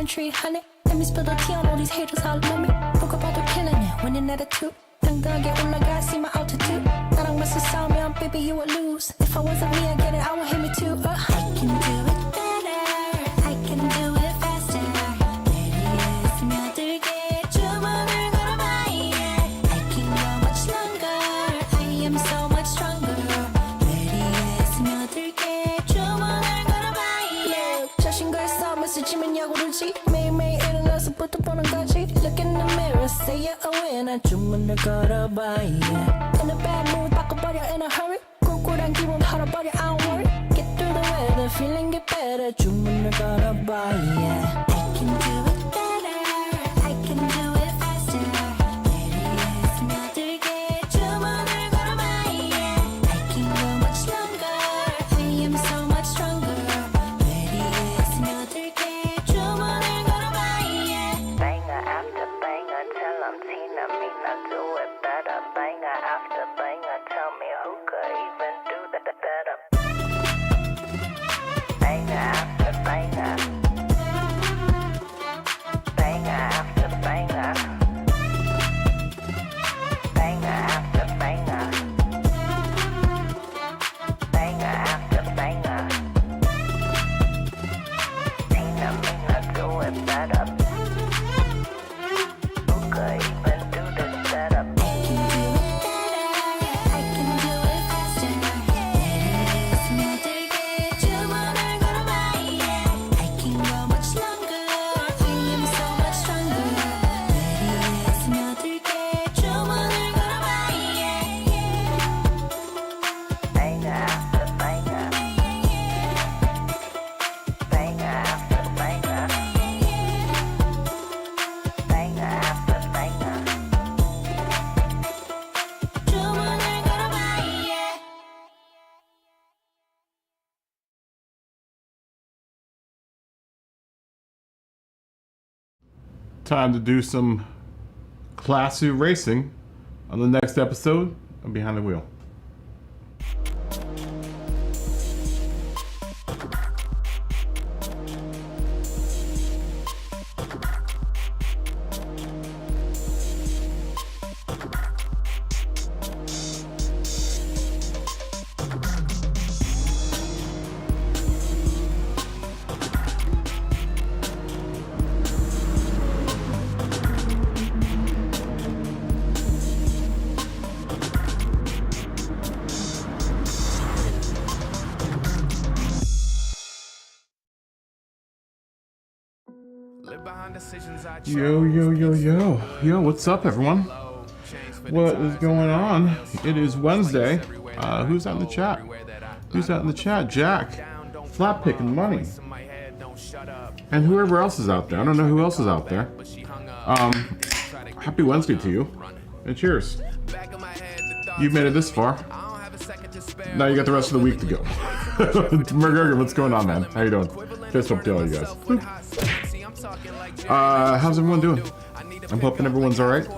lemon tree, honey. Let me spill the tea on all these haters, how love me. Broke up all the killing it, winning attitude. 당당하게 올라가, see my altitude. 나랑 맞서 싸우면, baby, you would lose. If I wasn't me, I get it, I would hit me too. I can do it better, I can do it faster. 내리에 스며들게 주문을 걸어봐, yeah. I can go much longer, I am so much stronger. 내리에 스며들게 주문을 걸어봐, yeah. 자신과의 싸움에서 지면 야구르지. 매일매일 일어나서부터 보는 거지. Look in the mirror, say you're a winner. 주문을 걸어봐, yeah. In a bad mood, 바꿔버려 in a hurry. 꿀꿀한 기분 털어버려, I don't worry. Get through the weather, feeling get better. 주문을 걸어봐, yeah. I can do it better, I can do it faster. 내리에 스며들게 주문을 걸어봐, yeah. I can go much longer, I am so much stronger. 내리에 스며들게 주문을 걸어봐, yeah. Banger after banger, tell 'em Tina, me not do it better. Banger after banger, tell me who could even do that better. Banger after banger, banger after banger, banger after banger, banger after banger. Tina, me not do it better. Who could even do this better? I can do it faster. 내리에 스며들게 주문을 걸어봐, yeah. I can go much longer, I am so much stronger. 내리에 스며들게 주문을 걸어봐, yeah. Banger after banger, banger after banger, banger after banger. 주문을 걸어봐, yeah. Time to do some classy racing on the next episode of Behind the Wheel. Yo, what's up, everyone? What is going on? It is Wednesday. Who's out in the chat? Who's out in the chat? Jack, Flat Picking Money, and whoever else is out there. I don't know who else is out there. Happy Wednesday to you, and cheers. You've made it this far. Now you got the rest of the week to go. McGregor, what's going on, man? How you doing? Fist bump to all you guys. How's everyone doing? I'm hoping everyone's alright.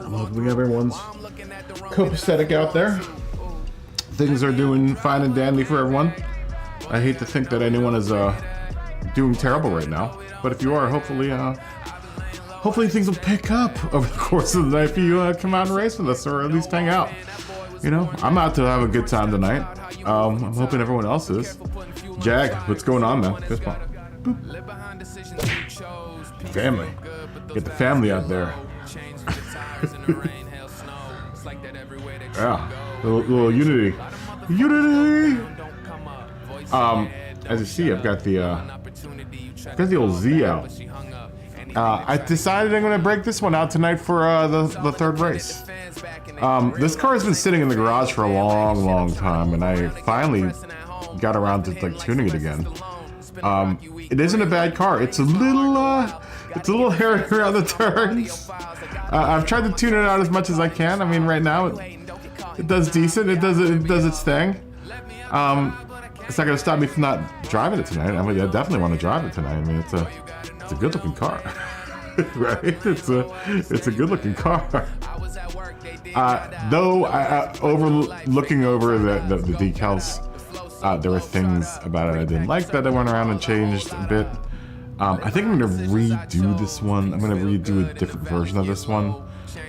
I'm hoping everyone's copacetic out there. Things are doing fine and dandy for everyone. I hate to think that anyone is doing terrible right now, but if you are, hopefully things will pick up over the course of the night if you come out and race with us, or at least hang out. You know, I'm out to have a good time tonight. I'm hoping everyone else is. Jag, what's going on, man? Fist bump. Boop. Family. Get the family out there. Yeah, little unity. Unity! As you see, I've got the old Z out. I decided I'm gonna break this one out tonight for the third race. This car has been sitting in the garage for a long time, and I finally got around to like tuning it again. It isn't a bad car. It's a little hairy around the turns. I've tried to tune it out as much as I can. I mean, right now it does decent. It does its thing. It's not gonna stop me from not driving it tonight. I mean, I definitely want to drive it tonight. I mean, it's a good looking car, right? It's a good looking car. Though, looking over the decals, there were things about it I didn't like that I went around and changed a bit. I think I'm gonna redo this one. I'm gonna redo a different version of this one.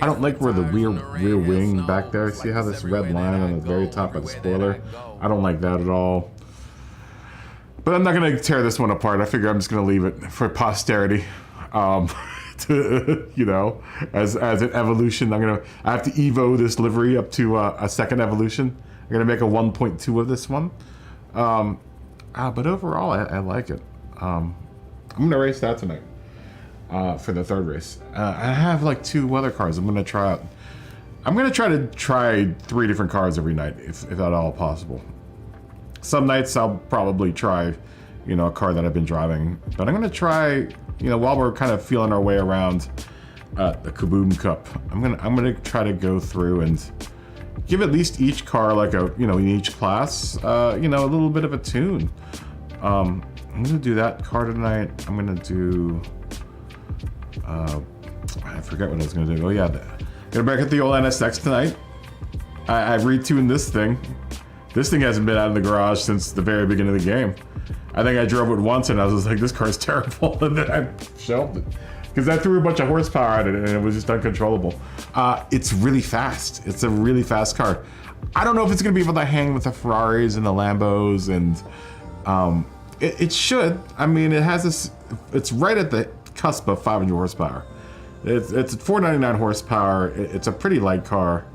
I don't like where the rear wing back there. See how this red line on the very top of the spoiler? I don't like that at all. But I'm not gonna tear this one apart. I figure I'm just gonna leave it for posterity. To, you know, as an evolution. I have to evo this livery up to a second evolution. I'm gonna make a 1.2 of this one. But overall, I like it. I'm gonna race that tonight for the third race. I have like 2 other cars I'm gonna try out. I'm gonna try 3 different cars every night, if at all possible. Some nights I'll probably try, you know, a car that I've been driving, but I'm gonna try, you know, while we're kind of feeling our way around the Kaboom Cup, I'm gonna try to go through and give at least each car, like a, you know, in each class, you know, a little bit of a tune. I'm gonna do that car tonight. I'm gonna do, I forget what I was gonna do. Oh yeah, gonna back at the old NSX tonight. I retuned this thing. This thing hasn't been out of the garage since the very beginning of the game. I think I drove it once and I was just like, this car's terrible, and then I shelved it. Because I threw a bunch of horsepower at it and it was just uncontrollable. It's really fast. It's a really fast car. I don't know if it's gonna be able to hang with the Ferraris and the Lambos, and it should. I mean, it has this, it's right at the cusp of 500 horsepower. It's 499 horsepower. It's a pretty light car.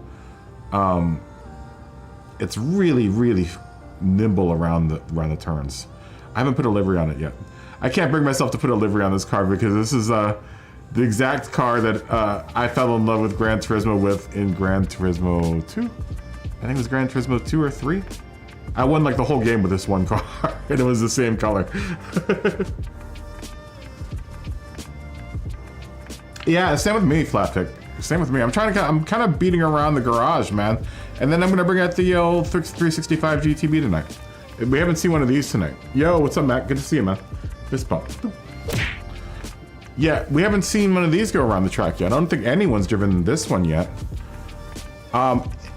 It's really, really nimble around the turns. I haven't put a livery on it yet. I can't bring myself to put a livery on this car because this is the exact car that I fell in love with Gran Turismo with in Gran Turismo 2. I think it was Gran Turismo 2 or 3. I won like the whole game with this one car, and it was the same color. Yeah, same with me, Flatpick. Same with me. I'm kind of beating around the garage, man. And then I'm gonna bring out the old 365 GTB tonight. We haven't seen one of these tonight. Yo, what's up, Matt? Good to see you, man. Fist bump. Yeah, we haven't seen one of these go around the track yet. I don't think anyone's driven this one yet.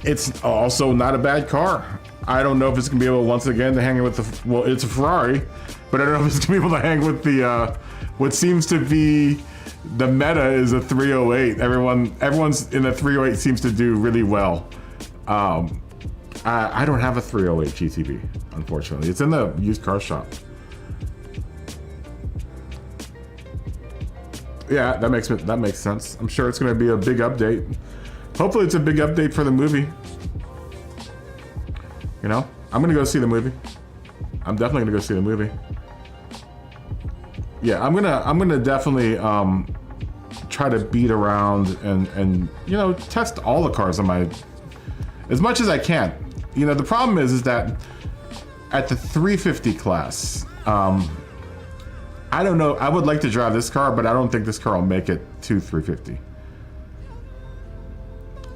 It's also not a bad car. I don't know if it's gonna be able once again to hang with the, well, it's a Ferrari, but I don't know if it's gonna be able to hang with the what seems to be the meta is a 308. Everyone's in the 308 seems to do really well. I don't have a 308 GTB, unfortunately. It's in the used car shop. Yeah, that makes sense. I'm sure it's gonna be a big update. Hopefully it's a big update for the movie. You know, I'm gonna go see the movie. I'm definitely gonna go see the movie. Yeah, I'm gonna definitely try to beat around and you know, test all the cars on my, as much as I can. You know, the problem is that at the 350 class, I don't know, I would like to drive this car, but I don't think this car will make it to 350.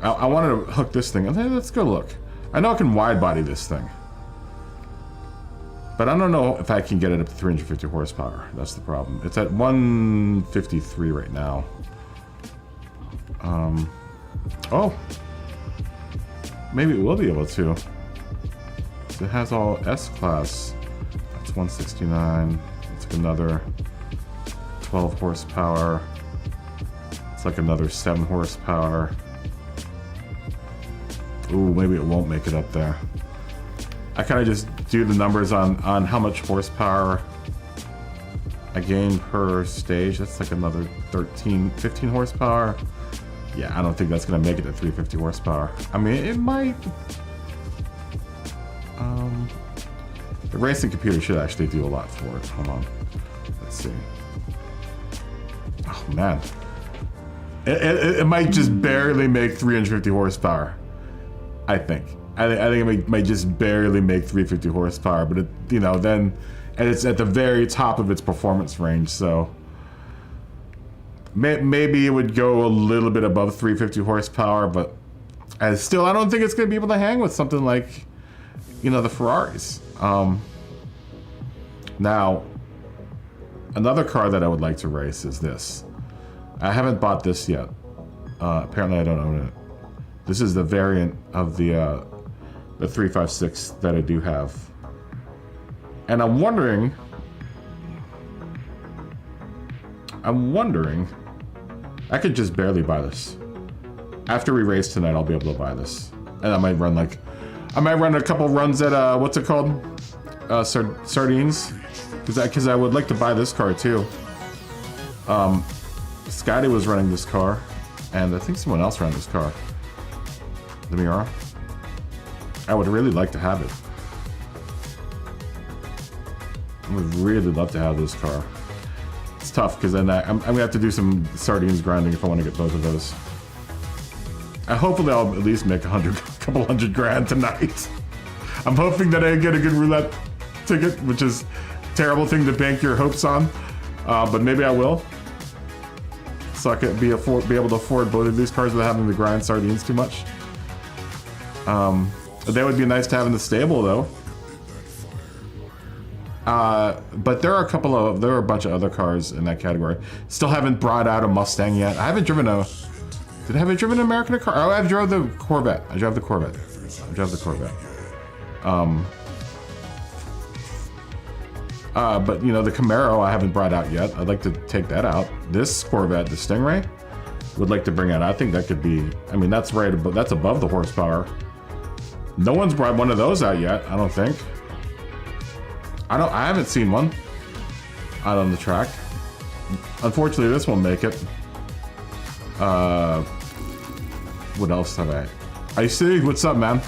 I wanted to hook this thing. Let's go look. I know I can wide body this thing, but I don't know if I can get it up to 350 horsepower. That's the problem. It's at 153 right now. Oh, maybe it will be able to. So it has all S-Class. That's 169. It's like another 12 horsepower. It's like another 7 horsepower. Ooh, maybe it won't make it up there. I kind of just do the numbers on how much horsepower I gain per stage. That's like another 15 horsepower. Yeah, I don't think that's gonna make it to 350 horsepower. I mean, it might. The racing computer should actually do a lot for it. Hold on, let's see. Oh man, it might just barely make 350 horsepower. I think it might just barely make 350 horsepower, but it, you know, then, and it's at the very top of its performance range, so maybe it would go a little bit above 350 horsepower, but still, I don't think it's going to be able to hang with something like, you know, the Ferraris. Now, another car that I would like to race is this. I haven't bought this yet. Apparently, I don't own it. This is the variant of the 356 that I do have. And I'm wondering, I could just barely buy this. After we race tonight, I'll be able to buy this. And I might run a couple runs at, what's it called? Sardines. Because I would like to buy this car too. Scotty was running this car. And I think someone else ran this car. The Miura. I would really like to have it. I would really love to have this car. It's tough because then I'm gonna have to do some sardines grinding if I want to get both of those. Hopefully I'll at least make a couple hundred grand tonight. I'm hoping that I get a good roulette ticket, which is a terrible thing to bank your hopes on, but maybe I will. So I could be able to afford both of these cars without having to grind sardines too much. That would be nice to have in the stable though. But there are a bunch of other cars in that category. Still haven't brought out a Mustang yet. I haven't driven a. Did I have driven an American car? Oh, I drove the Corvette. I drove the Corvette. But you know, the Camaro I haven't brought out yet. I'd like to take that out. This Corvette, the Stingray, would like to bring out. I think that could be. I mean, that's right above. That's above the horsepower. No one's brought one of those out yet. I don't think. I haven't seen one out on the track. Unfortunately, this won't make it. What else have I? I see. What's up, man?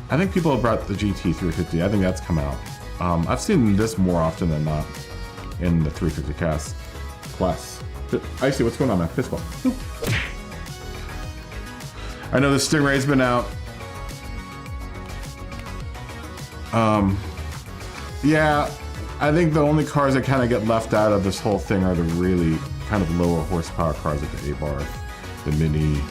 I think people have brought the GT350. I think that's come out. I've seen this more often than not in the 350 class. I see. What's going on, man? Fist bump. I know the Stingray's been out. Yeah, I think the only cars that kind of get left out of this whole thing are the really kind of lower horsepower cars like the A-Bar, the Mini.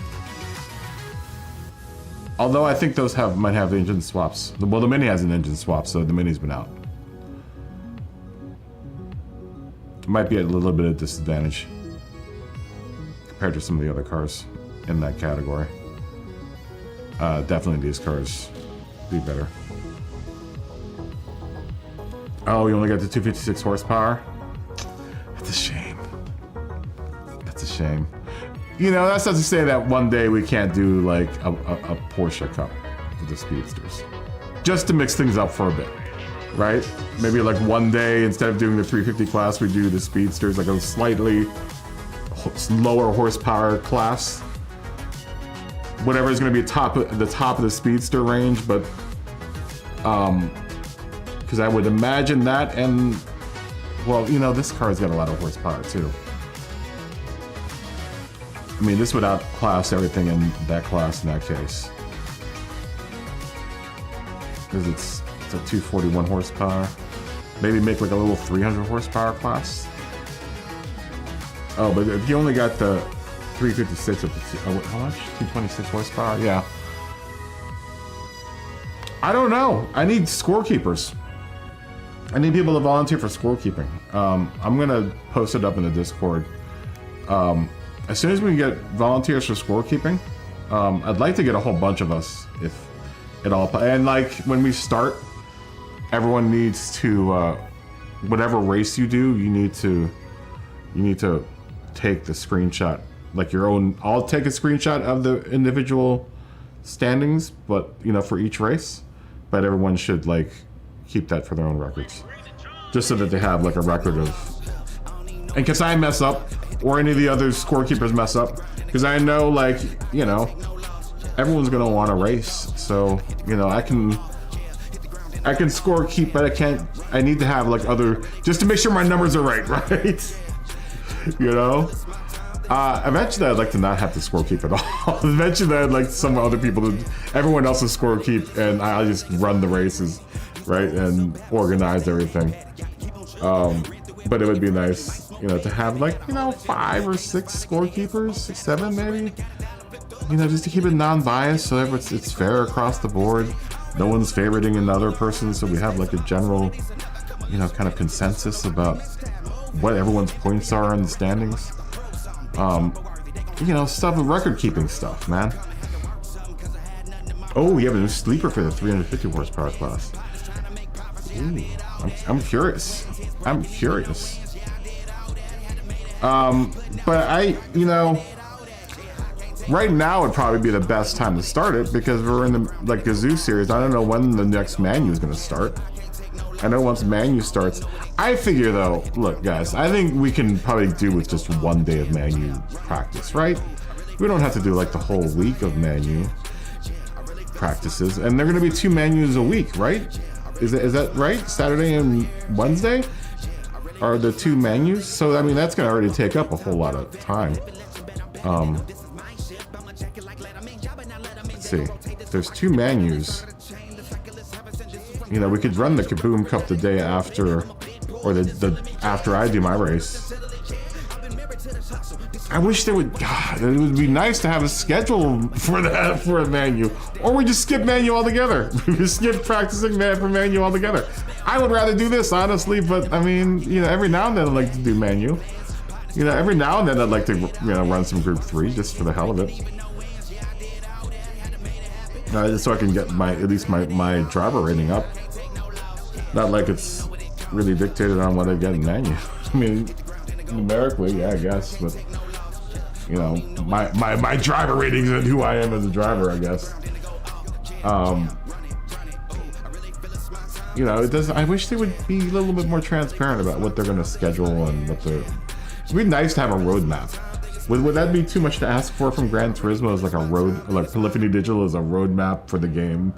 Although I think those might have engine swaps. Well, the Mini has an engine swap, so the Mini's been out. It might be at a little bit of disadvantage compared to some of the other cars in that category. Definitely these cars be better. Oh, you only got the 256 horsepower? That's a shame. That's a shame. You know, that's not to say that one day we can't do like a Porsche Cup with the Speedsters. Just to mix things up for a bit, right? Maybe like one day, instead of doing the 350 class, we do the Speedsters, like a slightly lower horsepower class. Whatever is gonna be the top of the Speedster range, but because I would imagine that, and well, you know, this car's got a lot of horsepower too. I mean, this would outclass everything in that class in that case. Because it's a 241 horsepower. Maybe make like a little 300 horsepower class. Oh, but if you only got the 356 up to how much? 226 horsepower? Yeah. I don't know. I need scorekeepers. I need people to volunteer for scorekeeping. I'm gonna post it up in the Discord. As soon as we can get volunteers for scorekeeping, I'd like to get a whole bunch of us, if it all. And like when we start, everyone needs to, whatever race you do, you need to take the screenshot, like your own. I'll take a screenshot of the individual standings, but you know, for each race. But everyone should like keep that for their own records, just so that they have like a record of. And because I mess up, or any of the other scorekeepers mess up, because I know, like, you know, everyone's gonna want to race, so you know, I can scorekeep, but I need to have like other, just to make sure my numbers are right, you know. Eventually I'd like to not have to scorekeep at all. Eventually I'd like some other people to, everyone else to scorekeep, and I just run the races, right, and organize everything. But it would be nice, you know, to have like, you know, 5 or 6 scorekeepers, 6, 7 maybe, you know, just to keep it non-biased, so it's fair across the board. No one's favoriting another person, so we have like a general, you know, kind of consensus about what everyone's points are in the standings. You know, stuff, record keeping stuff, man. Oh, we have a new sleeper for the 350 horsepower class. Ooh. I'm curious. I'm curious. But right now would probably be the best time to start it because we're in the Gazoo series. I don't know when the next menu is going to start. I know once menu starts. I figure though, look guys, I think we can probably do with just one day of menu practice, right? We don't have to do like the whole week of menu practices, and they're going to be 2 menus a week, right? Is that right? Saturday and Wednesday are the 2 menus. So I mean that's going to already take up a whole lot of time. Let's see. If there's 2 menus. You know, we could run the Kaboom Cup the day after, or the after I do my race. I wish there would. God, it would be nice to have a schedule for that for a menu, or we just skip menu altogether. We just skip practicing for menu altogether. I would rather do this honestly, but I mean, you know, every now and then I'd like to do menu. You know, every now and then I'd like to, run some Group 3 just for the hell of it. Just so I can get at least my driver rating up. Not like it's really dictated on what I get in menu. I mean, numerically, yeah, I guess, but you know, my driver ratings and who I am as a driver, I guess. You know, it does. I wish they would be a little bit more transparent about what they're going to schedule and what they're. It'd be nice to have a roadmap. Would that be too much to ask for from Gran Turismo as like a road, like Polyphony Digital as a roadmap for the game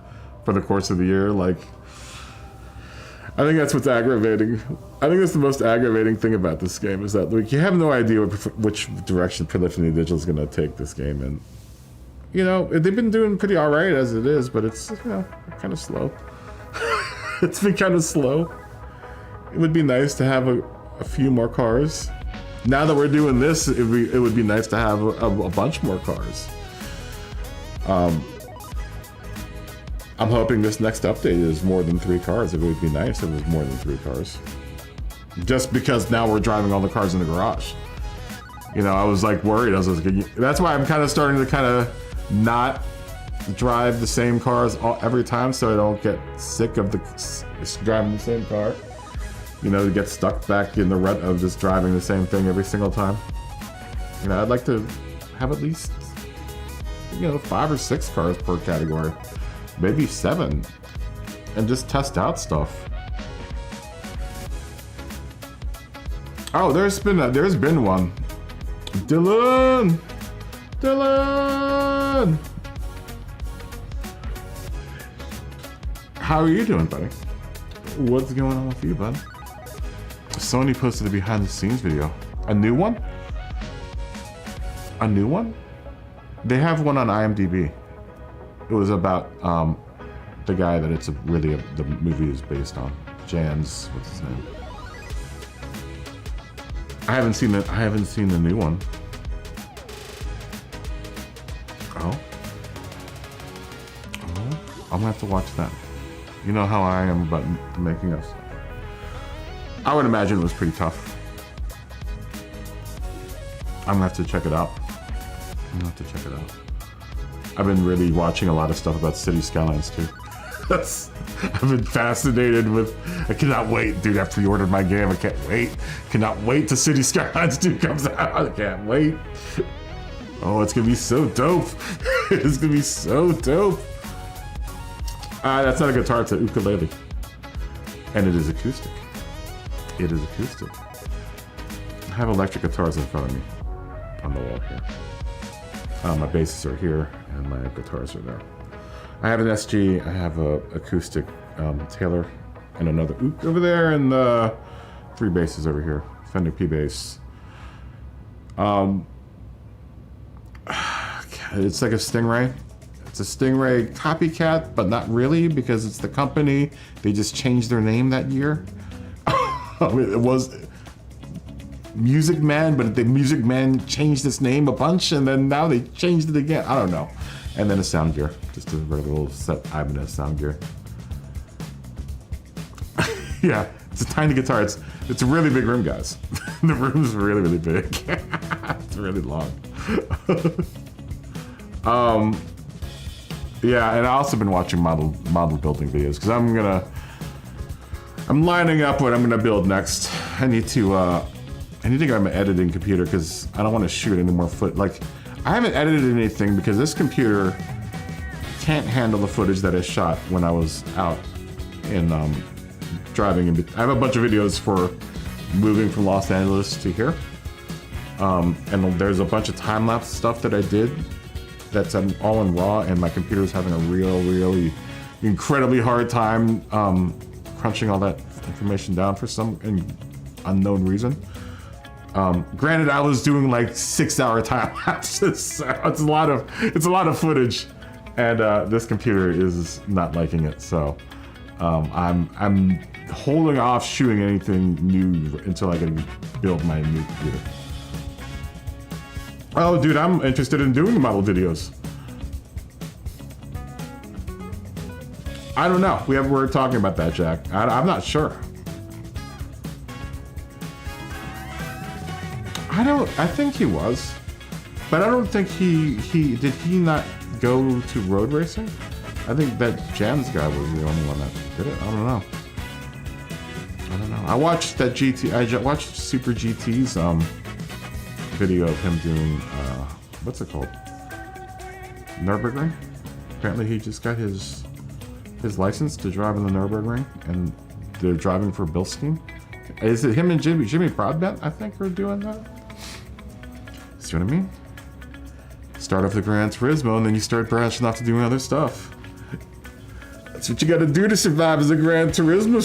for the course of the year? Like, I think that's what's aggravating. I think that's the most aggravating thing about this game is that like you have no idea which direction Polyphony Digital is going to take this game in. You know, they've been doing pretty all right as it is, but it's kind of slow. It's been kind of slow. It would be nice to have a few more cars. Now that we're doing this, it would be nice to have a bunch more cars. I'm hoping this next update is more than 3 cars. It would be nice if it was more than 3 cars. Just because now we're driving all the cars in the garage. You know, I was like worried. That's why I'm kind of starting to not drive the same cars every time, so I don't get sick of driving the same car. You know, to get stuck back in the rut of just driving the same thing every single time. You know, I'd like to have at least, 5 or 6 cars per category. Maybe 7. And just test out stuff. Oh, there's been one. Dylan! How are you doing, buddy? What's going on with you, bud? Sony posted a behind the scenes video. A new one? A new one? They have one on IMDb. It was about the guy that the movie is based on. Jan's, what's his name? I haven't seen the new one. Oh, I'm gonna have to watch that. You know how I am about making us. I would imagine it was pretty tough. I'm gonna have to check it out. I've been really watching a lot of stuff about City Skylines too. I've been fascinated with. I cannot wait, dude. I pre-ordered my game. I can't wait. Cannot wait till City Skylines 2 comes out. I can't wait. Oh, it's gonna be so dope. It's gonna be so dope. That's not a guitar. It's an ukulele, and it is acoustic. It is acoustic. I have electric guitars in front of me on the wall here. My basses are here, and my guitars are there. I have an SG, I have a acoustic Taylor, and another ook over there, and 3 basses over here. Fender P bass. It's like a Stingray. It's a Stingray copycat, but not really because it's the company. They just changed their name that year. It was Music Man, but the Music Man changed its name a bunch, and then now they changed it again. I don't know. And then a sound gear, just a regular little set Ibanez sound gear. Yeah, it's a tiny guitar. It's a really big room, guys. The room's really, really big. It's really long. Yeah, and I also been watching model building videos because I'm lining up what I'm gonna build next. I need to get my editing computer because I don't want to shoot any more like, I haven't edited anything because this computer can't handle the footage that I shot when I was out in driving. I have a bunch of videos for moving from Los Angeles to here. And there's a bunch of time-lapse stuff that I did that's all in RAW, and my computer's having a really incredibly hard time crunching all that information down for some unknown reason. Granted, I was doing like 6-hour time lapses, so it's a lot of footage, and this computer is not liking it. So I'm holding off shooting anything new until I can build my new computer. Oh, dude, I'm interested in doing model videos. I don't know. We're talking about that, Jack. I'm not sure. I think he was, but I don't think did he not go to road racing? I think that Jan's guy was the only one that did it. I don't know. I watched that I watched Super GT's video of him doing what's it called? Nürburgring. Apparently he just got his license to drive in the Nürburgring, and they're driving for Bilstein. Is it him and Jimmy Broadbent, I think, are doing that? See what I mean? Start off the Gran Turismo, and then you start branching off to doing other stuff. That's what you gotta do to survive as a Gran Turismo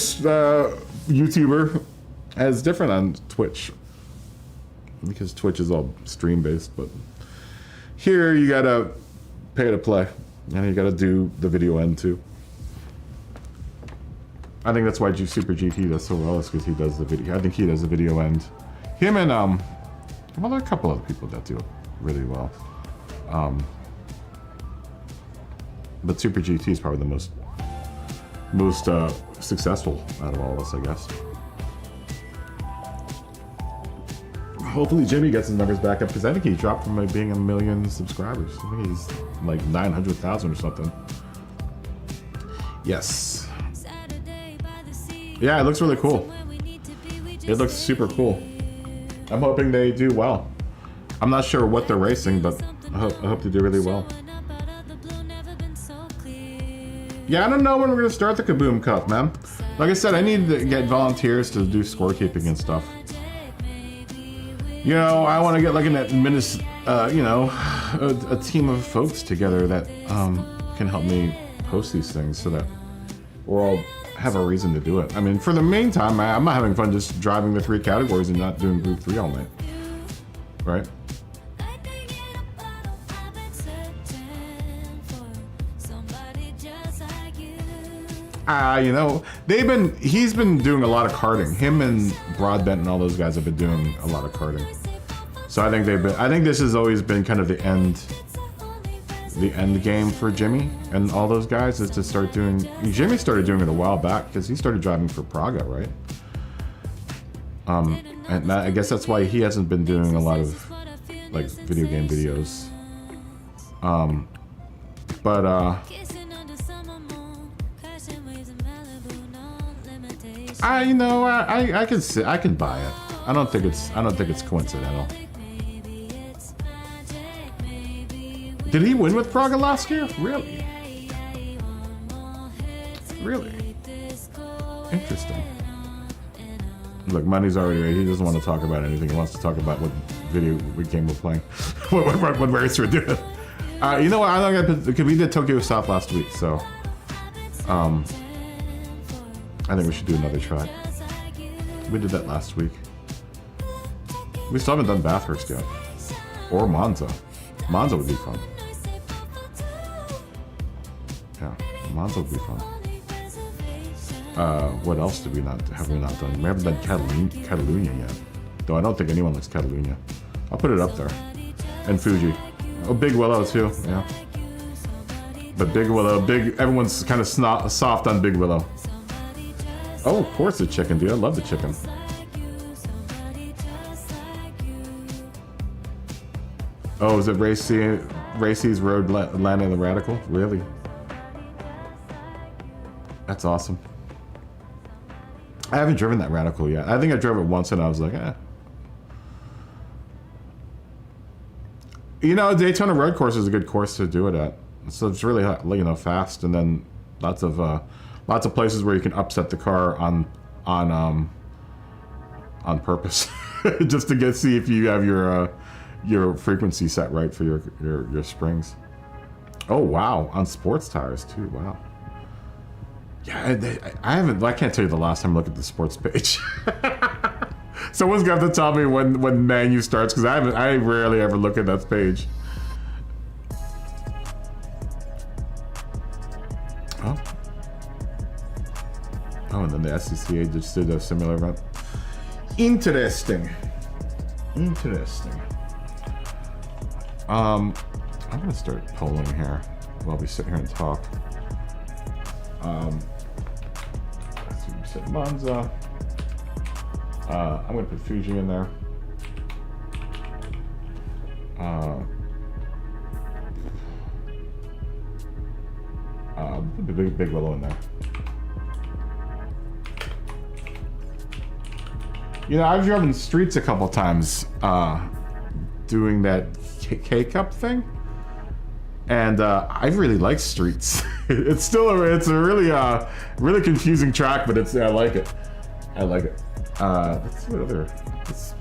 YouTuber. It's different on Twitch, because Twitch is all stream-based, but here you gotta pay to play, and you gotta do the video end too. I think that's why Super GT does so well, is because he does the video. I think he does the video end. Him and well, there are a couple other people that do it really well. But Super GT is probably the most successful out of all of us, I guess. Hopefully Jimmy gets his numbers back up, because I think he dropped from being 1 million subscribers. I think he's like 900,000 or something. Yes. Yeah, it looks really cool. It looks super cool. I'm hoping they do well. I'm not sure what they're racing, but I hope they do really well. Yeah, I don't know when we're gonna start the Kaboom Cup, man. Like I said, I need to get volunteers to do scorekeeping and stuff. You know, I want to get like a team of folks together that can help me post these things, so that we're all have a reason to do it. I mean, for the meantime, I'm not having fun just driving the 3 categories and not doing Group 3 all night, right? You know, he's been doing a lot of karting. Him and Broadbent and all those guys have been doing a lot of karting. So I think this has always been kind of the end game for Jimmy and all those guys, is to start doing. Jimmy started doing it a while back because he started driving for Praga, right? And I guess that's why he hasn't been doing a lot of like video game videos. I can buy it. I don't think it's coincidental. Did he win with Praga last year? Really? Really? Interesting. Look, money's already right. He doesn't want to talk about anything. He wants to talk about what game we're playing, what race we're doing. You know what? I'm not gonna, because we did Tokyo South last week, so I think we should do another try. We did that last week. We still haven't done Bathurst yet, or Monza. Monza would be fun. Yeah, Monza would be fun. What else have we not done? We haven't done Catalunya yet. Though I don't think anyone likes Catalunya. I'll put it up there. And Fuji. Oh, Big Willow too, yeah. But Big Willow, everyone's kind of soft on Big Willow. Oh, of course the chicken, dude. I love the chicken. Oh, is it Racy's Road Landing the Radical? Really? That's awesome. I haven't driven that Radical yet. I think I drove it once and I was like, eh. You know, Daytona Road Course is a good course to do it at. So it's really, you know, fast, and then lots of places where you can upset the car on purpose, just to see if you have your frequency set right for your springs. Oh wow, on sports tires too. Wow. Yeah, I can't tell you the last time I looked at the sports page. Someone's gonna have to tell me when menu starts, because I rarely ever look at that page. Oh, and then the SCCA just did a similar event. Interesting. I'm gonna start polling here while we sit here and talk. Let's see, we said Monza. I'm gonna put Fuji in there. Put the big Willow in there. You know, I've driven streets a couple times doing that K-Cup thing, and I really like streets. It's a really confusing track, but I like it. Let's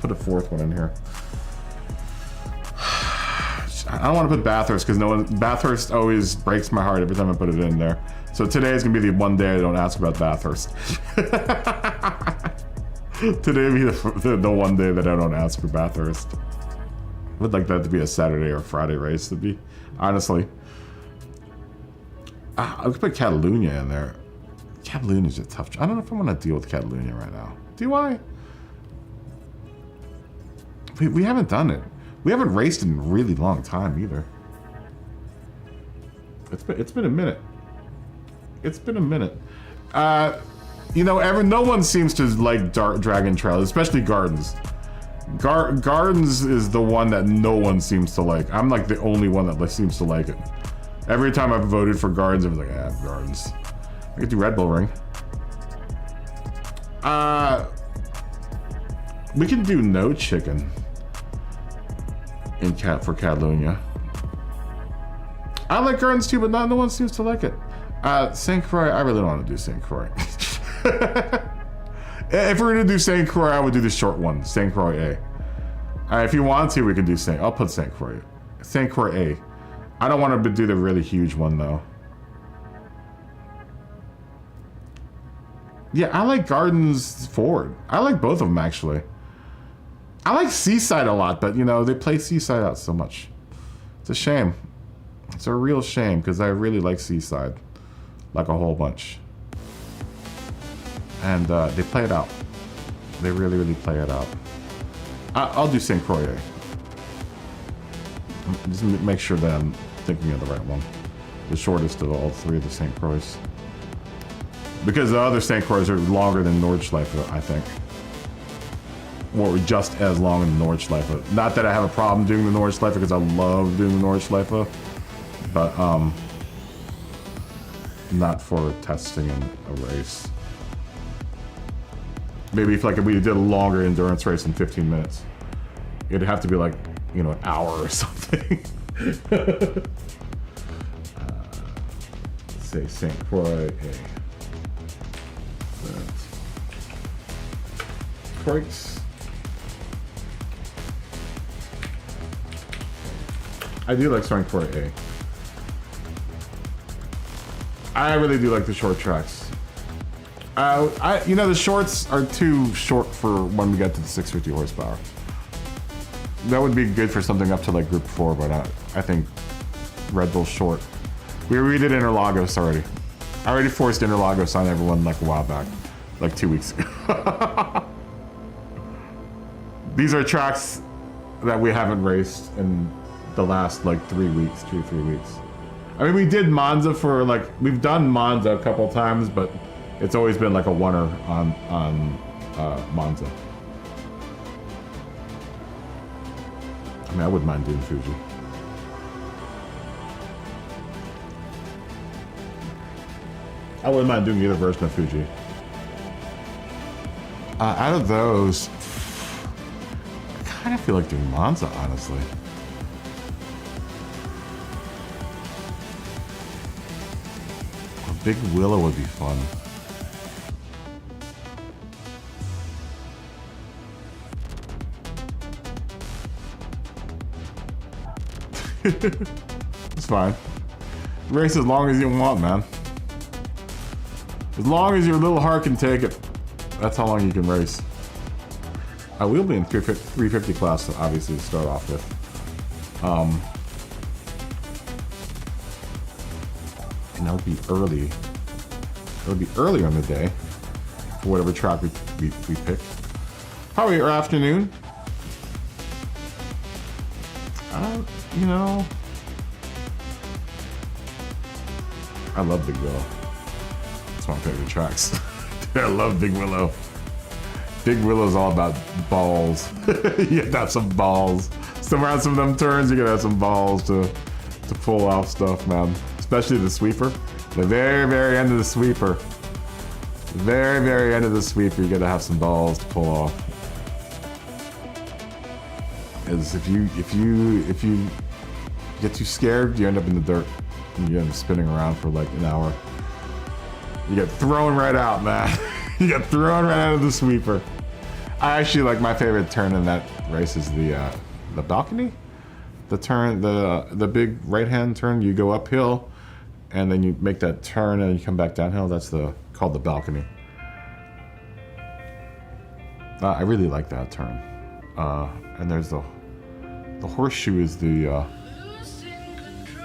put a fourth one in here. I don't want to put Bathurst because Bathurst always breaks my heart every time I put it in there. So today is gonna be the one day I don't ask about Bathurst. Today will be the one day that I don't ask for Bathurst. I would like that to be a Saturday or Friday race to be, honestly. I could put Catalunya in there. Catalunya's a tough. I don't know if I want to deal with Catalunya right now. Do I? We haven't done it. We haven't raced in a really long time either. It's been a minute. It's been a minute. You know, no one seems to like Dragon Trail, especially Gardens. Gardens is the one that no one seems to like. I'm like the only one that seems to like it. Every time I've voted for Gardens, I'm like, Gardens. I could do Red Bull Ring. We can do no chicken for Catalunya. I like Gardens too, but no one seems to like it. St. Croix, I really don't want to do St. Croix. If we're gonna do St. Croix, I would do the short one, St. Croix A. If you want to, we can do I'll put St. Croix. St. Croix A. I don't want to do the really huge one though. Yeah, I like Gardens Ford. I like both of them actually. I like Seaside a lot, but you know, they play Seaside out so much. It's a shame. It's a real shame because I really like Seaside. Like a whole bunch. And they play it out. They really, really play it out. I'll do St. Croix. Just make sure that I'm thinking of the right one. The shortest of all three of the St. Croix. Because the other St. Croix are longer than Nordschleife, I think. Or just as long as Nordschleife. Not that I have a problem doing the Nordschleife because I love doing the Nordschleife. But, not for testing in a race. Maybe if we did a longer endurance race in 15 minutes. It'd have to be like, you know, an hour or something. Say St. Croix A. Croix. I do like St. Croix A. I really do like the short tracks. You know, the shorts are too short for when we get to the 650 horsepower. That would be good for something up to like Group 4, but I think Red Bull short. We did Interlagos already. I already forced Interlagos on everyone like a while back, like 2 weeks ago. These are tracks that we haven't raced in the last like 3 weeks, 2 or 3 weeks. I mean, we did Monza for like, we've done Monza a couple times, but it's always been like a oneer on Monza. I mean, I wouldn't mind doing Fuji. I wouldn't mind doing either version of Fuji. Out of those, I kind of feel like doing Monza, honestly. A Big Willow would be fun. It's fine. Race as long as you want, man. As long as your little heart can take it. That's how long you can race. I will be in 350 class, obviously, to start off with. And that'll be early. It'll be earlier in the day for whatever track we pick. Probably our afternoon. You know, I love Big Willow. It's one of my favorite tracks. I love Big Willow. Big Willow's all about balls. You have to have some balls. Around some of them turns, you gotta have some balls to pull off stuff, man. Especially the sweeper. The very, very end of the sweeper. The very, very end of the sweeper, you gotta have some balls to pull off. Because if you get too scared, you end up in the dirt. And you end up spinning around for like an hour. You get thrown right out, man. You get thrown right out of the sweeper. I actually like my favorite turn in that race is the balcony. The turn, the big right-hand turn. You go uphill, and then you make that turn, and you come back downhill. That's called the balcony. I really like that turn. And there's the horseshoe is the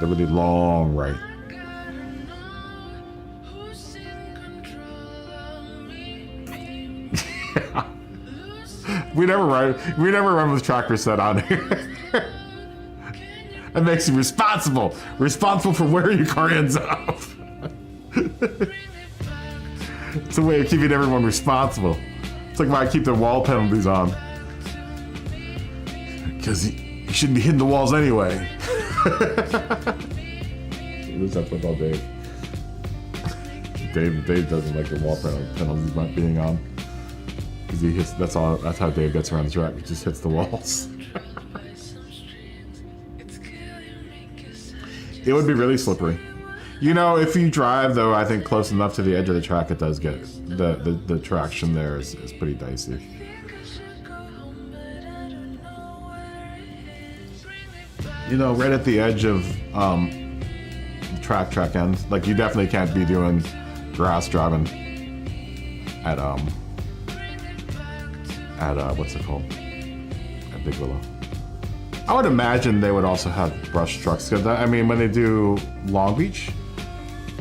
really long right. We never run with track reset on here. That makes you responsible for where your car ends up. It's a way of keeping everyone responsible. It's like why I keep the wall penalties on. Because you shouldn't be hitting the walls anyway. Who's that football, Dave? Dave doesn't like the wall penalties not being on. Because he hits. That's how Dave gets around the track. He just hits the walls. It would be really slippery. You know, if you drive though, I think close enough to the edge of the track, it does get the traction there is pretty dicey. You know, right at the edge of track end, like you definitely can't be doing grass driving at what's it called? At Big Willow. I would imagine they would also have brush trucks. Cause I mean, when they do Long Beach,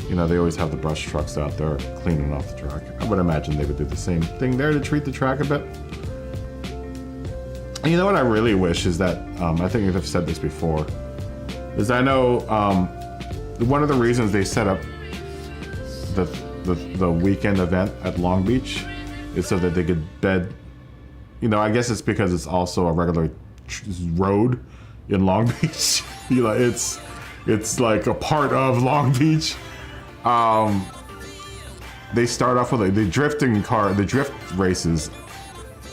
you know, they always have the brush trucks out there cleaning off the track. I would imagine they would do the same thing there to treat the track a bit. And you know what I really wish is that, I think I've said this before, is I know one of the reasons they set up the weekend event at Long Beach is so that they could bed, you know, I guess it's because it's also a regular road in Long Beach. You know, it's like a part of Long Beach. They start off with the drift races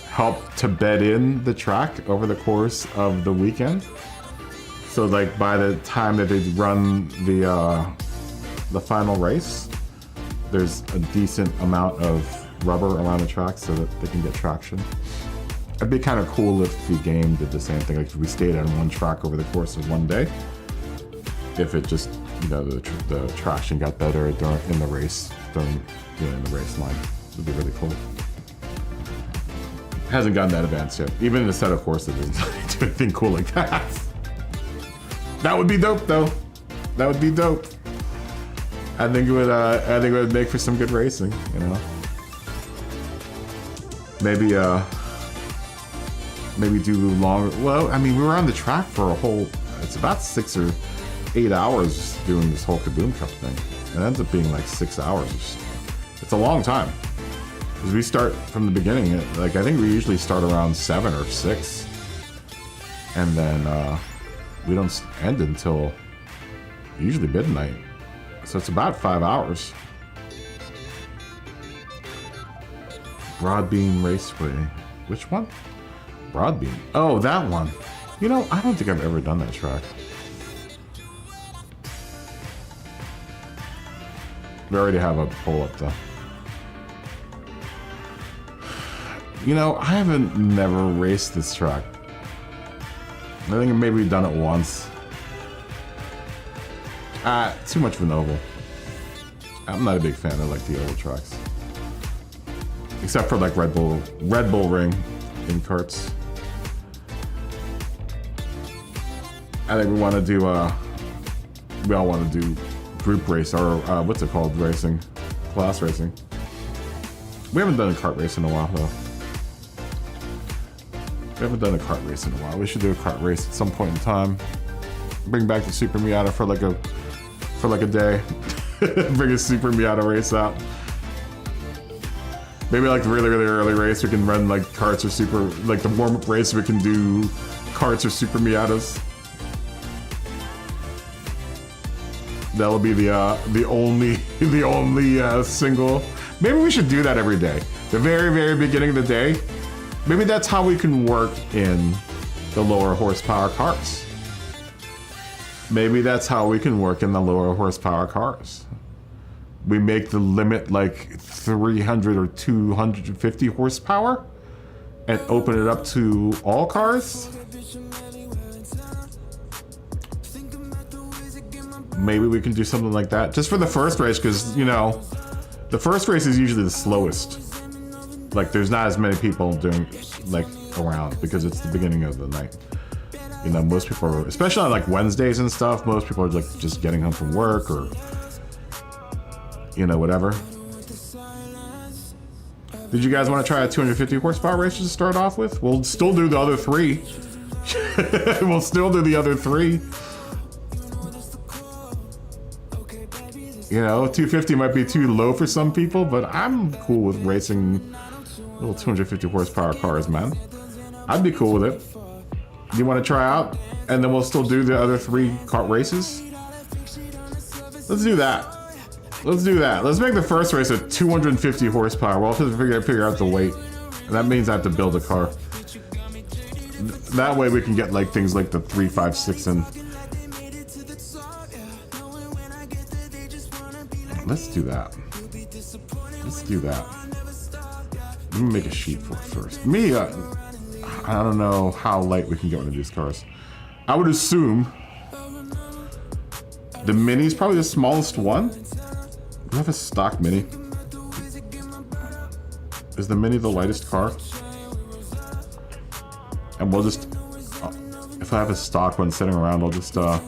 help to bed in the track over the course of the weekend. So like by the time that they run the final race, there's a decent amount of rubber around the track so that they can get traction. It'd be kind of cool if the game did the same thing. Like if we stayed on one track over the course of one day. If it just, you know, the traction got better in the race, in the race line. It'd be really cool. It hasn't gotten that advanced yet. Even in the set of courses, it doesn't do anything cool like that. That would be dope, though. That would be dope. I think it would make for some good racing. You know. Maybe do longer. Well, I mean, we were on the track for a whole. It's about 6 or 8 hours doing this whole Kaboom Cup thing. It ends up being like 6 hours. It's a long time. Because we start from the beginning. Like I think we usually start around 7 or 6, and then we don't end until usually midnight. So it's about 5 hours. Broadbean Raceway. Which one? Broadbean. Oh, that one. You know, I don't think I've ever done that track. We already have a pull up though. You know, I haven't never raced this track. I think maybe we've done it once. Too much of an oval. I'm not a big fan of like the oval tracks. Except for like Red Bull Ring in karts. I think we want to do we all want to do group race or what's it called, racing, class racing. We haven't done a kart race in a while though. We haven't done a kart race in a while. We should do a kart race at some point in time. Bring back the Super Miata for like a day. Bring a Super Miata race out. Maybe like the really early race we can run like karts or super, like the warm-up race we can do karts or Super Miatas. That'll be the only single. Maybe we should do that every day. The very beginning of the day. Maybe that's how we can work in the lower horsepower cars. Maybe that's how we can work in the lower horsepower cars. We make the limit like 300 or 250 horsepower and open it up to all cars. Maybe we can do something like that just for the first race, because you know the first race is usually the slowest. Like there's not as many people doing like around because it's the beginning of the night. You know, most people are, especially on like Wednesdays and stuff, most people are like just getting home from work or you know, whatever. Did you guys want to try a 250 horsepower race to start off with? We'll still do the other three. We'll still do the other three. You know, 250 might be too low for some people, but I'm cool with racing little 250 horsepower cars, man. I'd be cool with it. You want to try out? And then we'll still do the other three kart races? Let's do that. Let's do that. Let's make the first race at 250 horsepower. We'll have to figure out the weight. And that means I have to build a car. That way we can get like things like the 356 in. Let's do that. Let's do that. Let me make a sheet for it first. Me, I don't know how light we can get one of these cars. I would assume the Mini is probably the smallest one. Do we have a stock Mini? Is the Mini the lightest car? And we'll just, if I have a stock one sitting around, I'll just, I'll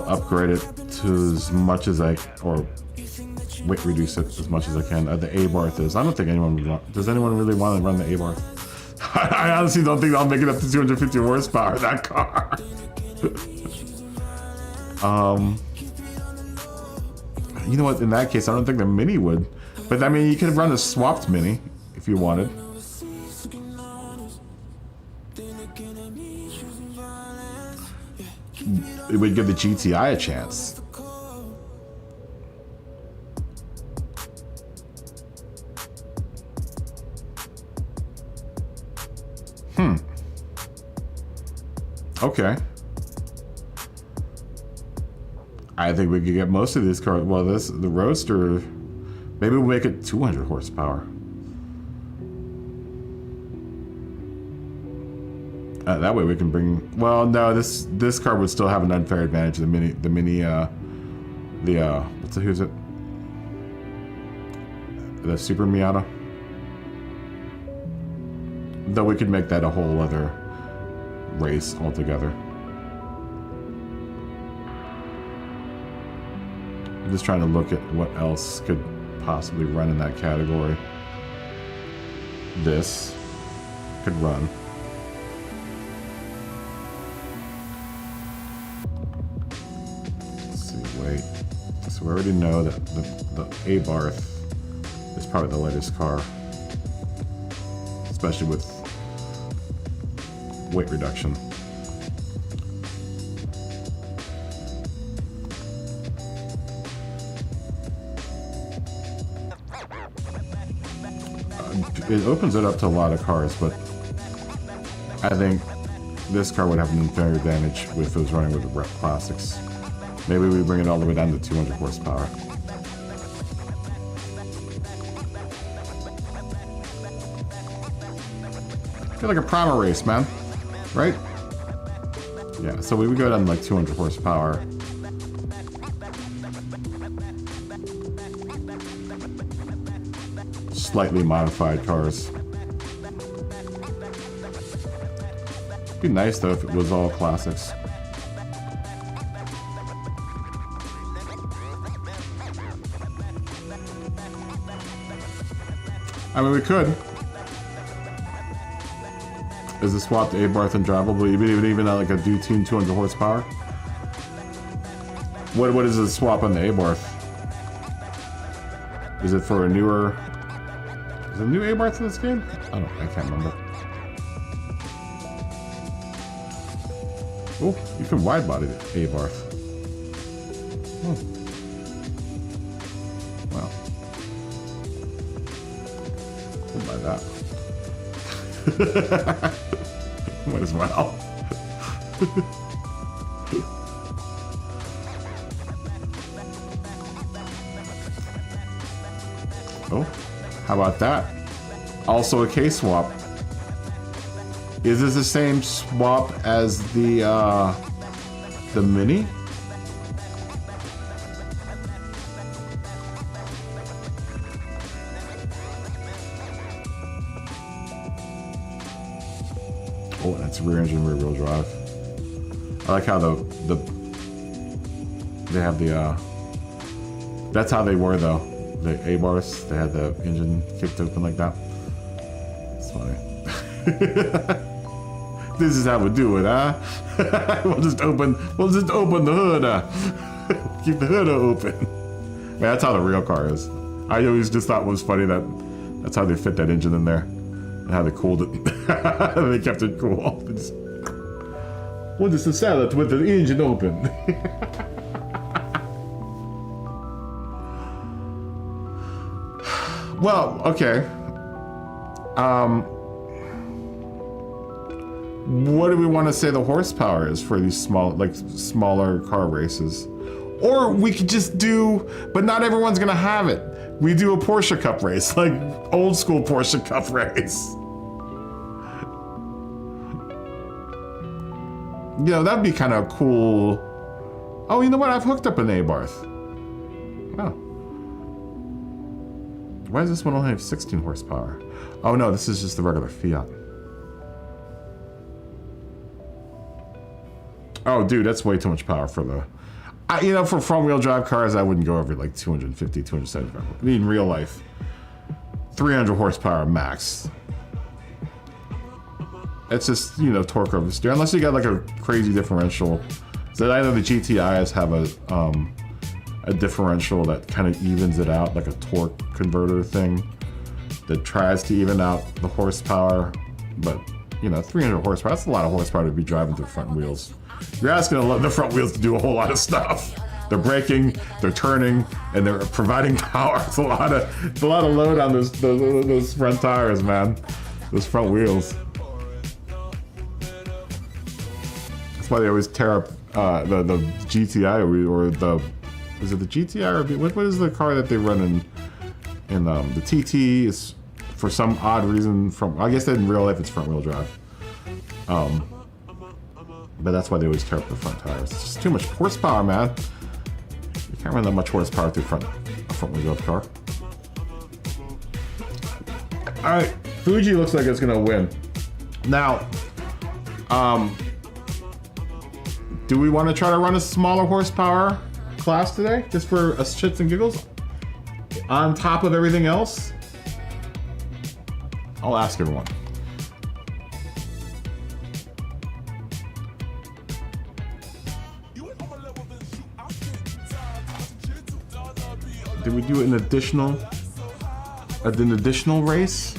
upgrade it to as much as or weight reduce it as much as I can. The A-Barth is, I don't think anyone would does anyone really want to run the A-Barth? I honestly don't think I'll make it up to 250 horsepower, that car. You know what, in that case, I don't think the Mini would. But I mean, you could run a swapped Mini if you wanted. It would give the GTI a chance. Okay. I think we could get most of these cars. Well, the Roadster, maybe we'll make it 200 horsepower. That way we can bring. Well, no, this car would still have an unfair advantage. The Mini, who's it? The Super Miata. Though we could make that a whole other race altogether. I'm just trying to look at what else could possibly run in that category. This could run. Let's see, wait. So we already know that the A-Barth is probably the lightest car. Especially with weight reduction. it opens it up to a lot of cars, but I think this car would have an unfair advantage if it was running with the Rep Classics. Maybe we bring it all the way down to 200 horsepower. Feel like a primer race, man. Right? Yeah, so we would go down to like 200 horsepower. Slightly modified cars. It'd be nice though if it was all classics. I mean, we could. Is it swapped to Abarth and drivable? Even at like a Dutune 200 horsepower? What is the swap on the Abarth? Is it for a newer? Is there a new Abarth in this game? I can't remember. Oh, you can wide body the Abarth. Oh. Wow. I'll buy that. Might as well. Oh, how about that? Also a case swap. Is this the same swap as the Mini? Oh, that's rear engine, rear wheel drive. I like how they have the that's how they were though. The A-bars, they had the engine kicked open like that. It's funny. This is how we do it, huh? we'll just open the hood, keep the hood open. Man, that's how the real car is. I always just thought it was funny that that's how they fit that engine in there. And how they cooled it. They kept it cool. What is the salad with the engine open? Well, okay. What do we want to say the horsepower is for these smaller car races? Or we could just do, but not everyone's gonna have it. We do a Porsche Cup race, like old school Porsche Cup race. You know, that'd be kind of cool. Oh, you know what? I've hooked up an Abarth. Oh. Why does this one only have 16 horsepower? Oh no, this is just the regular Fiat. Oh, dude, that's way too much power for the... you know, for front-wheel drive cars, I wouldn't go over like 250, 275. I mean, in real life, 300 horsepower max. It's just, you know, torque over steer. Unless you got like a crazy differential. So I know the GTIs have a differential that kind of evens it out, like a torque converter thing that tries to even out the horsepower. But, you know, 300 horsepower, that's a lot of horsepower to be driving through front wheels. You're asking the front wheels to do a whole lot of stuff. They're braking, they're turning, and they're providing power. It's a lot of load on those front tires, man. Those front wheels. That's why they always tear up the GTI or the... Is it the GTI or what is the car that they run in the TT is for some odd reason from... I guess in real life it's front wheel drive. But that's why they always tear up the front tires. It's just too much horsepower, man. You can't run that much horsepower through a front wheel drive car. Alright, Fuji looks like it's gonna win. Now, do we want to try to run a smaller horsepower class today? Just for shits and giggles? On top of everything else? I'll ask everyone. Did we do an additional race?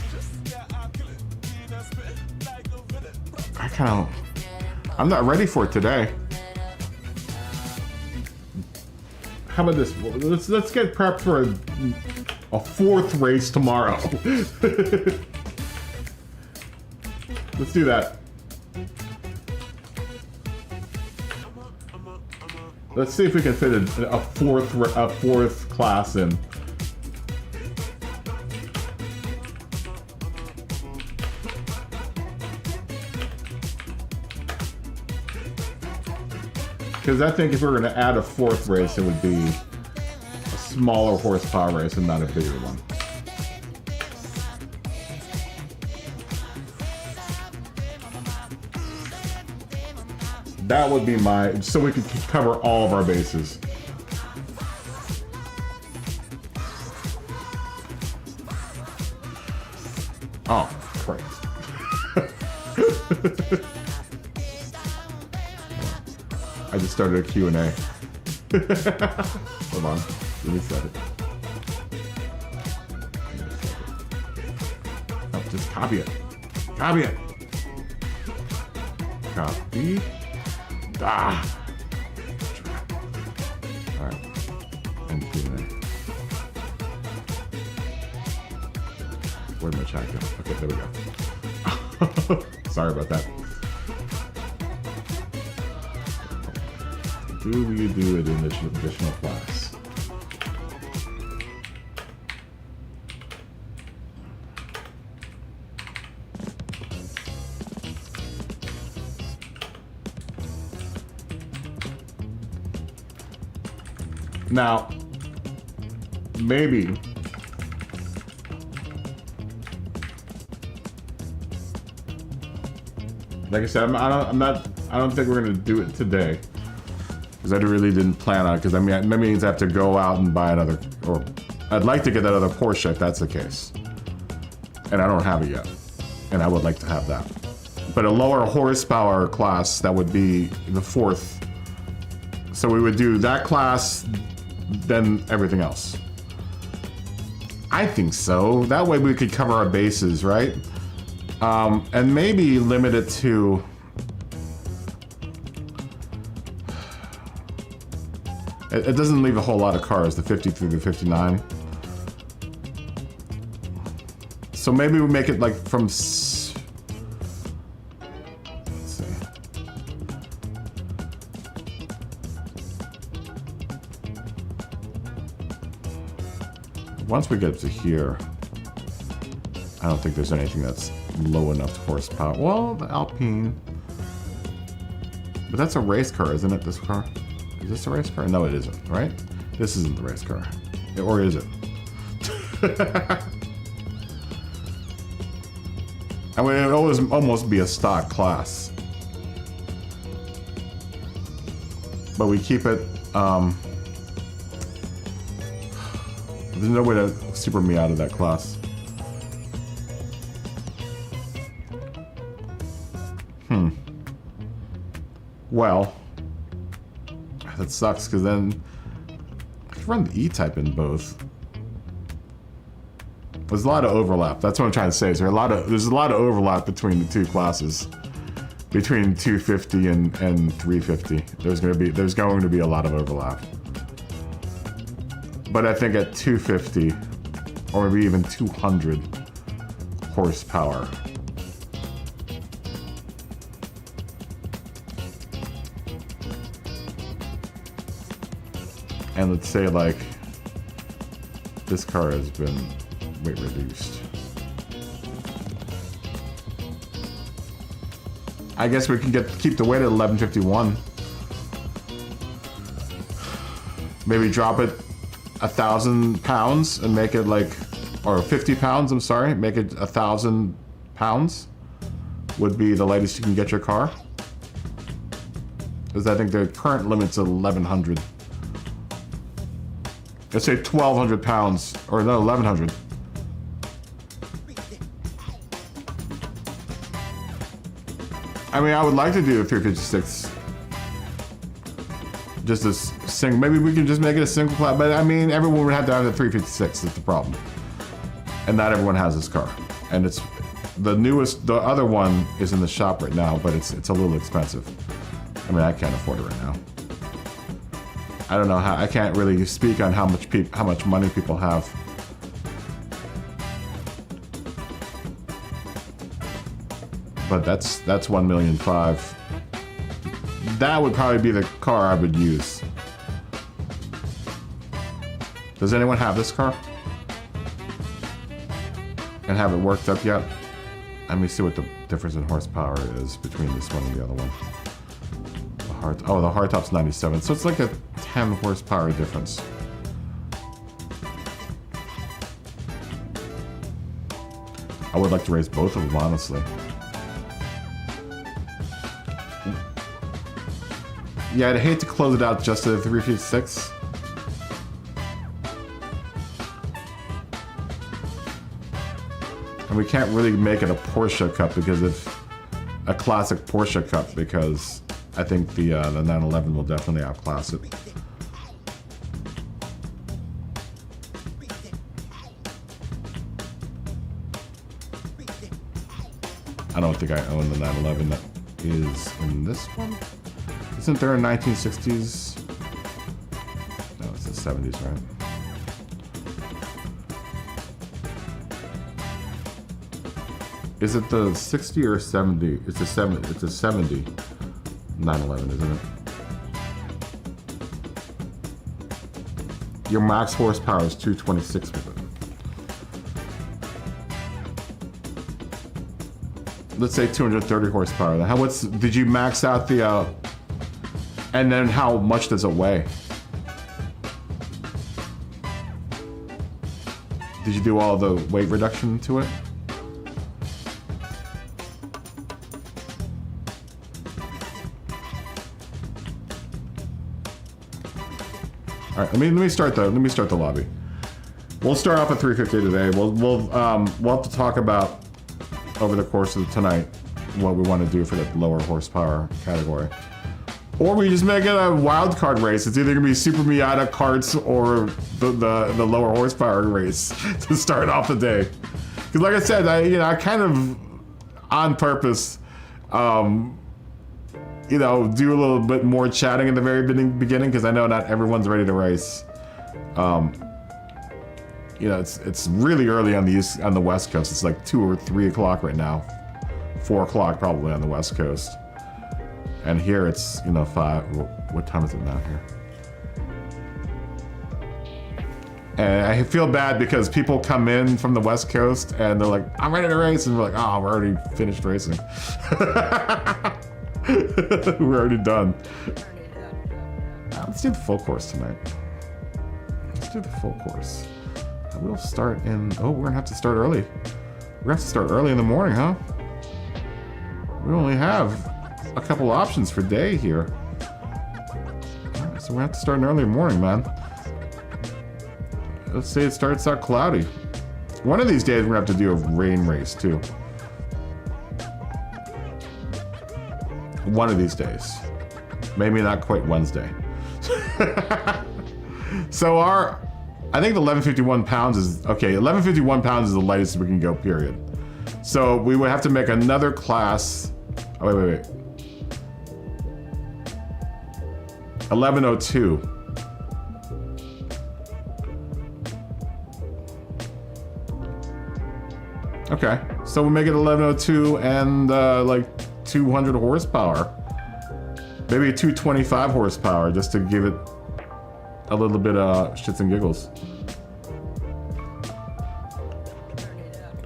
I'm not ready for it today. How about this? Let's get prepped for a fourth race tomorrow. Let's do that. Let's see if we can fit a fourth class in. Because I think if we were going to add a fourth race, it would be a smaller horsepower race and not a bigger one. That would be my, so we could cover all of our bases. Oh, Christ. I just started a Q&A. Hold on, let me set it. Oh, just copy it. Copy it. Copy. Ah! Alright. And Q&A. Where'd my chat go? Okay, there we go. Sorry about that. Do you do an additional class? Now, maybe like I said, I don't think we're gonna do it today because I really didn't plan on it. Because I mean, that means I have to go out and buy another, or I'd like to get that other Porsche if that's the case, and I don't have it yet, and I would like to have that. But a lower horsepower class, that would be the fourth. So we would do that class, then everything else. I think so. That way we could cover our bases, right? And maybe limit it to... It doesn't leave a whole lot of cars, the 50 through the 59. So maybe we make it like from... Let's see. Once we get up to here, I don't think there's anything that's low enough horsepower. Well, the Alpine. But that's a race car, isn't it, this car? Is this a race car? No, it isn't, right? This isn't the race car. Or is it? I mean, it would almost be a stock class. But we keep it, there's no way to super me out of that class. Well, that sucks because then I could run the E-Type in both. There's a lot of overlap. That's what I'm trying to say. Is there's a lot of overlap between the two classes, between 250 and 350. There's going to be a lot of overlap. But I think at 250 or maybe even 200 horsepower, and let's say like this car has been weight reduced. I guess we can keep the weight at 1151. Maybe drop it 1,000 pounds and make it like, or 50 pounds, I'm sorry, make it 1,000 pounds would be the lightest you can get your car. Because I think the current limit's 1,100. Let's say 1,200 pounds, or no, 1,100. I mean, I would like to do a 356. Just a single, maybe we can just make it a single class, but I mean, everyone would have to have the 356, that's the problem. And not everyone has this car. And it's the newest, the other one is in the shop right now, but it's a little expensive. I mean, I can't afford it right now. I don't know how, I can't really speak on how much money people have. but that's 1,000,005. That would probably be the car I would use. Does anyone have this car? And have it worked up yet? Let me see what the difference in horsepower is between this one and the other one. The hardtop's 97, so it's like a 10 horsepower difference. I would like to race both of them, honestly. Yeah, I'd hate to close it out just to the 356. And we can't really make it a Porsche Cup because of a classic Porsche Cup, because I think the 911 will definitely outclass it. I don't think I own the 911 that is in this one. Isn't there a 1960s? No, it's the 70s, right? Is it the 60 or 70? It's a 70. It's a 70 911, isn't it? Your max horsepower is 226 with it. Let's say 230 horsepower. Then did you max out the and then how much does it weigh? Did you do all the weight reduction to it? All right, let me start the lobby. We'll start off at 350 today. We'll have to talk about over the course of tonight what we want to do for the lower horsepower category. Or we just make it a wild card race. It's either gonna be Super Miata carts or the lower horsepower race to start off the day. Because like I said, I kind of on purpose, do a little bit more chatting in the very beginning because I know not everyone's ready to race. It's really early on the West Coast. It's like 2 or 3 o'clock right now, 4 o'clock probably on the West Coast. And here it's 5. What time is it now here? And I feel bad because people come in from the West Coast and they're like, "I'm ready to race," and we're like, "Oh, we're already finished racing." We're already done. Let's do the full course tonight. Let's do the full course. We'll start in. Oh, we're gonna have to start early. We're gonna have to start early in the morning, huh? We only have a couple options for day here. Right, so we have to start in early morning, man. Let's say it starts out cloudy. One of these days we're gonna have to do a rain race too. One of these days. Maybe not quite Wednesday. So I think the 1151 pounds is, okay, 1151 pounds is the lightest we can go, period. So we would have to make another class. Oh, wait. 1102. Okay, so we'll make it 1102 and like 200 horsepower. Maybe 225 horsepower just to give it a little bit of shits and giggles.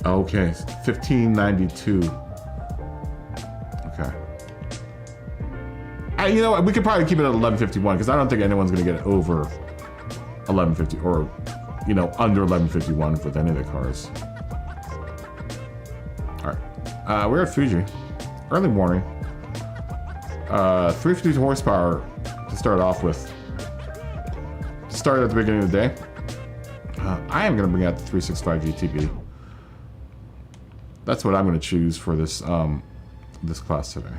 Okay, 1592. Okay. You know what? We could probably keep it at 1151 because I don't think anyone's gonna get over 1150 or, under 1151 with any of the cars. All right, we're at Fuji. Early morning. 350 horsepower to start off with. To start at the beginning of the day. I am gonna bring out the 365 GTB. That's what I'm gonna choose for this this class today.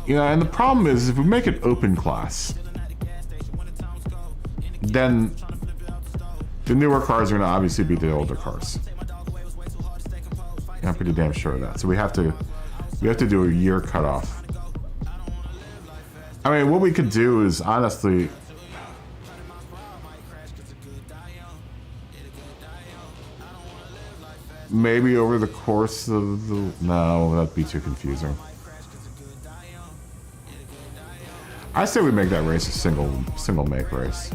And the problem is if we make it open class, then the newer cars are gonna obviously beat the older cars. I'm pretty damn sure of that. So we have to do a year cutoff. I mean, what we could do is honestly, maybe over the course of the... No, that'd be too confusing. I say we make that race a single make race.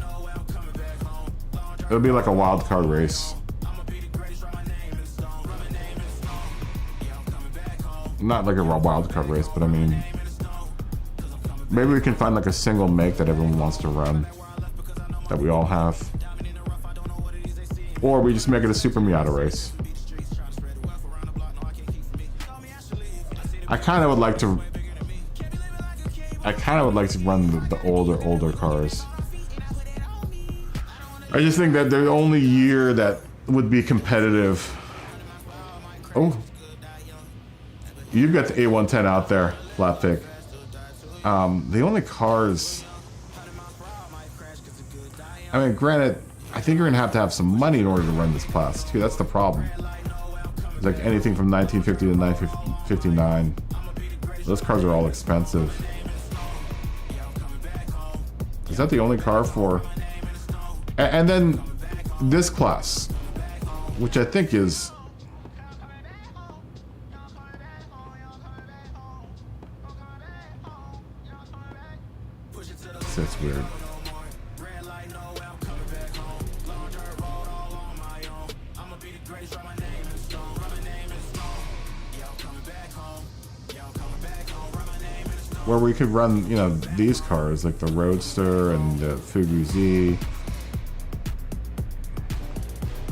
It'll be like a wild card race. Not like a wild card race, but I mean, maybe we can find like a single make that everyone wants to run, that we all have, or we just make it a Super Miata race. I kind of would like to run the older cars. I just think that the only year that would be competitive. Oh, you've got the A110 out there, Flatpig. The only cars. I mean, granted, I think you're gonna have to have some money in order to run this class too. That's the problem. It's like anything from 1950 to 1959. Those cars are all expensive. Is that the only car for? And then this class, which I think is. That's weird. Where we could run, you know, these cars like the Roadster and the Fugu Z,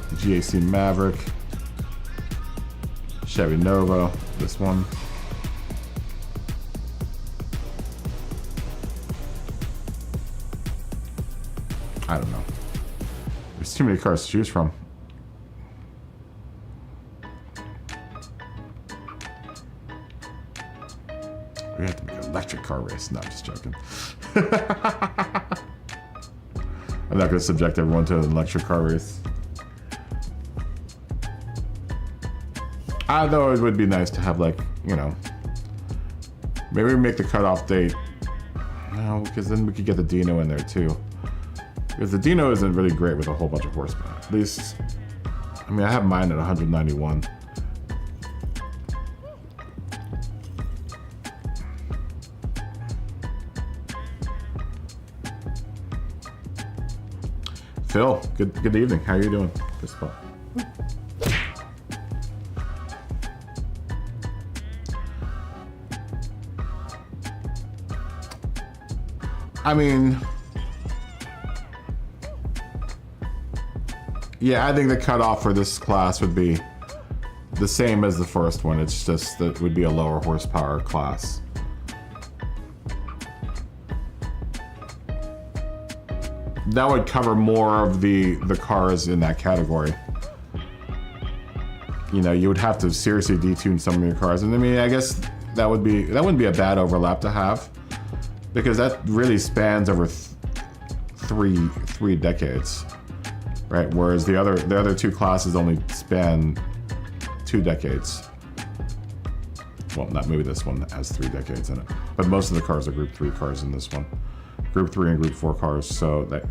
the GAC Maverick, Chevy Nova, this one. I don't know. There's too many cars to choose from. We have to make an electric car race. No, I'm just joking. I'm not going to subject everyone to an electric car race. I know it would be nice to have, like, you know, maybe we make the cutoff date. No, because then we could get the Dino in there too. Because the Dino isn't really great with a whole bunch of horsepower. At least, I mean, I have mine at 191. Phil, good evening. How are you doing? Good spot. I mean, yeah, I think the cutoff for this class would be the same as the first one. It's just that it would be a lower horsepower class. That would cover more of the cars in that category. You know, you would have to seriously detune some of your cars, and I mean, I guess that wouldn't be a bad overlap to have, because that really spans over three decades, right? Whereas the other two classes only span 2 decades. Well, not maybe this one has 3 decades in it, but most of the cars are Group 3 cars in this one. Group 3 and Group 4 cars, so that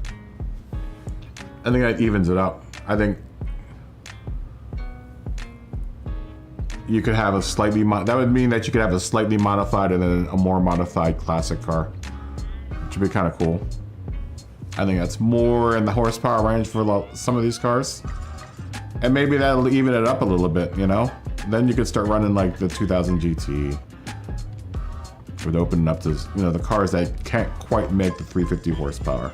I think that evens it up. I think you could have a slightly that would mean that you could have a slightly modified and then a more modified classic car, which would be kind of cool. I think that's more in the horsepower range for some of these cars, and maybe that'll even it up a little bit. You know, then you could start running like the 2000 GT. Would open up to, you know, the cars that can't quite make the 350 horsepower.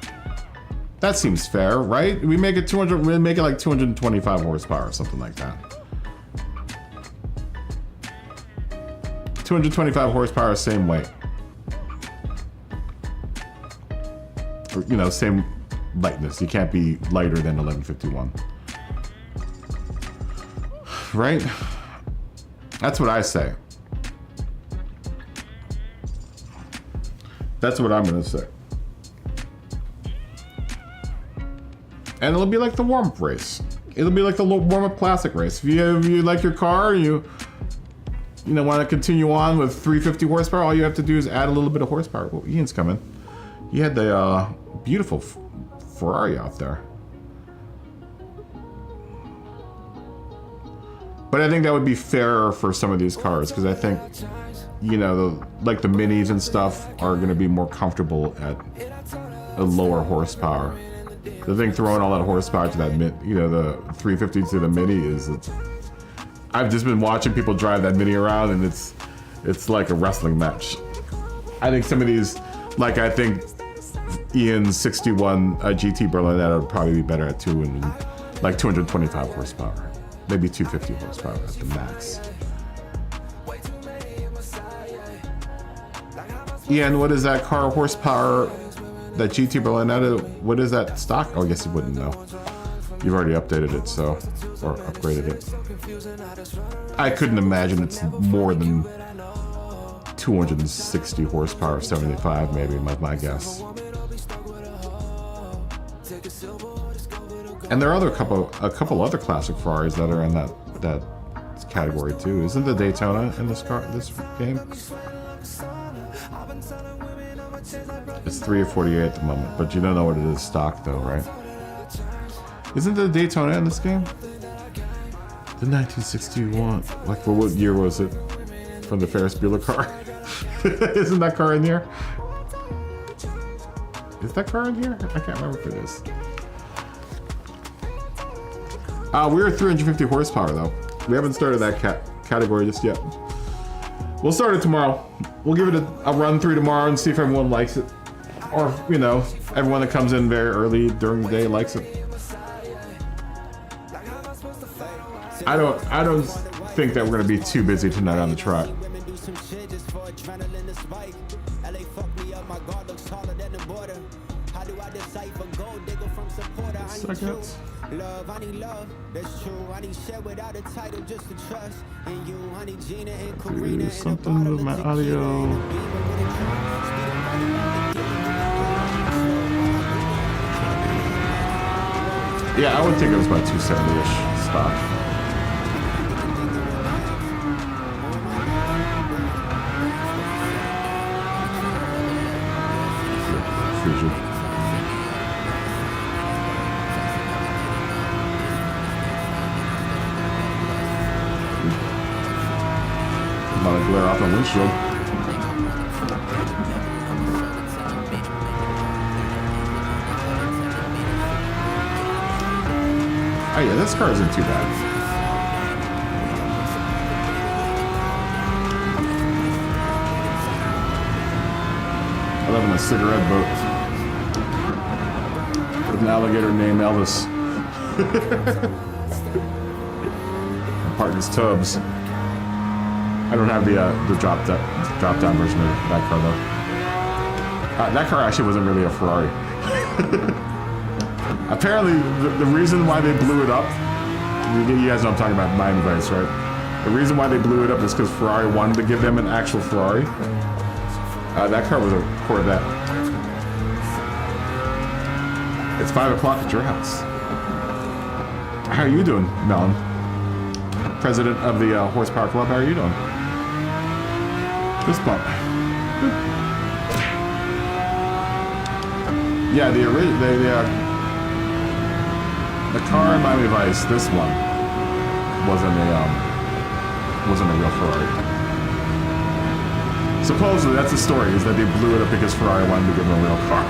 That seems fair, right? We make it 200. We make it like 225 horsepower or something like that. 225 horsepower, same weight. Or, you know, same lightness. You can't be lighter than 1151. Right? That's what I say. That's what I'm gonna say. And it'll be like the warm-up race. It'll be like the warm-up classic race. If you like your car, you want to continue on with 350 horsepower, all you have to do is add a little bit of horsepower. Well, Ian's coming. He had the beautiful Ferrari out there. But I think that would be fairer for some of these cars because I think, you know, like the minis and stuff are going to be more comfortable at a lower horsepower. The thing throwing all that horsepower to that, you know, the 350 to the mini is. I've just been watching people drive that mini around, and it's like a wrestling match. I think some of these, like I think Ian's 61 GT Berlinetta would probably be better at 225 horsepower, maybe 250 horsepower at the max. Ian, what is that car horsepower? That GT Berlinetta, what is that stock? Oh, I guess you wouldn't know. You've already updated it, so, or upgraded it. I couldn't imagine it's more than 260 horsepower, 75 maybe, my guess. And there are a couple other classic Ferraris that are in that category too. Isn't the Daytona in this game? It's 348 at the moment, but you don't know what it is stock though, right? Isn't the Daytona in this game? The 1961. Like, for what year was it? From the Ferris Bueller car? Isn't that car in here? Is that car in here? I can't remember if it is. We're at 350 horsepower though. We haven't started that category just yet. We'll start it tomorrow. We'll give it a run through tomorrow and see if everyone likes it. Or, you know, everyone that comes in very early during the day likes it. I don't think that we're gonna be too busy tonight on the track. Seconds. Love, I need love, that's true. I need share without a title just to trust in you. I need Gina and Karina. Do something with my audio. Yeah, I would think it was about 270-ish stock. Fusion. A lot of glare off the windshield. Oh yeah, this car isn't too bad. I live in a cigarette boat with an alligator named Elvis. My partner's Tubbs. I don't have the drop down version of that car though. That car actually wasn't really a Ferrari. Apparently, the reason why they blew it up, you guys know I'm talking about Miami Vice, right? The reason why they blew it up is because Ferrari wanted to give them an actual Ferrari. That car was a Corvette. It's 5 o'clock at your house. How are you doing, Melon? President of the Horsepower Club, how are you doing? Fist bump. Yeah, the car in Miami Vice, this one, wasn't a real Ferrari. Supposedly, that's the story, is that they blew it up because Ferrari wanted to give them a real car.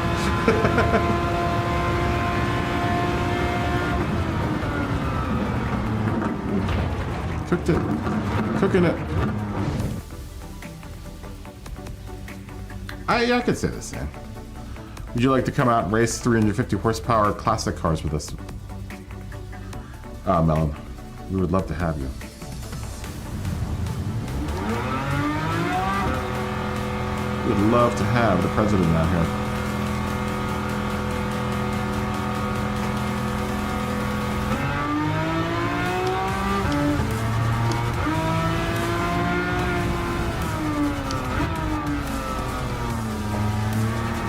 Cooked it. Cooking it. I could say the same. Would you like to come out and race 350 horsepower classic cars with us? Melon, we would love to have you. We'd love to have the president out here.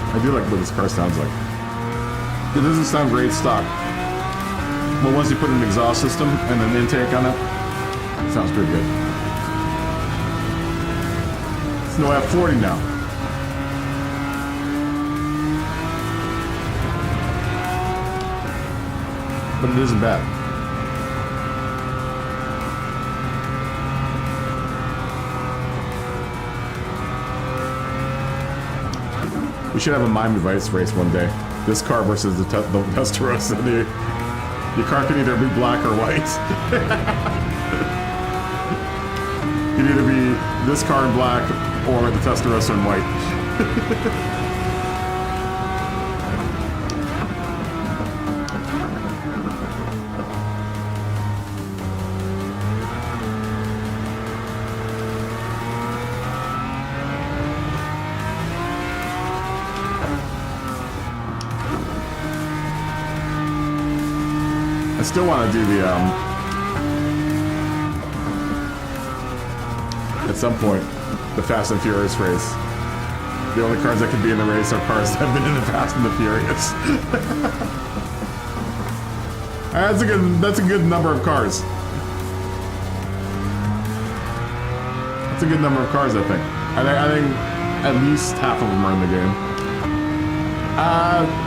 I do like what this car sounds like. It doesn't sound great stock. But once you put an exhaust system and an intake on it, it sounds pretty good. It's no F40 now. But it isn't bad. We should have a Miami Vice race one day. This car versus the Testarossa. Your car can either be black or white. It can either be this car in black or the Testarossa in white. I still want to do the, at some point, the Fast and Furious race. The only cars that could be in the race are cars that have been in the Fast and the Furious. That's a good number of cars. That's a good number of cars, I think. I think at least half of them are in the game.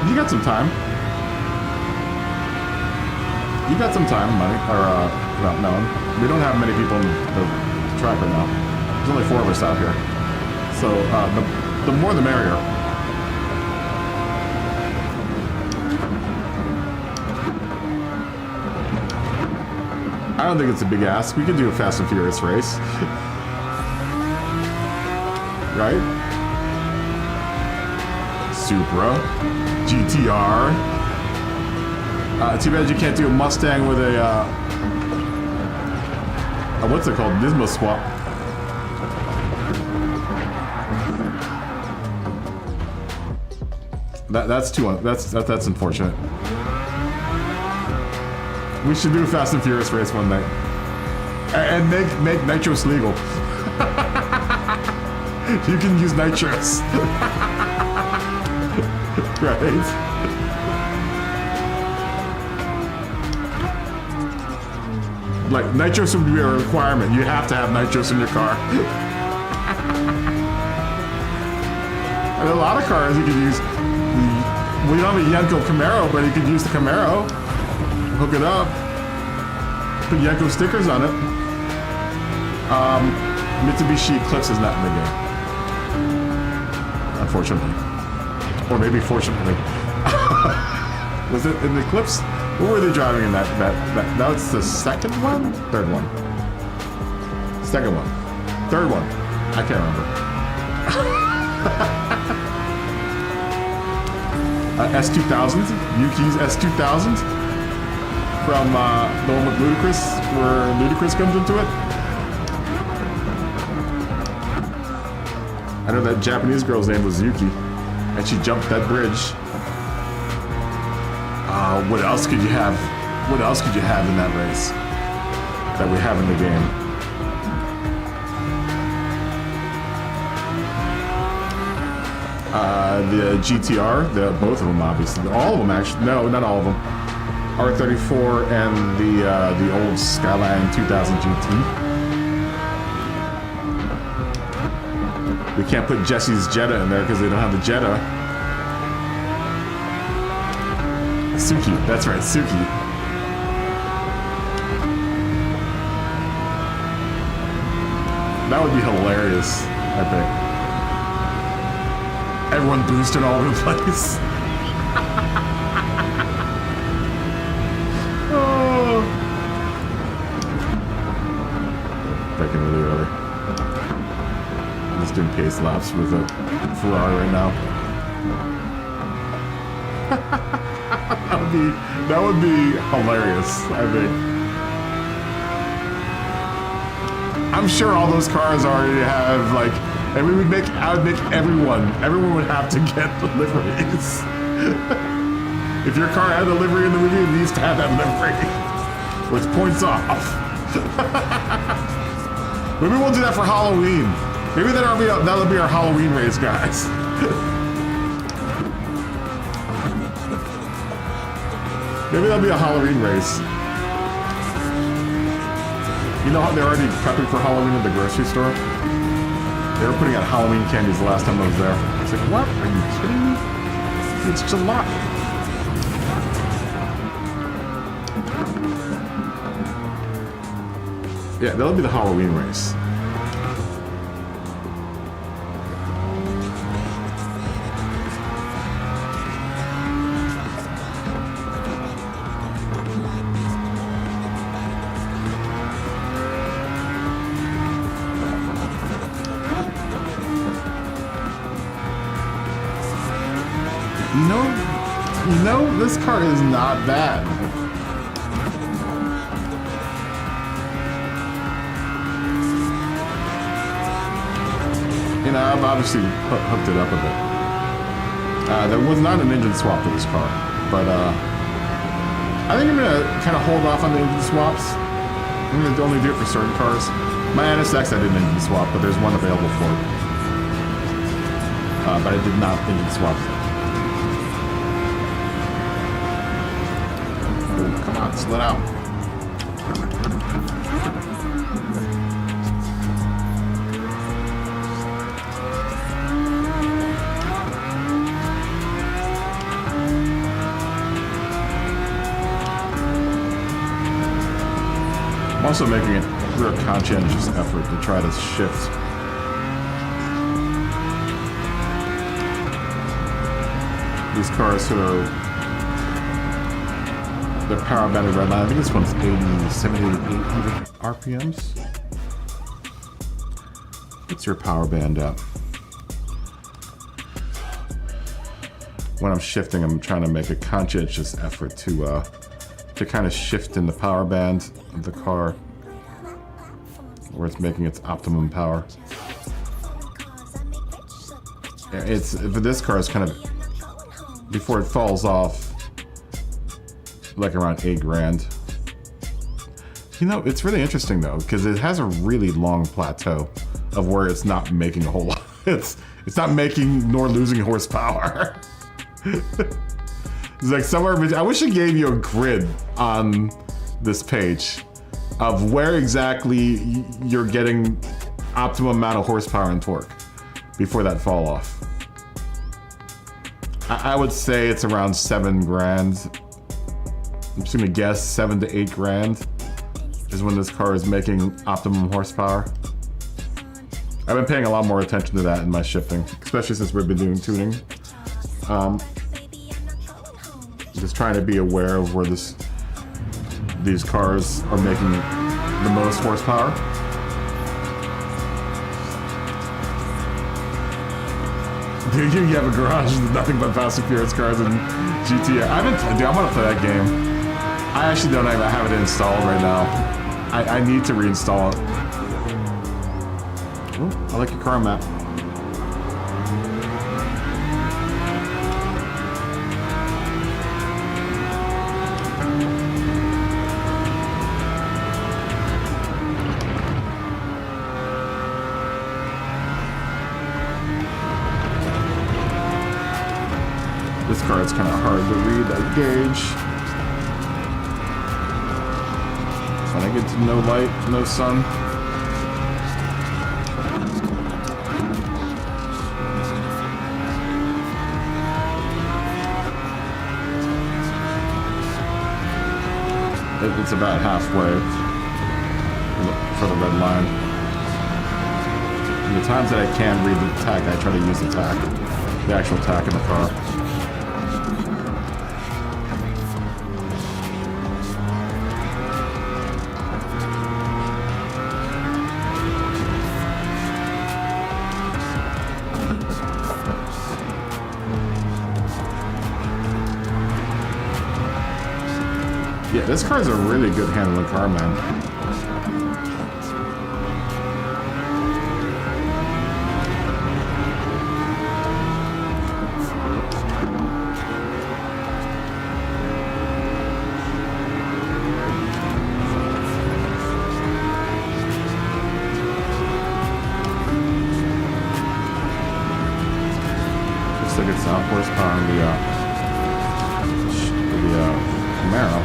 You got some time. You got some time, money, or, no, we don't have many people in the track right now. There's only 4 of us out here. So, the more the merrier. I don't think it's a big ask. We could do a Fast and Furious race. Right? Supra. GTR. Too bad you can't do a Mustang with a, what's it called? Turismo swap. That's unfortunate. We should do a Fast and Furious race one night. And make nitros legal. You can use nitros. Right? Like, nitros would be a requirement. You have to have nitros in your car. And a lot of cars you could use. We don't have a Yenko Camaro, but you could use the Camaro. Hook it up. Put Yenko stickers on it. Mitsubishi Eclipse is not in the game. Unfortunately. Or maybe fortunately. Was it in the Eclipse? What were they driving in that? That was the second one? Third one. Second one. Third one. I can't remember. S2000? Yuki's S2000? From the one with Ludacris, where Ludacris comes into it? I know that Japanese girl's name was Yuki, and she jumped that bridge. What else could you have? What else could you have in that race that we have in the game? The GTR, both of them obviously, all of them actually. No, not all of them. R34 and the old Skyline 2000 GT. We can't put Jesse's Jetta in there because they don't have the Jetta. Suki, that's right, Suki. That would be hilarious, I think. Everyone boosted all over the place. Oh. Breaking really early. I'm just doing pace laps with a Ferrari right now. That would be hilarious, I think. I'm sure all those cars already have, like, and I would make everyone would have to get deliveries. If your car had a livery in the movie, it needs to have that livery. With points off. Maybe we'll do that for Halloween. Maybe that'll be our Halloween race, guys. Maybe that'll be a Halloween race. You know how they're already prepping for Halloween at the grocery store? They were putting out Halloween candies the last time I was there. I was like, what? Are you kidding me? It's July. Yeah, that'll be the Halloween race. You know, this car is not bad. You know, I've obviously hooked it up a bit. There was not an engine swap to this car, but I think I'm gonna kind of hold off on the engine swaps. I'm gonna only do it for certain cars. My NSX I did an engine swap, but there's one available for it. But I did not engine swap. Ooh, come on, slow down. I'm also making a real conscientious effort to try to shift these cars to their power banded red line. I think this one's 800 RPMs. What's your power band at? When I'm shifting, I'm trying to make a conscientious effort to kind of shift in the power band of the car where it's making its optimum power. It's for this car, it's kind of before it falls off, like around 8 grand. You know, it's really interesting though, because it has a really long plateau of where it's not making a whole lot. It's not making nor losing horsepower. It's like somewhere between, I wish it gave you a grid on this page of where exactly you're getting optimum amount of horsepower and torque before that fall off. I would say it's around 7 grand. I'm just gonna guess 7 to 8 grand is when this car is making optimum horsepower. I've been paying a lot more attention to that in my shifting, especially since we've been doing tuning. Just trying to be aware of where these cars are making the most horsepower. Do you have a garage with nothing but Fast and Furious cars and GTA? I want to play that game. I actually don't even have it installed right now. I need to reinstall it. Ooh, I like your car map. This car is kind of hard to read that gauge. When I get to no light, no sun. It's about halfway for the red line. And the times that I can read the tach, I try to use the tach, the actual tach in the car. Yeah, this car's a really good handling car, man. Looks like it's horsepower on the Camaro.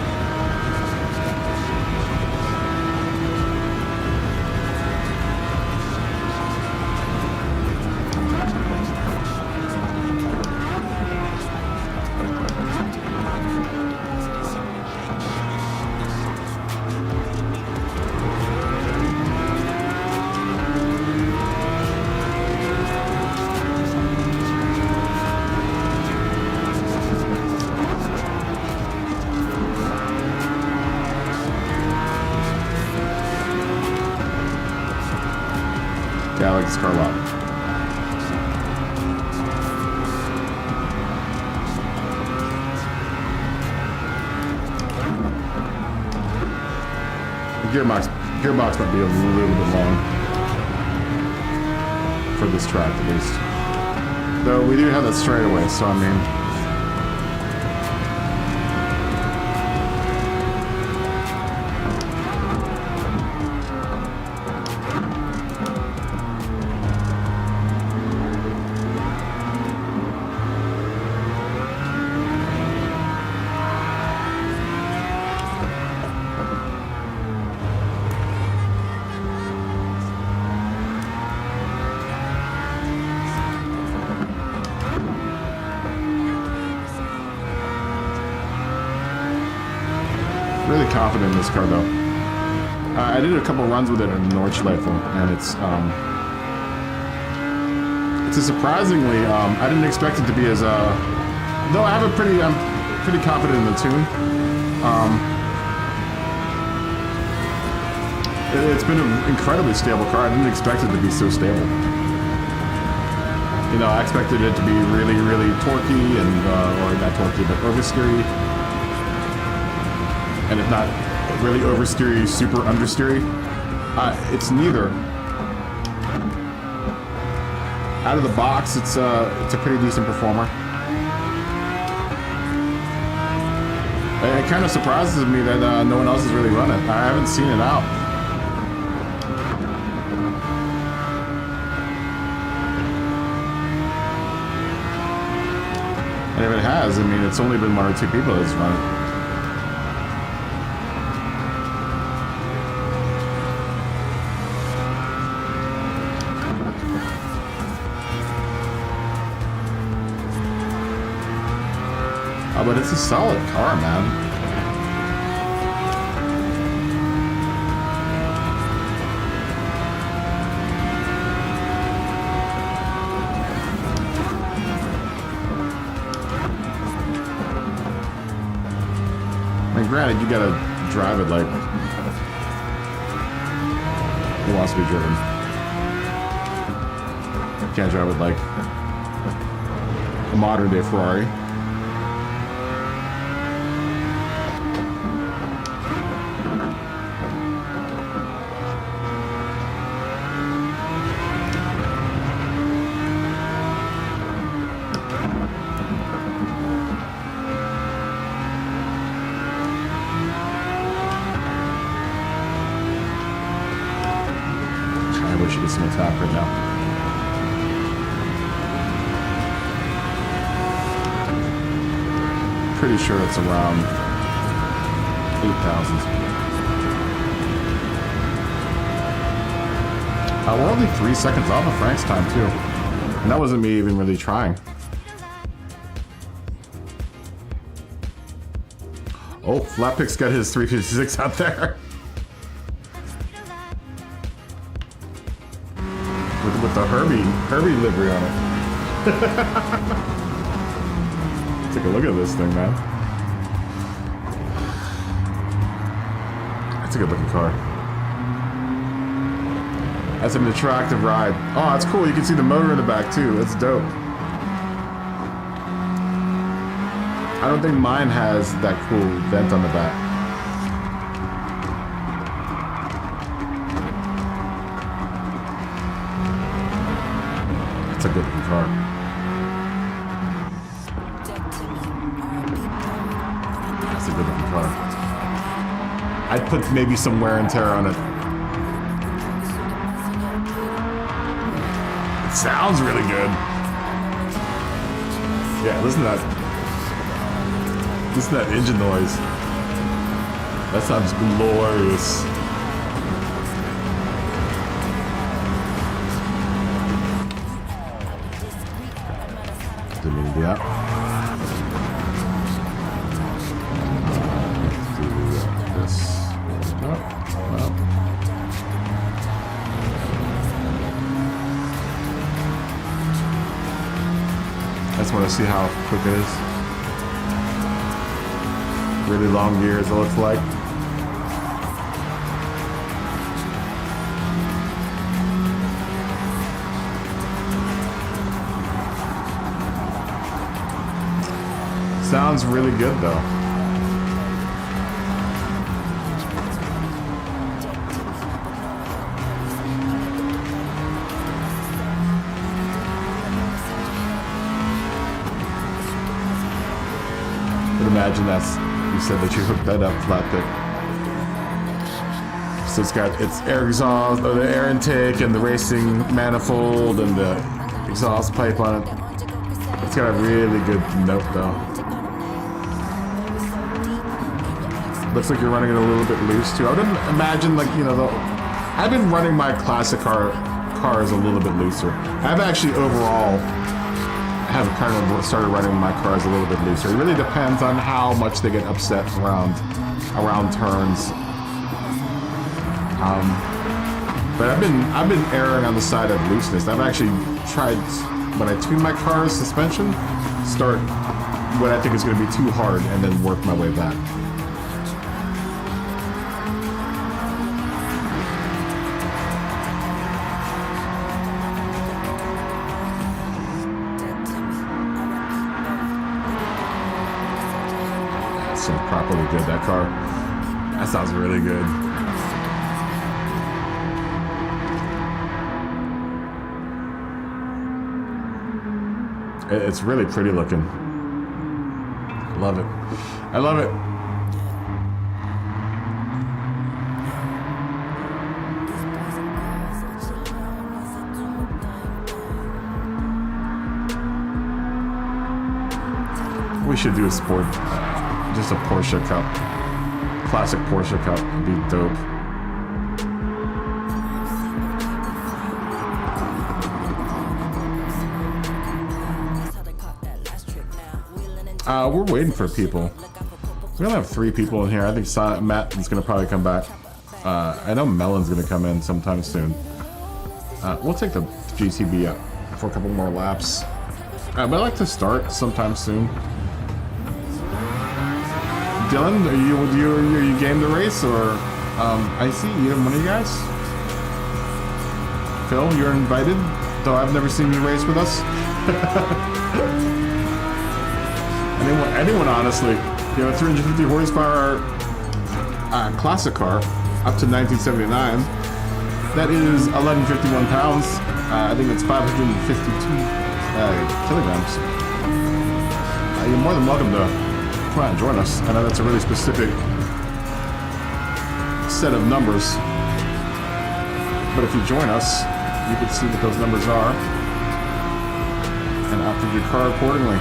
Yeah, I like this car a lot. gearbox might be a little bit long for this track at least. Though we do have that straightaway, so I mean. Really confident in this car though. I did a couple runs with it in Nordschleife, and it's a surprisingly, I didn't expect it to be as though I'm pretty confident in the tune. It's been an incredibly stable car. I didn't expect it to be so stable. You know, I expected it to be really, really torquey and, or not torquey, but oversteery. And if not really oversteery, super understeery. It's neither. Out of the box, it's a pretty decent performer. It kind of surprises me that no one else has really run it. I haven't seen it out. And if it has, I mean, it's only been one or two people that's run it. But it's a solid car, man. I mean, granted, you gotta drive it like it wants to be driven. You can't drive it like a modern day Ferrari. I wish you could see my top right now. Pretty sure it's around 8,000. We're only 3 seconds off of Frank's time too. And that wasn't me even really trying. Oh, Flatpick's got his 356 out there. With the Herbie livery on it. Take a look at this thing, man. That's a good looking car. That's an attractive ride. Oh, that's cool. You can see the motor in the back too. That's dope. I don't think mine has that cool vent on the back. That's a good looking car. That's a good looking car. I'd put maybe some wear and tear on it. It sounds really good. Yeah, listen to that. Listen to that engine noise. That sounds glorious. Delete that. Do this. Oh, well. I just want to see how quick it is. Really long gears, it looks like. Sounds really good though. imagine that's, you said that you hooked that up flat there. So it's got its air exhaust, or the air intake, and the racing manifold, and the exhaust pipe on it. It's got a really good note though. Looks like you're running it a little bit loose too. I didn't imagine, like, you know, I've been running my classic cars a little bit looser. I've actually overall have kind of started running my cars a little bit looser. It really depends on how much they get upset around turns. But I've been erring on the side of looseness. I've actually tried, when I tune my car's suspension, start what I think is going to be too hard and then work my way back. Sounds properly good, that car. That sounds really good. It's really pretty looking. I love it. I love it. We should do a sport, just a Porsche Cup. Classic Porsche Cup would be dope. We're waiting for people. We only have 3 people in here. I think Matt is going to probably come back. I know Melon's going to come in sometime soon. We'll take the GTB up for a couple more laps. But I'd like to start sometime soon. Dylan, are you game to race, or I see you one of you guys? Phil, you're invited, though I've never seen you race with us. Anyone, honestly. You know, a 350 horsepower classic car up to 1979. That is 1151 pounds. I think it's 552 kilograms. You're more than welcome to come out and join us. I know that's a really specific set of numbers, but if you join us, you can see what those numbers are and outfit your car accordingly.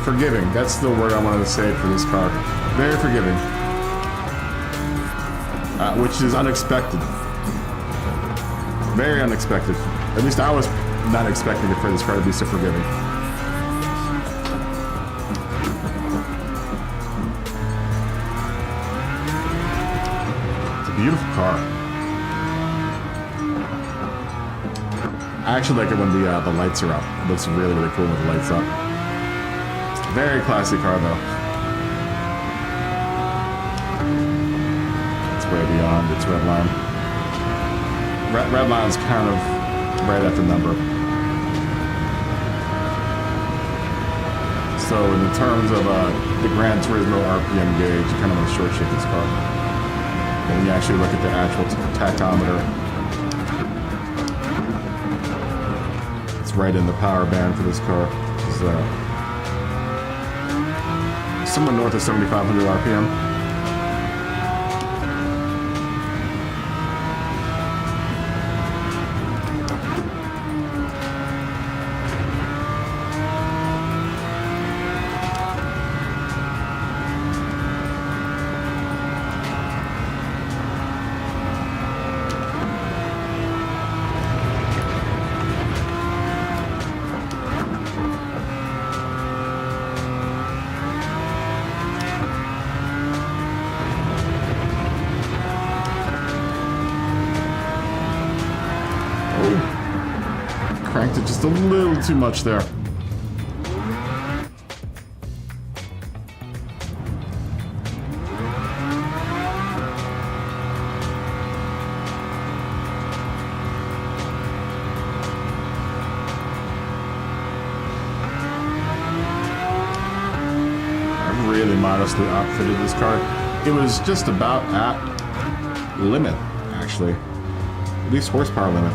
Forgiving, that's the word I wanted to say for this car. Very forgiving. Which is unexpected. Very unexpected. At least I was not expecting it for this car to be so forgiving. It's a beautiful car. I actually like it when the lights are up. It looks really, really cool with the lights up. Very classy car though. It's way beyond its red line. Red line's kind of right at the number. So in the terms of the Gran Turismo RPM gauge, you kind of want to short shift this car. But when you actually look at the actual tachometer, it's right in the power band for this car. Which is, somewhere north of 7,500 RPM. Cranked it just a little too much there. modestly outfitted this car. It was just about at limit, actually. At least horsepower limit.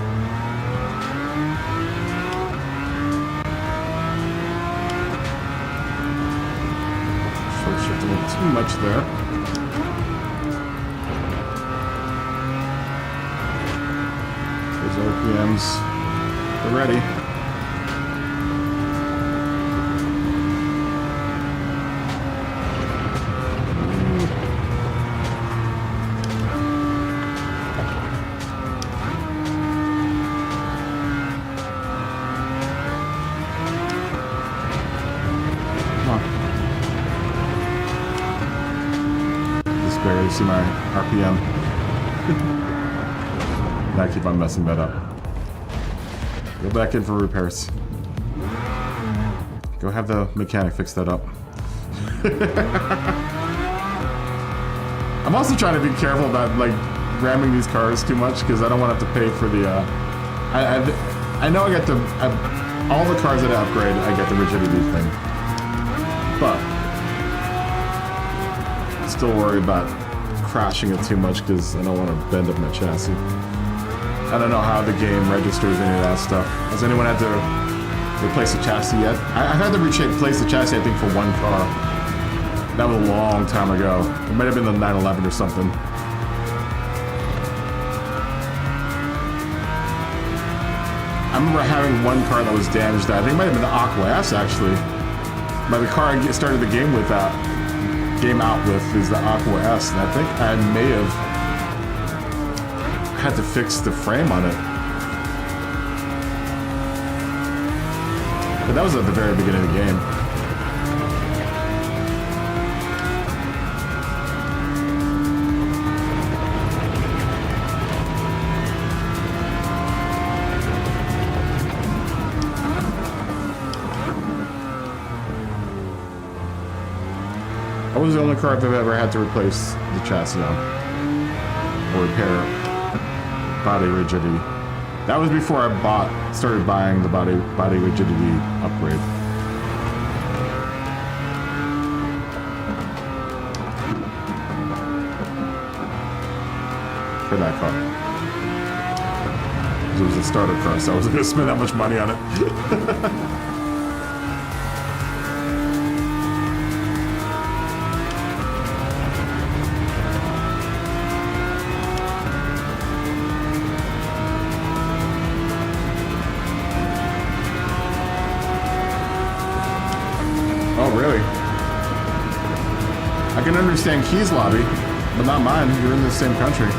Short shift a little too much there. Those RPMs are ready. Barely see my RPM. I keep on messing that up. Go back in for repairs. Go have the mechanic fix that up. I'm also trying to be careful about like ramming these cars too much because I don't want to have to pay for the. I know I get the all the cars that I upgrade. I get the rigidity thing, but. Still worry about crashing it too much because I don't want to bend up my chassis. I don't know how the game registers any of that stuff. Has anyone had to replace the chassis yet? I had to replace the chassis, I think, for one car. That was a long time ago. It might have been the 911 or something. I remember having one car that was damaged. I think it might have been the Aqua S, actually. But the car I started the game with that. Game out with is the Aqua S, and I think I may have had to fix the frame on it. But that was at the very beginning of the game. That was the only car I've ever had to replace the chassis on or repair body rigidity. That was before I started buying the body rigidity upgrade. For that car. It was a starter car, so I wasn't going to spend that much money on it. I can understand Key's lobby, but not mine. You're in the same country.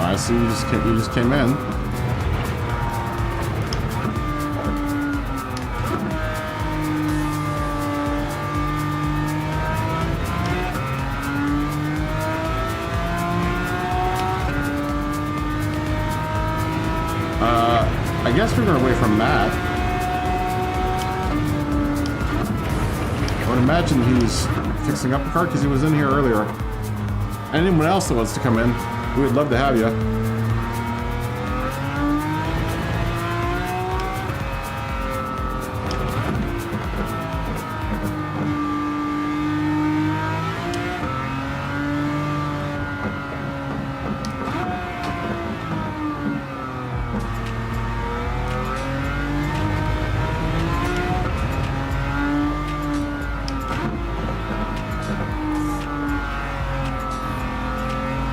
I see you just came in. I guess we're going away from Matt. I would imagine he's fixing up the car because he was in here earlier. Anyone else that wants to come in, we would love to have you.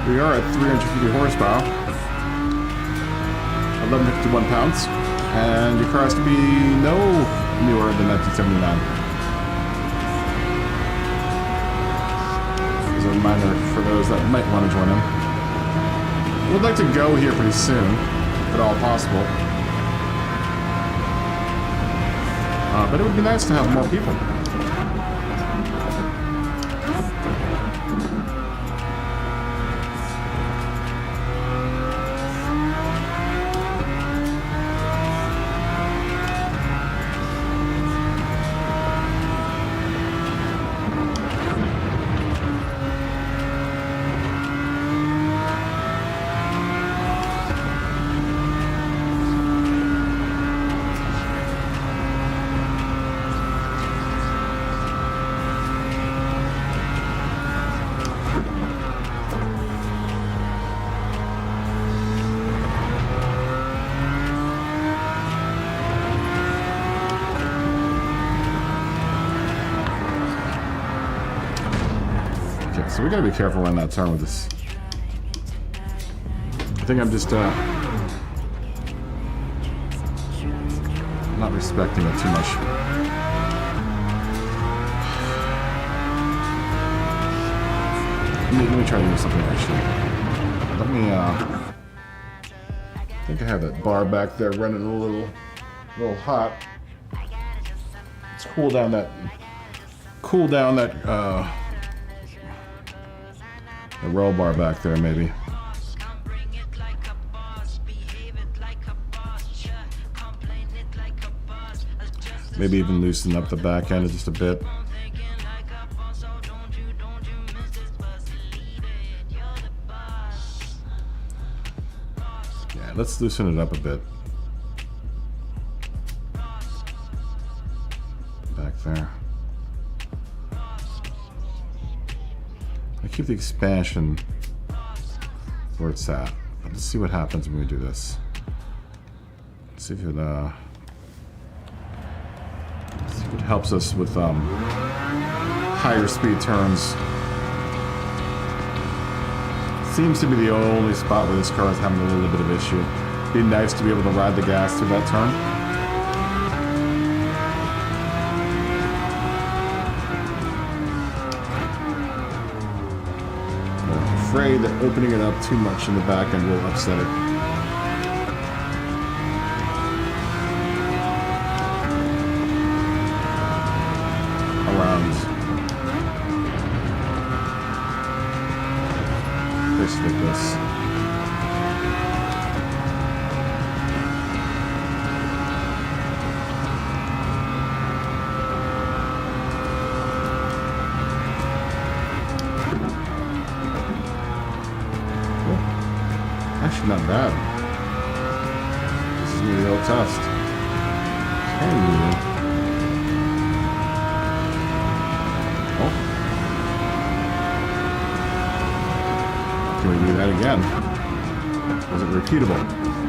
We are at 350 horsepower, 1151 pounds, and your car has to be no newer than 1979. As a reminder for those that might want to join in. We'd like to go here pretty soon, if at all possible. But it would be nice to have more people. So we gotta be careful around that turn with this. I think I'm just not respecting it too much. Let me try to do something actually. Let me I think I have that bar back there running a little hot. Let's cool down that the roll bar back there maybe. Maybe even loosen up the back end just a bit. Yeah, let's loosen it up a bit. Back there. I keep the expansion where it's at. Let's see what happens when we do this. Let's see if it helps us with higher speed turns. Seems to be the only spot where this car is having a little bit of issue. Be nice to be able to ride the gas through that turn. But I'm afraid that opening it up too much in the back end will upset it. Like this. Cool. Actually not bad. This is gonna be a real test. Hey. Can we do that again? Was it repeatable?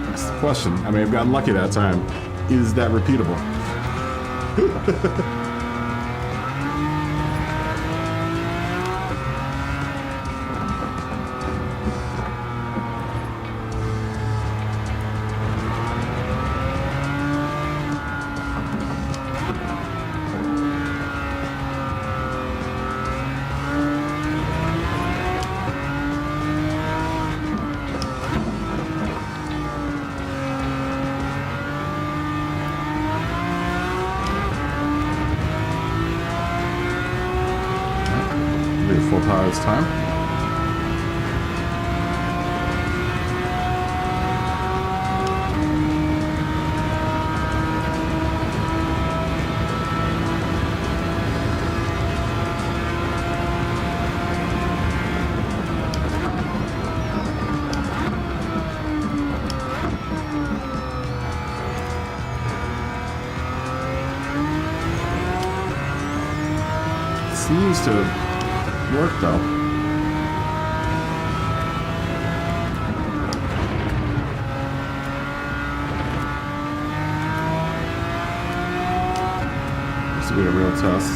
That's the question. I may have gotten lucky that time. Is that repeatable? Full power this time. Seems to work though. This will be a real test.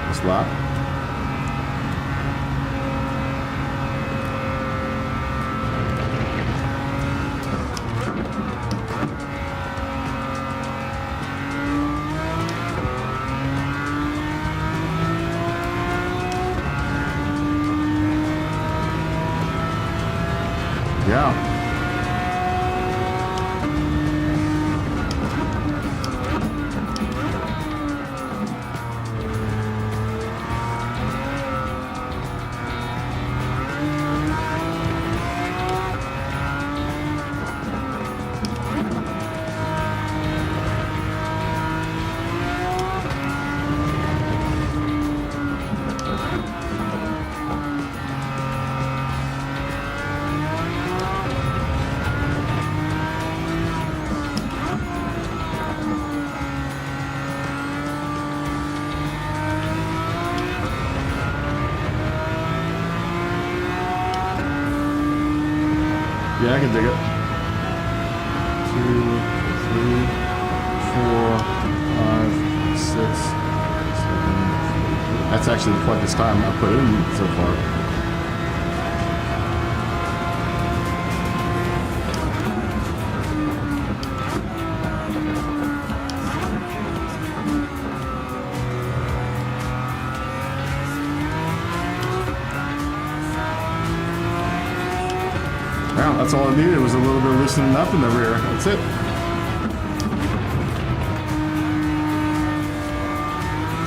This lap. Yeah. Yeah, I can dig it. 2, 3, 4, 5, 6, 7, 8. That's actually the quickest time I put in so far. Well, that's all I needed was a little bit of loosening up in the rear. That's it.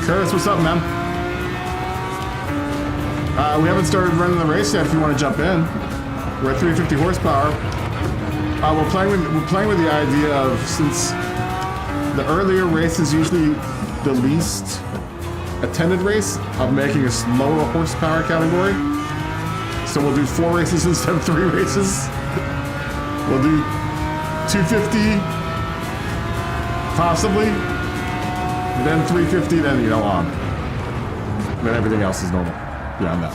Curtis, what's up, man? We haven't started running the race yet. If you want to jump in, we're at 350 horsepower. We're playing with the idea of, since the earlier race is usually the least attended race, of making a lower horsepower category. So we'll do 4 races instead of 3 races. We'll do 250, possibly, then 350, then, you know, on. Then everything else is normal beyond that.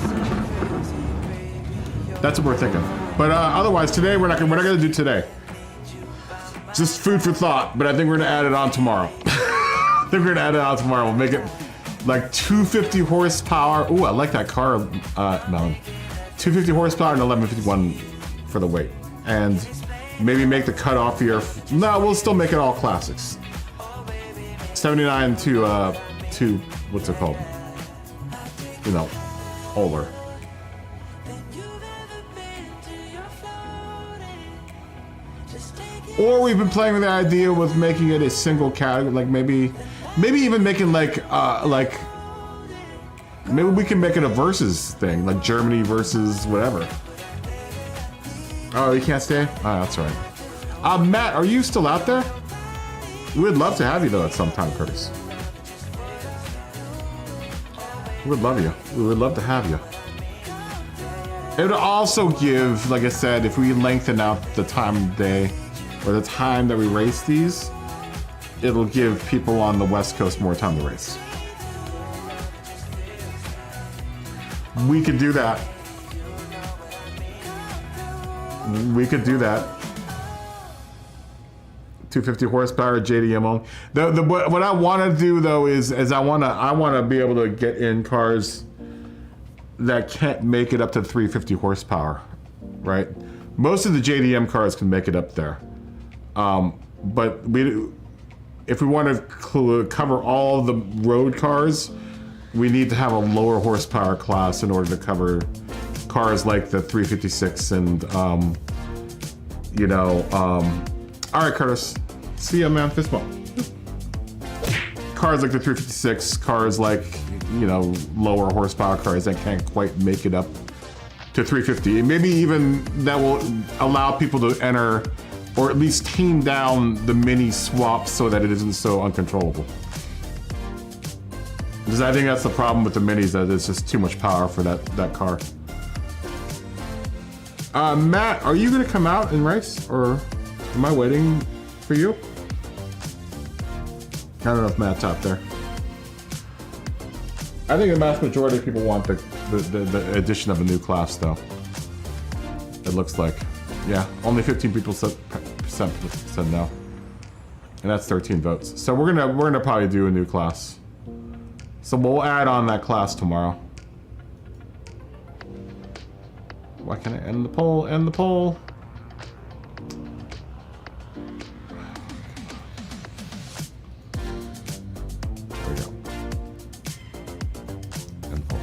That's what we're thinking. But otherwise, today we're not gonna do today. Just food for thought. But I think we're gonna add it on tomorrow. I think we're gonna add it on tomorrow. We'll make it like 250 horsepower. Ooh, I like that car, Melon. 250 horsepower and 1151 for the weight, and maybe make the cutoff here. No, we'll still make it all classics. 79 to what's it called? You know, older. Or we've been playing with the idea with making it a single category, like maybe even making like maybe we can make it a versus thing, like Germany versus whatever. Oh, you can't stay? Oh, that's right. Matt, are you still out there? We would love to have you though at some time, Curtis. We would love you. We would love to have you. It would also give, like I said, if we lengthen out the time of day or the time that we race these, it'll give people on the West Coast more time to race. We could do that. We could do that. 250 horsepower JDM only. What I want to do though is I want to be able to get in cars that can't make it up to 350 horsepower, right? Most of the JDM cars can make it up there, but if we want to cover all the road cars, we need to have a lower horsepower class in order to cover cars like the 356 and all right, Curtis. See ya, man. Fist bump. Cars like the 356, cars like, lower horsepower cars that can't quite make it up to 350. And maybe even that will allow people to enter or at least tame down the mini swaps so that it isn't so uncontrollable. Because I think that's the problem with the minis, that it's just too much power for that car. Matt, are you gonna come out and race, or am I waiting for you? I don't know if Matt's out there. I think the vast majority of people want the addition of a new class, though. It looks like, yeah, only 15 people said no, and that's 13 votes. So we're gonna probably do a new class. So we'll add on that class tomorrow. Why can't I end the poll? End the poll. There we go. End poll.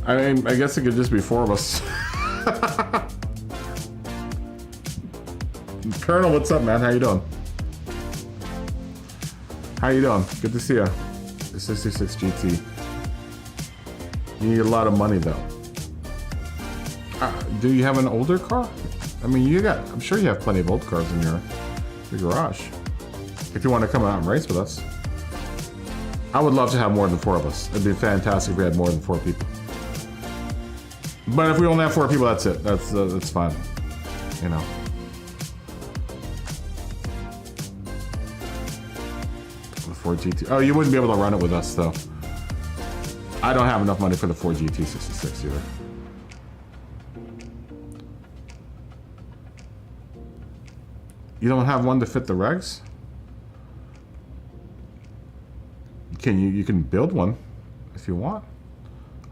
I mean, I guess it could just be 4 of us. Colonel, what's up, man? How you doing? How you doing? Good to see you. The 66 GT. You need a lot of money, though. Do you have an older car? I mean, I'm sure you have plenty of old cars in your garage. If you want to come out and race with us. I would love to have more than 4 of us. It'd be fantastic if we had more than 4 people. But if we only have 4 people, that's it. That's fine. You know. The 4 GT. Oh, you wouldn't be able to run it with us, though. I don't have enough money for the 4 GT66 either. You don't have one to fit the regs? you can build one if you want.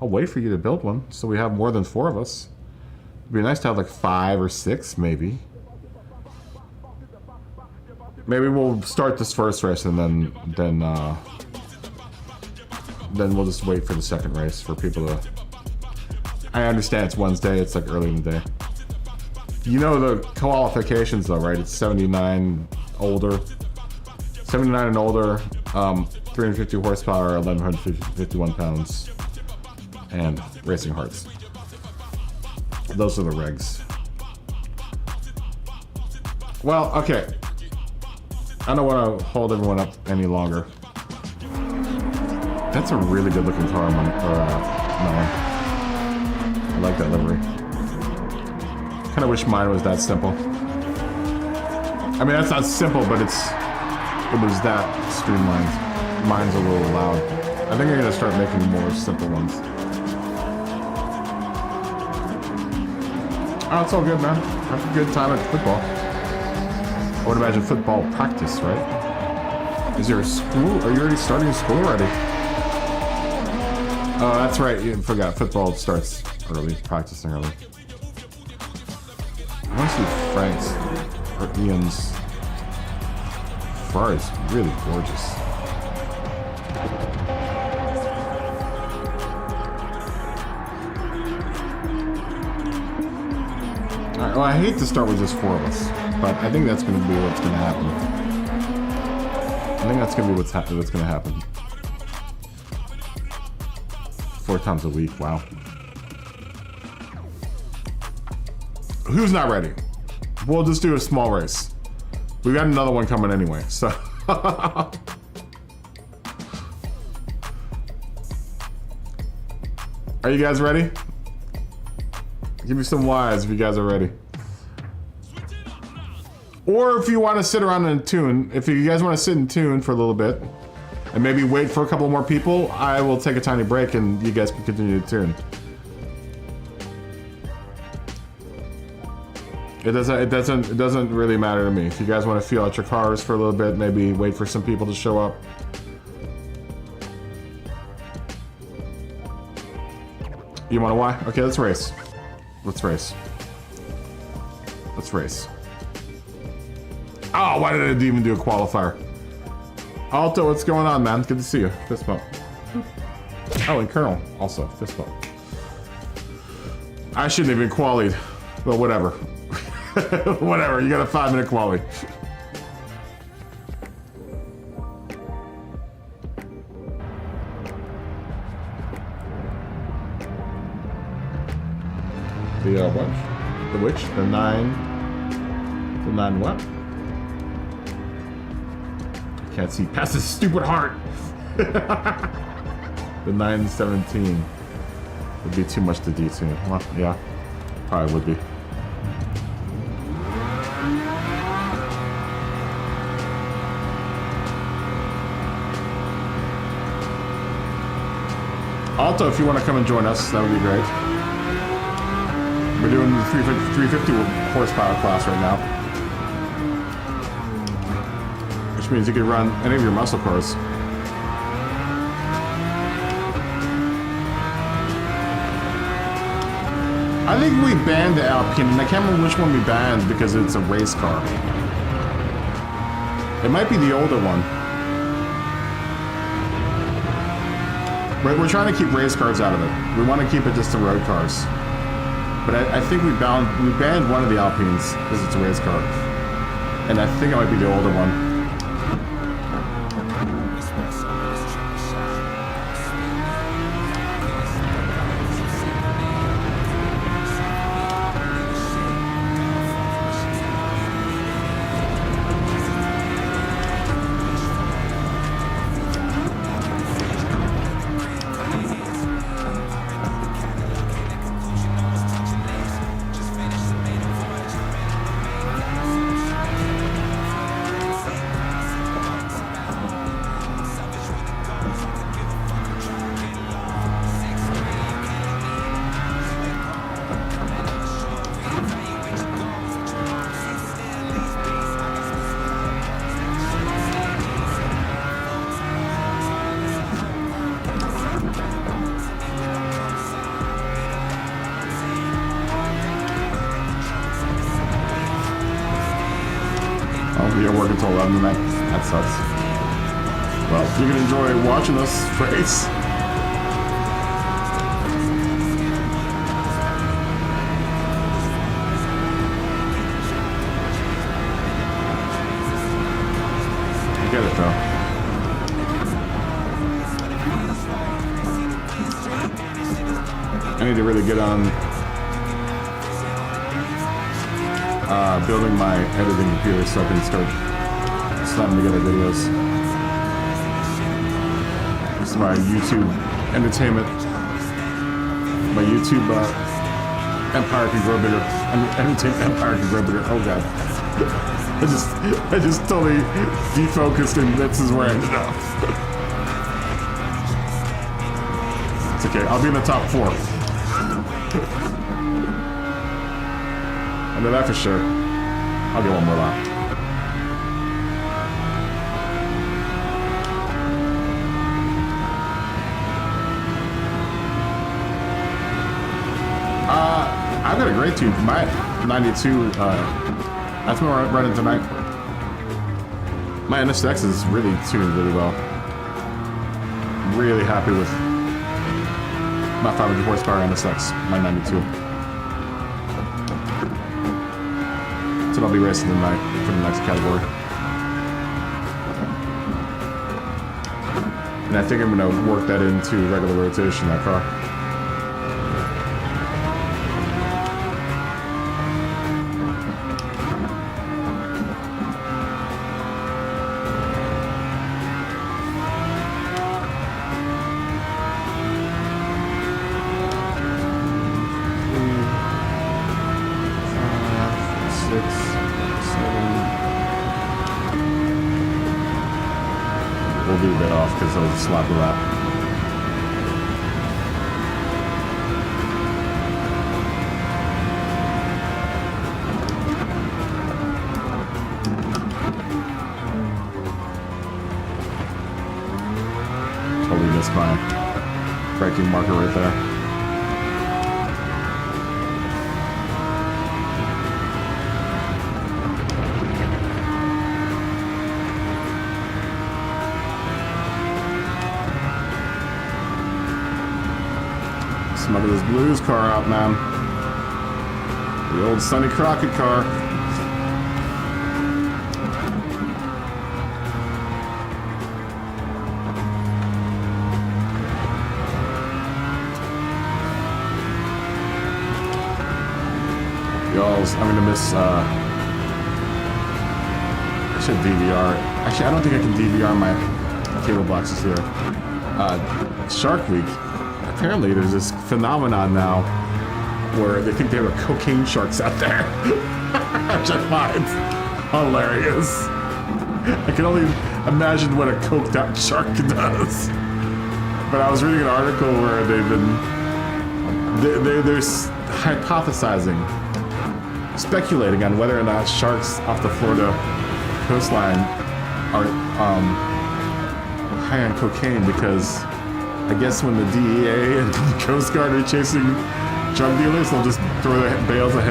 I'll wait for you to build one so we have more than 4 of us. It'd be nice to have like 5 or 6 maybe. Maybe we'll start this first race and then we'll just wait for the second race for people to... I understand it's Wednesday, it's like early in the day. You know the qualifications though, right? It's 79 older. 79 and older, 350 horsepower, 1,151 pounds, and racing hearts. Those are the regs. Well, okay. I don't want to hold everyone up any longer. That's a really good looking car, Melon. I like that livery. Kind of wish mine was that simple. I mean, that's not simple, but it was that streamlined. Mine's a little loud. I think I'm gonna start making more simple ones. Oh, it's all good, man. Have a good time at football. I would imagine football practice, right? Is there a school? Are you already starting school already? Oh, that's right. You forgot. Football starts early. Practicing early. I want to see Frank's or Ian's. Ferrari is really gorgeous. Alright, well, I hate to start with just 4 of us, but I think that's going to be what's going to happen. I think that's going to be what's going to happen. 4 times a week, wow. Who's not ready? We'll just do a small race. We got another one coming anyway, so. Are you guys ready? Give me some Y's if you guys are ready. Or if you want to sit around and tune, if you guys want to sit and tune for a little bit, and maybe wait for a couple more people, I will take a tiny break and you guys can continue to tune. It doesn't really matter to me. If you guys want to feel out your cars for a little bit, maybe wait for some people to show up. You want to why? Okay, let's race. Let's race. Let's race. Oh, why did I even do a qualifier? Alto, what's going on, man? Good to see you. Fist bump. Oh, and Colonel, also. Fist bump. I shouldn't have been qualied. But whatever. Whatever, you got a 5-minute quali. The what? The which? The 9 what? I can't see past this stupid heart. The 917 would be too much to detune. Well, yeah, probably would be. Alto, if you want to come and join us, that would be great. We're doing the 350 horsepower class right now. Which means you could run any of your muscle cars. I think we banned the Alpine, and I can't remember which one we banned because it's a race car. It might be the older one. We're trying to keep race cars out of it. We want to keep it just to road cars. But I think we banned one of the Alpines because it's a race car. And I think it might be the older one. Oh, you're working till 11 tonight? That sucks. Well, you can enjoy watching us race. I get it though. I need to really get on building my editing computer so I can start slapping together videos. This is my YouTube entertainment. My YouTube empire can grow bigger. Entertainment empire can grow bigger. Oh god. I just totally defocused and this is where I ended up. It's okay, I'll be in the top 4. I know that for sure. I'll get one more lap. I've got a great tune. My 92, that's what we're running tonight. My NSX is really tuned really well. Really happy with my 500 horsepower NSX, my 92. That's what I'll be racing tonight for the next category. And I think I'm gonna work that into regular rotation, that car. We'll be a bit off because I'll slap a lap. Totally missed my braking marker right there. Smuggle this Blues car out, man. The old Sonny Crockett car. Y'all, I'm gonna miss, I should DVR. Actually, I don't think I can DVR my cable boxes here. Shark Week. Apparently there's this phenomenon now where they think there are cocaine sharks out there. Which I find hilarious. I can only imagine what a coked out shark does. But I was reading an article where they're hypothesizing, speculating on whether or not sharks off the Florida coastline are high on cocaine because I guess when the DEA and the Coast Guard are chasing drug dealers, they'll just throw their bales of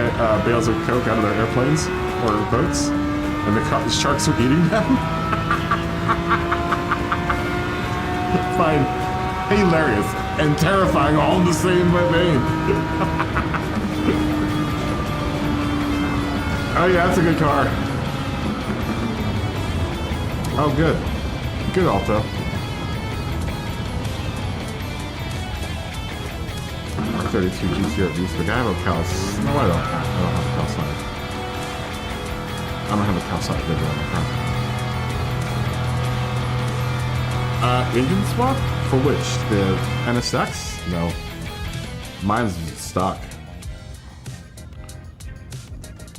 coke out of their airplanes or boats, and the sharks are eating them. Fine, hilarious and terrifying, all in the same vein. Oh yeah, that's a good car. Oh good, good Alto. 32 GTR Beast, but I have a Cal. No, I don't have a Cal side. I don't have a Cal side video on my car. Engine swap? For which? The NSX? No. Mine's stock.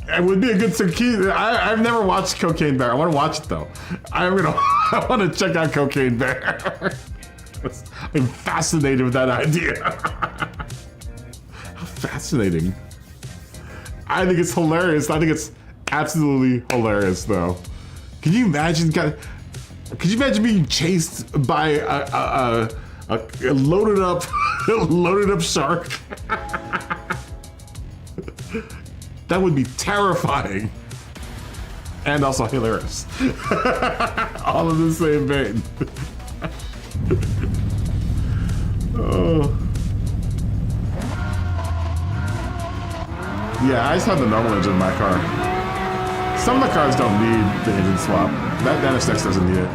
It would be a good circuit. I've never watched Cocaine Bear. I want to watch it though. I want to check out Cocaine Bear. I'm fascinated with that idea. Fascinating. I think it's hilarious. I think it's absolutely hilarious, though. Can you imagine? Could you imagine being chased by a loaded up shark? That would be terrifying. And also hilarious. All in the same vein. Oh. Yeah, I just have the normal engine in my car. Some of the cars don't need the engine swap. That NSX doesn't need it.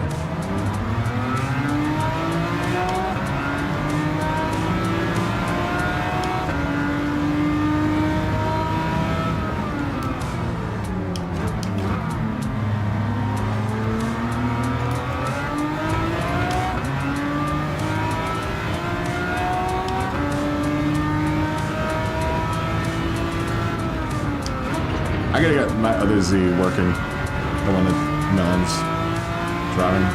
I gotta get my other Z working. The one that Melon's driving.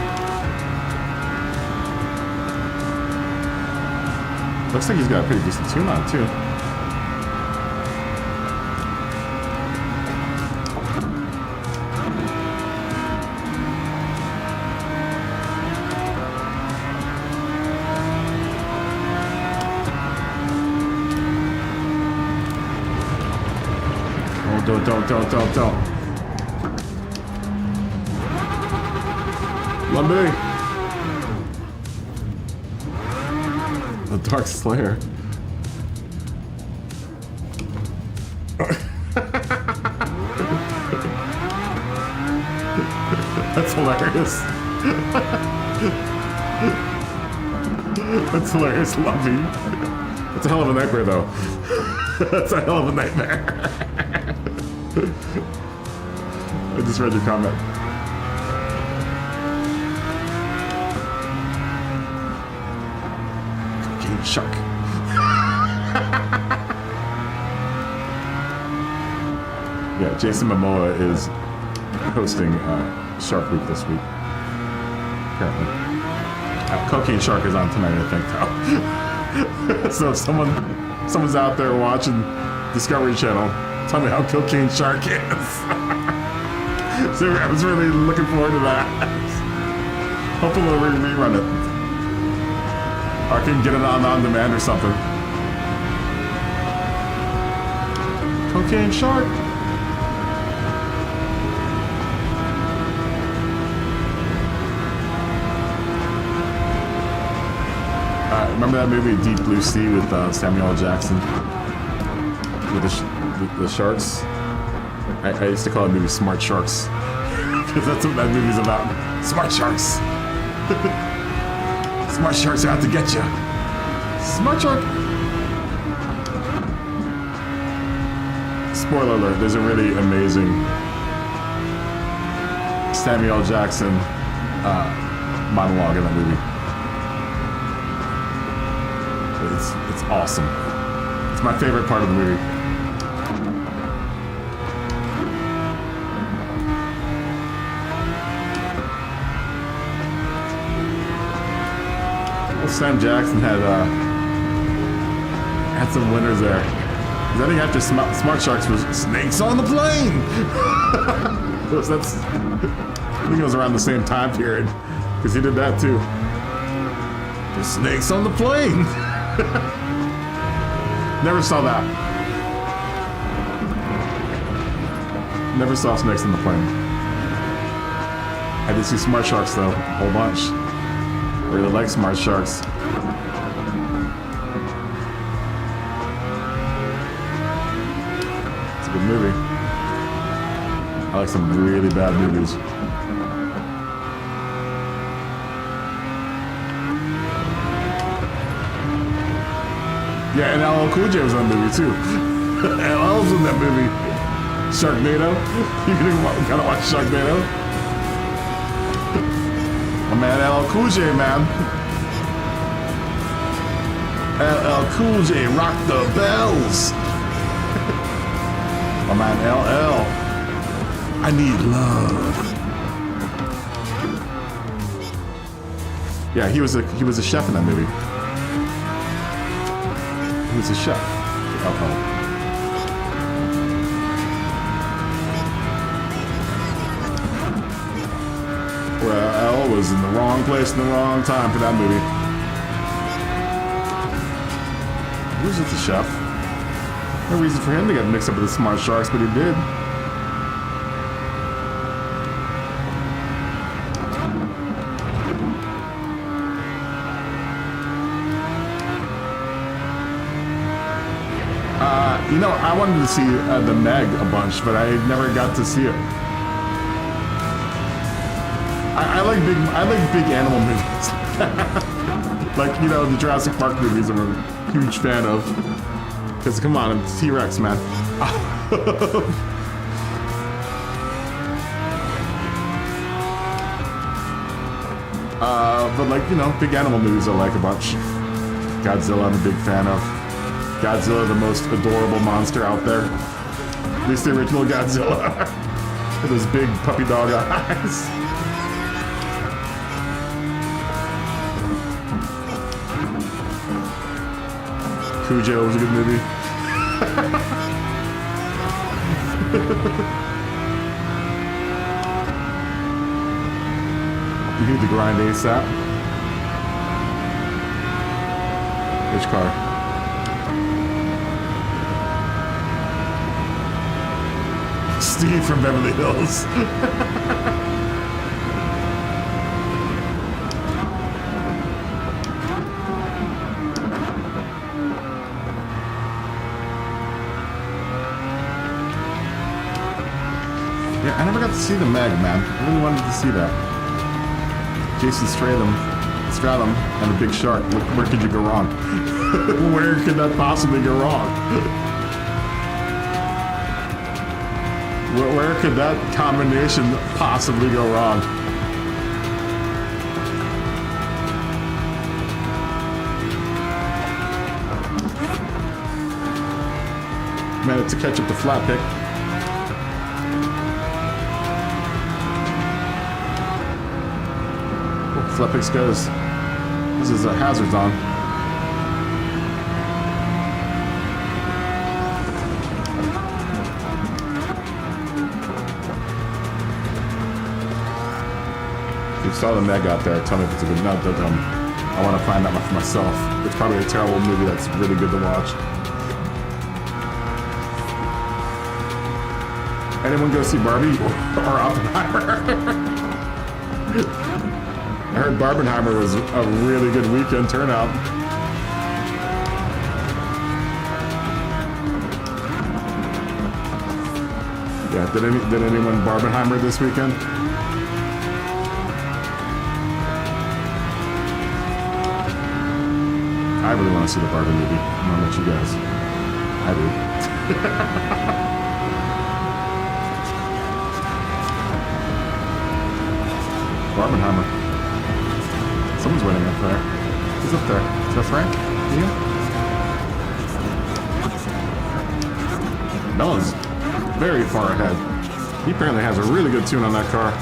Looks like he's got a pretty decent tune on it, too. Don't. Lumby! The Dark Slayer. That's hilarious. That's hilarious, Lumby. That's a hell of a nightmare, though. That's a hell of a nightmare. I just read your comment. Cocaine shark. Yeah, Jason Momoa is hosting Shark Week this week. Apparently. Cocaine Shark is on tonight, I think, though. So if someone's out there watching Discovery Channel, tell me how Cocaine Shark is. So I was really looking forward to that. Hopefully we'll rerun it. Or I can get it on demand or something. Cocaine Shark. Remember that movie Deep Blue Sea with Samuel L. Jackson? With the sharks? I used to call that movie Smart Sharks. Because that's what that movie's about. Smart Sharks! Smart Sharks are out to get you. Smart Shark! Spoiler alert, there's a really amazing Samuel L. Jackson monologue in that movie. It's awesome. It's my favorite part of the movie. Well, Sam Jackson had some winners there. I think after Smart Sharks was Snakes on the Plane. I think it was around the same time period because he did that too. There's snakes on the plane. Never saw that. Never saw snakes on the plane. I did see Smart Sharks though, a whole bunch. I really like Smart Sharks. It's a good movie. I like some really bad movies. Yeah, and LL Cool J was in that movie too. LL was in that movie. Sharknado. You gotta watch Sharknado. My man LL Cool J, man. LL Cool J, rock the bells. My man LL. I need love. Yeah, he was a chef in that movie. He was a chef. Alcohol. Well, L was in the wrong place in the wrong time for that movie. He was just a chef. No reason for him to get mixed up with the Smart Sharks, but he did. I wanted to see the Meg a bunch, but I never got to see it. I like big animal movies. Like, you know, the Jurassic Park movies I'm a huge fan of. Because, come on, it's T-Rex, man. But like, you know, big animal movies I like a bunch. Godzilla I'm a big fan of. Godzilla, the most adorable monster out there. At least the original Godzilla. With those big puppy dog eyes. Cujo was a good movie. You need to grind ASAP. Which car? Steve from Beverly Hills. Yeah, I never got to see the Meg, man. I really wanted to see that. Jason Statham and a big shark. Where could you go wrong? Where could that possibly go wrong? Where could that combination possibly go wrong? Managed to catch up to flat pick. Flatpix goes. This is a hazard zone. If you saw the Meg out there, tell me if it's a good. No, don't tell me. I want to find that one for myself. It's probably a terrible movie that's really good to watch. Anyone go see Barbie or Oppenheimer? I heard Barbenheimer was a really good weekend turnout. Yeah, did anyone Barbenheimer this weekend? I really want to see the Barbie movie. I don't know about you guys. I do. Barbenheimer. Someone's waiting up there. Who's up there? Is that Frank? Yeah. Melon's very far ahead. He apparently has a really good tune on that car.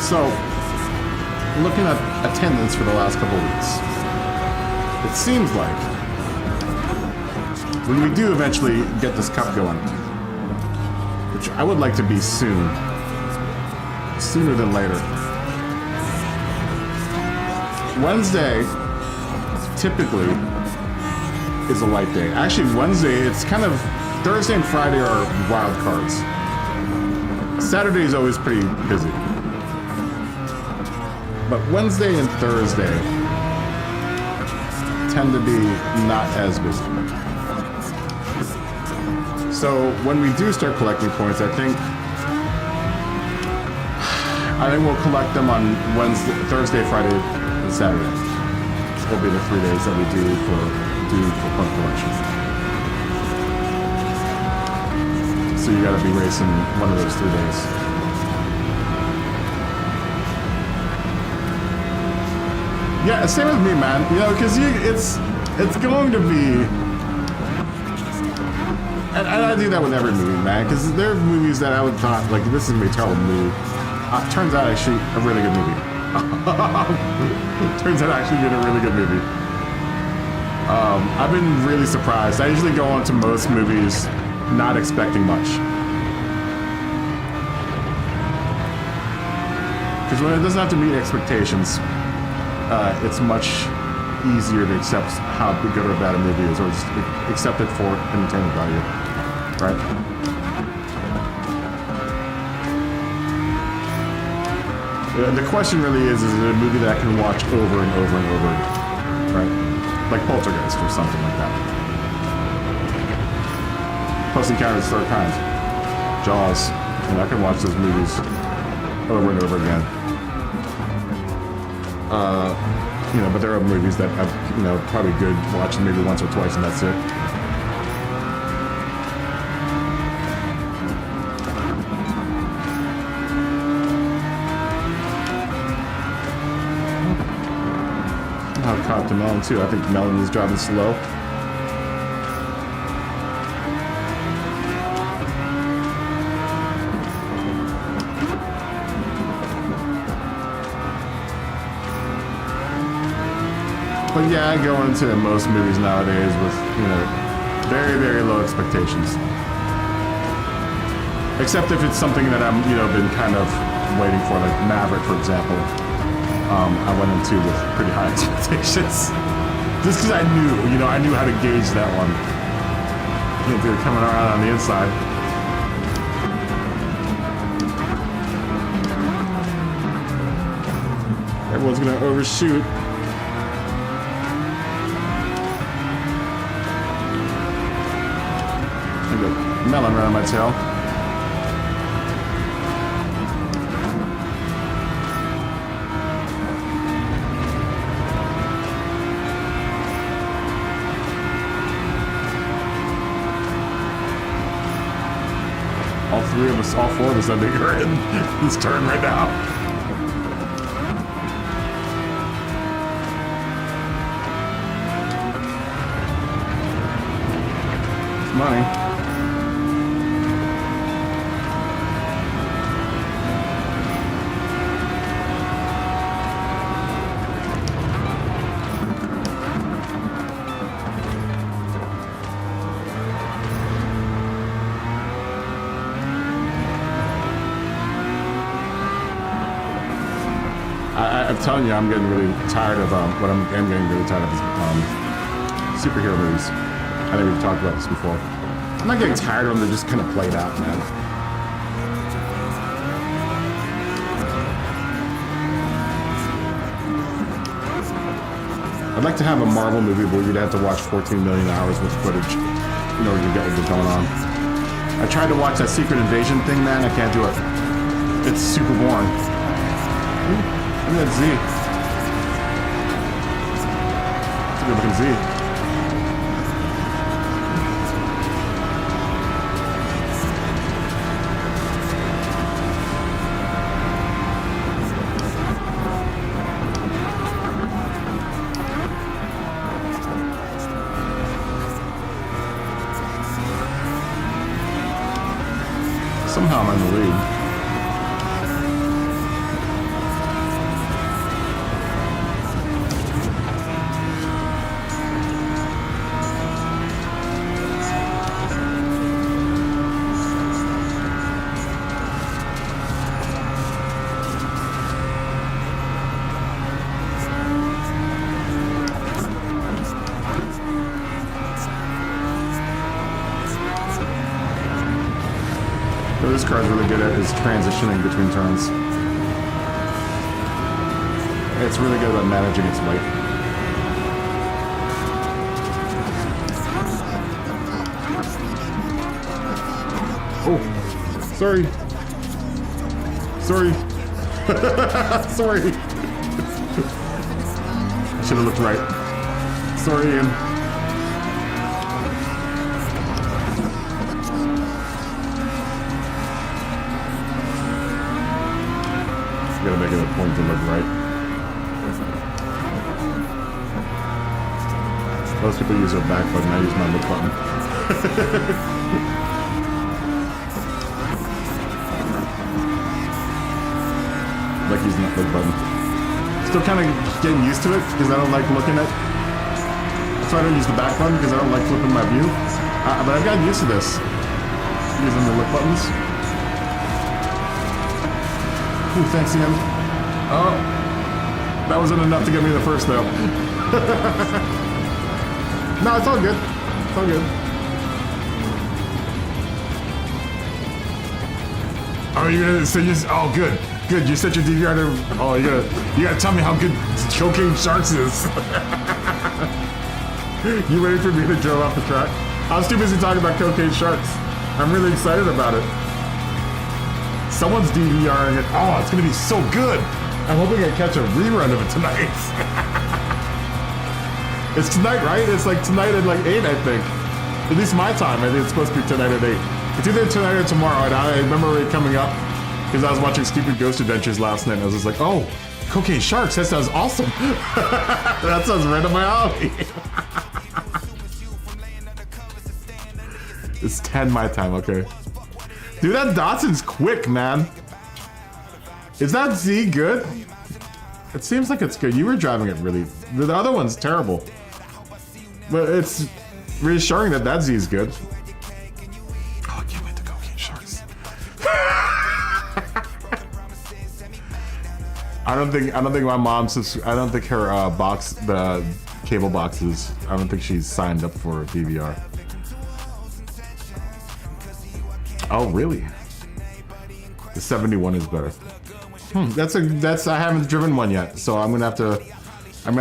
So, looking at attendance for the last couple of weeks, it seems like when we do eventually get this cup going, which I would like to be soon, sooner than later. Wednesday typically is a light day. Actually, Wednesday, it's kind of, Thursday and Friday are wild cards. Saturday is always pretty busy. But Wednesday and Thursday tend to be not as busy. So when we do start collecting points, I think we'll collect them on Wednesday, Thursday, Friday, and Saturday. Will be the 3 days that we do for point collection. So you got to be racing one of those 3 days. Yeah, same with me, man. You know, because it's going to be, and I do that with every movie, man. Because there are movies that I would thought like this is gonna be a terrible movie. Turns out actually a really good movie. Turns out actually being a really good movie. I've been really surprised. I usually go on to most movies not expecting much. Because when it doesn't have to meet expectations, it's much easier to accept how good or bad a movie is, or just accept it for entertainment value, right? The question really is it a movie that I can watch over and over and over again, right? Like Poltergeist or something like that. Close Encounters of the Third Kind, Jaws, and I can watch those movies over and over again. You know, but there are movies that I've, you know, probably good watching maybe once or twice and that's it. I've caught to Melon too. I think Melon is driving slow. But yeah, I go into most movies nowadays with, you know, very, very low expectations. Except if it's something that I'm, you know, been kind of waiting for, like Maverick, for example. I went into with pretty high expectations. Just because I knew, you know, I knew how to gauge that one. You know, they're coming around on the inside. Everyone's gonna overshoot. Melon around my tail. All three of us, all four of us, I think, are in this turn right now. It's money. I'm telling you, I'm getting really tired of what I'm getting really tired of is superhero movies. I think we've talked about this before. I'm not getting tired of them; they're just kind of played out, man. I'd like to have a Marvel movie where you'd have to watch 14 million hours worth of footage in order to get what's going on. I tried to watch that Secret Invasion thing, man. I can't do it. It's super boring. Look at that Z. It's a good looking Z. Somehow I'm in the lead. What this car's really good at is transitioning between turns. It's really good about managing its weight. Oh, sorry. Sorry. Sorry. I should have looked right. Sorry, Ian. Gotta make it a point to look right. Most people use their back button, I use my look button. I like using that look button. Still kind of getting used to it because I don't like looking at. That's why I don't use the back button because I don't like flipping my view. But I've gotten used to this. Using the lip buttons. Ooh, thanks again. Oh, that wasn't enough to get me the first though. No, it's all good. It's all good. Oh, you're gonna say oh, good. Good, you set your DVR to. Oh, you gotta tell me how good Cocaine Sharks is. You ready for me to drill off the track? I was too busy talking about Cocaine Sharks. I'm really excited about it. Someone's DVRing it. Oh, it's gonna be so good. I'm hoping I catch a rerun of it tonight. It's tonight, right? It's like tonight at like 8, I think. At least my time. I think it's supposed to be tonight at 8. It's either tonight or tomorrow. And I remember it coming up because I was watching Stupid Ghost Adventures last night. And I was just like, oh, Cocaine Sharks. That sounds awesome. That sounds right up my alley. It's 10 my time, okay. Dude, that Datsun's quick, man. Is that Z good? It seems like it's good. You were driving it really. The other one's terrible. But it's reassuring that that Z is good. Oh, I can't wait to Cocaine Sharks. I don't think my mom's. I don't think her box, the cable boxes. I don't think she's signed up for DVR. Oh, really? The 71 is better. That's I haven't driven one yet, so I'm gonna have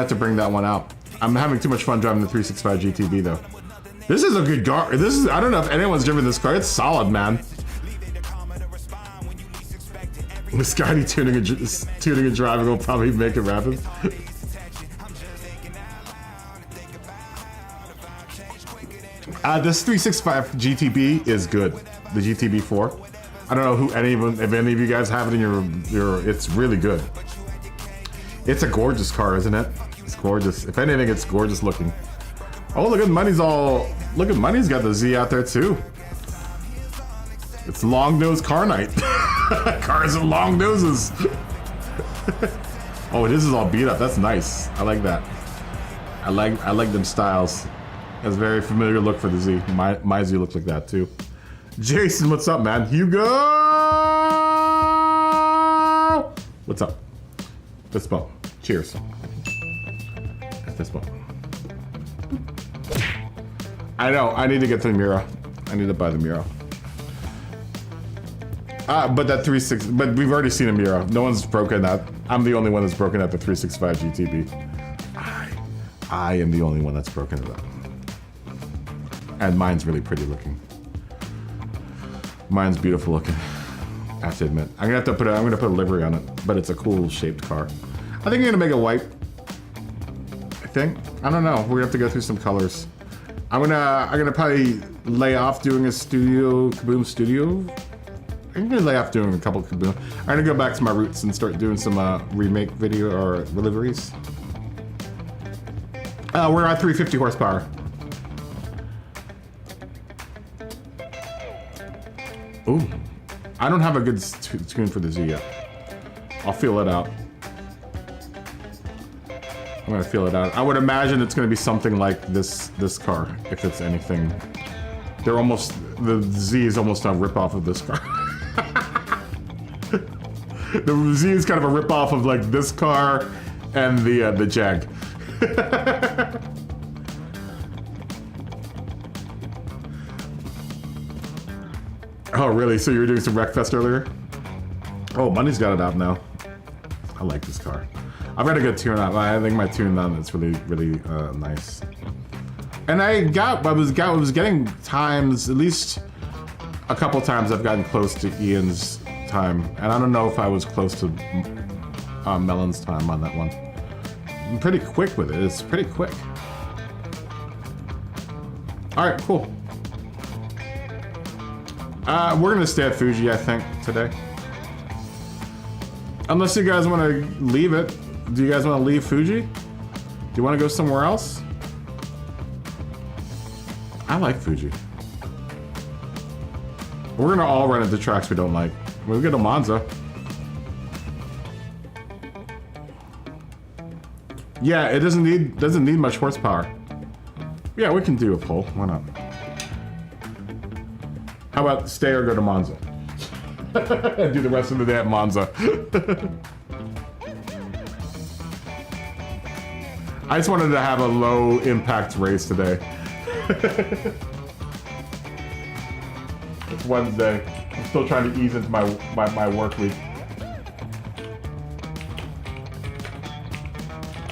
to bring that one out. I'm having too much fun driving the 365 GTB though. This is a good car. I don't know if anyone's driven this car. It's solid, man. With Scotty tuning and driving will probably make it rapid. This 365 GTB is good. The GTB4. I don't know if any of you guys have it in your. It's really good. It's a gorgeous car, isn't it? It's gorgeous. If anything, it's gorgeous looking. Oh, look at Money's got the Z out there too. It's long nose car night. Cars with long noses. Oh, this is all beat up. That's nice. I like that. I like them styles. That's a very familiar look for the Z. My Z looks like that too. Jason, what's up, man? Hugo! What's up? Fist bump. Cheers. Fist bump. I know, I need to get to the Mira. I need to buy the Mira. But that 360, but we've already seen a Mira. No one's broken that. I'm the only one that's broken at the 365 GTB. I am the only one that's broken it up. And mine's really pretty looking. Mine's beautiful looking. I have to admit. I'm gonna put a livery on it, but it's a cool shaped car. I think I'm gonna make it white. I think. I don't know. We have to go through some colors. I'm gonna probably lay off doing a Kaboom studio. I'm gonna lay off doing a couple Kaboom. I'm gonna go back to my roots and start doing some remake video or liveries. We're at 350 horsepower. Ooh, I don't have a good tune for the Z yet. I'll feel it out. I'm gonna feel it out. I would imagine it's gonna be something like this car, if it's anything. The Z is almost a rip-off of this car. The Z is kind of a rip-off of like this car and the Jag. Oh, really? So you were doing some Wreckfest earlier? Oh, Money's got it out now. I like this car. I've got a good tune on. I think my tune on it's really, really nice. And I was getting times, at least a couple times I've gotten close to Ian's time. And I don't know if I was close to Melon's time on that one. I'm pretty quick with it. It's pretty quick. All right, cool. We're gonna stay at Fuji, I think, today. Unless you guys want to leave it. Do you guys want to leave Fuji? Do you want to go somewhere else? I like Fuji. We're gonna all run into tracks we don't like. We'll get to Monza. Yeah, it doesn't need much horsepower. Yeah, we can do a poll. Why not? How about stay or go to Monza? Do the rest of the day at Monza. I just wanted to have a low impact race today. It's Wednesday. I'm still trying to ease into my work week.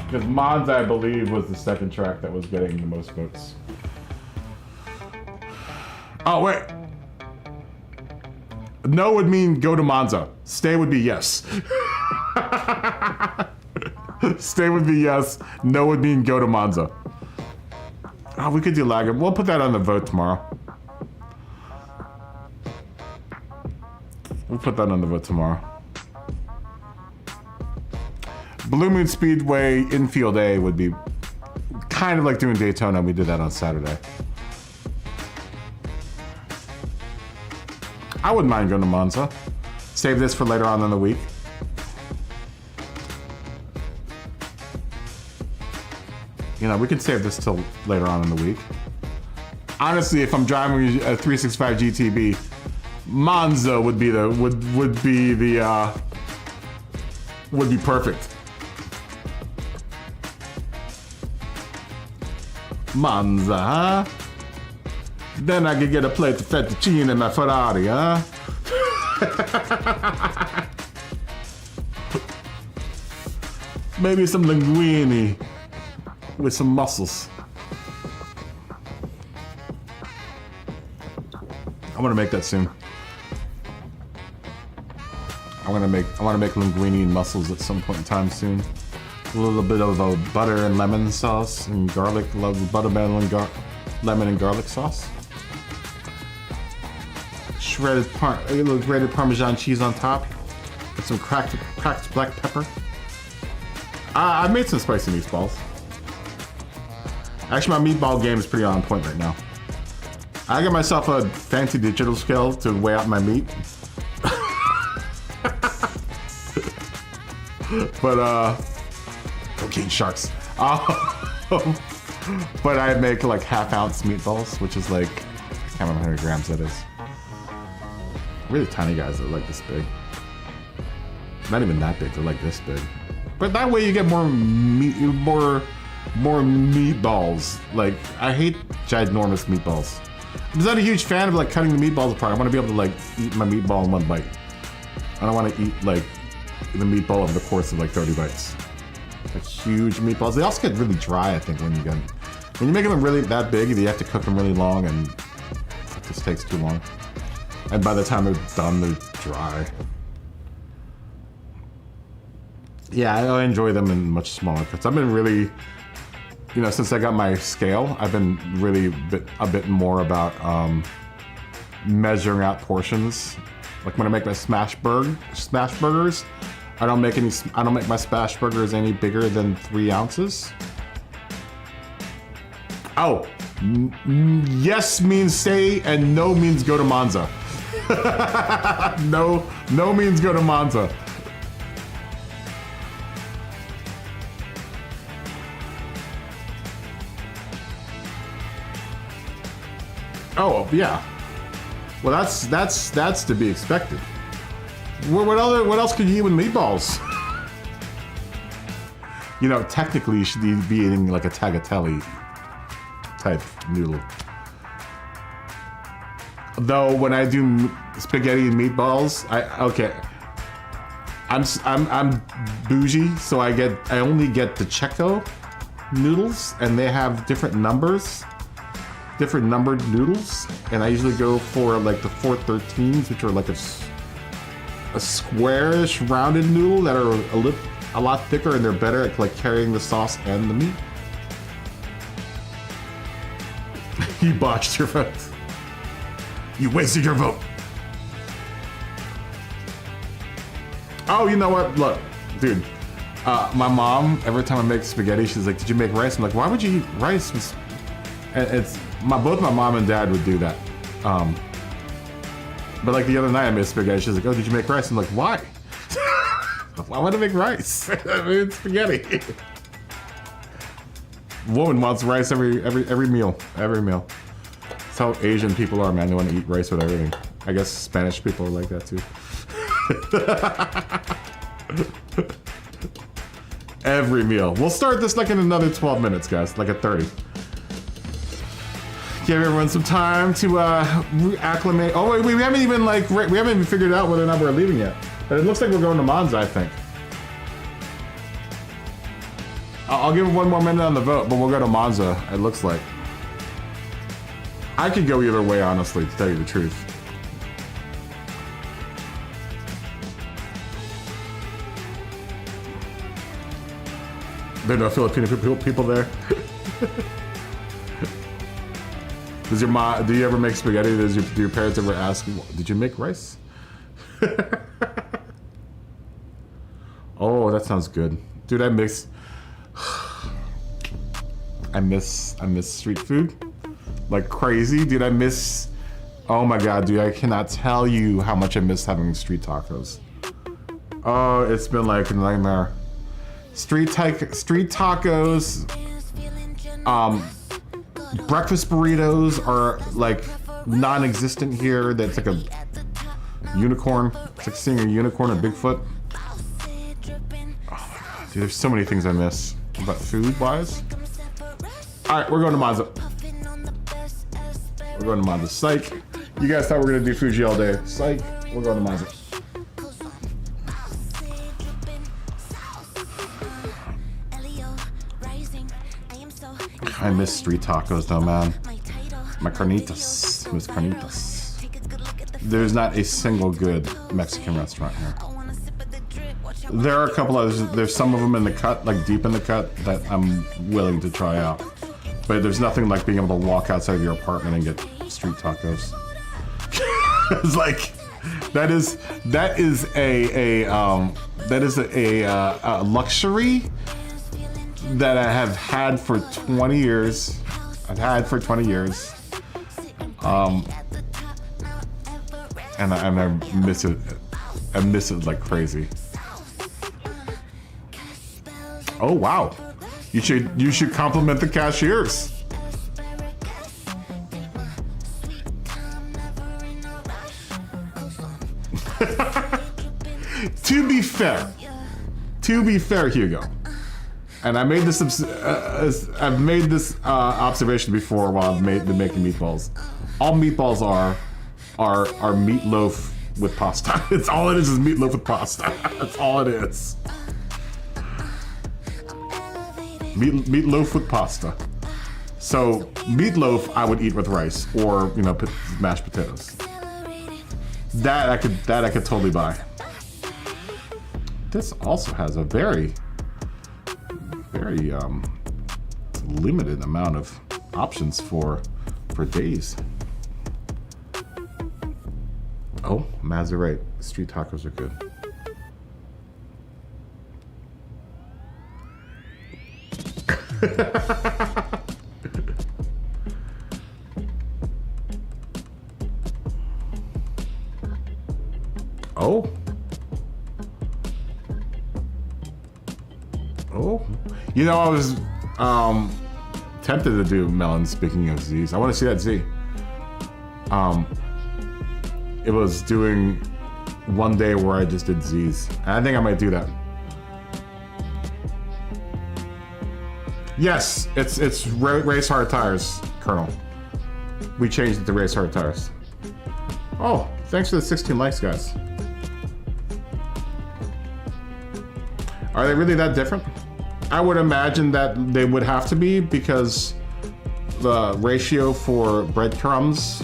Because Monza, I believe, was the second track that was getting the most votes. Oh, wait. No would mean go to Monza. Stay would be yes. Stay would be yes. No would mean go to Monza. Oh, we could do Lager. We'll put that on the vote tomorrow. We'll put that on the vote tomorrow. Blue Moon Speedway Infield A would be kind of like doing Daytona. We did that on Saturday. I wouldn't mind going to Monza. Save this for later on in the week. You know, we can save this till later on in the week. Honestly, if I'm driving a 365 GTB, Monza would be perfect. Monza, huh? Then I could get a plate of fettuccine in my Ferrari, huh? Maybe some linguine with some mussels. I want to make that soon. I want to make linguine and mussels at some point in time soon. A little bit of a butter and lemon sauce and garlic, lemon and garlic sauce. A little grated Parmesan cheese on top, with some cracked black pepper. I made some spicy meatballs. Actually, my meatball game is pretty on point right now. I got myself a fancy digital scale to weigh out my meat. But cocaine sharks. But I make like half-ounce meatballs, which is like, I can't remember how many grams that is. Really tiny guys that are like this big. Not even that big, they're like this big. But that way you get more meatballs. Like, I hate ginormous meatballs. I'm not a huge fan of like cutting the meatballs apart. I want to be able to like eat my meatball in one bite. I don't want to eat like the meatball over the course of like 30 bites. Like huge meatballs. They also get really dry, I think, when you make them really that big, you have to cook them really long, and it just takes too long. And by the time they're done, they're dry. Yeah, I enjoy them in much smaller cuts. I've been really, you know, since I got my scale, I've been really a bit more about measuring out portions. Like when I make my smash burgers, I don't make my smash burgers any bigger than 3 ounces. Oh, yes means stay and no means go to Monza. No means go to Monza. Oh yeah. Well, that's to be expected. What else could you eat with meatballs? You know, technically you should be eating like a tagliatelle type noodle. Though when I do spaghetti and meatballs, I'm bougie, so I only get the Checo noodles, and they have different numbers, different numbered noodles, and I usually go for like the 413s, which are like a squarish rounded noodle that are a lot thicker, and they're better at like carrying the sauce and the meat. You botched your vote. You wasted your vote. Oh, you know what? Look, dude. My mom, every time I make spaghetti, she's like, "Did you make rice?" I'm like, "Why would you eat rice?" Both my mom and dad would do that. But like the other night I made spaghetti, she's like, "Oh, did you make rice?" I'm like, "Why?" Why would I make rice? I mean, it's spaghetti. woman wants rice every meal. Every meal. That's how Asian people are, man. They want to eat rice with everything. I guess Spanish people are like that too. Every meal. We'll start this like in another 12 minutes, guys. Like at 30. Give everyone some time to acclimate. Oh wait, we haven't even figured out whether or not we're leaving yet. But it looks like we're going to Monza, I think. I'll give it one more minute on the vote, but we'll go to Monza, it looks like. I could go either way, honestly, to tell you the truth. There are no Filipino people there. Do you ever make spaghetti? Do your parents ever ask, did you make rice? Oh, that sounds good. Dude, I miss street food like crazy. Dude, oh my God, dude, I cannot tell you how much I miss having street tacos. Oh, it's been like a nightmare. Street tacos, breakfast burritos are like non-existent here. That's like a unicorn. It's like seeing a unicorn and Bigfoot. Oh my God, dude, there's so many things I miss about food-wise. All right, we're going to Monza. We're going to Monza. Psych. You guys thought we were gonna do Fuji all day. Psych. We're going to Monza. I miss street tacos though, man. My carnitas. Miss carnitas. There's not a single good Mexican restaurant here. There are a couple others. There's some of them in the cut, like deep in the cut, that I'm willing to try out. But there's nothing like being able to walk outside of your apartment and get street tacos. It's like that is a luxury that I have had for 20 years. And I miss it. I miss it like crazy. Oh wow. You should compliment the cashiers. To be fair, Hugo. And I made this. I've made this observation before while I've been making meatballs. All meatballs are meatloaf with pasta. It's all it is meatloaf with pasta. That's all it is. Meatloaf with pasta. So meatloaf I would eat with rice or mashed potatoes. That I could totally buy. This also has a very limited amount of options for days. Oh, Maz are right. Street tacos are good. Oh. I was tempted to do melon, speaking of Z's. I want to see that Z. It was doing one day where I just did Z's. And I think I might do that. Yes, it's race hard tires, Colonel. We changed it to race hard tires. Oh, thanks for the 16 likes, guys. Are they really that different? I would imagine that they would have to be because the ratio for breadcrumbs,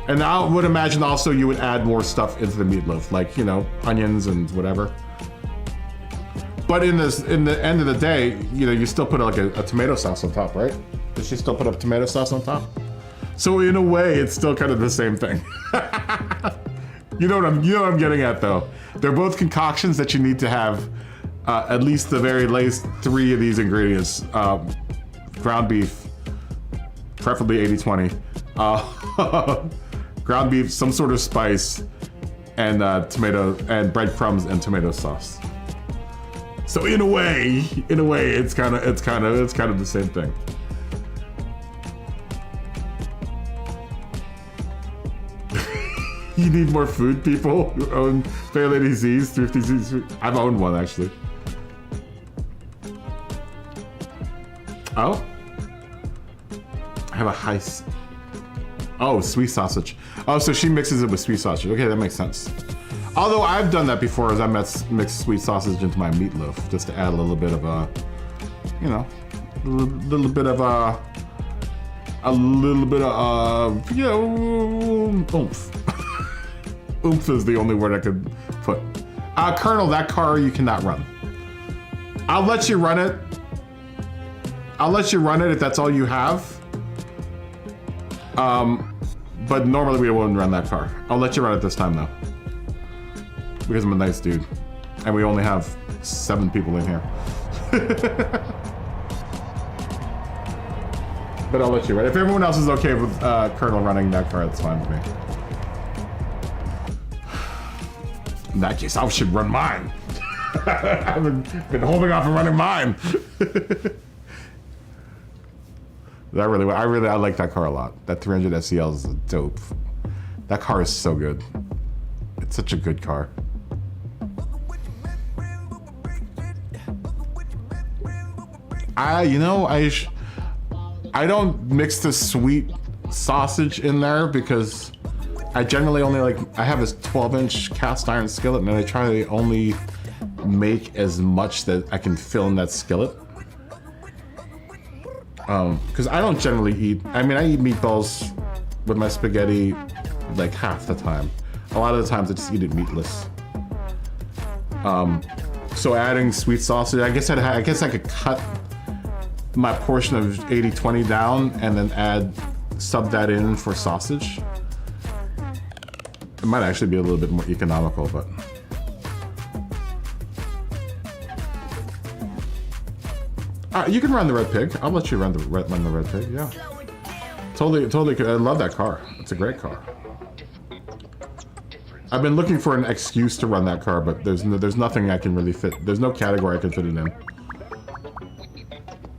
and I would imagine also you would add more stuff into the meatloaf, like onions and whatever. But in the end of the day, you still put like a tomato sauce on top, right? Does she still put a tomato sauce on top? So in a way, it's still kind of the same thing. You know what I'm getting at though. They're both concoctions that you need to have at least the very least 3 of these ingredients: ground beef, preferably 80-20, ground beef, some sort of spice, and tomato and breadcrumbs and tomato sauce. So in a way, it's kind of the same thing. You need more food, people who own Fair Lady Z's, Thrifty Z's. I've owned one actually. Oh, I have a oh, sweet sausage. Oh, so she mixes it with sweet sausage. Okay, that makes sense. Although I've done that before, as I mixed sweet sausage into my meatloaf just to add a little bit of a, you know, a little bit of you know, oomph. Oomph is the only word I could put. Colonel, that car you cannot run. I'll let you run it. I'll let you run it if that's all you have. But normally we wouldn't run that car. I'll let you run it this time though. Because I'm a nice dude. And we only have 7 people in here. But I'll let you run it. If everyone else is okay with Colonel running that car, that's fine with me. In that case, I should run mine. I've been holding off on running mine. I like that car a lot. That 300 SEL is dope. That car is so good. It's such a good car. I don't mix the sweet sausage in there because I generally only I have this 12-inch cast iron skillet and I try to only make as much that I can fill in that skillet. Because I don't generally eat, I eat meatballs with my spaghetti like half the time. A lot of the times I just eat it meatless. So adding sweet sausage, I guess I could cut my portion of 80-20 down and then sub that in for sausage. It might actually be a little bit more economical, but. You can run the red pig. I'll let you run the red pig. Yeah, totally. I love that car. It's a great car. I've been looking for an excuse to run that car, but there's nothing I can really fit. There's no category I can fit it in.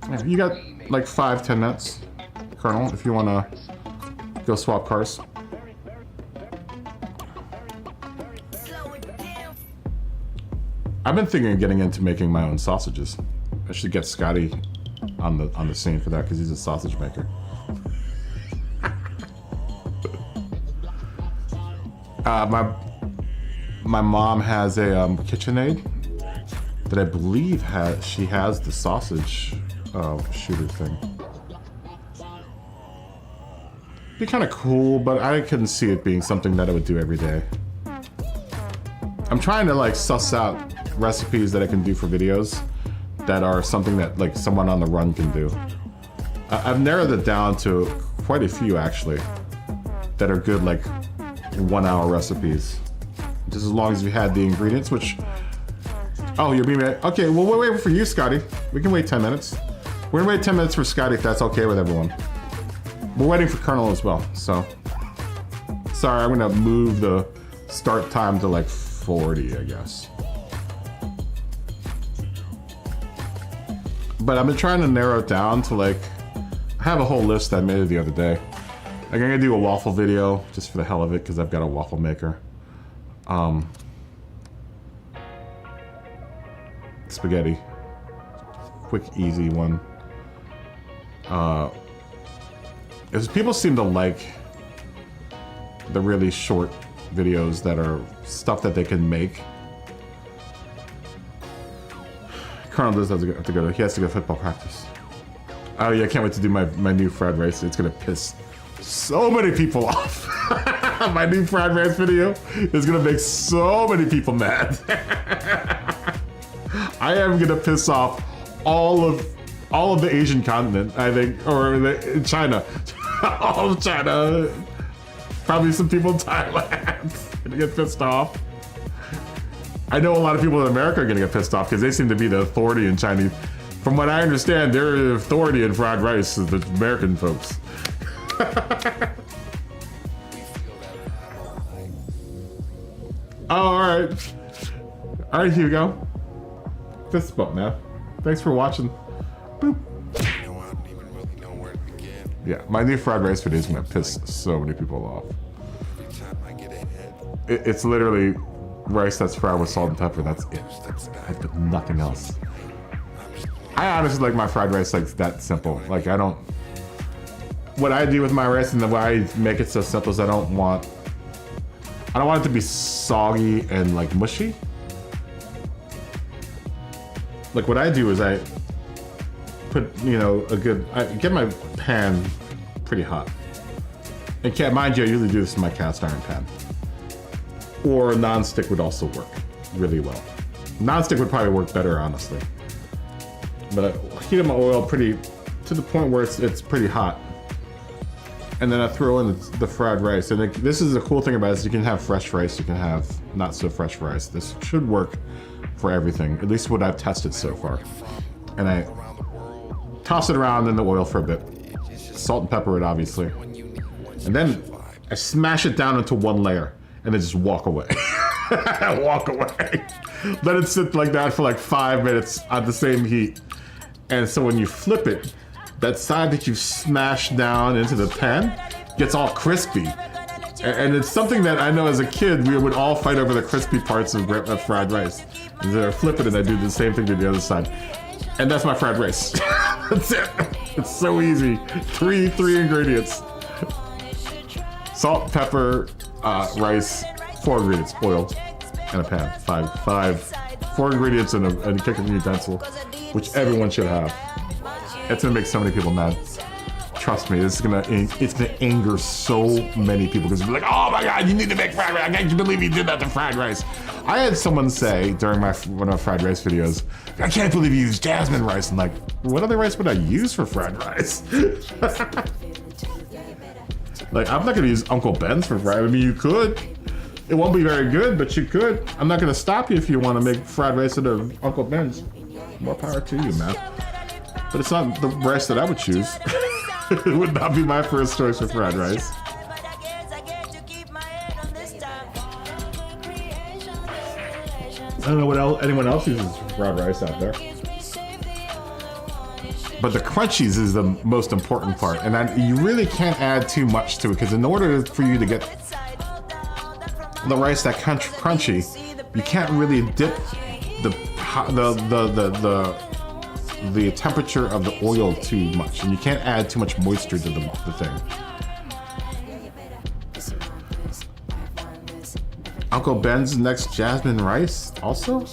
Yeah, you got like 5-10 minutes, Colonel, if you want to go swap cars. I've been thinking of getting into making my own sausages. I should get Scotty on the scene for that because he's a sausage maker. My mom has a KitchenAid that I believe she has the sausage shooter thing. Be kind of cool, but I couldn't see it being something that I would do every day. I'm trying to suss out recipes that I can do for videos that are something that someone on the run can do. I've narrowed it down to quite a few actually that are good 1-hour recipes. Just as long as you had the ingredients, which... Oh, you're being... Okay, well we're waiting for you, Scotty. We can wait 10 minutes. We're gonna wait 10 minutes for Scotty if that's okay with everyone. We're waiting for Colonel as well, so... Sorry, I'm gonna move the start time to 40, I guess. But I've been trying to narrow it down to I have a whole list I made the other day. I'm gonna do a waffle video just for the hell of it because I've got a waffle maker. Spaghetti. Quick, easy one. Because people seem to like the really short videos that are stuff that they can make. Colonel does have to go. He has to go to football practice. Oh yeah, I can't wait to do my new fried rice. It's gonna piss so many people off. My new fried rice video is gonna make so many people mad. I am gonna piss off all of the Asian continent, I think, or China. All of China. Probably some people in Thailand gonna get pissed off. I know a lot of people in America are gonna get pissed off because they seem to be the authority in Chinese. From what I understand, they're the authority in fried rice, the American folks. Oh, all right, here you go. Fist bump, man. Thanks for watching. Boop. Yeah, my new fried rice video is gonna piss so many people off. It's literally rice that's fried with salt and pepper. That's it. I put nothing else. I honestly like my fried rice like that simple. Like I don't. What I do with my rice and the way I make it so simple is I don't want it to be soggy and like mushy. Like what I do is I put, you know, I get my pan pretty hot. And mind you, I usually do this in my cast iron pan. Or non-stick would also work really well. Non-stick would probably work better, honestly. But I heat up my oil pretty to the point where it's pretty hot. And then I throw in the fried rice. And this is the cool thing about it is you can have fresh rice, you can have not so fresh rice. This should work for everything, at least what I've tested so far. And I toss it around in the oil for a bit. Salt and pepper it, obviously. And then I smash it down into one layer and then just walk away. Walk away. Let it sit like that for like 5 minutes at the same heat. And so when you flip it, that side that you've smashed down into the pan gets all crispy. And it's something that I know as a kid, we would all fight over the crispy parts of fried rice. And then I flip it and I do the same thing to the other side. And that's my fried rice. That's it. It's so easy. Three ingredients. Salt, pepper, rice, 4 ingredients, oil, and a pan. Four ingredients and a cooking utensil, which everyone should have. It's gonna make so many people mad. Trust me, it's gonna anger so many people because they're like, oh my god, you need to make fried rice. I can't believe you did that to fried rice. I had someone say during one of my fried rice videos, I can't believe you used jasmine rice. I'm like, what other rice would I use for fried rice? Like, I'm not gonna use Uncle Ben's for fried. I mean, you could. It won't be very good, but you could. I'm not gonna stop you if you want to make fried rice out of Uncle Ben's. More power to you, man. But it's not the rice that I would choose. It would not be my first choice for fried rice. I don't know what anyone else uses for fried rice out there. But the crunchies is the most important part, and you really can't add too much to it because in order for you to get the rice that crunchy, you can't really dip the temperature of the oil too much, and you can't add too much moisture to the thing. Uncle Ben's next jasmine rice also?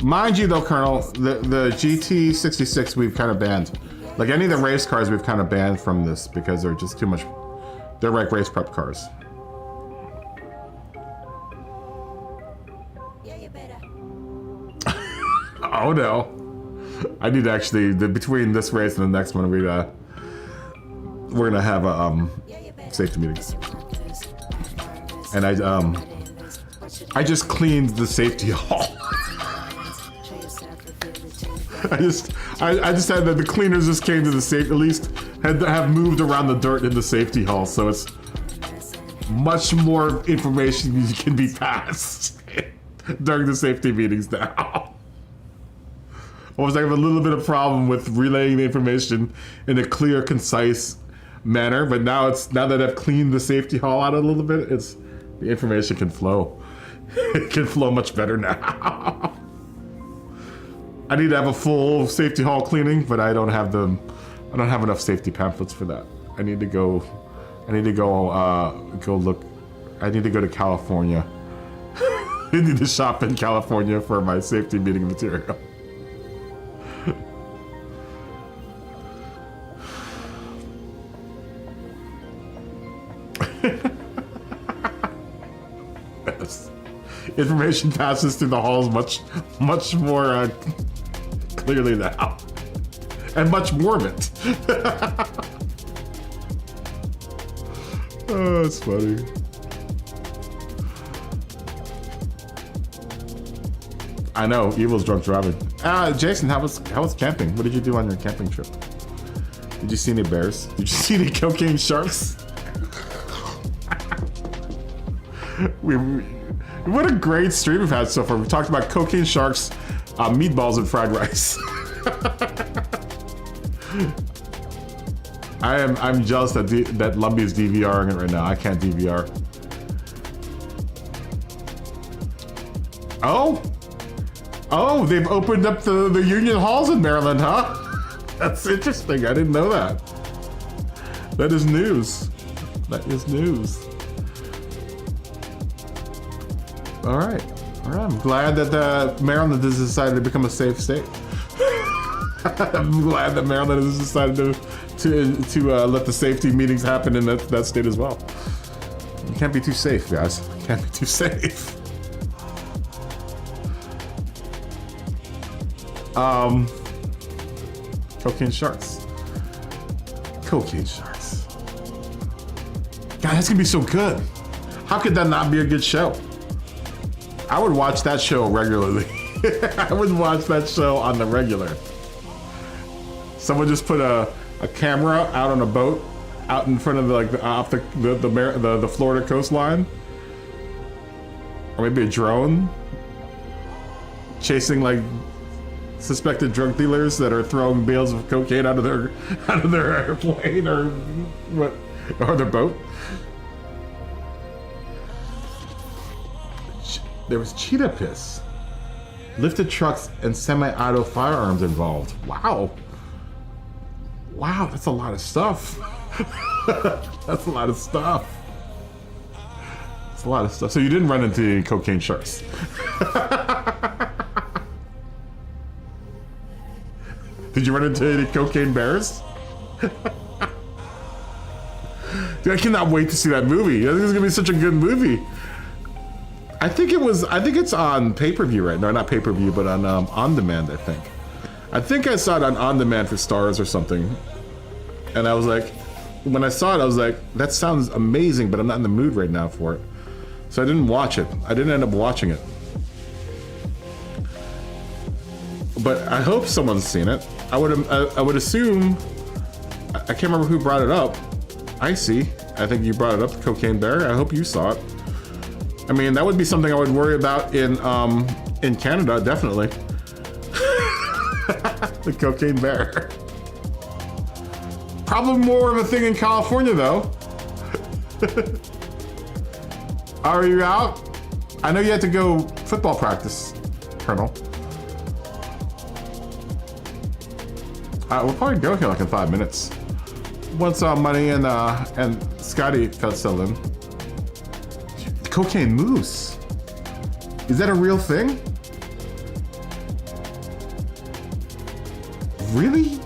Mind you though, Colonel, the GT7 we've kind of banned. Like any of the race cars we've kind of banned from this because they're just too much, they're like race prep cars. Oh no. I need to actually, between this race and the next one, we're gonna have a safety meeting. And I just cleaned the safety hall. I just had the cleaners just came to the safe, at least had to have moved around the dirt in the safety hall, so it's much more information can be passed during the safety meetings now. I was like, I have a little bit of problem with relaying the information in a clear, concise manner, but now that I've cleaned the safety hall out a little bit, the information can flow. It can flow much better now. I need to have a full safety hall cleaning, but I don't have enough safety pamphlets for that. I need to go look. I need to go to California. I need to shop in California for my safety meeting material. Yes. Information passes through the halls much more clearly now, and much more of it. Oh, it's funny. I know, Evil's drunk driving. Jason, how was camping? What did you do on your camping trip? Did you see any bears? Did you see any cocaine sharks? What a great stream we've had so far. We've talked about cocaine sharks, meatballs, and fried rice. I'm jealous that Lumpy is DVRing it right now. I can't DVR. Oh, they've opened up the Union Halls in Maryland, huh? That's interesting. I didn't know that. That is news. That is news. All right. I'm glad that Maryland has decided to become a safe state. I'm glad that Maryland has decided to let the safety meetings happen in that state as well. You can't be too safe, guys. You can't be too safe. Cocaine sharks. Cocaine sharks. God, that's gonna be so good. How could that not be a good show? I would watch that show regularly. I would watch that show on the regular. Someone just put a camera out on a boat out in front of off the Florida coastline, or maybe a drone chasing like suspected drug dealers that are throwing bales of cocaine out of their airplane or their boat. There was cheetah piss, lifted trucks, and semi-auto firearms involved. Wow, that's a lot of stuff. That's a lot of stuff. That's a lot of stuff. So you didn't run into any cocaine sharks. Did you run into any cocaine bears? Dude, I cannot wait to see that movie. I think it's gonna be such a good movie. I think it's on pay-per-view right now. Not pay-per-view, but on demand, I think. I think I saw it on demand for Stars or something. And I was like, when I saw it, I was like, that sounds amazing, but I'm not in the mood right now for it. So I didn't watch it. I didn't end up watching it. But I hope someone's seen it. I would assume, I can't remember who brought it up. Icy, I think you brought it up, the Cocaine Bear. I hope you saw it. I mean, that would be something I would worry about in Canada, definitely. The Cocaine Bear. Probably more of a thing in California, though. Are you out? I know you had to go football practice, Colonel. We'll probably go here like in 5 minutes. Once Money and Scotty got settled in. Cocaine moose. Is that a real thing? Really?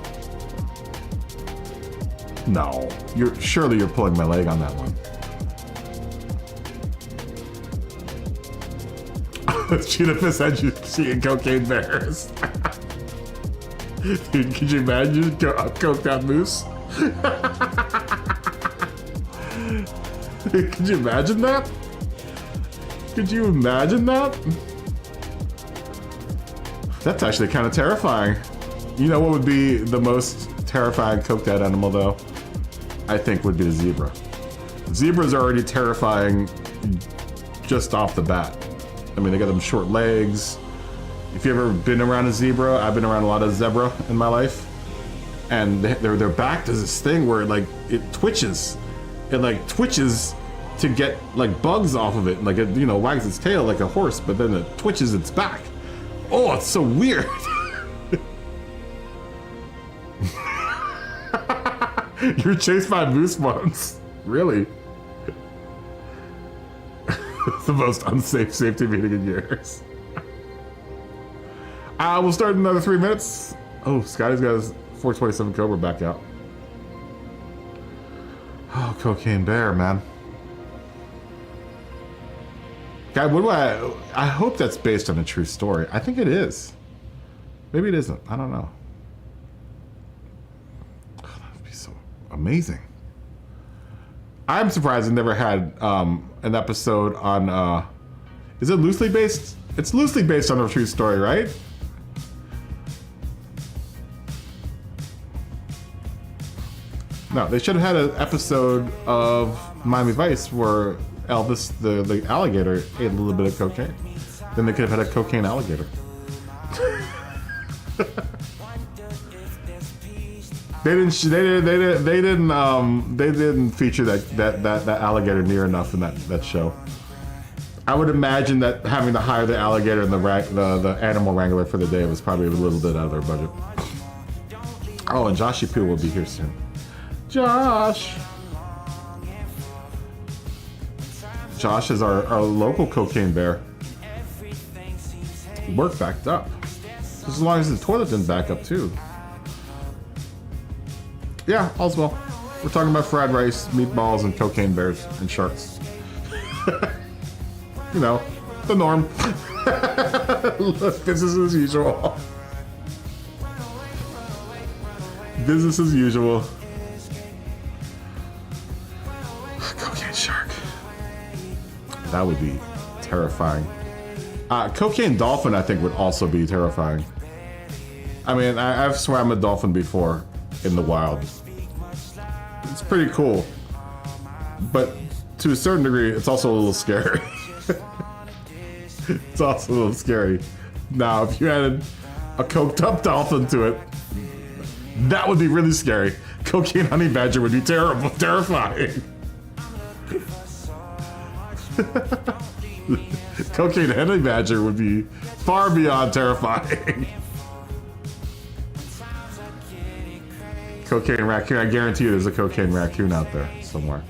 No. Surely you're pulling my leg on that one. Cheetah fish had you seeing cocaine bears. Dude, could you imagine coked out moose? Could you imagine that? Could you imagine that? That's actually kind of terrifying. You know what would be the most terrifying coked out animal, though? I think would be the zebra. Zebras are already terrifying just off the bat. I mean, they got them short legs. If you've ever been around a zebra, I've been around a lot of zebra in my life, and their back does this thing where it twitches. It like twitches to get like bugs off of it, like it wags its tail like a horse, but then it twitches its back. Oh, it's so weird. You were chased by moose once, really? It's the most unsafe safety meeting in years. We'll start in another 3 minutes. Oh, Scotty's got his 427 Cobra back out. Oh, Cocaine Bear, man. Guy, what do I hope that's based on a true story. I think it is. Maybe it isn't. I don't know. Oh, that would be so amazing. I'm surprised I never had an episode on, is it loosely based? It's loosely based on a true story, right? No, they should have had an episode of Miami Vice where Elvis, the alligator, ate a little bit of cocaine, then they could have had a cocaine alligator. They didn't feature that alligator near enough in that show. I would imagine that having to hire the alligator and the animal wrangler for the day was probably a little bit out of their budget. Oh, and Joshy Poo will be here soon. Josh is our local cocaine bear. Work backed up. Just as long as the toilet didn't back up too. Yeah, all's well. We're talking about fried rice, meatballs, and cocaine bears and sharks. You know, the norm. Business as usual. Business as usual. Cocaine shark. That would be terrifying. Cocaine dolphin, I think, would also be terrifying. I mean, I've swam a dolphin before in the wild. It's pretty cool. But to a certain degree, it's also a little scary. It's also a little scary. Now, if you added a coked up dolphin to it, that would be really scary. Cocaine honey badger would be terrifying. Cocaine honey badger would be far beyond terrifying. Cocaine raccoon, I guarantee you there's a cocaine raccoon out there somewhere.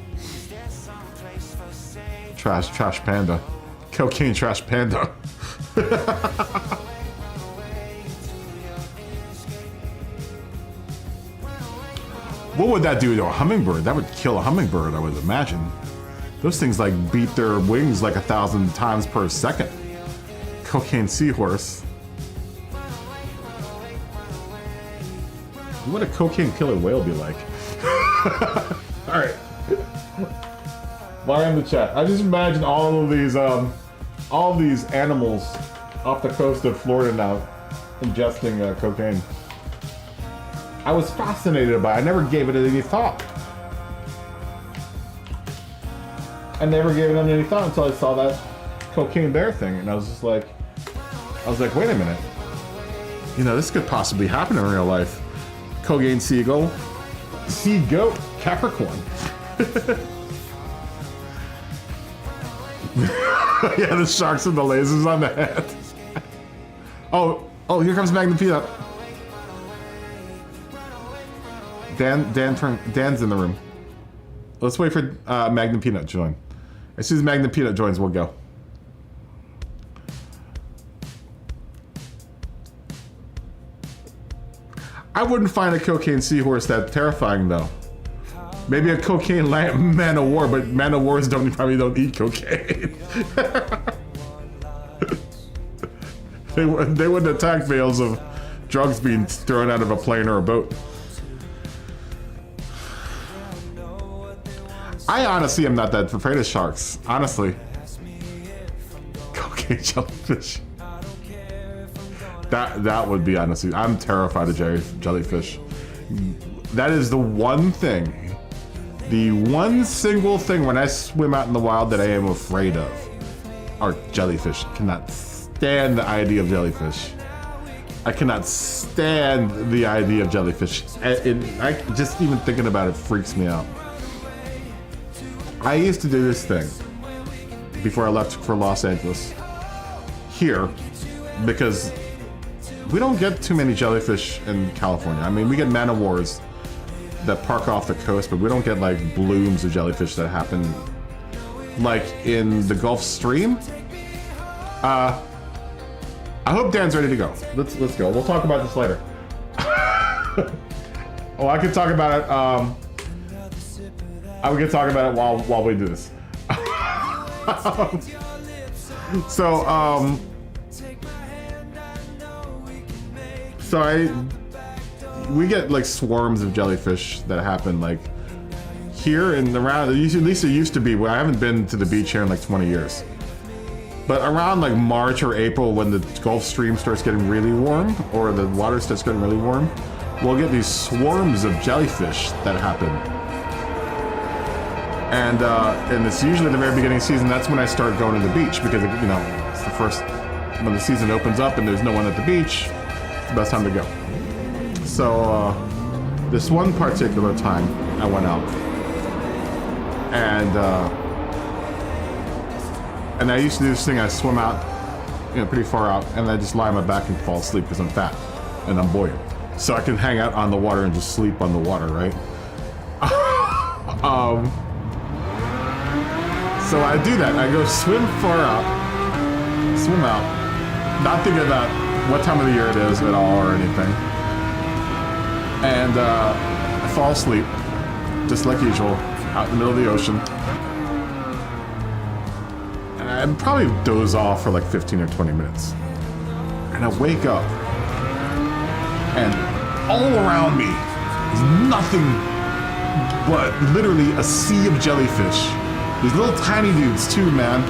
Trash panda. Cocaine trash panda. What would that do to a hummingbird? That would kill a hummingbird, I would imagine. Those things like beat their wings like 1,000 times per second. Cocaine seahorse. What would a cocaine killer whale be like? Alright. While I'm in the chat, I just imagine all of these animals off the coast of Florida now ingesting cocaine. I was fascinated by it. I never gave it any thought. I never gave it any thought until I saw that cocaine bear thing, and I was like, wait a minute. You know, this could possibly happen in real life. Cocaine seagull, sea goat, Capricorn. Yeah, the sharks and the lasers on the head. Oh, here comes Magnum Peanut. Dan's in the room. Let's wait for Magnum Peanut to join. As soon as Magnum Peanut joins, we'll go. I wouldn't find a cocaine seahorse that terrifying though. Maybe a cocaine man of war, but man of wars probably don't eat cocaine. They wouldn't attack bales of drugs being thrown out of a plane or a boat. I honestly am not that afraid of sharks, honestly. Cocaine jellyfish. That would be honestly, I'm terrified of jellyfish. That is the one thing, the one single thing when I swim out in the wild that I am afraid of are jellyfish. I cannot stand the idea of jellyfish. I cannot stand the idea of jellyfish. I just even thinking about it freaks me out. I used to do this thing before I left for Los Angeles here because we don't get too many jellyfish in California. I mean, we get man of wars that park off the coast, but we don't get like blooms of jellyfish that happen like in the Gulf Stream. I hope Dan's ready to go. Let's go. We'll talk about this later. Oh, I could talk about it. I would get talking about it while we do this. We get like swarms of jellyfish that happen like here and around. At least it used to be. Where I haven't been to the beach here in like 20 years. But around like March or April, when the Gulf Stream starts getting really warm, or the water starts getting really warm, we'll get these swarms of jellyfish that happen. And it's usually the very beginning of the season. That's when I start going to the beach because, you know, it's the first, when the season opens up and there's no one at the beach, it's the best time to go. So this one particular time I went out and I used to do this thing, I swim out, you know, pretty far out, and I just lie on my back and fall asleep because I'm fat and I'm buoyant. So I can hang out on the water and just sleep on the water, right? So I do that. I go swim far out, not thinking about what time of the year it is at all or anything. And I fall asleep, just like usual, out in the middle of the ocean. And I probably doze off for like 15 or 20 minutes. And I wake up, and all around me is nothing but literally a sea of jellyfish. These little tiny dudes too, man.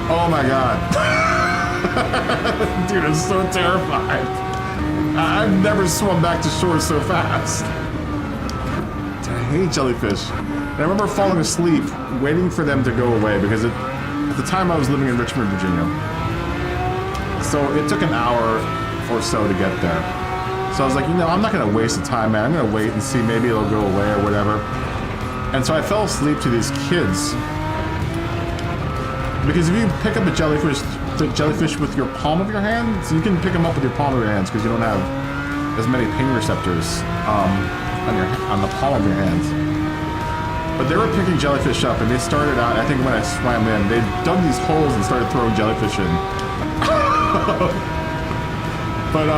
Oh my God. Dude, I'm so terrified. I've never swum back to shore so fast. I hate jellyfish. And I remember falling asleep, waiting for them to go away because at the time I was living in Richmond, Virginia. So it took an hour or so to get there. So I was like, you know, I'm not gonna waste the time, man. I'm gonna wait and see, maybe it'll go away or whatever. And so I fell asleep to these kids. Because if you pick up a jellyfish with your palm of your hand, so you can pick them up with your palm of your hands because you don't have as many pain receptors on the palm of your hands. But they were picking jellyfish up, and they started out, I think when I swam in, they dug these holes and started throwing jellyfish in. But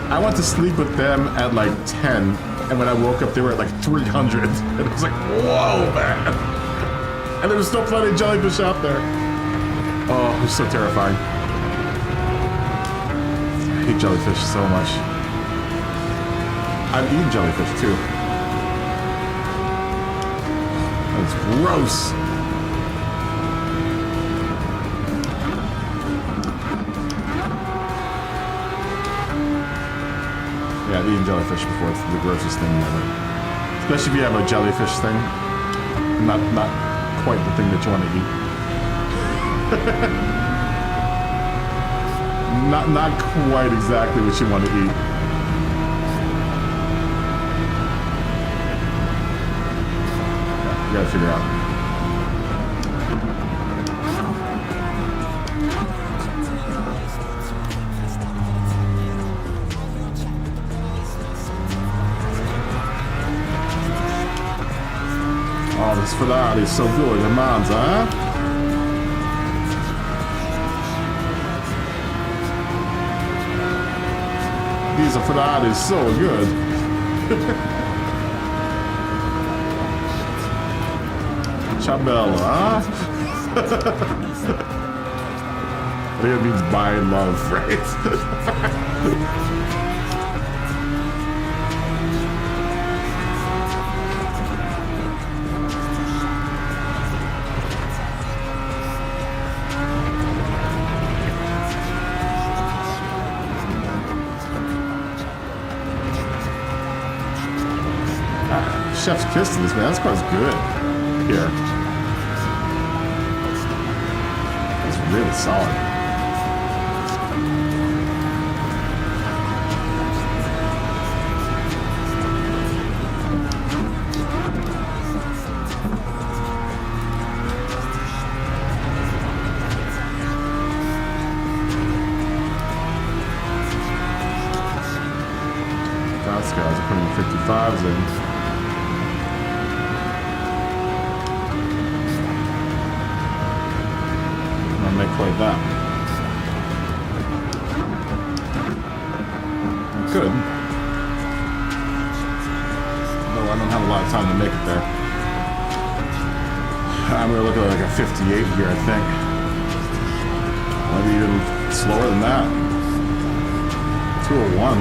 I went to sleep with them at like 10, and when I woke up, they were at like 300. And it was like, whoa, man. And there was still plenty of jellyfish out there. Oh, it was so terrifying. I hate jellyfish so much. I've eaten jellyfish too. That's gross. Yeah, I've eaten jellyfish before. It's the grossest thing ever. Especially if you have a jellyfish thing. Not quite the thing that you want to eat. not quite exactly what you want to eat. Yeah, you gotta figure out. Oh, this Ferrari is so good, the Monza, huh? These Ferrari is so good. Chabella, huh? I think it means buy and love, right? Chef's kiss to this, man. This car's good. Here. It's really solid. Those guys are putting 55s in. Make like that. Good. No, I don't have a lot of time to make it there. I'm gonna look at like a 58 here, I think. Maybe even slower than that. 201.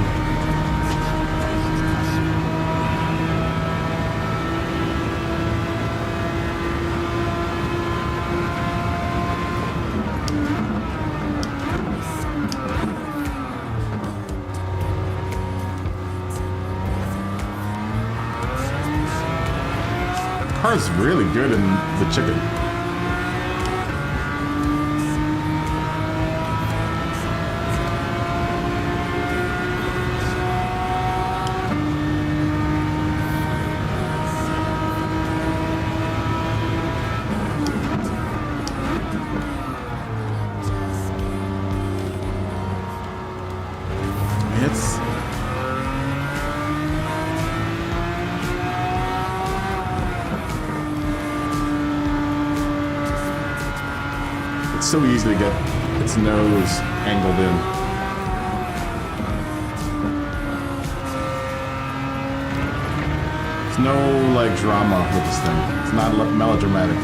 car's really good in the chicken. It's so easy to get its nose angled in. There's no like drama with this thing. It's not melodramatic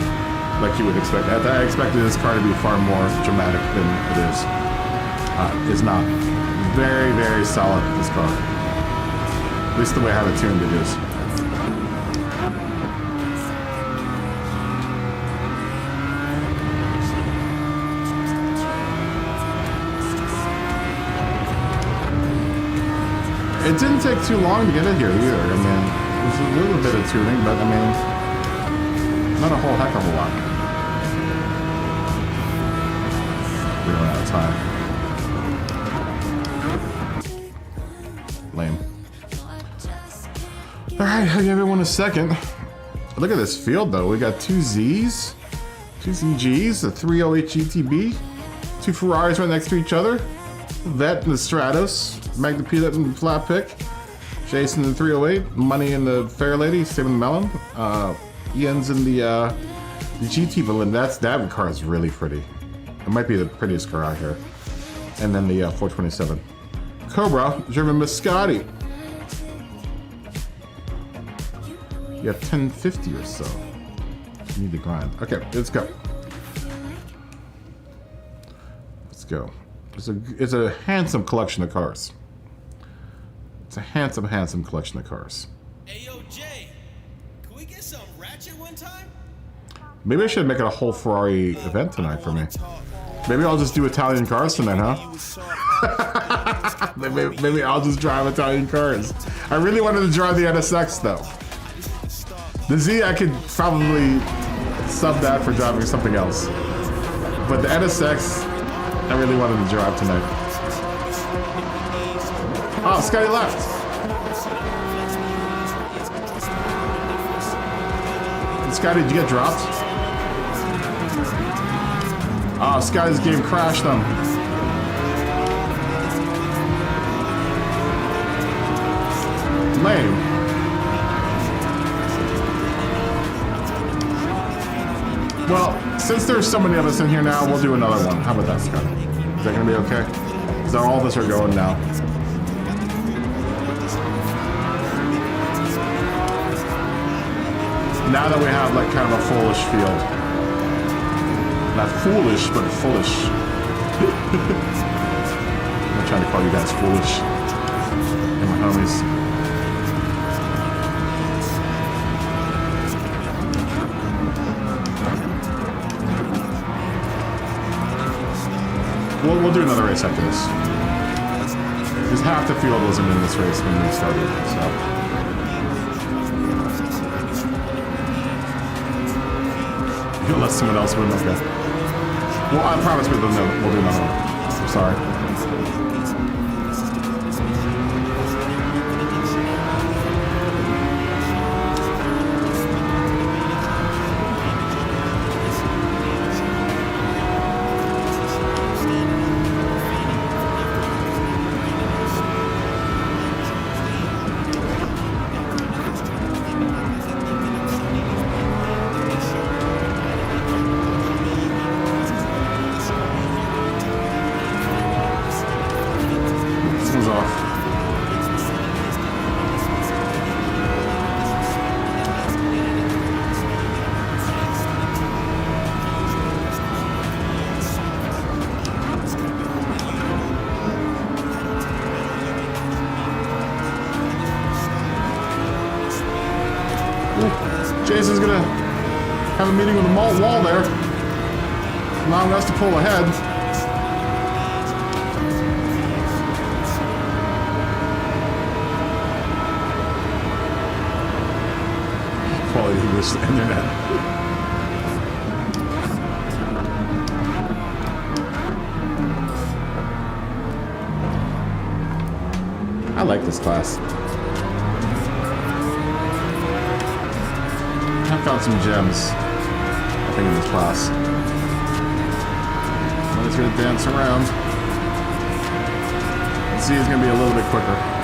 like you would expect. I expected this car to be far more dramatic than it is. It's not. Very, very solid, this car. At least the way I have it tuned, it is. It didn't take too long to get it here either. I mean, there's a little bit of tuning, but I mean, not a whole heck of a lot. We ran out of time. Lame. Alright, I'll give everyone a second. Look at this field though. We got two Zs, two ZGs, a 308 GTB, two Ferraris right next to each other. Vet in the Stratos, Magna Peanut in the Flat Pick, Jason in the 308, Money in the Fair Lady, Sam in the Melon, Ian's in the GT Villain. That car is really pretty. It might be the prettiest car out here. And then the 427. Cobra, driven by Scotty. You have 1050 or so. You need to grind. Okay, let's go. Let's go. It's a handsome collection of cars. It's a handsome, handsome collection of cars. Hey, yo, Jay, can we get some ratchet one time? Maybe I should make it a whole Ferrari event tonight for me. Maybe I'll just do Italian cars tonight, huh? maybe I'll just drive Italian cars. I really wanted to drive the NSX though. The Z, I could probably sub that for driving something else. But the NSX, I really wanted to drive tonight. Oh, Scotty left. Scotty, did you get dropped? Oh, Scotty's game crashed him. Lame. Well, since there's so many of us in here now, we'll do another one. How about that, Scott? Is that gonna be okay? Because all of us are going now. Now that we have like kind of a foolish field. Not foolish, but foolish. I'm not trying to call you guys foolish. You're my homies. We'll do another race after this. Because half the field wasn't in this race when we started, so. You'll let someone else win, okay. Well, I promise we'll do another one. I'm sorry. Jason's gonna have a meeting with the wall there, allowing us to pull ahead. Quality English internet. I like this class. I found some gems, I think, in this class. I'm just gonna dance around. Let's see, it's gonna be a little bit quicker.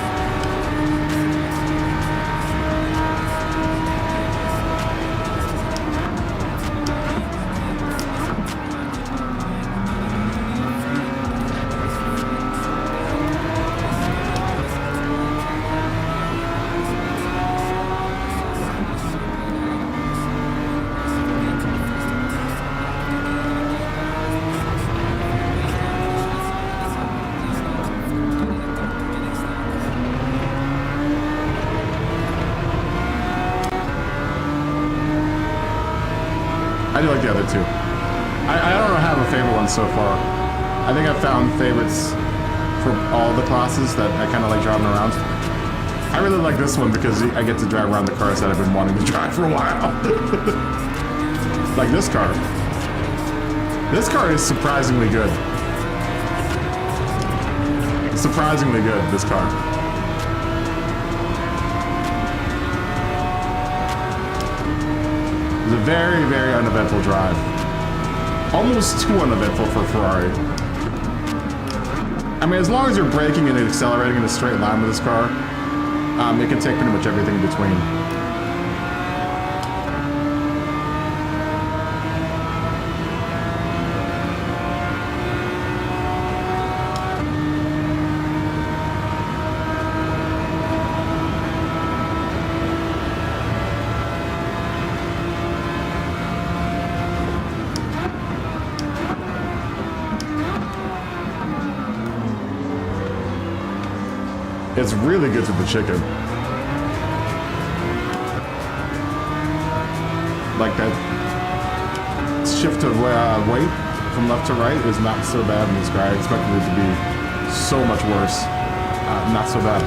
I do like the other two. I don't have a favorite one so far. I think I've found favorites for all the classes that I kind of like driving around. I really like this one because I get to drive around the cars that I've been wanting to drive for a while. Like this car. This car is surprisingly good. Surprisingly good, this car. It's a very, very uneventful drive. Almost too uneventful for Ferrari. I mean, as long as you're braking and accelerating in a straight line with this car, it can take pretty much everything in between. It's really good to the chicken. Like that shift of weight from left to right is not so bad in this car. I expected it to be so much worse. Not so bad.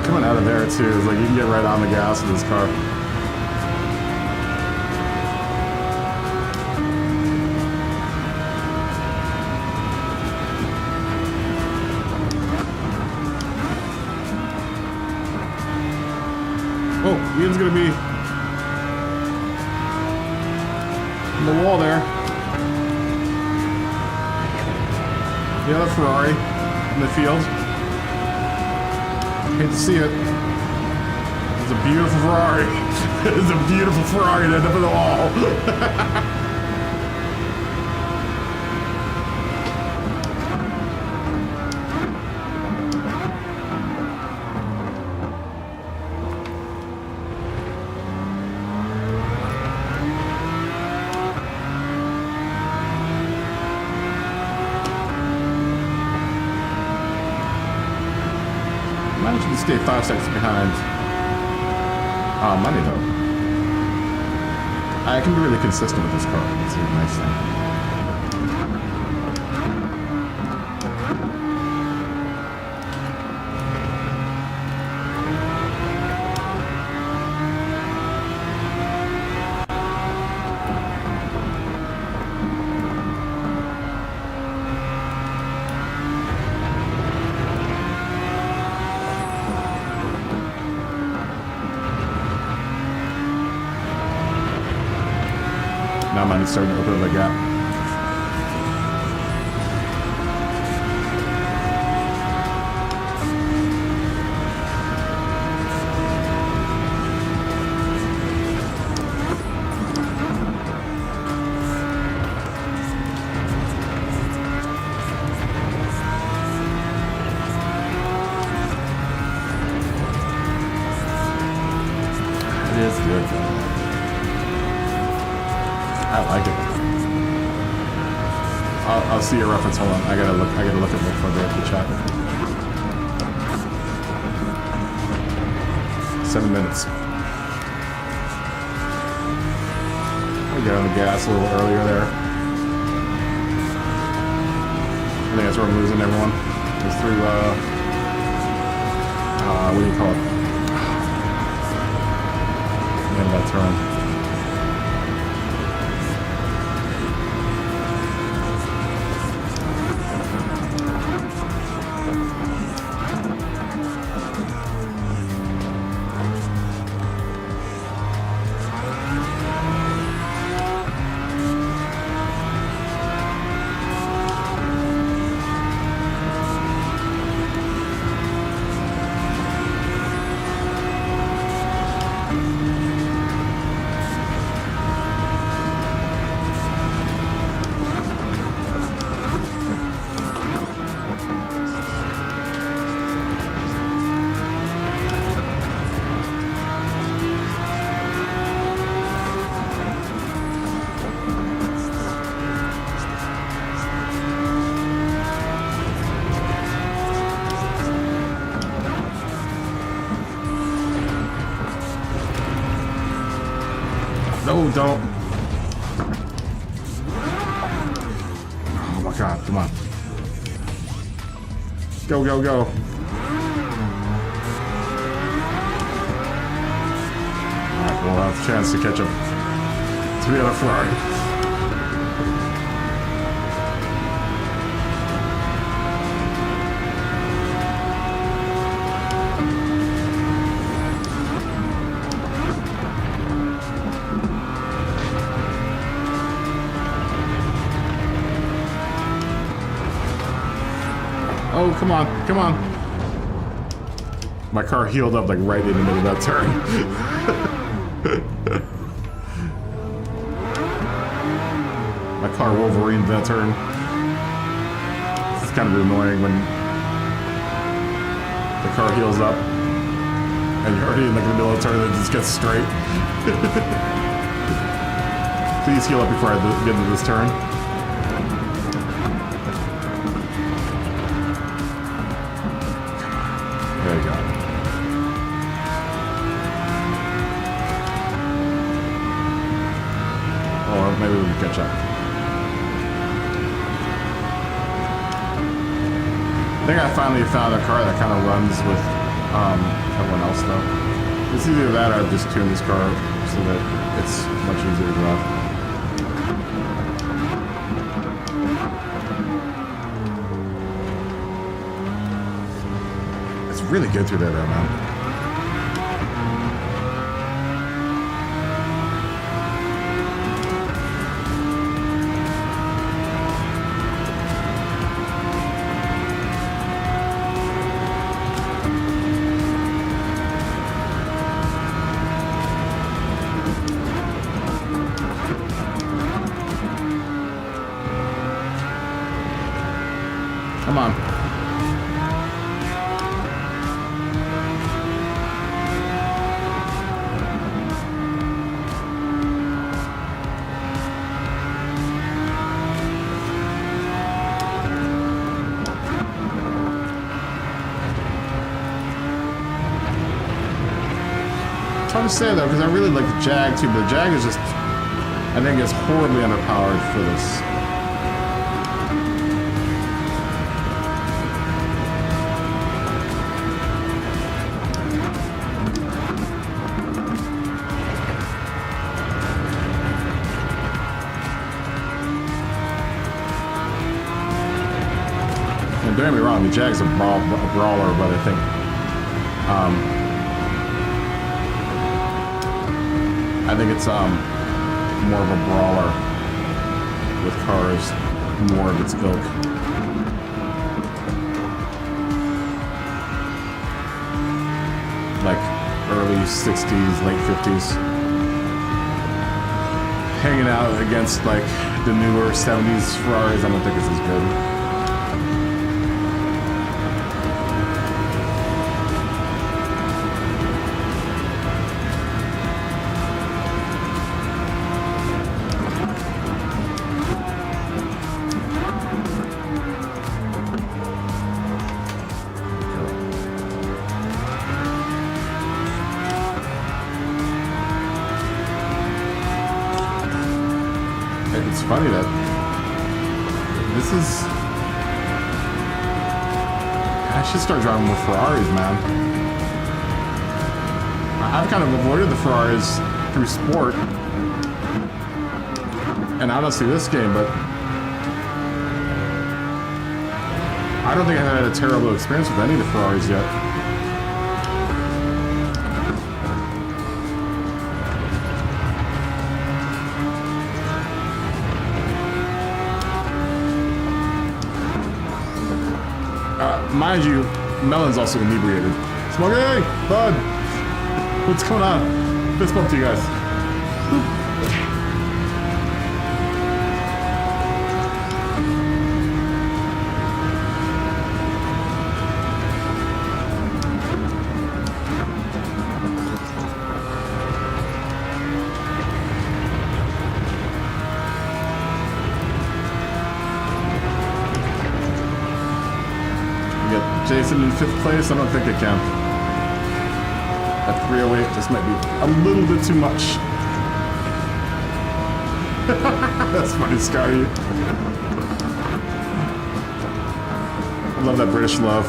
Coming out of there too, it's like you can get right on the gas with this car. Oh, Ian's gonna be on the wall there. The other Ferrari in the field. Hate to see it. It's a beautiful Ferrari. It's a beautiful Ferrari to end up in the wall. Managed to stay 5 seconds behind. Money though. I can be really consistent with this car. It's a nice thing. Now Money's starting to open up a gap. It's good. I like it. I'll see your reference. Hold on. I gotta look at more further at the chat. 7 minutes. We got on the gas a little earlier there. I think that's where I'm losing everyone. It's through what do you call it? Name of that turn. No, don't. Oh my god, come on. Go, go, go. Alright, we'll have a chance to catch up to the other Ferrari. Oh, come on, come on. My car healed up like right in the middle of that turn. My car Wolverined that turn. It's kind of annoying when the car heals up and you're already in like the middle of the turn and it just gets straight. Please heal up before I get into this turn. There you go. Or maybe we can catch up. I think I finally found a car that kind of runs with everyone else though. It's either that or I've just tuned this car so that it's much easier to drive. Really good through there, though, man. Come on. To say though, because I really like the Jag too, but the Jag is just, I think it's horribly underpowered for this. And don't get me wrong, the Jag's a brawler, but I think it's more of a brawler with cars, more of its ilk. Like early 60s, late 50s. Hanging out against like the newer 70s Ferraris, I don't think it's as good. it's funny that this is. I should start driving more Ferraris, man. I've kind of avoided the Ferraris through sport, and honestly, this game, but I don't think I had a terrible experience with any of the Ferraris yet. Mind you, Melon's also inebriated. Smokey, hey, bud, what's going on? Fist bump to you guys. Jason in 5th place? I don't think I can. At 308, this might be a little bit too much. That's funny, Scotty. I love that British love.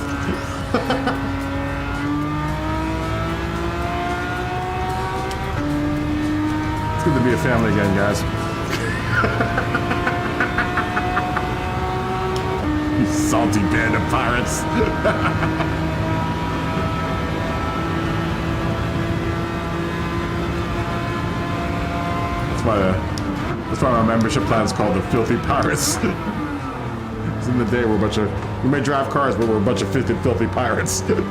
It's good to be a family again, guys. You salty band of pirates. That's why my membership plan is called the Filthy Pirates. It's in the day we're a bunch of, we may drive cars, but we're a bunch of filthy pirates. Filthy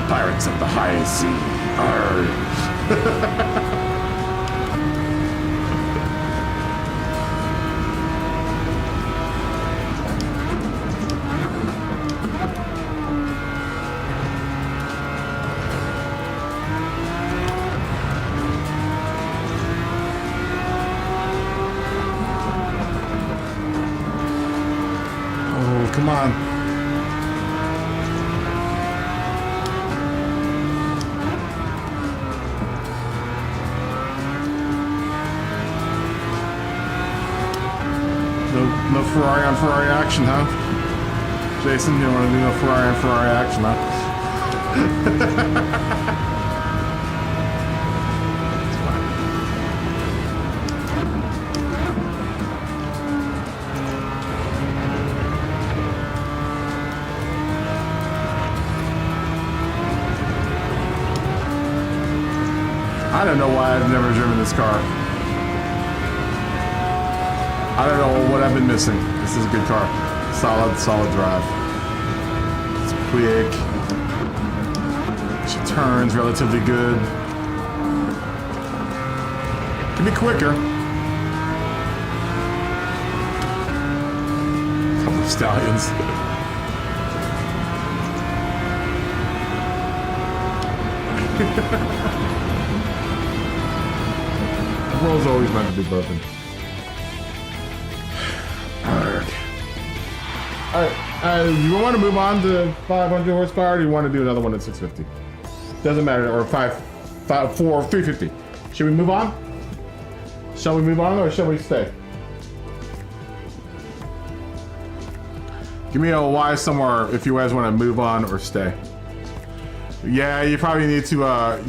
pirates of the high sea. Arr. Oh, come on. No Ferrari on Ferrari action, huh? Jason, you don't want to do no Ferrari on Ferrari action, huh? I don't know why I've never driven this car. I don't know what I've been missing. This is a good car. Solid drive. It's quick. She turns relatively good. Can be quicker. Couple of stallions. The world's always meant to be broken. Alright, you want to move on to 500 horsepower, or do you want to do another one at 650? Doesn't matter, or 350. Should we move on? Shall we move on, or shall we stay? Give me a Y somewhere if you guys want to move on or stay. Yeah, you probably need to, I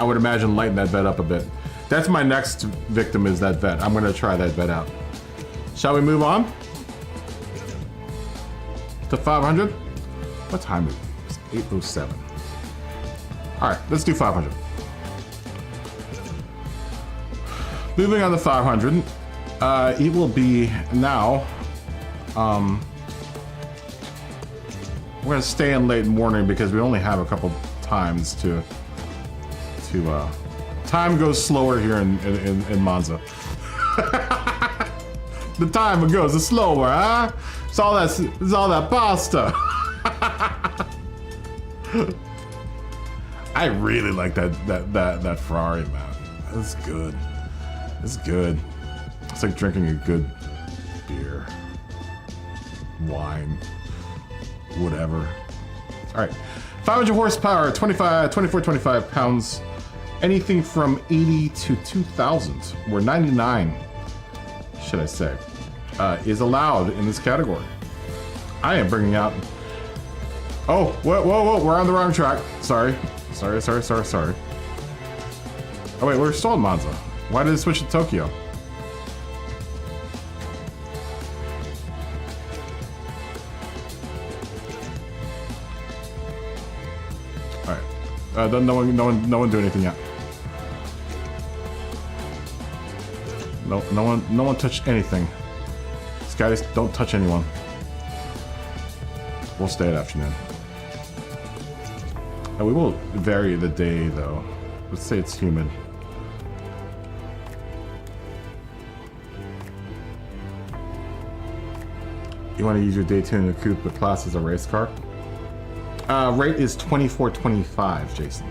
would imagine, lighten that vet up a bit. That's my next victim, is that vet. I'm going to try that vet out. Shall we move on? To 500? What time is it? It's 8:07. Alright, let's do 500. Moving on to 500. It will be now. We're gonna stay in late morning because we only have a couple times to time goes slower here in Monza. The time goes slower, huh? It's all that pasta. I really like that Ferrari, man. That's good. It's good. It's like drinking a good beer, wine, whatever. All right, 500 horsepower, 24, 25 pounds, anything from 80 to 2,000, or 99, should I say, is allowed in this category. I am bringing out. Oh, whoa, we're on the wrong track. Sorry. Oh wait, we're still in Monza. Why did it switch to Tokyo? All right. No one do anything yet. No one touch anything. These guys don't touch anyone. We'll stay at afternoon. And we will vary the day though. Let's say it's humid. You want to use your day tuning coupe but class as a race car? Rate is 24.25, Jason.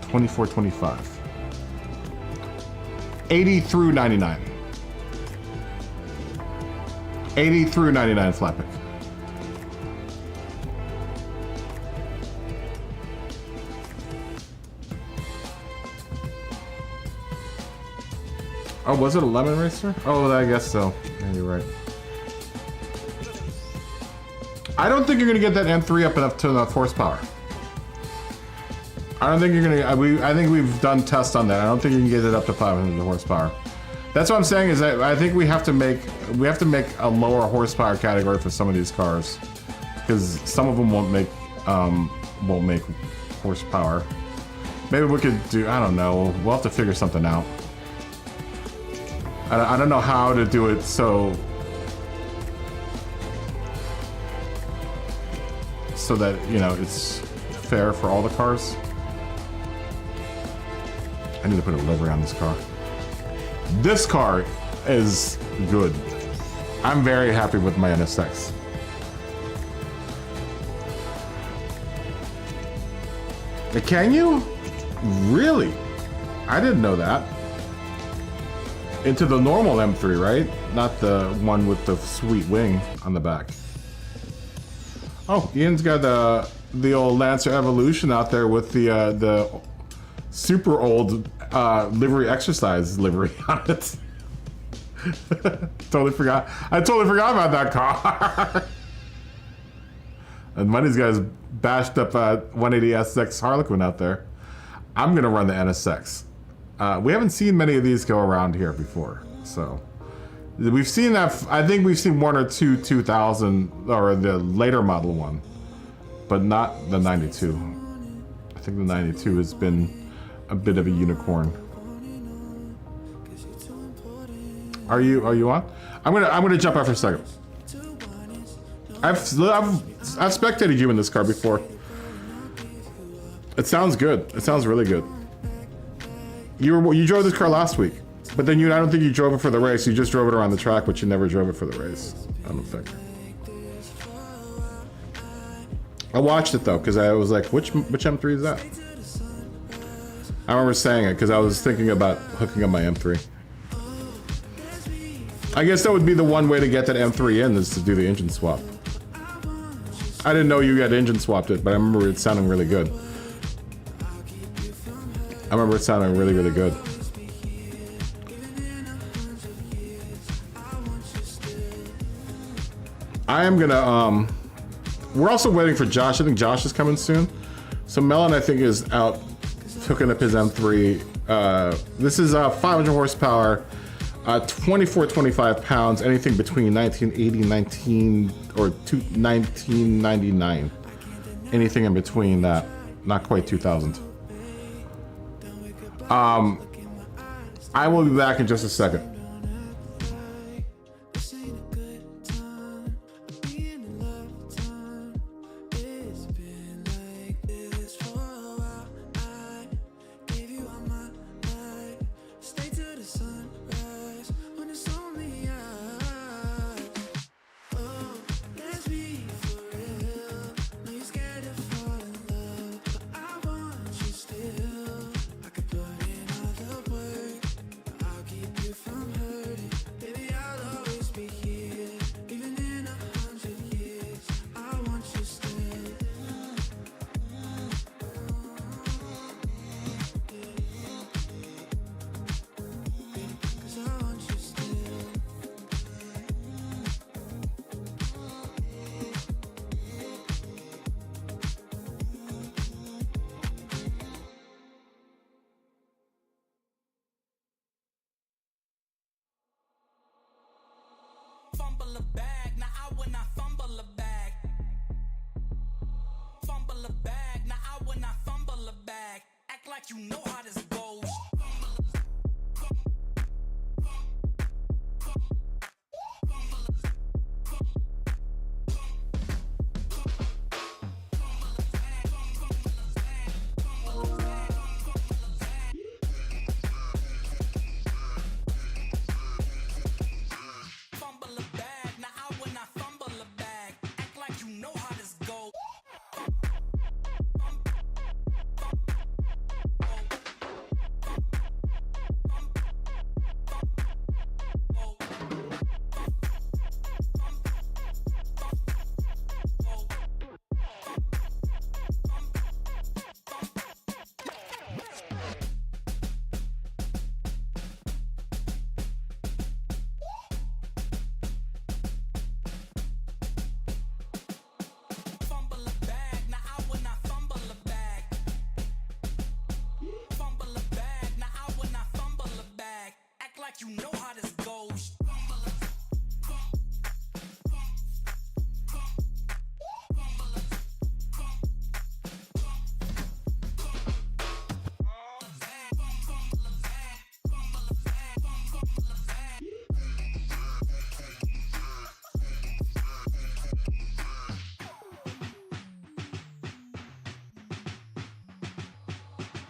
24.25. 80 through 99. 80 through 99 flat pick. Oh, was it a lemon racer? Oh, I guess so. Yeah, you're right. I don't think you're gonna get that M3 up enough to enough horsepower. I don't think you're gonna. I think we've done tests on that. I don't think you can get it up to 500 horsepower. That's what I'm saying. Is that I think we have to make a lower horsepower category for some of these cars, because some of them won't make horsepower. Maybe we could do. I don't know. We'll have to figure something out. I don't know how to do it so that, you know, it's fair for all the cars. I need to put a livery on this car. This car is good. I'm very happy with my NSX. Can you? Really? I didn't know that. Into the normal M3, right? Not the one with the sweet wing on the back. Oh, Ian's got the old Lancer Evolution out there with the super old livery exercise livery on it. Totally forgot. I totally forgot about that car. And Money's got his bashed up 180 SX Harlequin out there. I'm gonna run the NSX. We haven't seen many of these go around here before, so we've seen that. I think we've seen one or two 2000 or the later model one, but not the 92. I think the 92 has been a bit of a unicorn. Are you on? I'm gonna jump out for a second. I've spectated you in this car before. It sounds good. It sounds really good. You drove this car last week, but then I don't think you drove it for the race. You just drove it around the track, but you never drove it for the race. I don't think. I watched it though, because I was like, which M3 is that? I remember saying it because I was thinking about hooking up my M3. I guess that would be the one way to get that M3 in, is to do the engine swap. I didn't know you had engine swapped it, but I remember it sounding really good. I remember it sounding really, really good. I am gonna, we're also waiting for Josh. I think Josh is coming soon. So Melon, I think, is out hooking up his M3. This is 500 horsepower, 24, 25 pounds, anything between 1980, 1999. Anything in between that, not quite 2000. I will be back in just a second. From Fumble a bag, now I will not fumble a bag. Fumble a bag, now I will not fumble a bag. Act like you know how this goes. Fumble a bag, now I will not fumble a bag. Act like you know how this goes. Fumble a bag, now I will not fumble a bag. Fumble a bag, now I will not fumble a bag. Act like you know how this goes.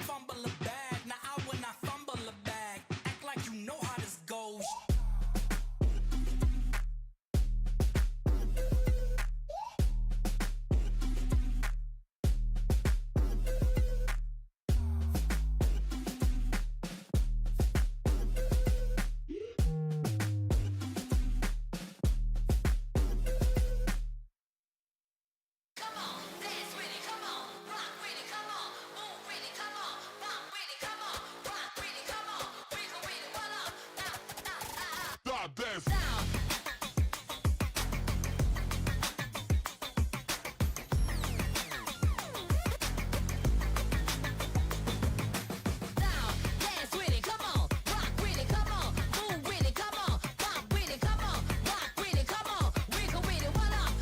Fumble a bag, now I will not fumble a bag. Act like you know how this goes. Come on, dance with it, come on, rock with it, come on, move with it, come on, bump with it, come on, rock with it, come on, wiggle with it, what up? Stop this. Down. Down, dance with it, come on, rock with it, come on, move with it, come on, bump with it, come on, rock with it, come on, wiggle with it, what up?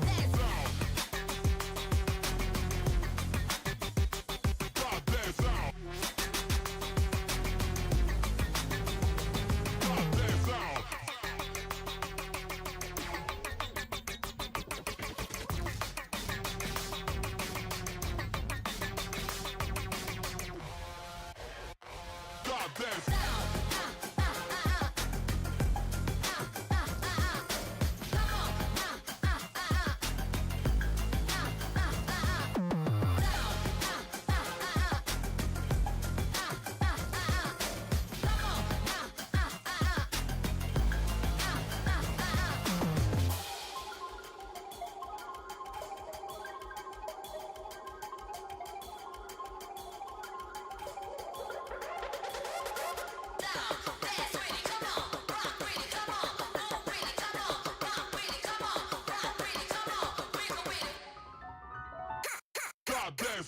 Dance. Stop this out. Stop this out. Stop this. Stop this.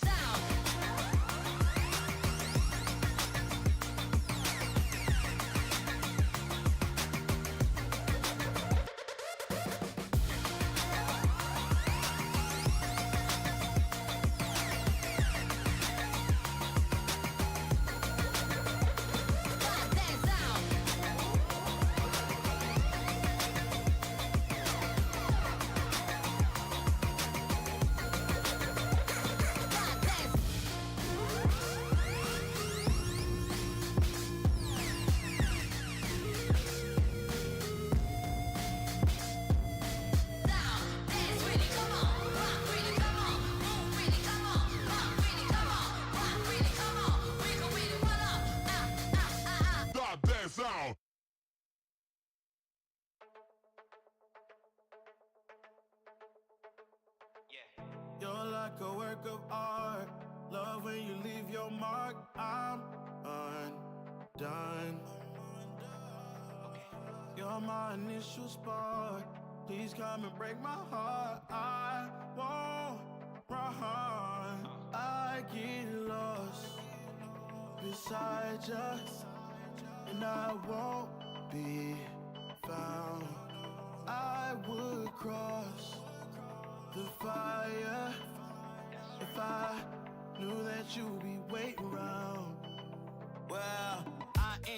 Stop this out. You're like a work of art. Love when you leave your mark. I'm undone. You're my initial spark. Please come and break my heart. I won't run. I get lost beside you, and I won't be found.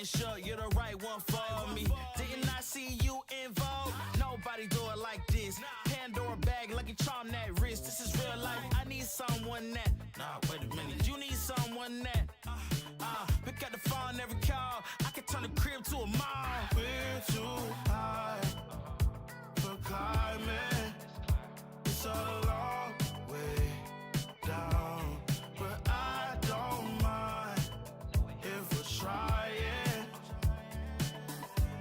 making sure you're the right one for me. Didn't I see you involved? Nobody do it like this. Pandora bag, lucky charm that wrist. This is real life. I need someone that. Nah, wait a minute. You need someone that. Pick up the phone every call. I can turn the crib to a mall. We're too high for climbing. It's a long way down, but I don't mind if we're trying.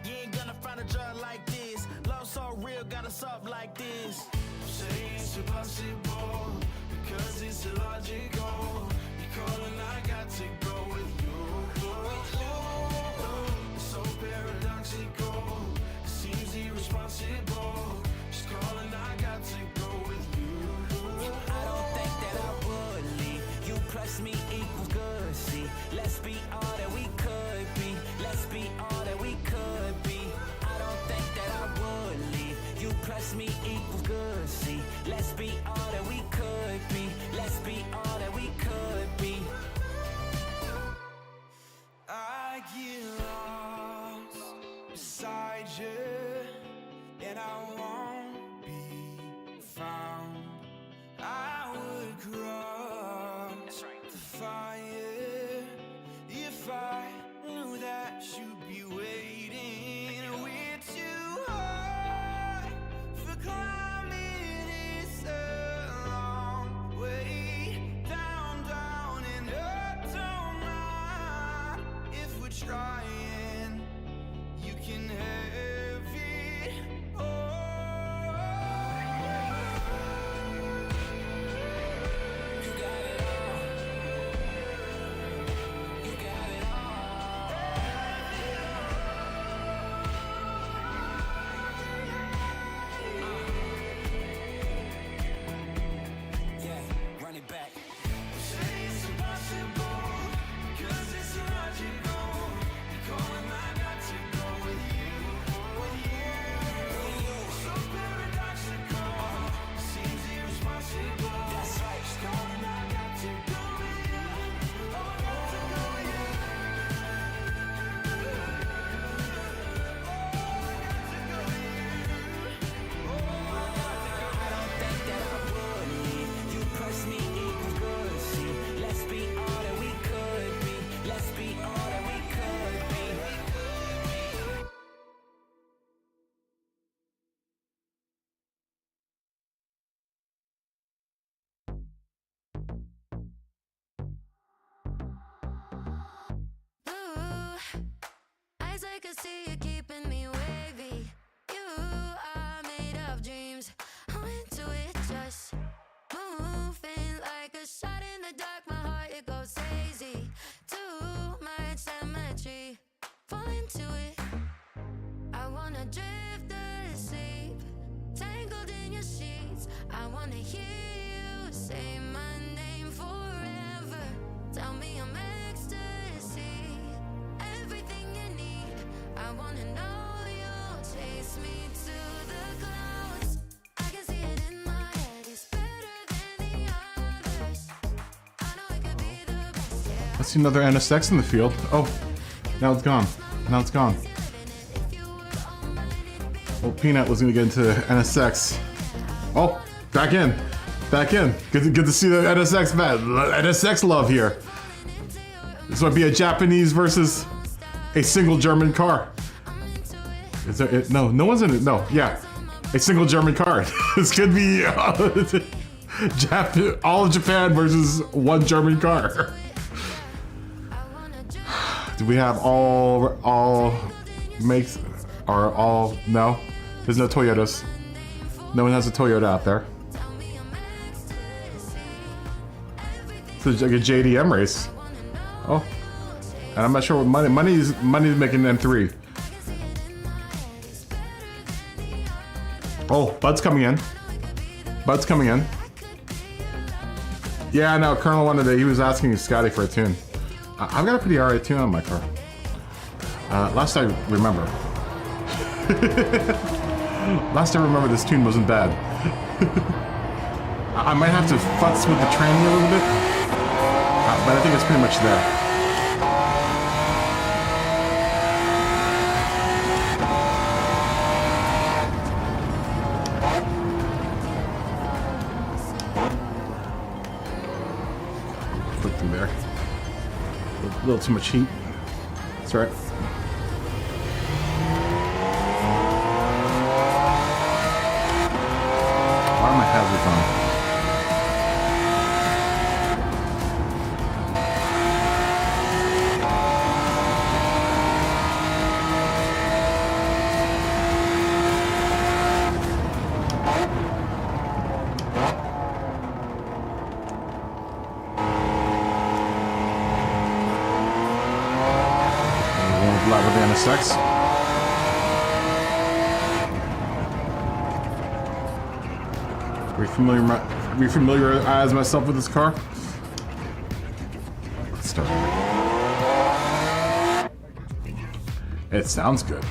You ain't gonna find a drug like this. Love so real, got us up like this. Say it's impossible because it's illogical. You calling, I got to go with you. It's so paradoxical. It seems irresponsible. Just calling, I got to go with you. I don't think that I would leave. You plus me equals good. See, let's be all that we could be. Let's be all that we could be. I don't think that I would leave. You plus me equals good. See, let's be all that we could be. Let's be all that we could be. I get lost beside you, and I won't be found. I would cross the fire if I knew that you'd be waiting. We're too high for climbing. It's a long way down, down and up. Don't mind if we're trying. You can have it all. You got it all. You got it all. Yeah, run it back. Say it's impossible because it's illogical. You calling, I got to go with you. So paradoxical. Seems irresponsible. That's right. Just calling, I got to go with you. Oh, I got to go with you. I don't think that I would leave. You plus me equals good. See, let's be all that we could be. Let's be all that we could be. Ooh, eyes I can see you keeping me wavy. You are made of dreams. I'm into it, just moving like a shot in the dark. My heart it goes crazy. Too much symmetry. Fall into it. I wanna drift asleep, tangled in your sheets. I wanna hear you say my name forever. Tell me I'm ecstasy, everything you need. I wanna know you'll chase me to the clouds. I can see it in my head, it's better than the others. I know it could be the best, yeah. I see another NSX in the field. Oh, now it's gone. Now it's gone. Well, Peanut was gonna get into NSX. Oh, back in. Back in. Good to see the NSX man. NSX love here. This might be a Japanese versus a single German car. Is there? No, no one's in it. No, yeah, a single German car. This could be all of Japan versus one German car. Do we have all makes or all? No, there's no Toyotas. No one has a Toyota out there. So it's like a JDM race. Oh, and I'm not sure what money's making M3. Oh, Bud's coming in. Bud's coming in. Yeah, no, Colonel wanted to, he was asking Scotty for a tune. I've got a pretty alright tune on my car. Last I remember. Last I remember, this tune wasn't bad. I might have to futz with the training a little bit, but I think it's pretty much there. A little too much heat. That's right. Why are my hazards on? Live with the NSX. Refamiliarize myself with this car. Let's start. It sounds good.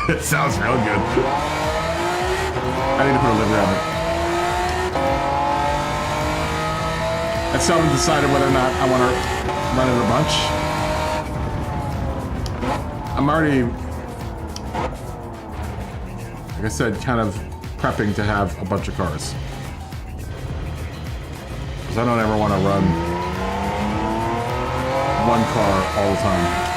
It sounds real good. I need to put a livery on it. I still haven't decided whether or not I want to run it a bunch. I'm already, like I said, kind of prepping to have a bunch of cars. Because I don't ever want to run one car all the time.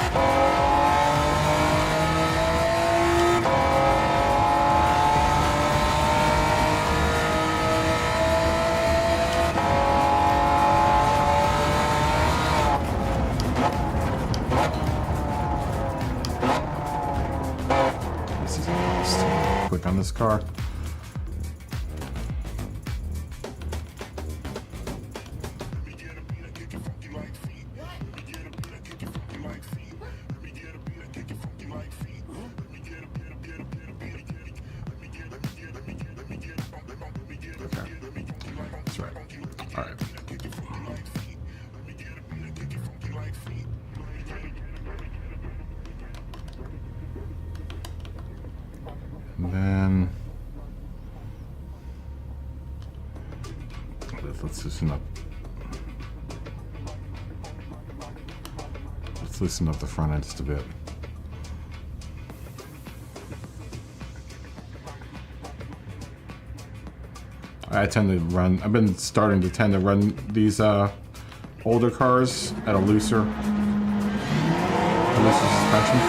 Quick on this car. That's right. All right. And then let's loosen up. Let's loosen up the front end just a bit. I tend to run. I've been starting to tend to run these older cars at a looser suspension.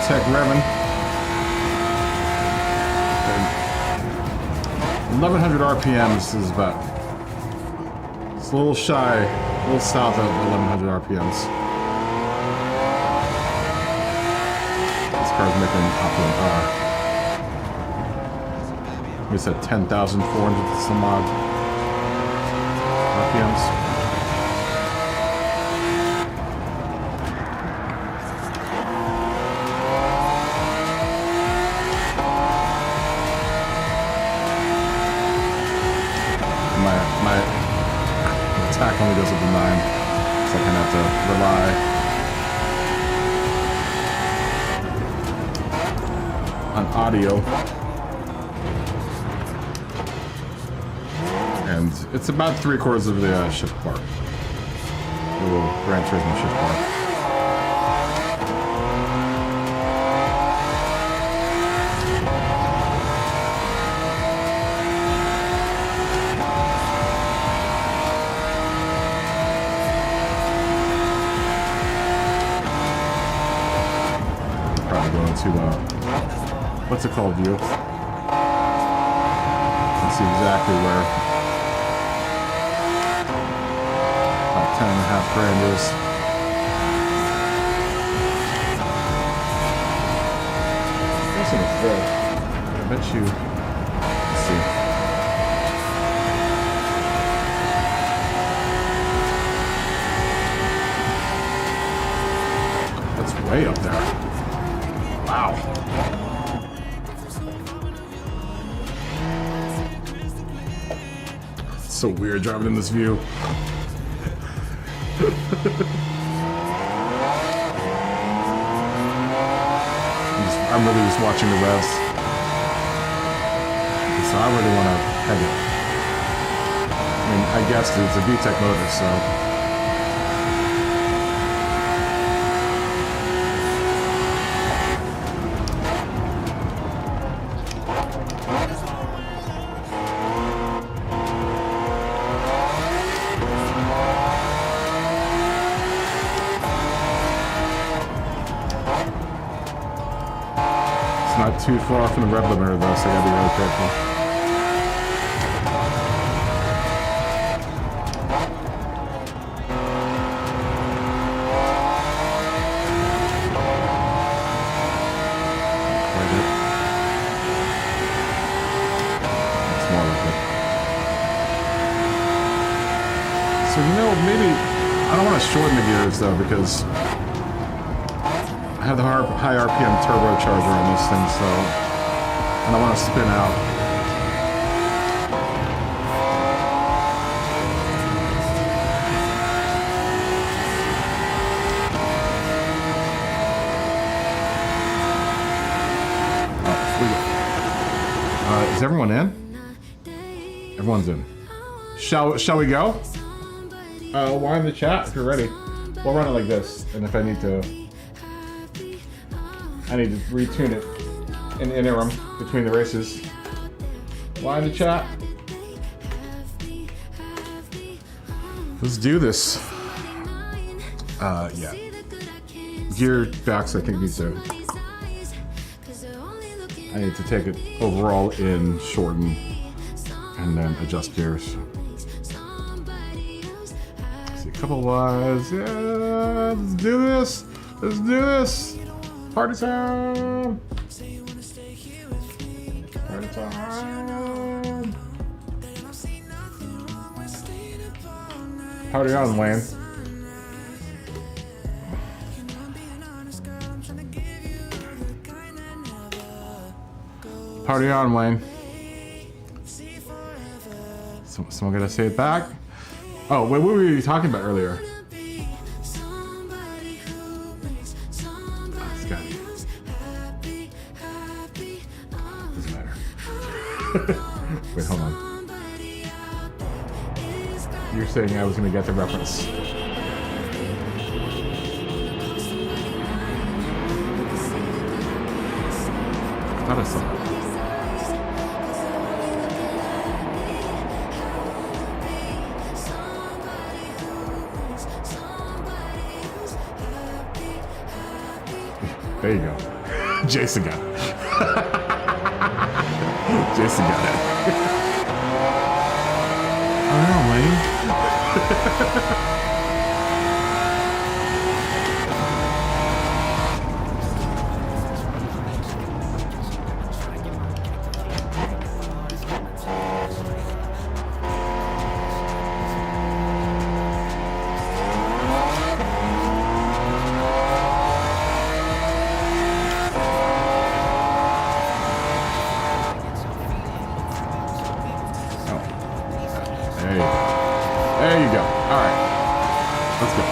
Tech revving. 1100 RPMs is about, it's a little shy, a little south of 1100 RPMs. This car's making we said 10,400 some odd RPMs. Attack only goes up to 9, so I can have to rely on audio. And it's about 3/4 of the shift bar. The little Gran Turismo shift bar. To what's it called, view? Let's see exactly where about 10.5 grand is. That's in a fit. I bet you. Let's see. That's way up there. Wow. It's so weird driving in this view. I'm really just watching the revs. So I really want to peg it. I mean, I guess it's a VTEC motor, so. Not too far from the rev limiter though, so I gotta be really careful. Quite it. It's more like it. So maybe I don't want to shorten the gears though, because I have the high RPM turbocharger on this thing, so and I want to spin out. Is everyone in? Everyone's in. Shall we go? Why in the chat if you're ready? We'll run it like this, and if I need to retune it in the interim between the races. Why in the chat? Let's do this. Yeah. Gear backs, I think I need to take it overall in, shorten, and then adjust gears. See a couple wise. Yeah, let's do this. Let's do this. Party time! Party time! Party on, Wayne. Party on, Wayne. Someone gotta say it back? Oh, wait, what were you talking about earlier? Wait, hold on. You're saying I was going to get the reference. I thought I saw it. There you go. Jason got it. Jason got it. I don't know, Wayne. There you go. All right. Let's go.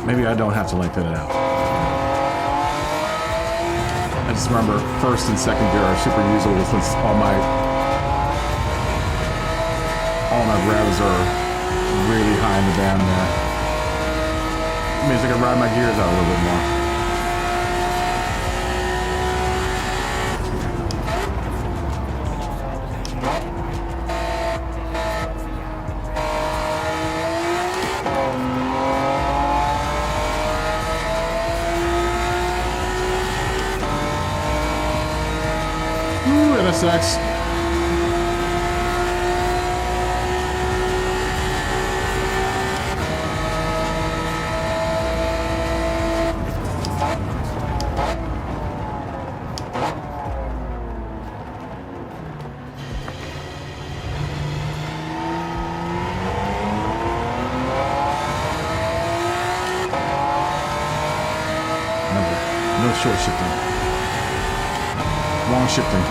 Maybe I don't have to lengthen it out. I just remember first and second gear are super usable since all my revs are really high in the band there. It means I can ride my gears out a little bit more. sex. No short shifting. Long shifting.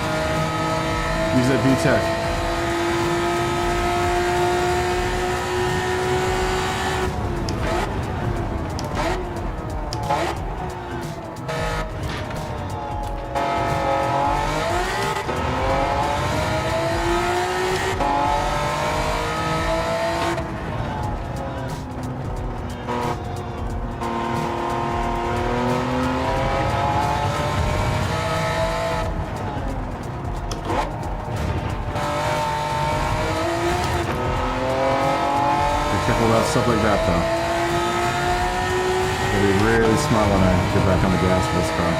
Use that VTEC. Stuff like that, though. Gotta be really smart when I get back on the gas for this car.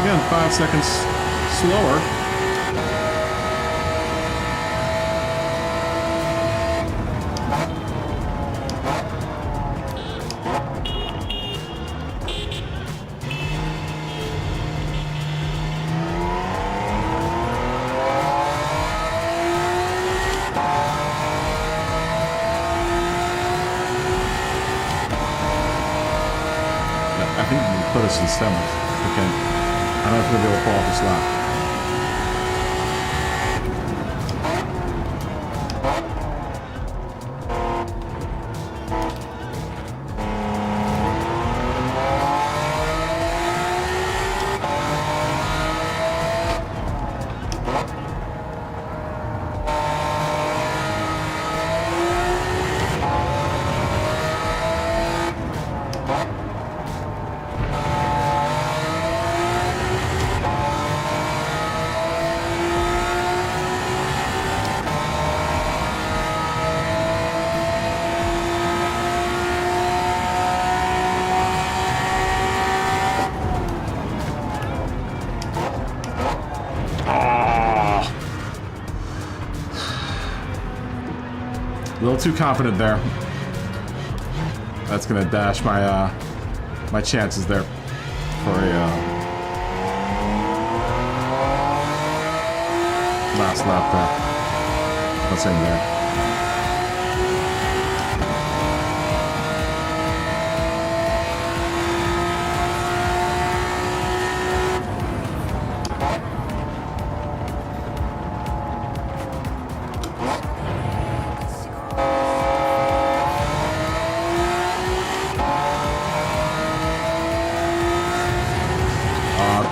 Again, 5 seconds slower. I think we put us in 7th. Okay. I don't know if we'll be able to pull off this lap. A little too confident there. That's gonna dash my my chances there for a last lap there. What's in there?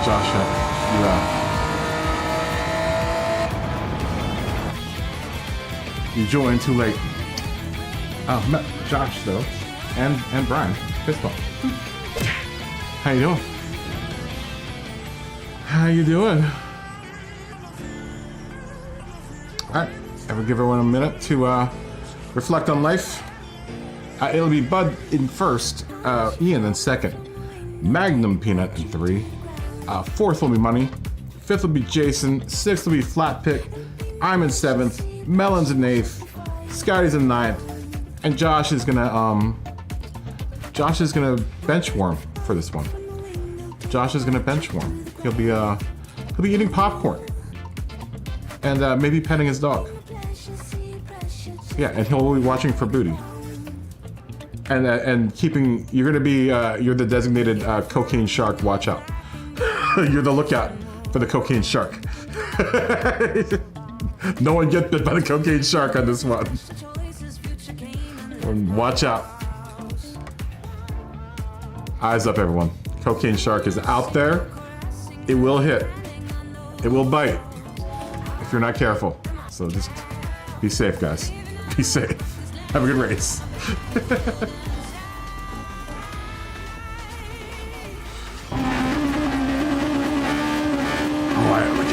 Josh, you joined too late. Oh, met Josh though, and Brian. Fist bump. How you doing? How you doing? All right, ever give everyone a minute to reflect on life? It'll be Bud in first, Ian in second, Magnum Peanut in 3. 4th will be Money, 5th will be Jason, 6th will be Flat Pick, I'm in 7th, Melon's in 8th, Scotty's in 9th, and Josh is gonna bench warm for this one. Josh is gonna bench warm. He'll be eating popcorn and maybe petting his dog. Yeah, and he'll be watching for booty. And keeping, you're gonna be you're the designated cocaine shark. Watch out. You're the lookout by the cocaine shark. No one gets bit by the cocaine shark on this one. And watch out. Eyes up, everyone. Cocaine shark is out there. It will hit. It will bite if you're not careful. So just be safe, guys. Be safe. Have a good race.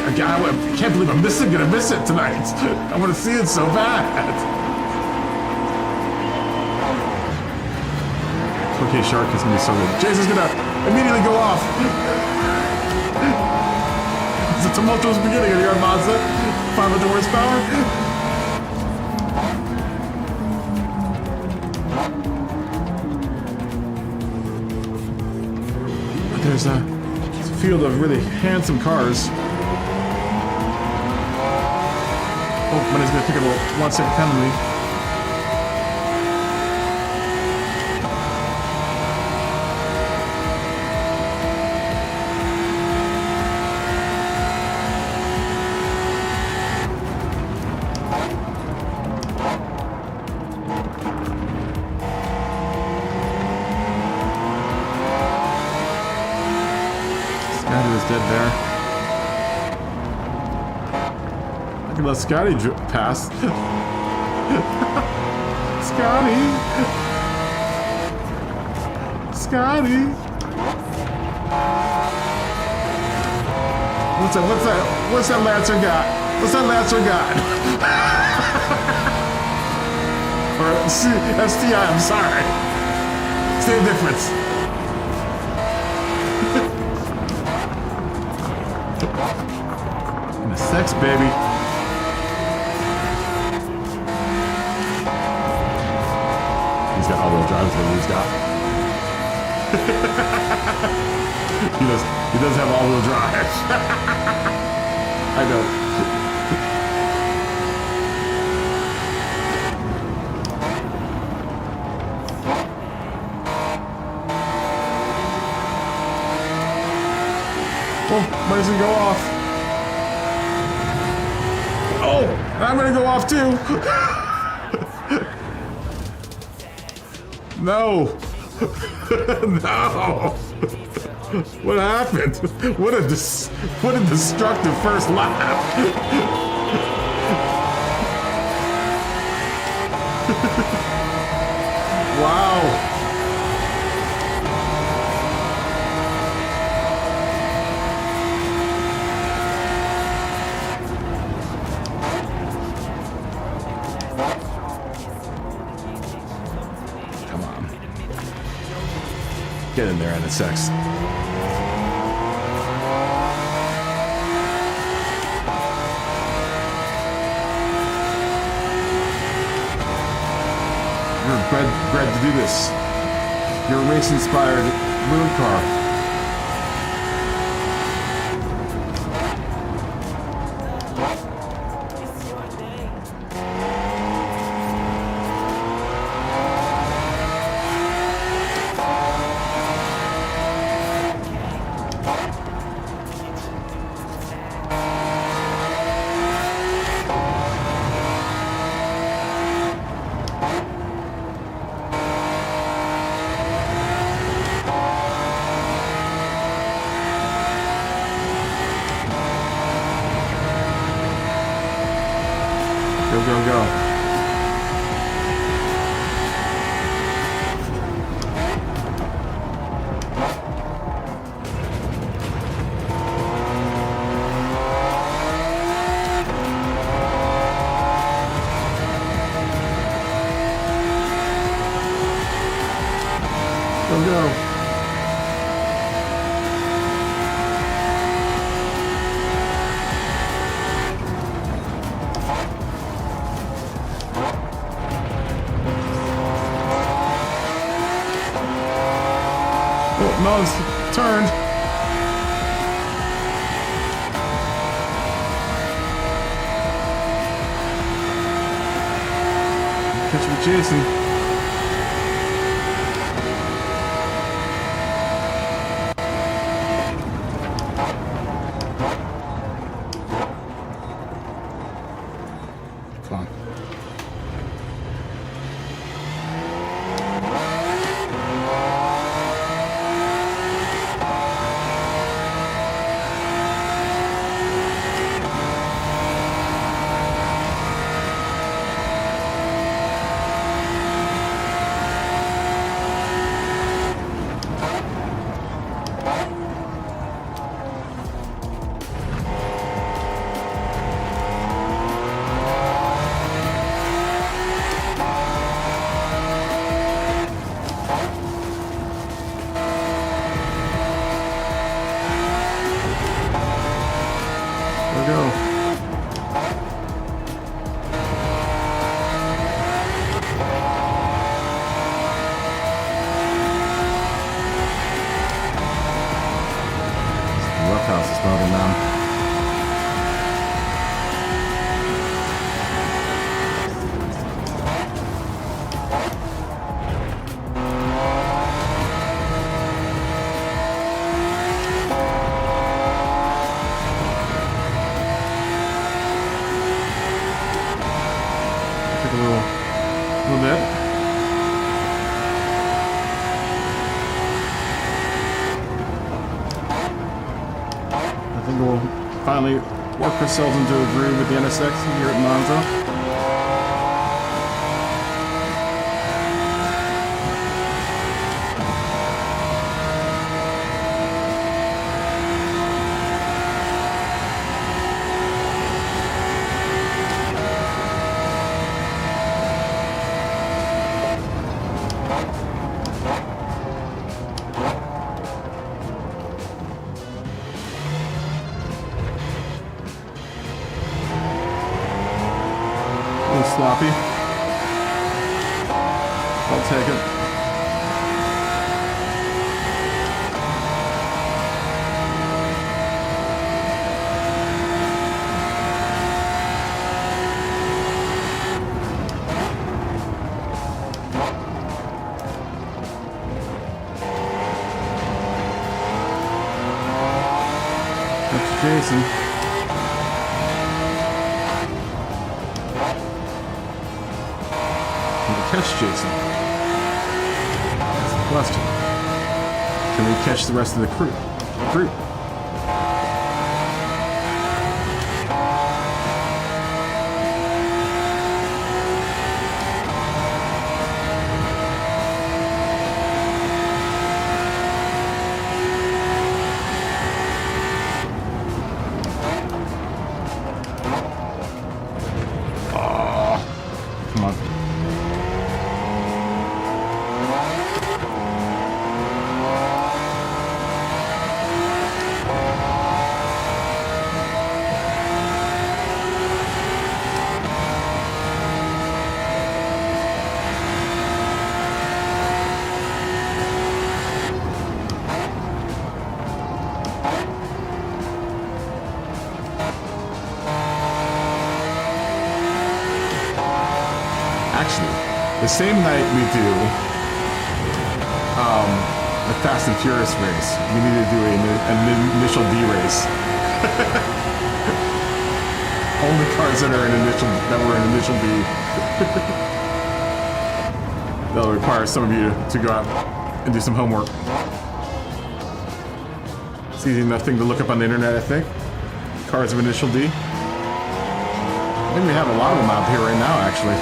I can't believe I'm gonna miss it tonight. I want to see it so bad. Okay, shark is gonna be so good. Jason's gonna immediately go off. It's a tumultuous beginning of your Mazda. 500 horsepower. There's a field of really handsome cars. Oh, Money's gonna pick up a 1-second penalty. Scotty is dead there. I can let Scotty pass. Scotty! Scotty! What's that Lancer got? What's that Lancer got? Or STI, I'm sorry. Same difference. And the sex, baby. He's got all-wheel drive, is what he's got. he does have all-wheel drive. I know. Oh, might as well go off. Oh, I'm gonna go off too. No! No! What happened? What a destructive first lap! Wow! Get in there, NSX. You're bred to do this. You're a race-inspired moon car. Go, go, go. Go, go. Oh, no, it's turned. Catch me chasing. go. Rough house is smoking down. Take a little bit. I think we'll finally work ourselves into a groove with the NSX here at Monza. A little sloppy. I'll take it. That's Jason. Catch Jason? That's the question. Can we catch the rest of the crew? Oh, come on. Actually, the same night we do the Fast and Furious race, we need to do an initial D race. Only cars that were in initial D. That'll require some of you to go out and do some homework. It's easy enough thing to look up on the internet, I think. Cars of initial D. I think we have a lot of them out here right now, actually.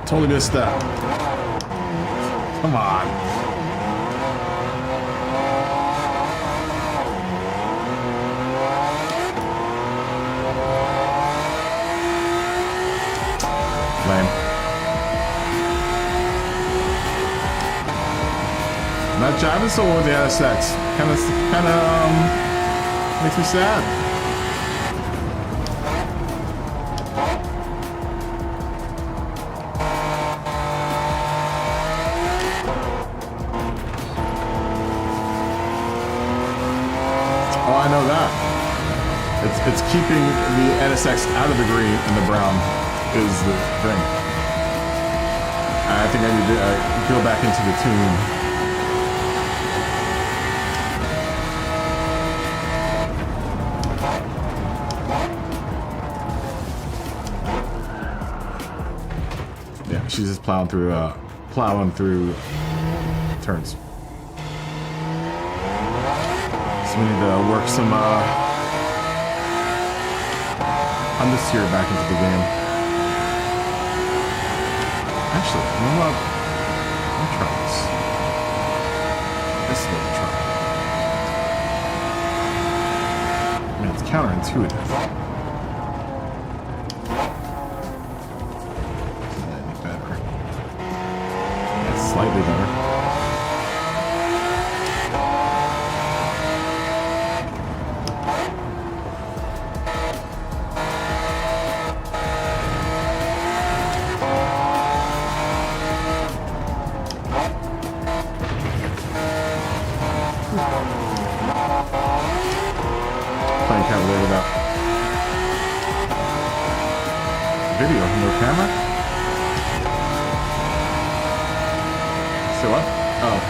Totally missed that. Come on. Lame. Not jiving so well with the NSX. Kind of makes me sad. Oh, I know that. It's keeping the NSX out of the green and the brown. is the thing. I think I need to go back into the tune. Yeah, she's just plowing through turns. So we need to work some understeer back into the game. Actually, you know what? Let me try this. This is what we try. Man, it's counterintuitive. Isn't that any better? That's slightly better. Playing Cavalier without video, no camera? So what? Oh.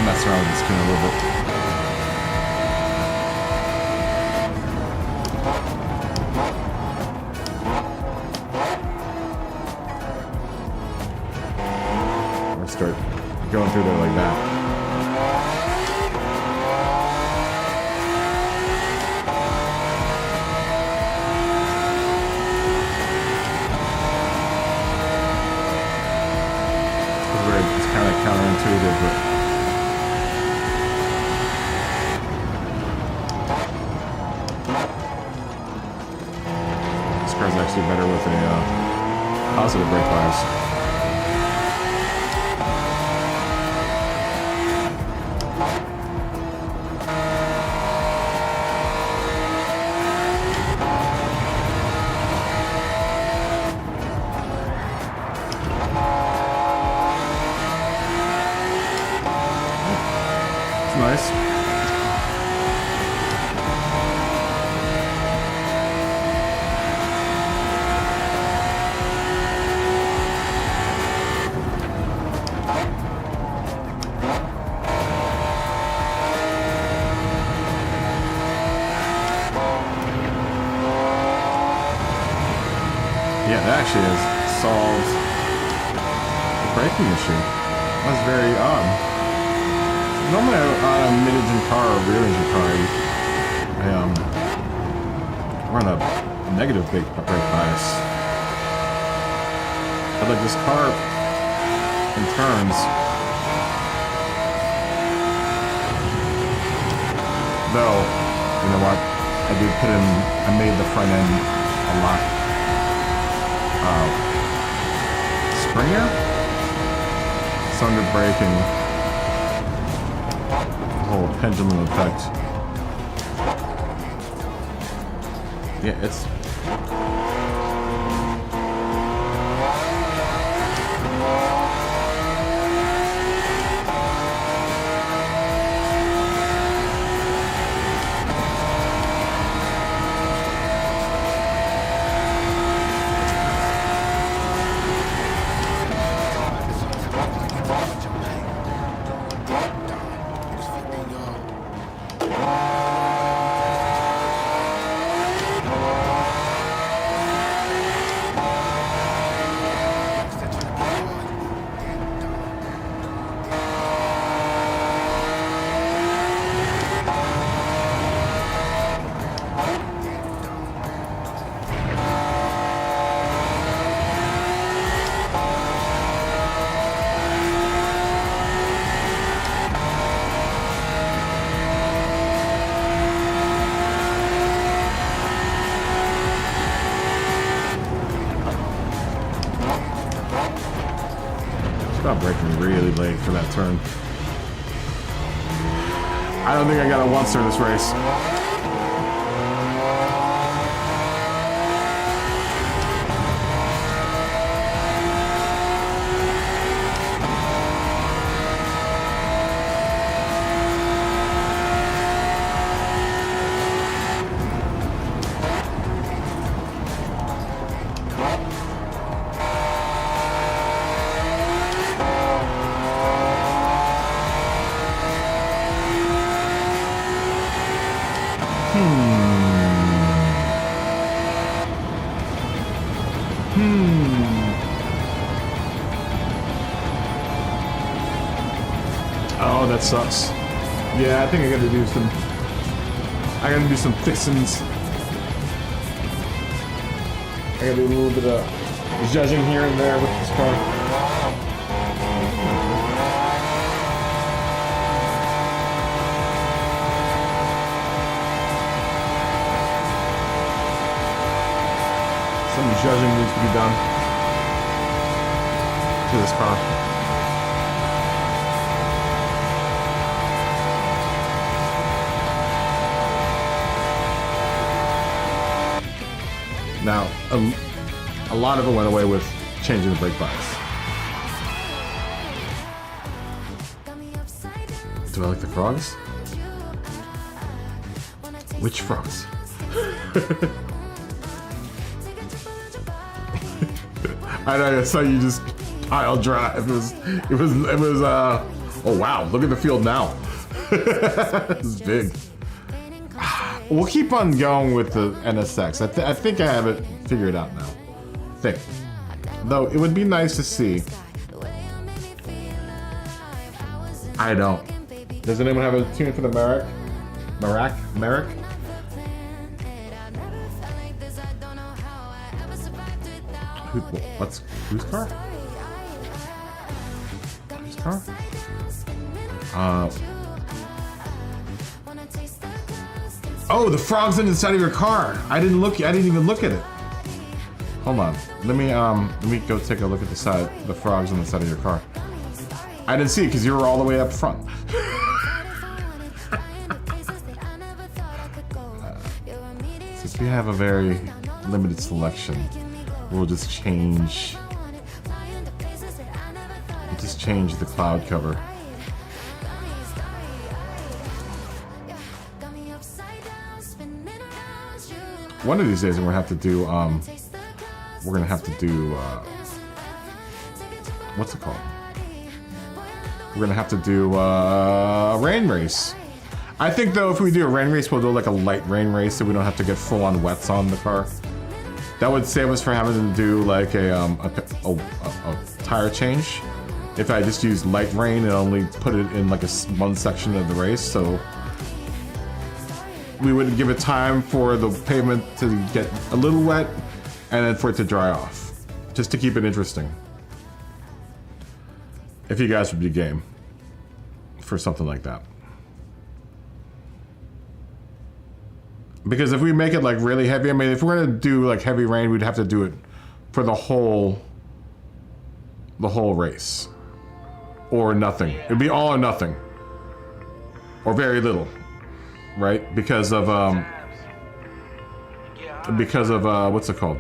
Mess around with the screen a little bit. Or start going through there like that. It's kind of counterintuitive, but actually better with a positive brake bias. It's nice. Yeah, that actually has solved the braking issue. That's very odd. Normally on a mid-engine car or rear-engine car, I run a negative brake bias. But like this car in turns, though, you know what? I made the front end a lot springier, so under braking, the whole pendulum effect. Yeah, it's really late for that turn. I don't think I got a once in this race. Oh, that sucks. Yeah, I think I gotta do some fixins. I gotta do a little bit of judging here and there with this car. Some judging needs to be done to this car. Now, a lot of it went away with changing the brake bias. Do I like the frogs? Which frogs? I know, I saw you just pile drive. It was, oh wow, look at the field now. It's big. We'll keep on going with the NSX. I think I have it figured out now. Though it would be nice to see. I don't. Does anyone have a tune for the Merrick? Merrick? Whose car? Whose car? Oh, the frog's in the side of your car. I didn't even look at it. Hold on. Let me go take a look at the frogs on the side of your car. I didn't see it because you were all the way up front. Since we have a very limited selection, we'll just change the cloud cover. One of these days we're gonna have to do what's it called? We're gonna have to do a rain race. I think though if we do a rain race, we'll do like a light rain race so we don't have to get full on wets on the car. That would save us from having to do like a tire change. If I just use light rain and only put it in like one section of the race, so we would give it time for the pavement to get a little wet and then for it to dry off, just to keep it interesting. If you guys would be game for something like that. Because if we make it like really heavy, I mean, if we're gonna do like heavy rain, we'd have to do it for the whole race. Or nothing. It'd be all or nothing. Or very little. Right? Because of what's it called?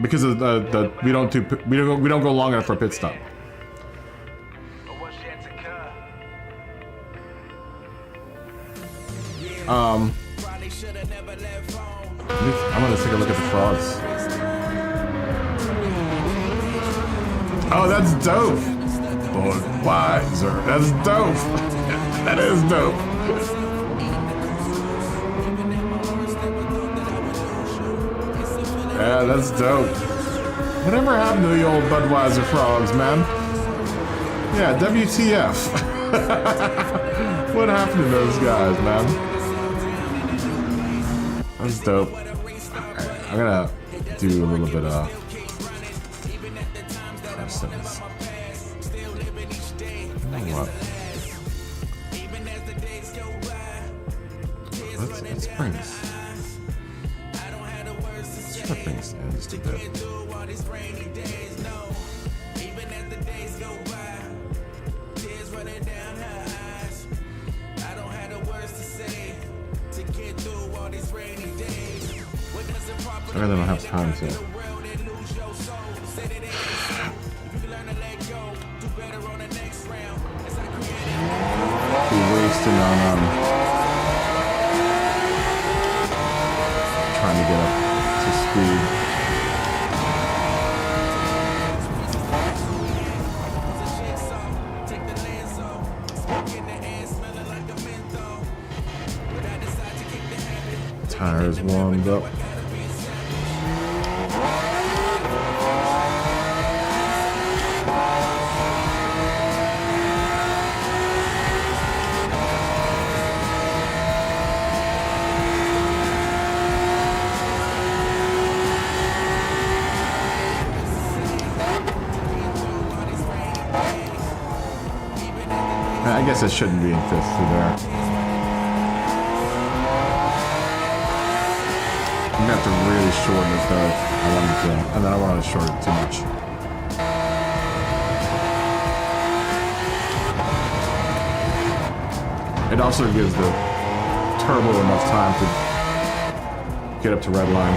Because of we don't go long enough for a pit stop. I'm gonna take a look at the frogs. Oh, that's dope. Budweiser. That's dope. That is dope. Yeah, that's dope. Whatever happened to the old Budweiser frogs, man? Yeah, WTF. What happened to those guys, man? That's dope. Right, I'm gonna do a little bit of presence. What? Let's bring this. Let's try to bring this in just a bit. I really don't have time to be wasting on trying to get up to speed. Tires warmed up. I guess it shouldn't be in fifth through there. I'm gonna have to really shorten it though. I wanted to, and then I don't want to shorten it too much. It also gives the turbo enough time to get up to red line.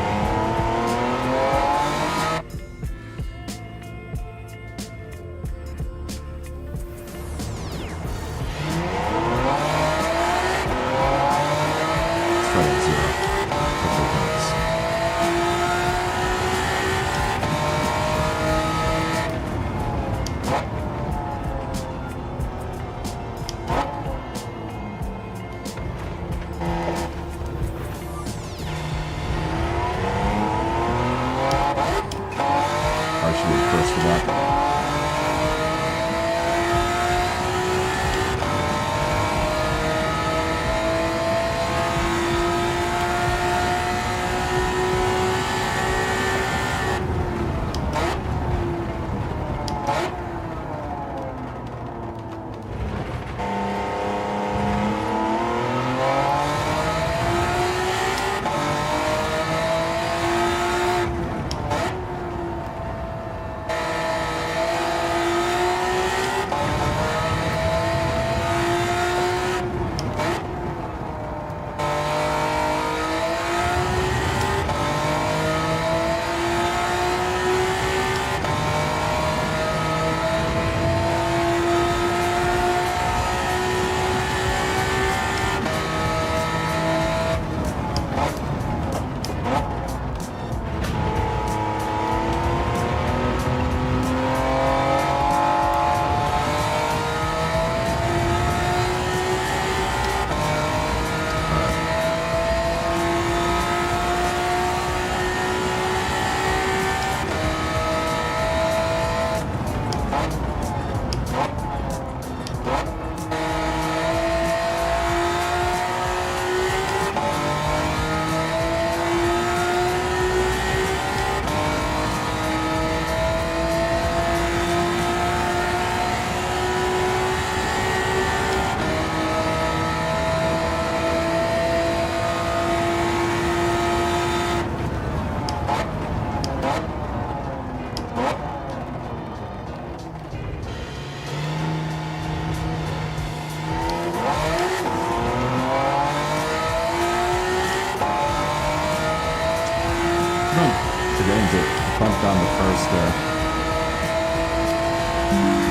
Bump down the first there.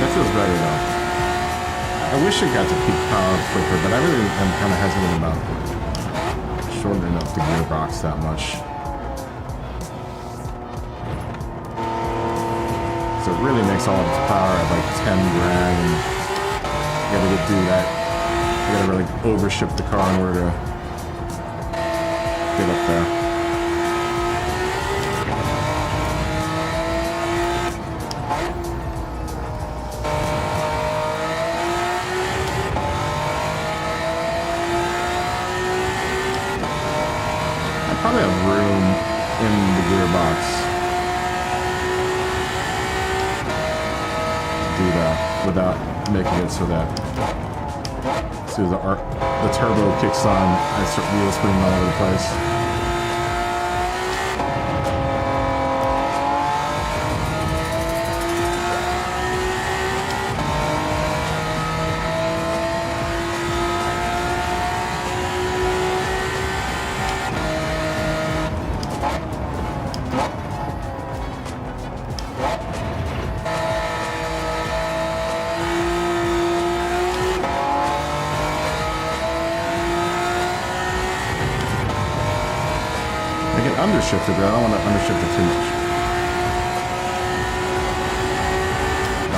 That feels better though. I wish it got to peak power quicker, but I really am kind of hesitant about shortening up the gearbox that much. So it really makes all of its power at like 10 Gran, and I gotta do that. I gotta really overship the car in order to get up there. Probably have room in the gearbox to do that without making it so that as soon as the turbo kicks on, I start wheel spinning all over the place. undershift it, but I don't want to undershift it too much.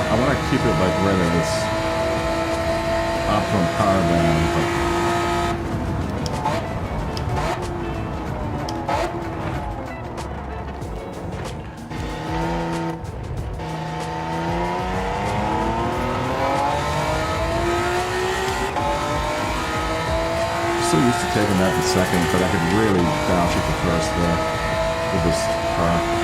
I want to keep it like right at this optimum power band, but so used to taking that in second, but I could really downshift the first there with this car.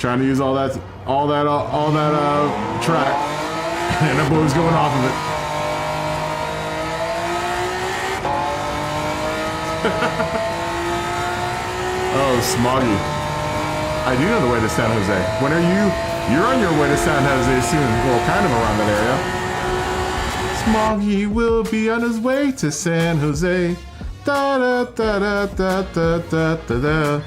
Trying to use all that track, and that boy was going off of it. Oh, Smoggy. I do know the way to San Jose. When are you? You're on your way to San Jose soon. Well, kind of around that area. Smoggy will be on his way to San Jose. Da da da da da da da da.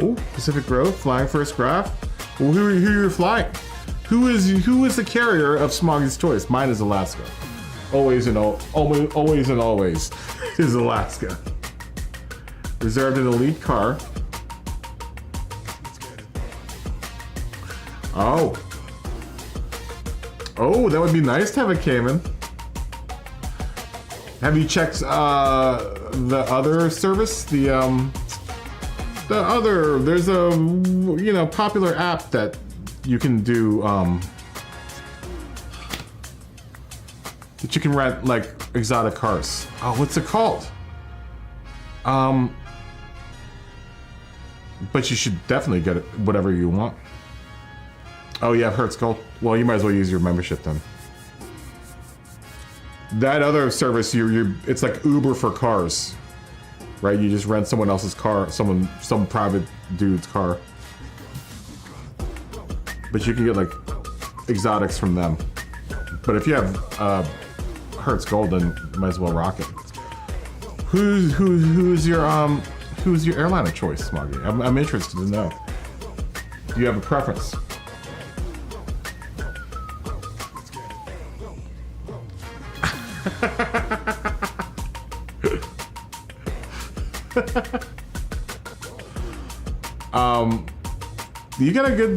Oh, Pacific Grove, flying first craft. Well, who are you flying? Who is the carrier of Smoggy's choice? Mine is Alaska. Always and always is Alaska. Reserved an elite car. Oh, that would be nice to have a Cayman. Have you checked the other service? There's a popular app that you can do that you can rent like exotic cars. Oh, what's it called? But you should definitely get it, whatever you want. Oh, you have Hertz Gold? Well, you might as well use your membership then. That other service, it's like Uber for cars. Right, you just rent someone else's car, some private dude's car. But you can get like exotics from them. But if you have Hertz Gold, then you might as well rock it. Who's your airline of choice, Smoggy? I'm interested to know. Do you have a preference? You got a good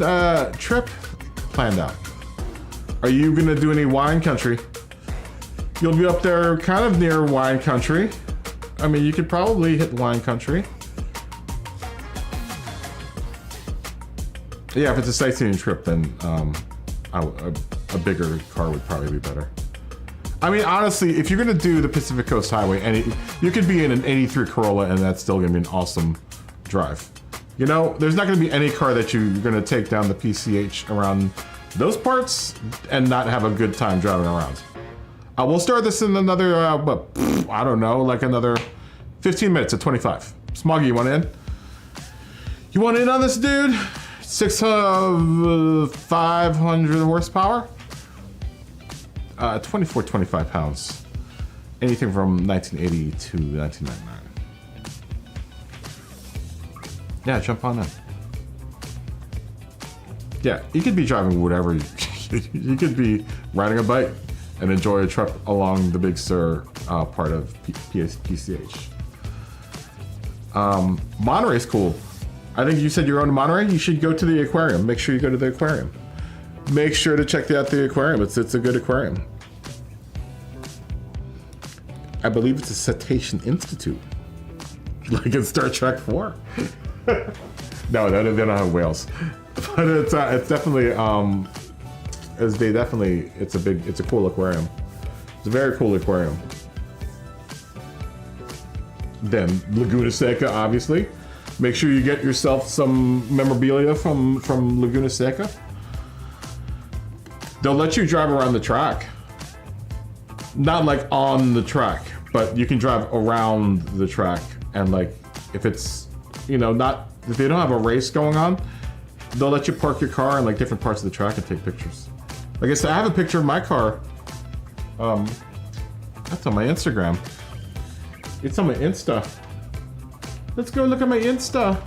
trip planned out. Are you gonna do any wine country? You'll be up there kind of near wine country. I mean, you could probably hit wine country. Yeah, if it's a sightseeing trip, then a bigger car would probably be better. I mean, honestly, if you're gonna do the Pacific Coast Highway, you could be in an 83 Corolla and that's still gonna be an awesome drive. You know, there's not gonna be any car that you're gonna take down the PCH around those parts and not have a good time driving around. We'll start this in another, I don't know, like another 15 minutes at 25. Smoggy, you want in? You want in on this, dude? 500 horsepower? 24, 25 pounds. Anything from 1980 to 1999. Yeah, jump on in. Yeah, you could be driving whatever. You could be riding a bike and enjoy a trip along the Big Sur part of PCH. Monterey's cool. I think you said you're going to Monterey. You should go to the aquarium. Make sure you go to the aquarium. Make sure to check out the aquarium. It's a good aquarium. I believe it's a Cetacean Institute, like in Star Trek 4. No, they don't have whales, but it's definitely it's a cool aquarium. It's a very cool aquarium. Then Laguna Seca, obviously. Make sure you get yourself some memorabilia from Laguna Seca. They'll let you drive around the track. Not like on the track, but you can drive around the track. And like, if it's, you know, if they don't have a race going on, they'll let you park your car in like different parts of the track and take pictures. Like I said, I have a picture of my car. That's on my Instagram. It's on my Insta. Let's go look at my Insta.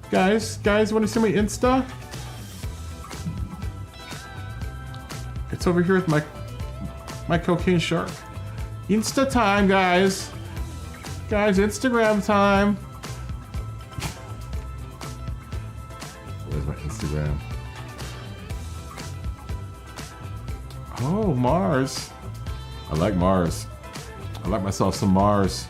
Guys, wanna see my Insta? It's over here with my cocaine shark. Insta time, guys. Guys, Instagram time. Where's my Instagram? Oh, Mars. I like Mars. I like myself some Mars.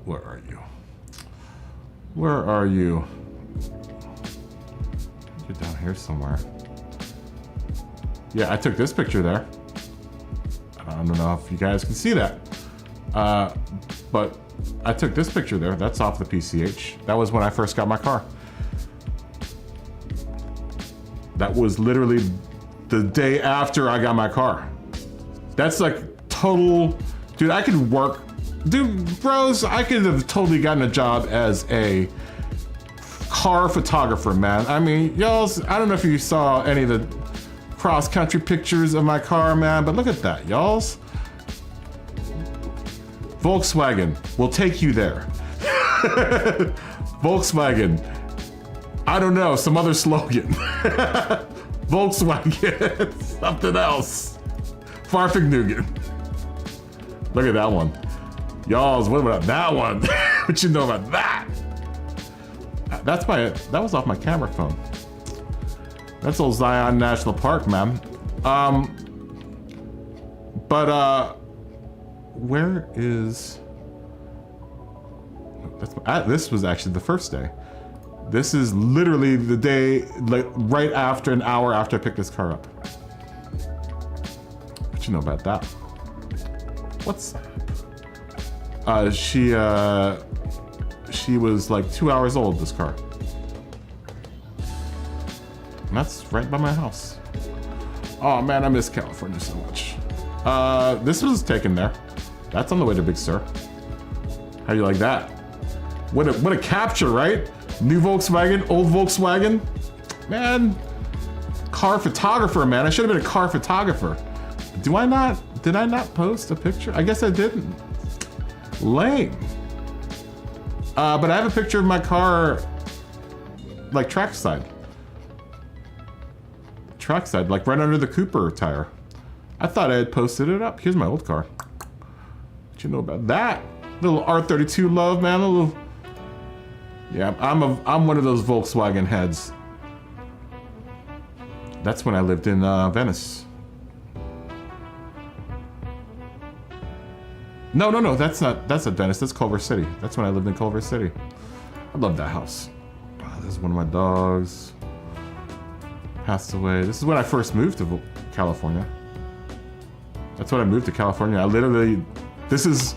Where are you? Where are you? You're down here somewhere. Yeah, I took this picture there. I don't know if you guys can see that. But I took this picture there. That's off the PCH. That was when I first got my car. That was literally the day after I got my car. That's like total, dude, I could work. Dude, bros, I could have totally gotten a job as a car photographer, man. I mean, y'all, I don't know if you saw any of the cross-country pictures of my car, man, but look at that, y'all. Volkswagen will take you there. Volkswagen. I don't know, some other slogan. Volkswagen, something else. Farfignugan. Look at that one. Y'all, what about that one? What you know about that? That was off my camera phone. That's old Zion National Park, man. Where is... this was actually the first day. This is literally the day, like right after, an hour after I picked this car up. What you know about that? What's up? She was like 2 hours old, this car. And that's right by my house. Oh man, I miss California so much. This was taken there. That's on the way to Big Sur. How do you like that? What a capture, right? New Volkswagen, old Volkswagen. Man, car photographer, man. I should have been a car photographer. Did I not post a picture? I guess I didn't. Lame. But I have a picture of my car, like trackside, like right under the Cooper tire. I thought I had posted it up. Here's my old car. What you know about that? Little R32 love, man. A little. Yeah, I'm one of those Volkswagen heads. That's when I lived in Venice. No, that's not Venice, that's Culver City. That's when I lived in Culver City. I love that house. Oh, this is one of my dogs. Passed away. This is when I first moved to California. That's when I moved to California. This is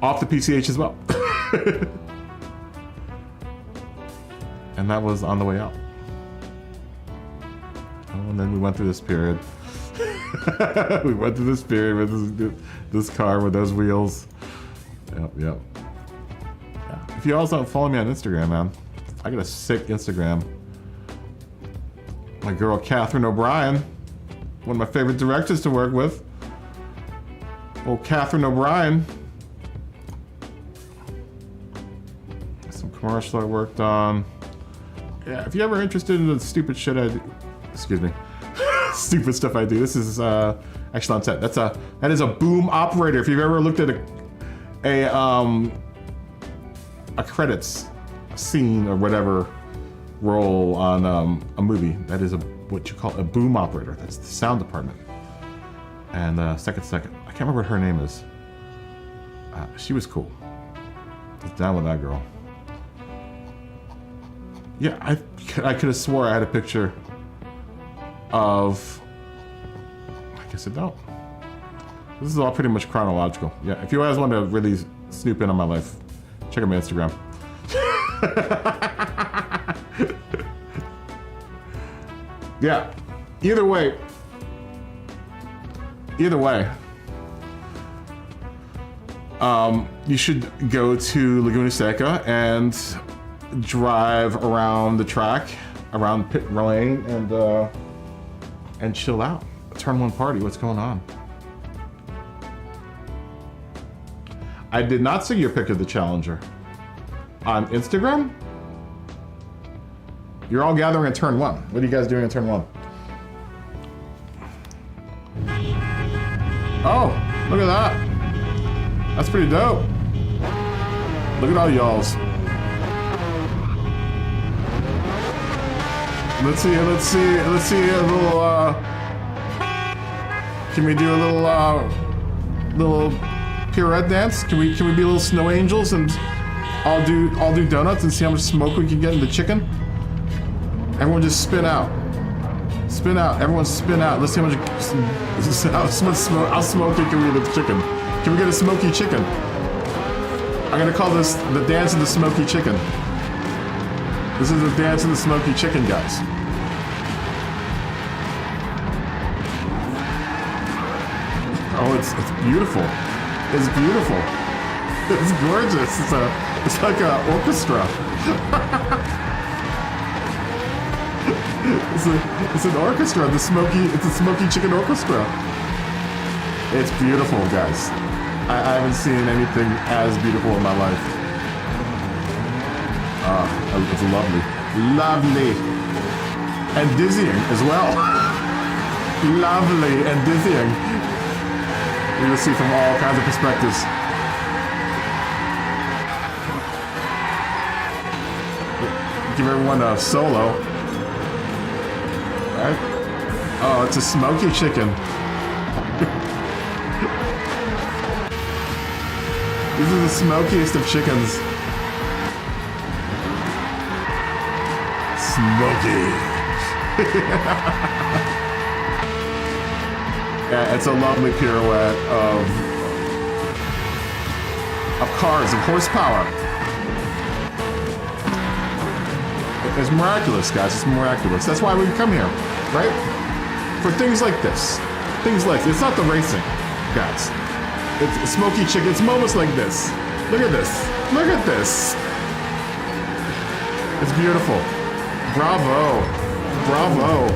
off the PCH as well. And that was on the way out. Oh, and then we went through this period. We went through this period with this car with those wheels. Yep. Yeah. If you also don't follow me on Instagram, man, I got a sick Instagram. My girl Catherine O'Brien, one of my favorite directors to work with. Old Catherine O'Brien. Some commercial I worked on. Yeah, if you're ever interested in the stupid shit I do, Excuse me. Stupid stuff I do. This is actually on set. That is a boom operator. If you've ever looked at a credits scene or whatever role on a movie, that is what you call a boom operator. That's the sound department. And second, I can't remember what her name is. She was cool. I was down with that girl. Yeah, I could have swore I had a picture of. I guess I don't. This is all pretty much chronological. Yeah, if you guys want to really snoop in on my life, check out my Instagram. Yeah. Either way. You should go to Laguna Seca and drive around the track, around pit lane, and chill out. Turn 1 party. What's going on? I did not see your pic of the Challenger on Instagram. You're all gathering at turn 1. What are you guys doing at turn 1? Oh, look at that. That's pretty dope. Look at all y'alls. Let's see a little, can we do a little pirouette dance? Can we be little snow angels and I'll do donuts and see how much smoke we can get in the chicken? Everyone just spin out. Spin out. Everyone spin out. Let's see how smoky can we get the chicken. Can we get a smoky chicken? I'm gonna call this the dance of the smoky chicken. This is the dance of the smoky chicken, guys. Oh, it's beautiful. It's beautiful. It's gorgeous. It's like an orchestra. It's an orchestra. It's a smoky chicken orchestra. It's beautiful, guys. I haven't seen anything as beautiful in my life. It's lovely. Lovely. And dizzying as well. Lovely and dizzying. You're gonna see from all kinds of perspectives. Give everyone a solo. Right? Oh, it's a smoky chicken. This is the smokiest of chickens. Smoky. Yeah, it's a lovely pirouette of cars, of horsepower. It's miraculous, guys. It's miraculous. That's why we come here, right? For things like this. It's not the racing, guys. It's smoky chicken. It's moments like this. Look at this. Look at this. It's beautiful. Bravo. Bravo.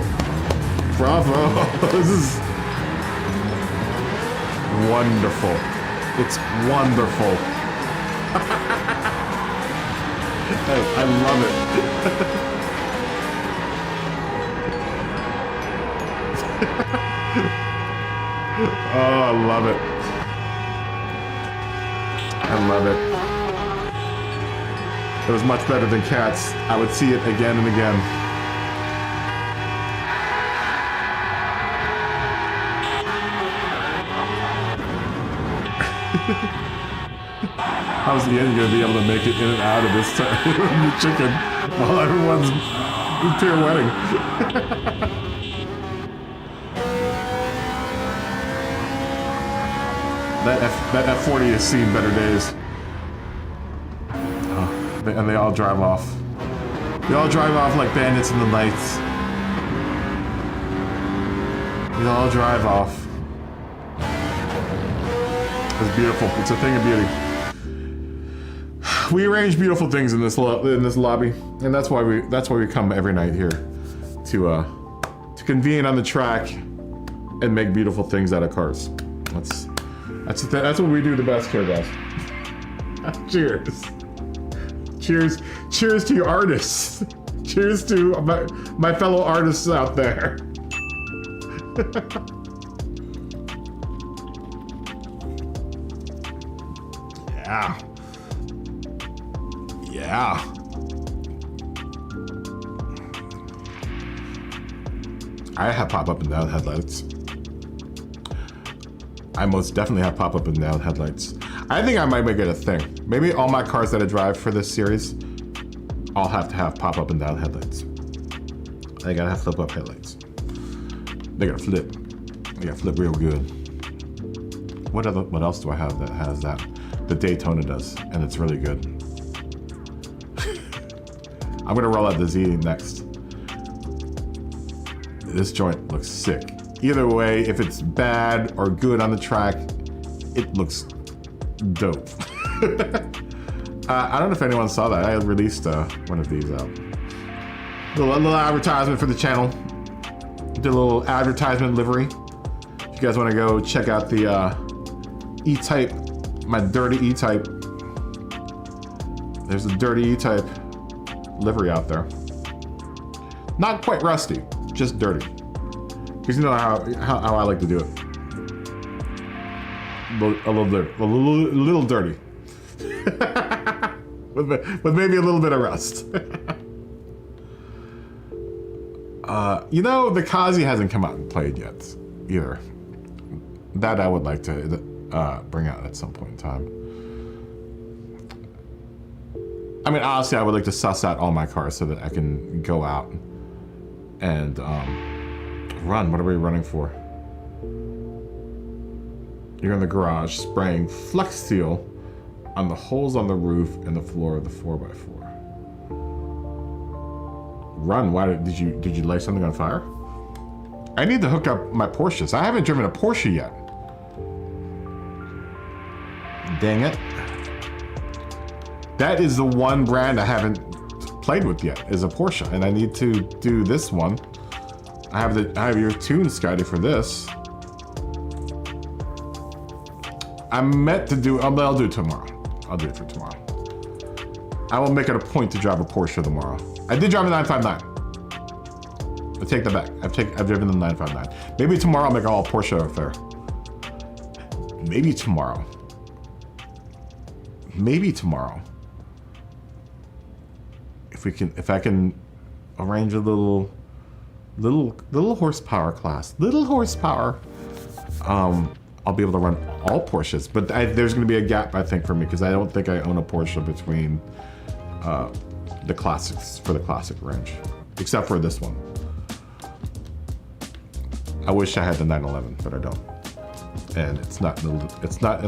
Bravo. This is wonderful. It's wonderful. I love it. Oh, I love it. I love it. It was much better than Cats. I would see it again and again. How's the end gonna be able to make it in and out of this the chicken while everyone's pirouetting? That F40 has seen better days. Oh, and they all drive off. They all drive off like bandits in the nights. They all drive off. It's beautiful. It's a thing of beauty. We arrange beautiful things in this lobby, and that's why we come every night here to convene on the track and make beautiful things out of cars. That's what we do the best here, guys. Cheers. Cheers to you artists. Cheers to my fellow artists out there. Yeah. Yeah. I have pop-up and down headlights. I most definitely have pop-up and down headlights. I think I might make it a thing. Maybe all my cars that I drive for this series all have to have pop-up and down headlights. They gotta have flip-up headlights. They gotta flip. They gotta flip real good. What else do I have that has that? The Daytona does, and it's really good. I'm gonna roll out the Z next. This joint looks sick. Either way, if it's bad or good on the track, it looks dope. I don't know if anyone saw that. I released one of these out. A little advertisement for the channel. Did a little advertisement livery. If you guys want to go check out the E-Type, my dirty E-Type. There's a dirty E-Type livery out there. Not quite rusty, just dirty. Because you know how I like to do it. A little dirty. with maybe a little bit of rust. You know, the Kazi hasn't come out and played yet, either. That I would like to bring out at some point in time. I mean, honestly, I would like to suss out all my cars so that I can go out and run. What are we running for? You're in the garage spraying Flex Seal on the holes on the roof and the floor of the 4x4. Run, why did you light something on fire? I need to hook up my Porsches. I haven't driven a Porsche yet. Dang it. That is the one brand I haven't played with yet, is a Porsche, and I need to do this one. I have your tune, Scotty, for this. I'm meant to do, I'll do it tomorrow. I'll do it for tomorrow. I will make it a point to drive a Porsche tomorrow. I did drive a 959. I take that back. I've driven the 959. Maybe tomorrow I'll make an all Porsche affair. Maybe tomorrow. Maybe tomorrow. If I can arrange a little horsepower class, little horsepower, I'll be able to run all Porsches. But there's going to be a gap, I think, for me, because I don't think I own a Porsche between the classics, for the classic range, except for this one. I wish I had the 911, but I don't. And it's not in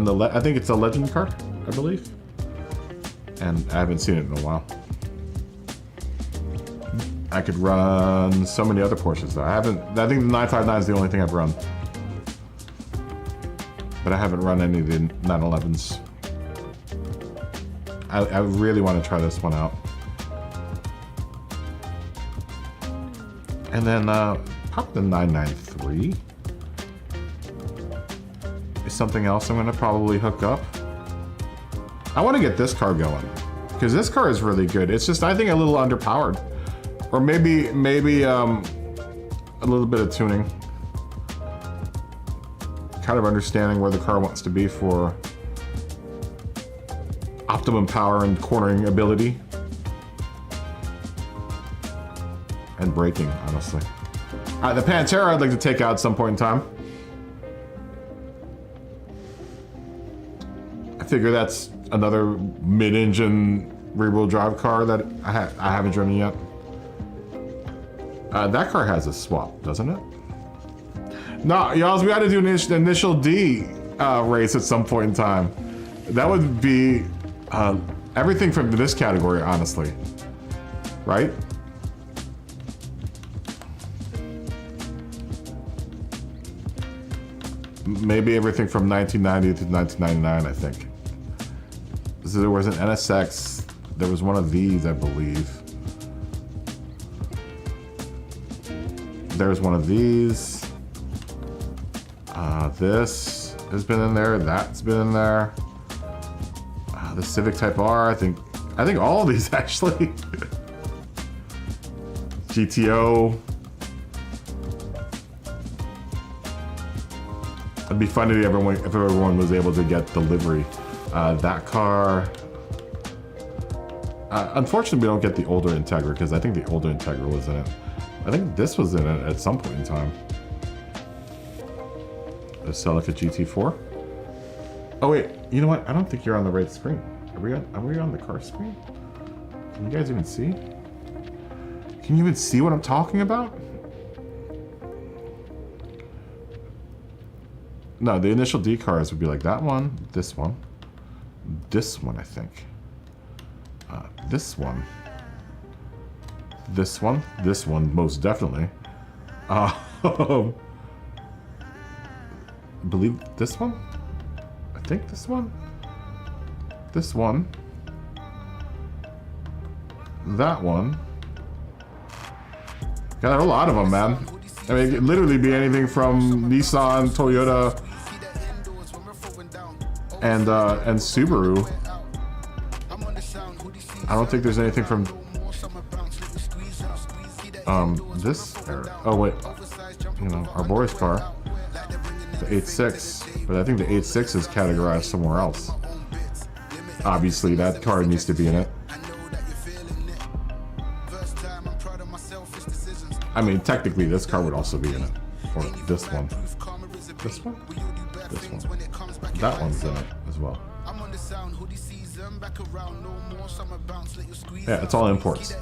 the I think it's a legend card, I believe. And I haven't seen it in a while. I could run so many other Porsches though. I think the 959 is the only thing I've run. But I haven't run any of the 911s. I really want to try this one out. And then probably the 993 is something else I'm gonna probably hook up. I want to get this car going because this car is really good. It's just, I think, a little underpowered, or maybe a little bit of tuning. Kind of understanding where the car wants to be for optimum power and cornering ability. And braking, honestly. The Pantera I'd like to take out at some point in time. I figure that's another mid-engine rear-wheel drive car that I haven't driven yet. That car has a swap, doesn't it? No, y'all, we gotta do an initial D race at some point in time. That would be everything from this category, honestly. Right? Maybe everything from 1990 to 1999, I think. So there was an NSX. There was one of these, I believe. There's one of these. This has been in there. That's been in there. The Civic Type R. I think all of these actually. GTO. It'd be funny if everyone was able to get delivery. That car. Unfortunately, we don't get the older Integra because I think the older Integra was in it. I think this was in it at some point in time. The Celica GT4. Oh wait, you know what? I don't think you're on the right screen. Are we on the car screen? Can you guys even see? Can you even see what I'm talking about? No, the initial D cars would be like that one, this one, I think. This one, this one, most definitely. I believe this one. I think this one. This one. That one. Got a lot of them, man. I mean, it could literally be anything from Nissan, Toyota, and Subaru. I don't think there's anything from this era. Oh wait, you know, our boy's car, the 8.6, but I think the 8.6 is categorized somewhere else. Obviously, that car needs to be in it. I mean, technically, this car would also be in it, or this one. This one? This one. That one's in it as well. Yeah, it's all imports.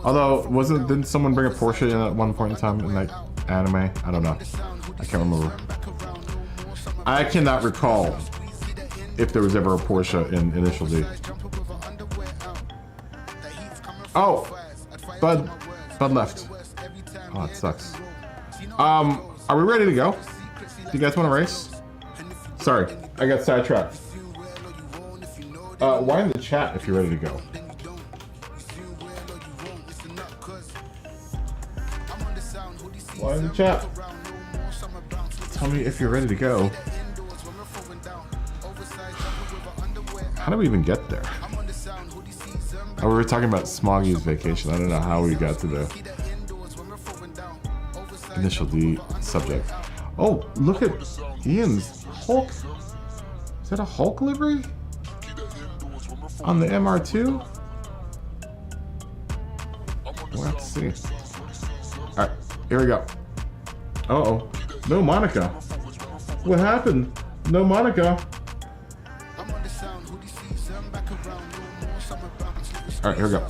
Although, didn't someone bring a Porsche in at one point in time in like anime? I don't know. I can't remember. I cannot recall if there was ever a Porsche in Initial D. Oh! Bud left. Oh, it sucks. Are we ready to go? Do you guys want to race? Sorry, I got sidetracked. Why in the chat if you're ready to go? Why in the chat? Tell me if you're ready to go. How do we even get there? Oh, we were talking about Smoggy's vacation. I don't know how we got to the Initial D subject. Oh, look at Ian's Hulk. Is that a Hulk livery? On the MR2? We'll have to see. Alright, here we go. Uh-oh. No Monica. What happened? No Monica. Alright, here we go.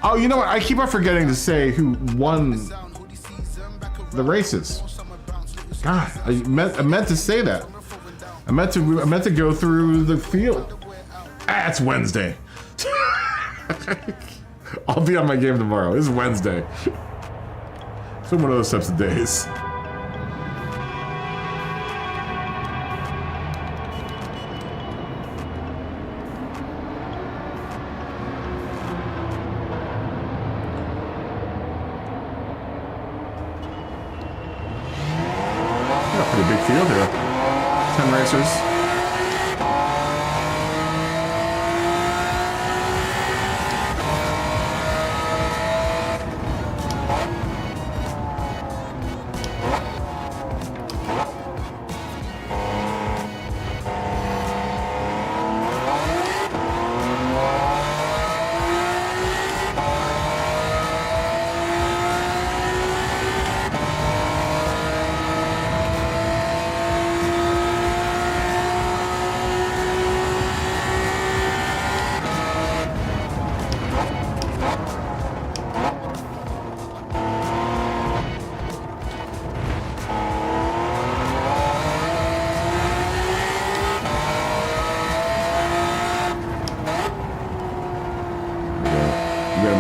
Oh, you know what? I keep on forgetting to say who won the races. God, I meant to say that. I meant to go through the field. Ah, it's Wednesday. I'll be on my game tomorrow. It's Wednesday. It's one of those types of days. Field here. 10 racers.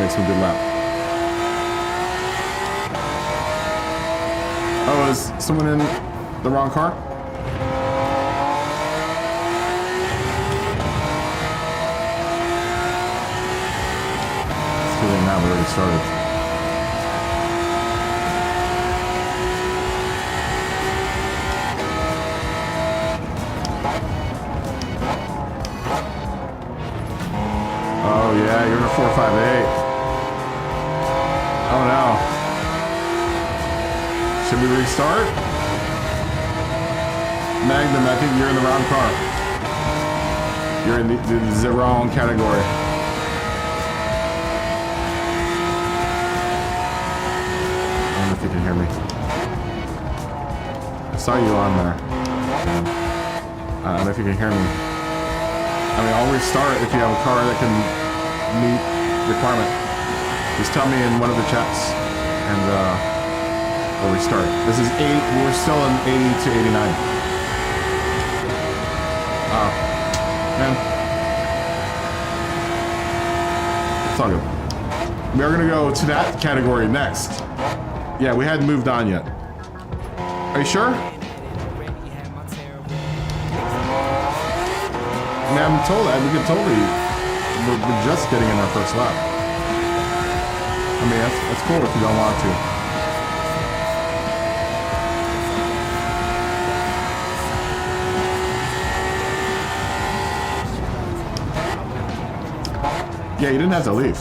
Some good lap. Oh, is someone in the wrong car? It's too late now, we already started. Oh yeah, you're in a 458. Oh no. Should we restart? Magnum, I think you're in the wrong car. You're in the wrong category. I don't know if you can hear me. I saw you on there. I don't know if you can hear me. I mean, I'll restart if you have a car that can meet requirement. Just tell me in one of the chats, and we'll restart. This is 8. We're still in 80 to 89. Oh, man. It's all good. We are gonna go to that category next. Yeah, we hadn't moved on yet. Are you sure? I mean, I'm told that we could totally. We're just getting in our first lap. I mean, that's cool if you don't want to. Yeah, you didn't have to leave.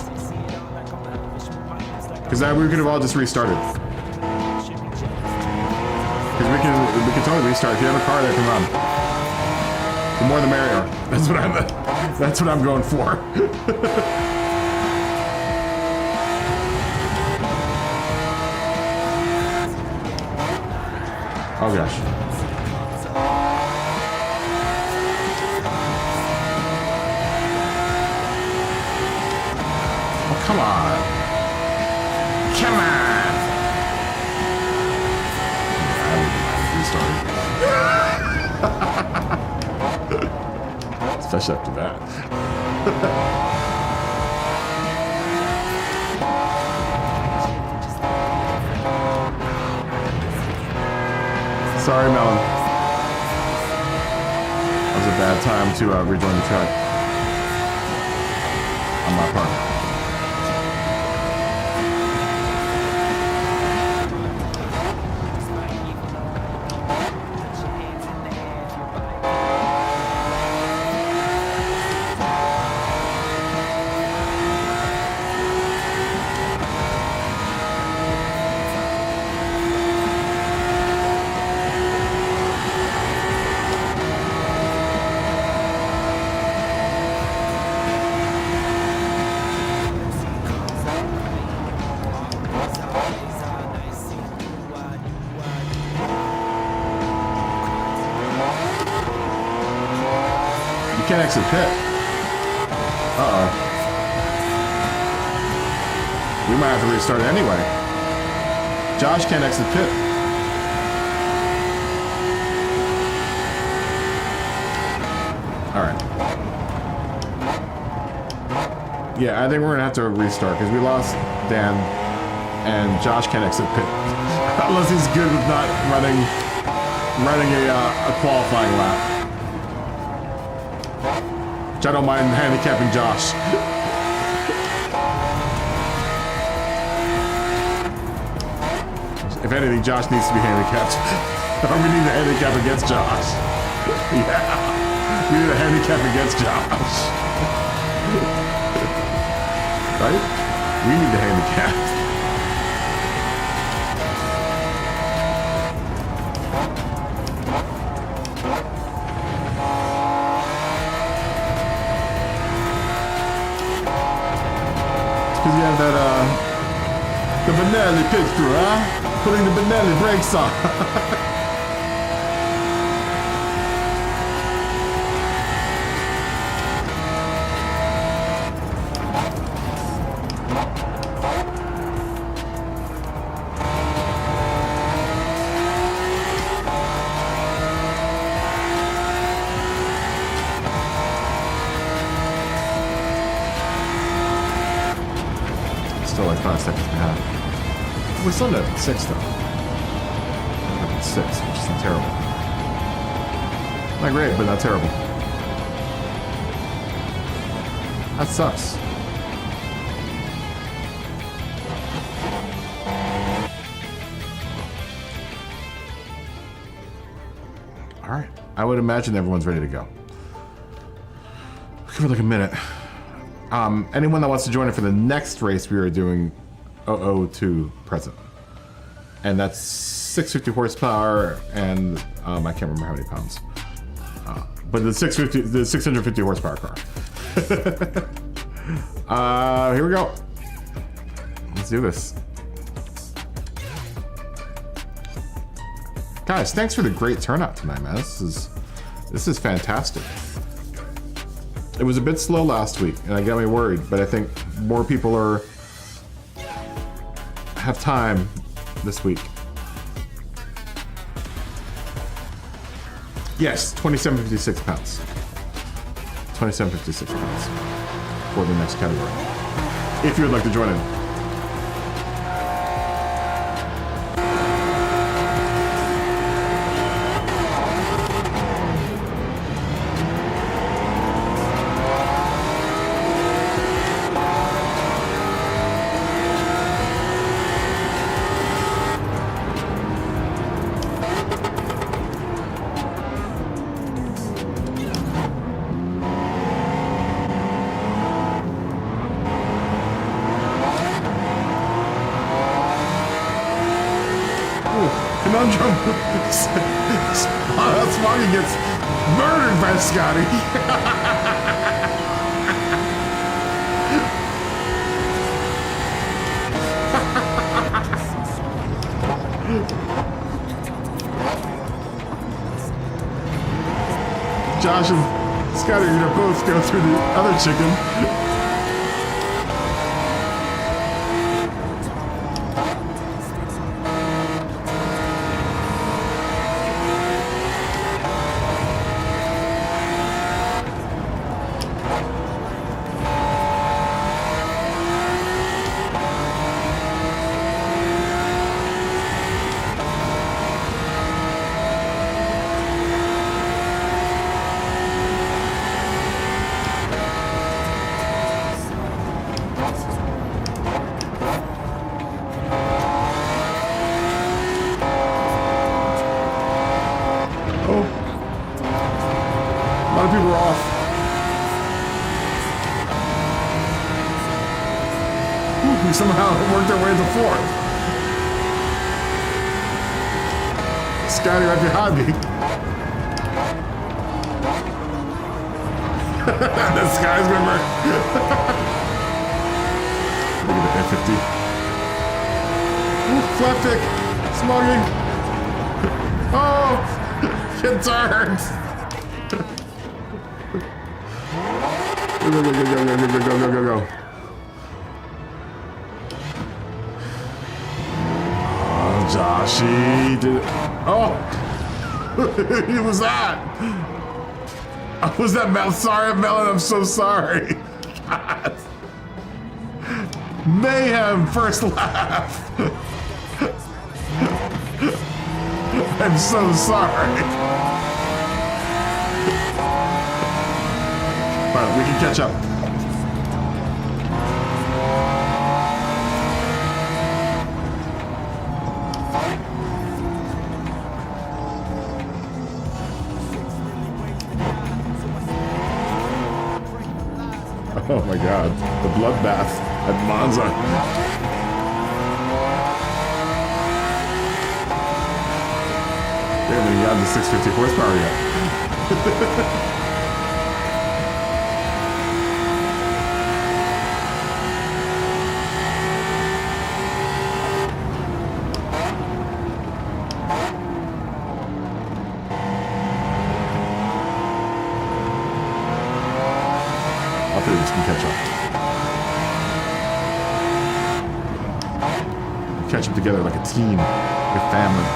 Because we could have all just restarted. Because we can totally restart if you have a car that can run. The more the merrier. That's what I'm going for. Oh gosh. Oh, come on. Come on. I wouldn't mind restarting. Especially after that. Sorry, Melon. That was a bad time to rejoin the track. On my part. Exit pit. Uh-oh. We might have to restart it anyway. Josh can't exit pit. Alright. Yeah, I think we're gonna have to restart because we lost Dan and Josh can't exit pit. Unless he's good with not running a qualifying lap. I don't mind handicapping Josh. If anything, Josh needs to be handicapped. Or we need a handicap against Josh. Yeah. We need a handicap against Josh. Right? We need the handicap. The Benelli picture, huh? Putting the Benelli brakes on. Still like 5 seconds behind. We're still at 6 though. We're at 6, which isn't terrible. Not great, but not terrible. That sucks. Alright. I would imagine everyone's ready to go. Give it like a minute. Anyone that wants to join it for the next race we are doing, 650,002 present. And that's 650 horsepower and I can't remember how many pounds. But the 650 horsepower car. Here we go. Let's do this. Guys, thanks for the great turnout tonight, man. This is fantastic. It was a bit slow last week, and it got me worried, but I think more people have time this week. Yes, 2756 pounds. 2756 pounds for the next category. If you would like to join in. Smoggy gets murdered by Scotty. Josh and Scotty are gonna both go through the other chicken. Somehow worked their way to fourth. Scotty right behind me. This guy's gonna look at the F50. Ooh, flat pick. Smogging. Oh! Get turned. Go. Joshy did it. Oh! Who was that? Was that Mel? Sorry, Melon, I'm so sorry. God. Mayhem, first laugh. I'm so sorry. But we can catch up. Oh my god, the bloodbath at Monza. They haven't even gotten to 650 horsepower yet. Can catch up. Catch them together like a team, like a family.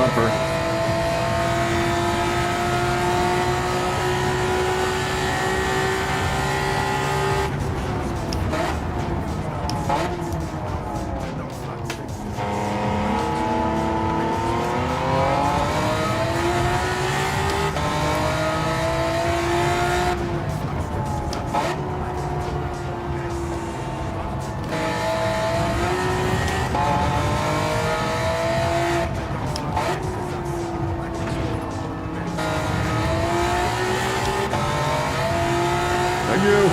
bumper. Thank you.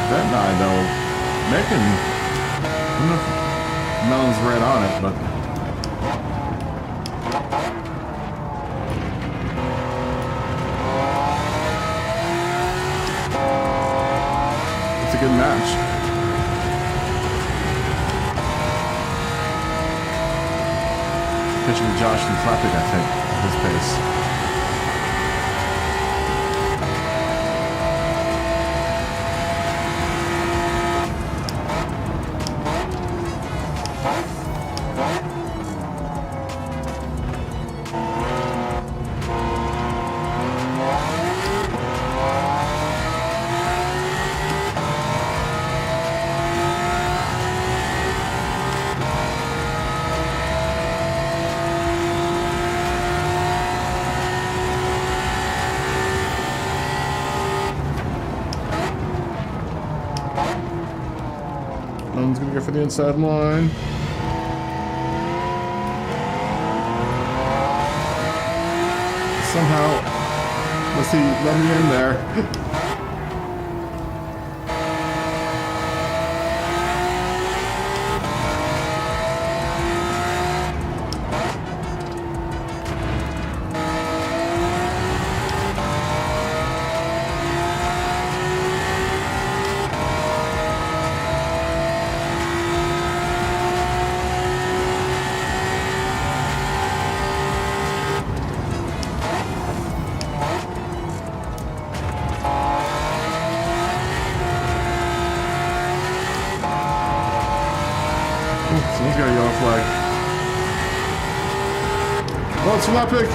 That nine though, making, I don't know if melon's red on it, but it's a good match. Catching Josh and Flappig, I think, at this pace. One's gonna go for the inside line. Somehow, let's see, let me in there. Someone's got a yellow flag. Oh, it's Flappig!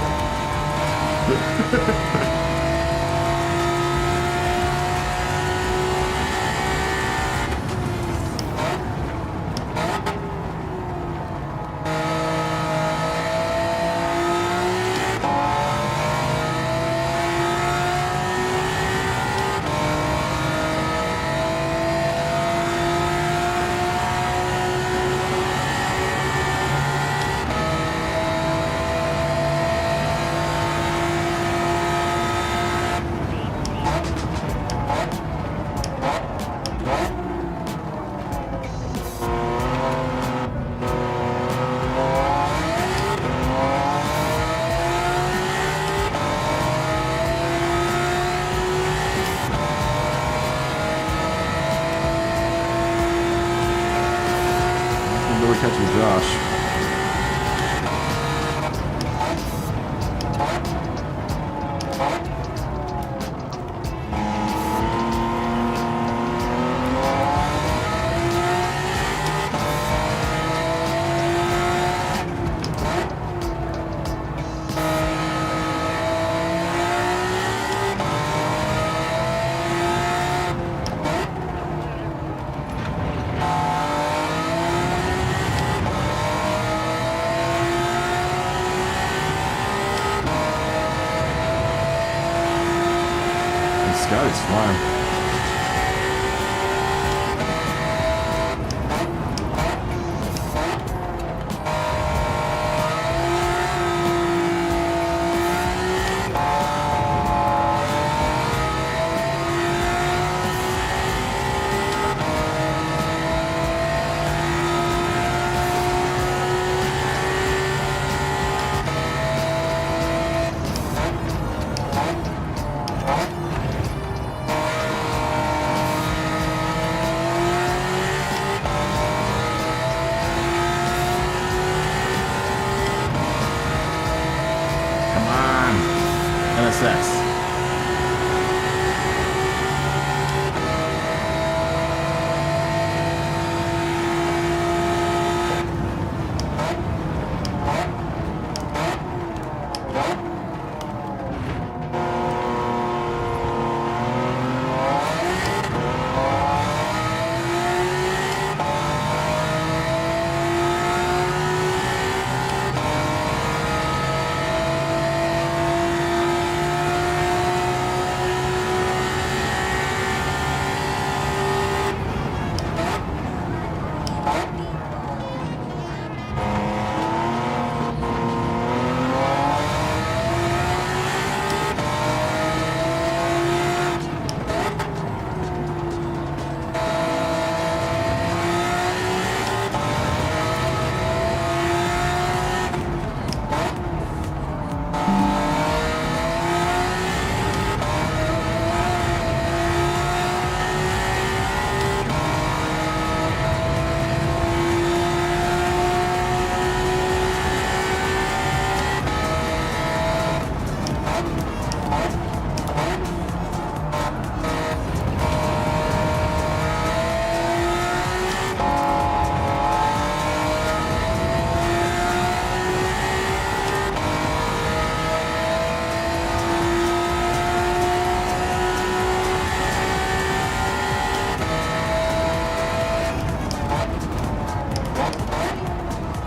Really catching Josh. Scotty's flying. sex.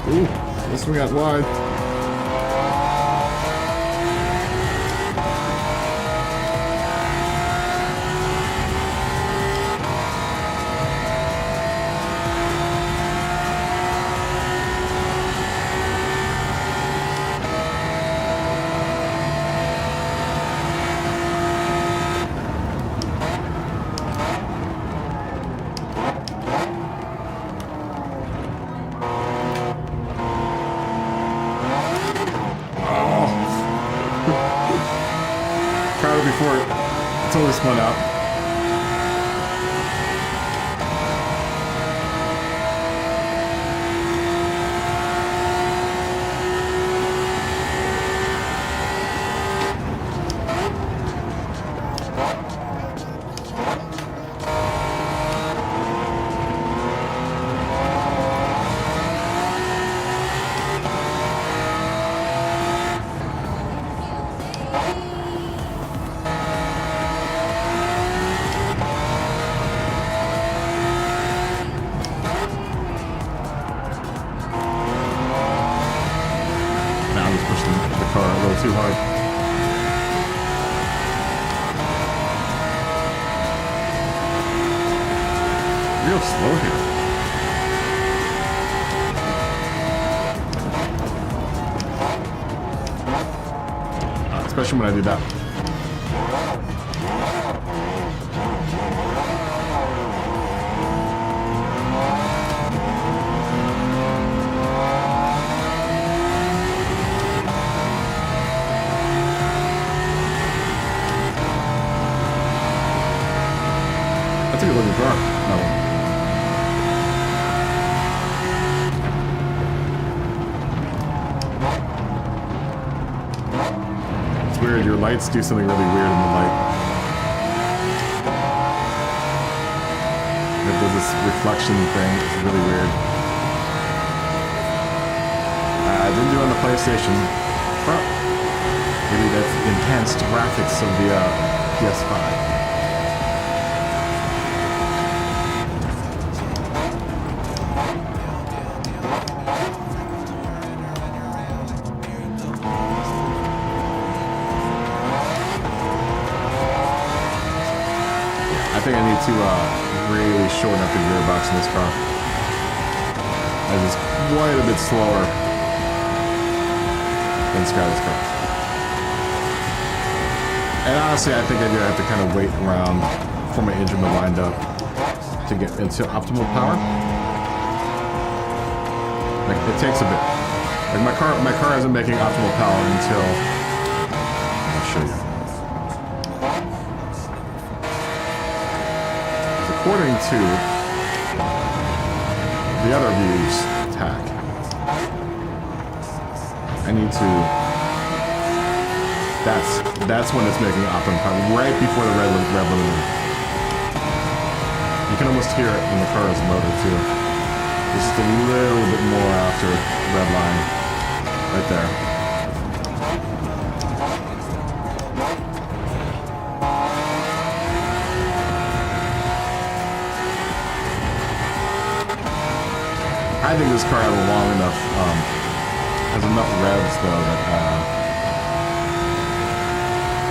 Ooh, this one got wide. Before it totally spun out. Too hard. Real slow here. Especially when I do that. That's a good looking car. That one. It's weird. Your lights do something really weird in the light. It does this reflection thing. It's really weird. I didn't do it on the PlayStation. Well, maybe that's enhanced graphics of the PS5. I think I need to really shorten up the gearbox in this car. It is quite a bit slower than Skyler's car. And honestly, I think I do have to kind of wait around for my engine to wind up to get into optimal power. Like, it takes a bit. Like my car isn't making optimal power until I'll show you. According to the other views tag, I need to That's when it's making up and coming right before the red balloon. You can almost hear it in the car's motor too. Just a little bit more after red line, right there. I think this car has enough revs though that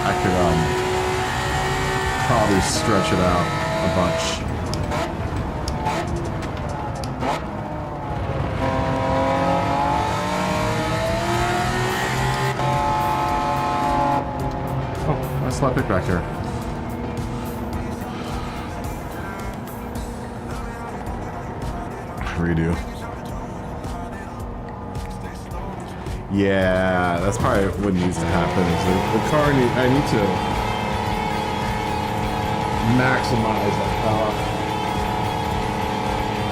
I could probably stretch it out a bunch. Oh, nice slap pick back here. Redo. Yeah, that's probably what needs to happen. Is the car I need to maximize that power,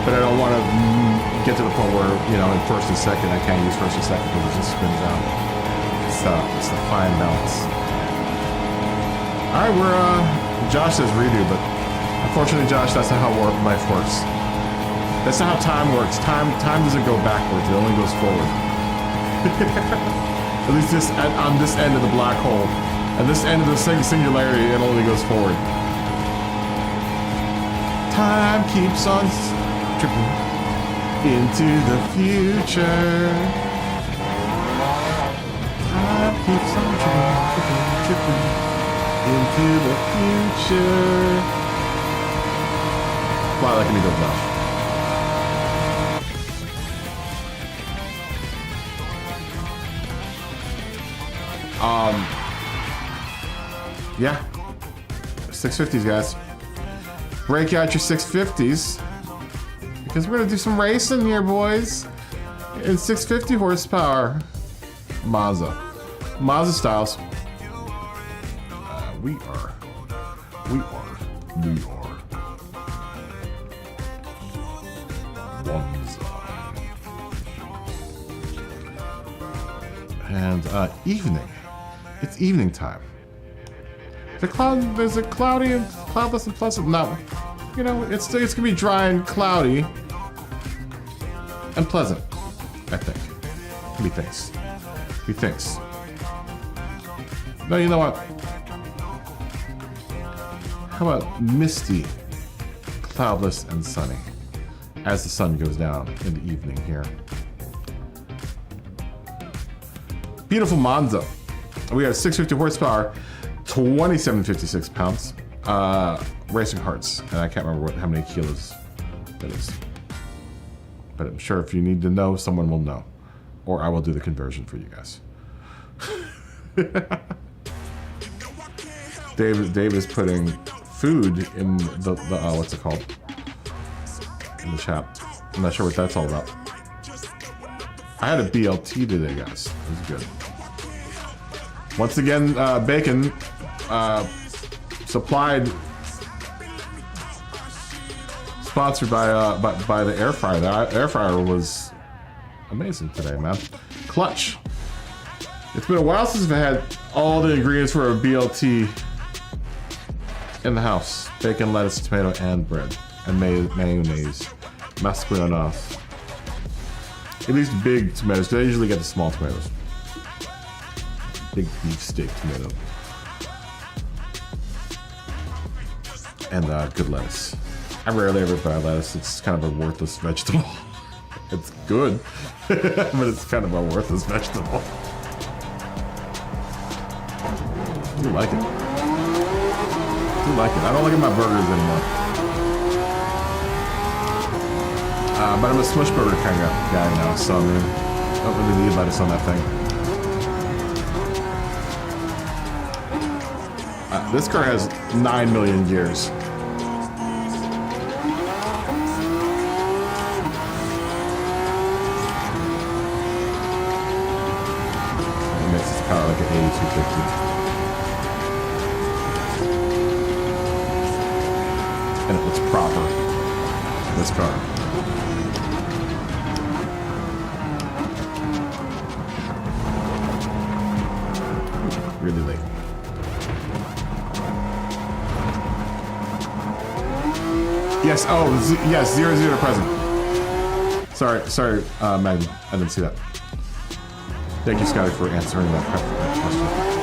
but I don't want to get to the point where, you know, in first and second I can't use first and second because it just spins out. It's the fine balance. All right, Josh says redo, but unfortunately, Josh, that's not how life works. That's not how time works. Time doesn't go backwards; it only goes forward. At least on this end of the black hole. At this end of the singularity, it only goes forward. Time keeps on tripping into the future. Time keeps on tripping into the future. Fly like an eagle, Josh. Yeah, 650s, guys. Break out your 650s because we're gonna do some racing here, boys. In 650 horsepower, Mazda styles. We are. And evening. It's evening time. There's a cloudy and cloudless and pleasant. No, you know, it's gonna be dry and cloudy and pleasant. I think. He thinks. No, you know what? How about misty, cloudless, and sunny as the sun goes down in the evening here. Beautiful Monza. We have 650 horsepower, 2756 pounds. Racing hearts, and I can't remember how many kilos that is. But I'm sure if you need to know, someone will know. Or I will do the conversion for you guys. Dave is putting food in the what's it called? In the chat. I'm not sure what that's all about. I had a BLT today, guys. It was good. Once again, bacon supplied, sponsored by the air fryer. The air fryer was amazing today, man. Clutch. It's been a while since I've had all the ingredients for a BLT in the house: bacon, lettuce, tomato, and bread, and mayonnaise. Mascarpone. At least big tomatoes. They usually get the small tomatoes. Big beef steak tomato. And good lettuce. I rarely ever buy lettuce. It's kind of a worthless vegetable. It's good, but it's kind of a worthless vegetable. I do like it. I don't like it in my burgers anymore. But I'm a smush burger kind of guy now, so I mean, I don't really need lettuce on that thing. This car has 9 million gears. It makes its power like an 8250. And it looks proper. This car. really late. Yes, oh, yes, 0-0 present. Sorry, Maggie, I didn't see that. Thank you, Scotty, for answering that question.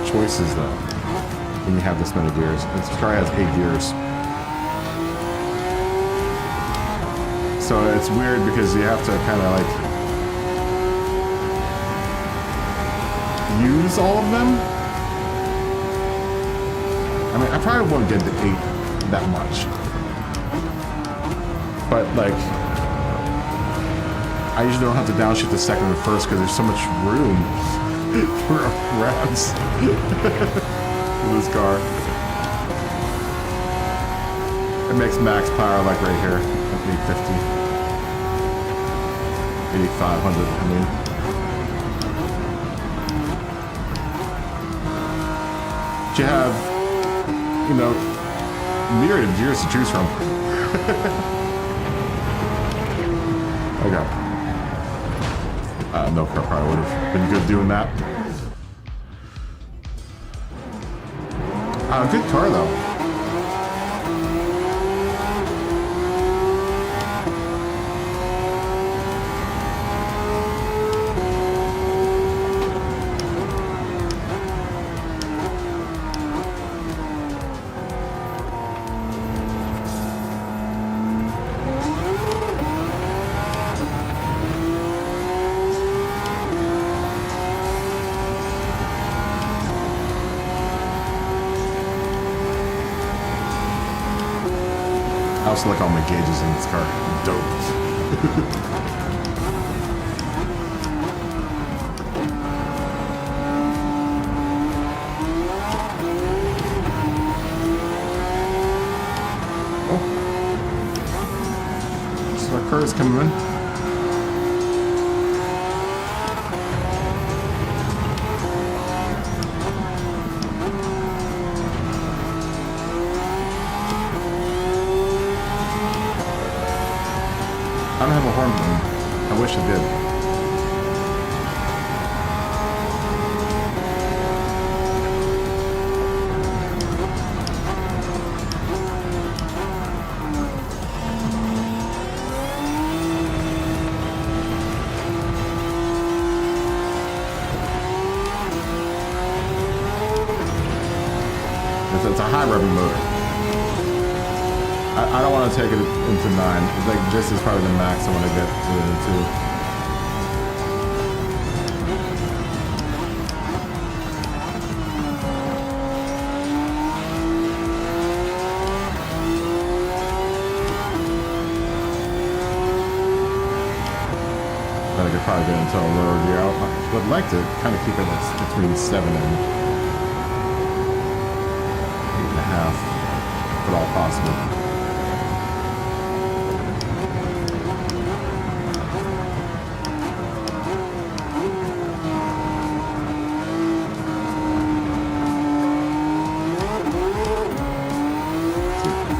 Choices though when you have this many gears. This car has 8 gears, so it's weird because you have to kind of like use all of them. I mean, I probably won't get to 8 that much, but like I usually don't have to downshift the second and first because there's so much room for ramps in this car. It makes max power like right here, like 850, 8500. I mean, but you have, you know, myriad of gears to choose from. Okay. No car probably would have been good doing that. Good car though. I also like all my gauges in this car. Dope. Oh. So our car is coming in. I don't have a horn button. I wish I did. It's a high revving motor. I don't want to take it into 9. It's like this is probably the max I want to get it into. I could probably get into a lower gear. I would like to kind of keep it between 7 and 8.5, if at all possible.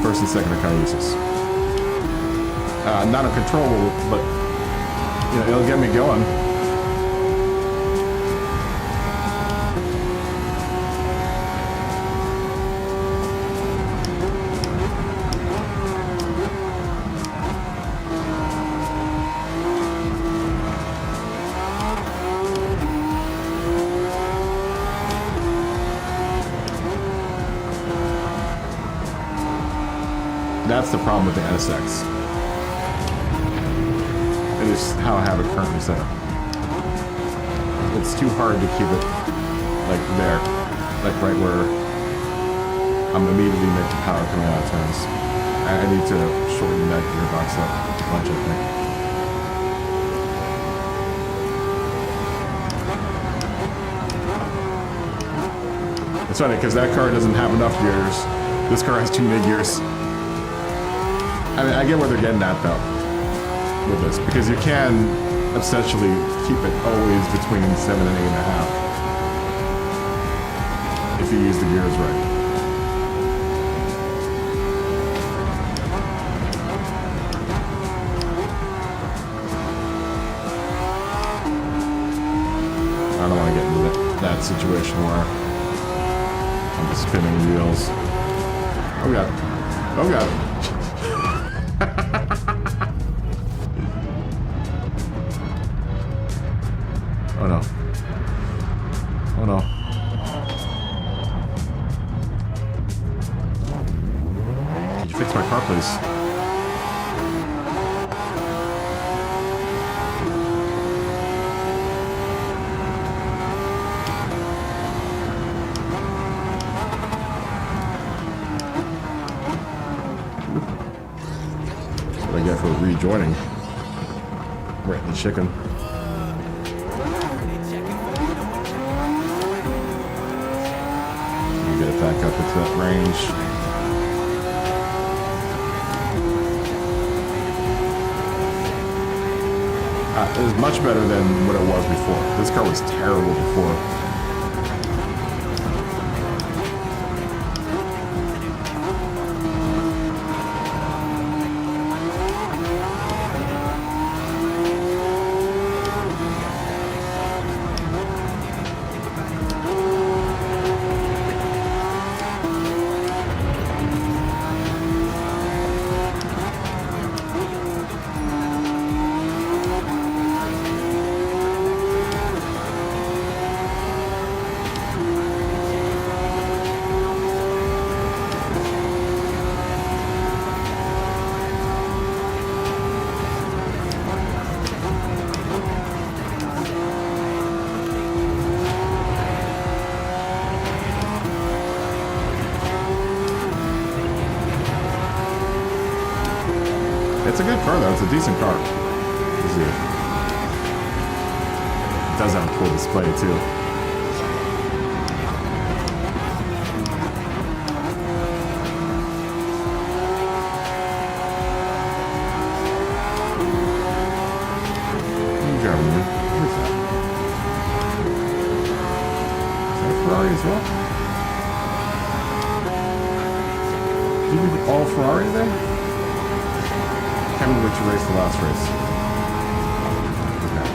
First and second are kind of useless. Not uncontrollable, but you know, it'll get me going. that's the problem with the SX. It is how I have it currently set up. It's too hard to keep it like there, like right where I'm immediately making power coming out of turns. I need to shorten that gearbox up a bunch, I think. It's funny because that car doesn't have enough gears. This car has too many gears. I mean, I get where they're getting at though with this, because you can essentially keep it always between 7 and 8.5 if you use the gears right. I don't want to get into that situation where I'm spinning wheels. Oh god. Oh god. Oh no. Oh no. Can you fix my car, please? That's what I get for rejoining. Right in the chicken. Get it back up into that range. It was much better than what it was before. This car was terrible before. It's a good car though, it's a decent car. It does have a cool display too. What are you driving, man? What is that? Is that a Ferrari as well? Did you do all Ferrari there? I can't remember which race the last race. Okay.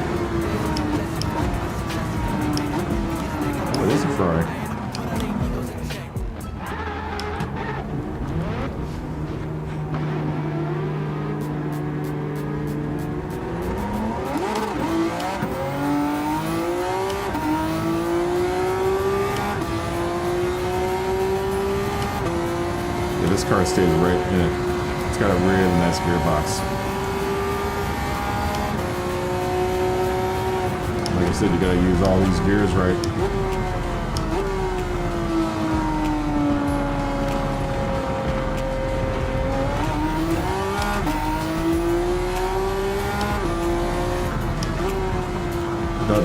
Oh, it is a Ferrari. Yeah, this car stays right in it. It's got a really nice gearbox. Like I said, you gotta use all these gears right.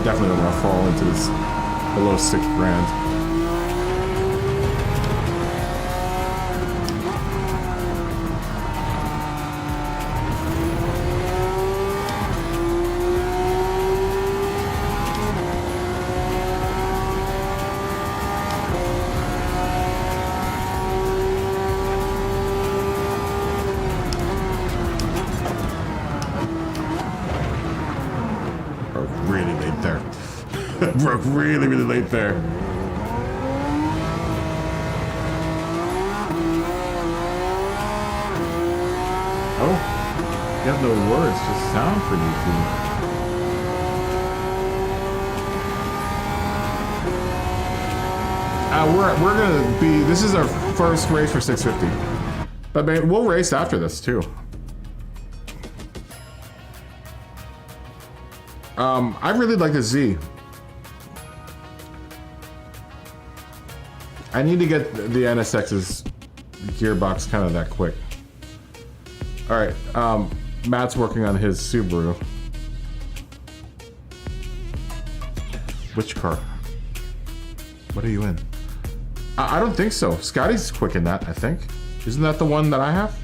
Definitely don't want to fall into this below $6,000. Really late there. Broke really, really late there. Oh, you have no words, just sound pretty cool. We're gonna be. This is our first race for 650. But man, we'll race after this too. I really like the Z. I need to get the NSX's gearbox kind of that quick. All right, Matt's working on his Subaru. Which car? What are you in? I don't think so. Scotty's quick in that, I think. Isn't that the one that I have?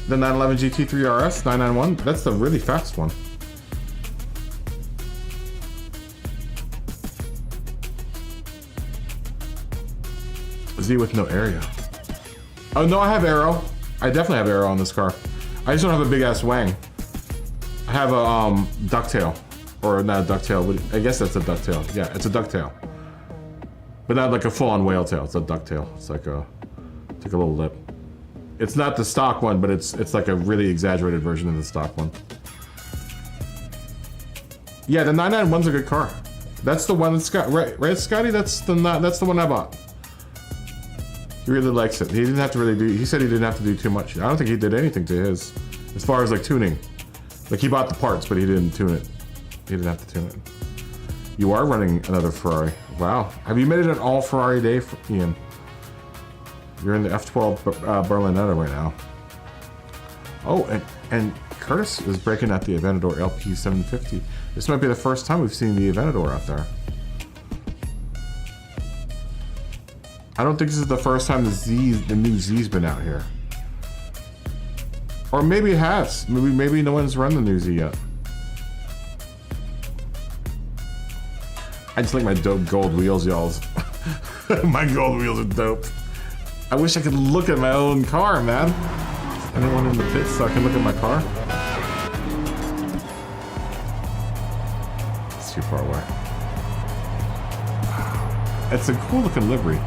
The 911 GT3 RS 991? That's the really fast one. Z with no area. Oh no, I have aero. I definitely have aero on this car. I just don't have a big ass wang. I have a ducktail. Or not a ducktail, I guess that's a ducktail. Yeah, it's a ducktail. But not like a full-on whale tail, it's a ducktail. It's like a little lip. It's not the stock one, but it's like a really exaggerated version of the stock one. Yeah, the 991's a good car. That's the one that's got, right, Scotty? That's the one I bought. He really likes it. He didn't have to really do, he said he didn't have to do too much. I don't think he did anything to his, as far as like tuning. Like he bought the parts, but he didn't tune it. He didn't have to tune it. You are running another Ferrari. Wow. Have you made it an all Ferrari day, Ian? You're in the F12 Berlinetta right now. Oh, and Curtis is breaking out the Aventador LP750. This might be the first time we've seen the Aventador out there. I don't think this is the first time the new Z's been out here. Or maybe it has. Maybe no one's run the new Z yet. I just like my dope gold wheels, y'all. My gold wheels are dope. I wish I could look at my own car, man. Anyone in the pits so I can look at my car? It's too far away. It's a cool looking livery.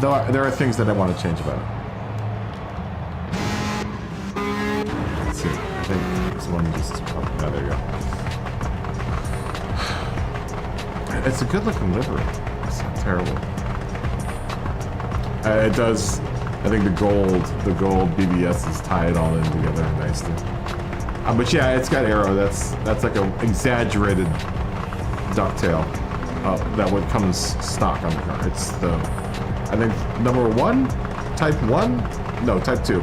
Though there are things that I want to change about it. Let's see. I think this one just... Oh, there you go. It's a good looking livery. It's not terrible. It does. I think the gold BBS is tied all in together nicely. But yeah, it's got aero. That's like an exaggerated ducktail that would come stock on the car. It's the, I think number 1, type 1, no, type 2.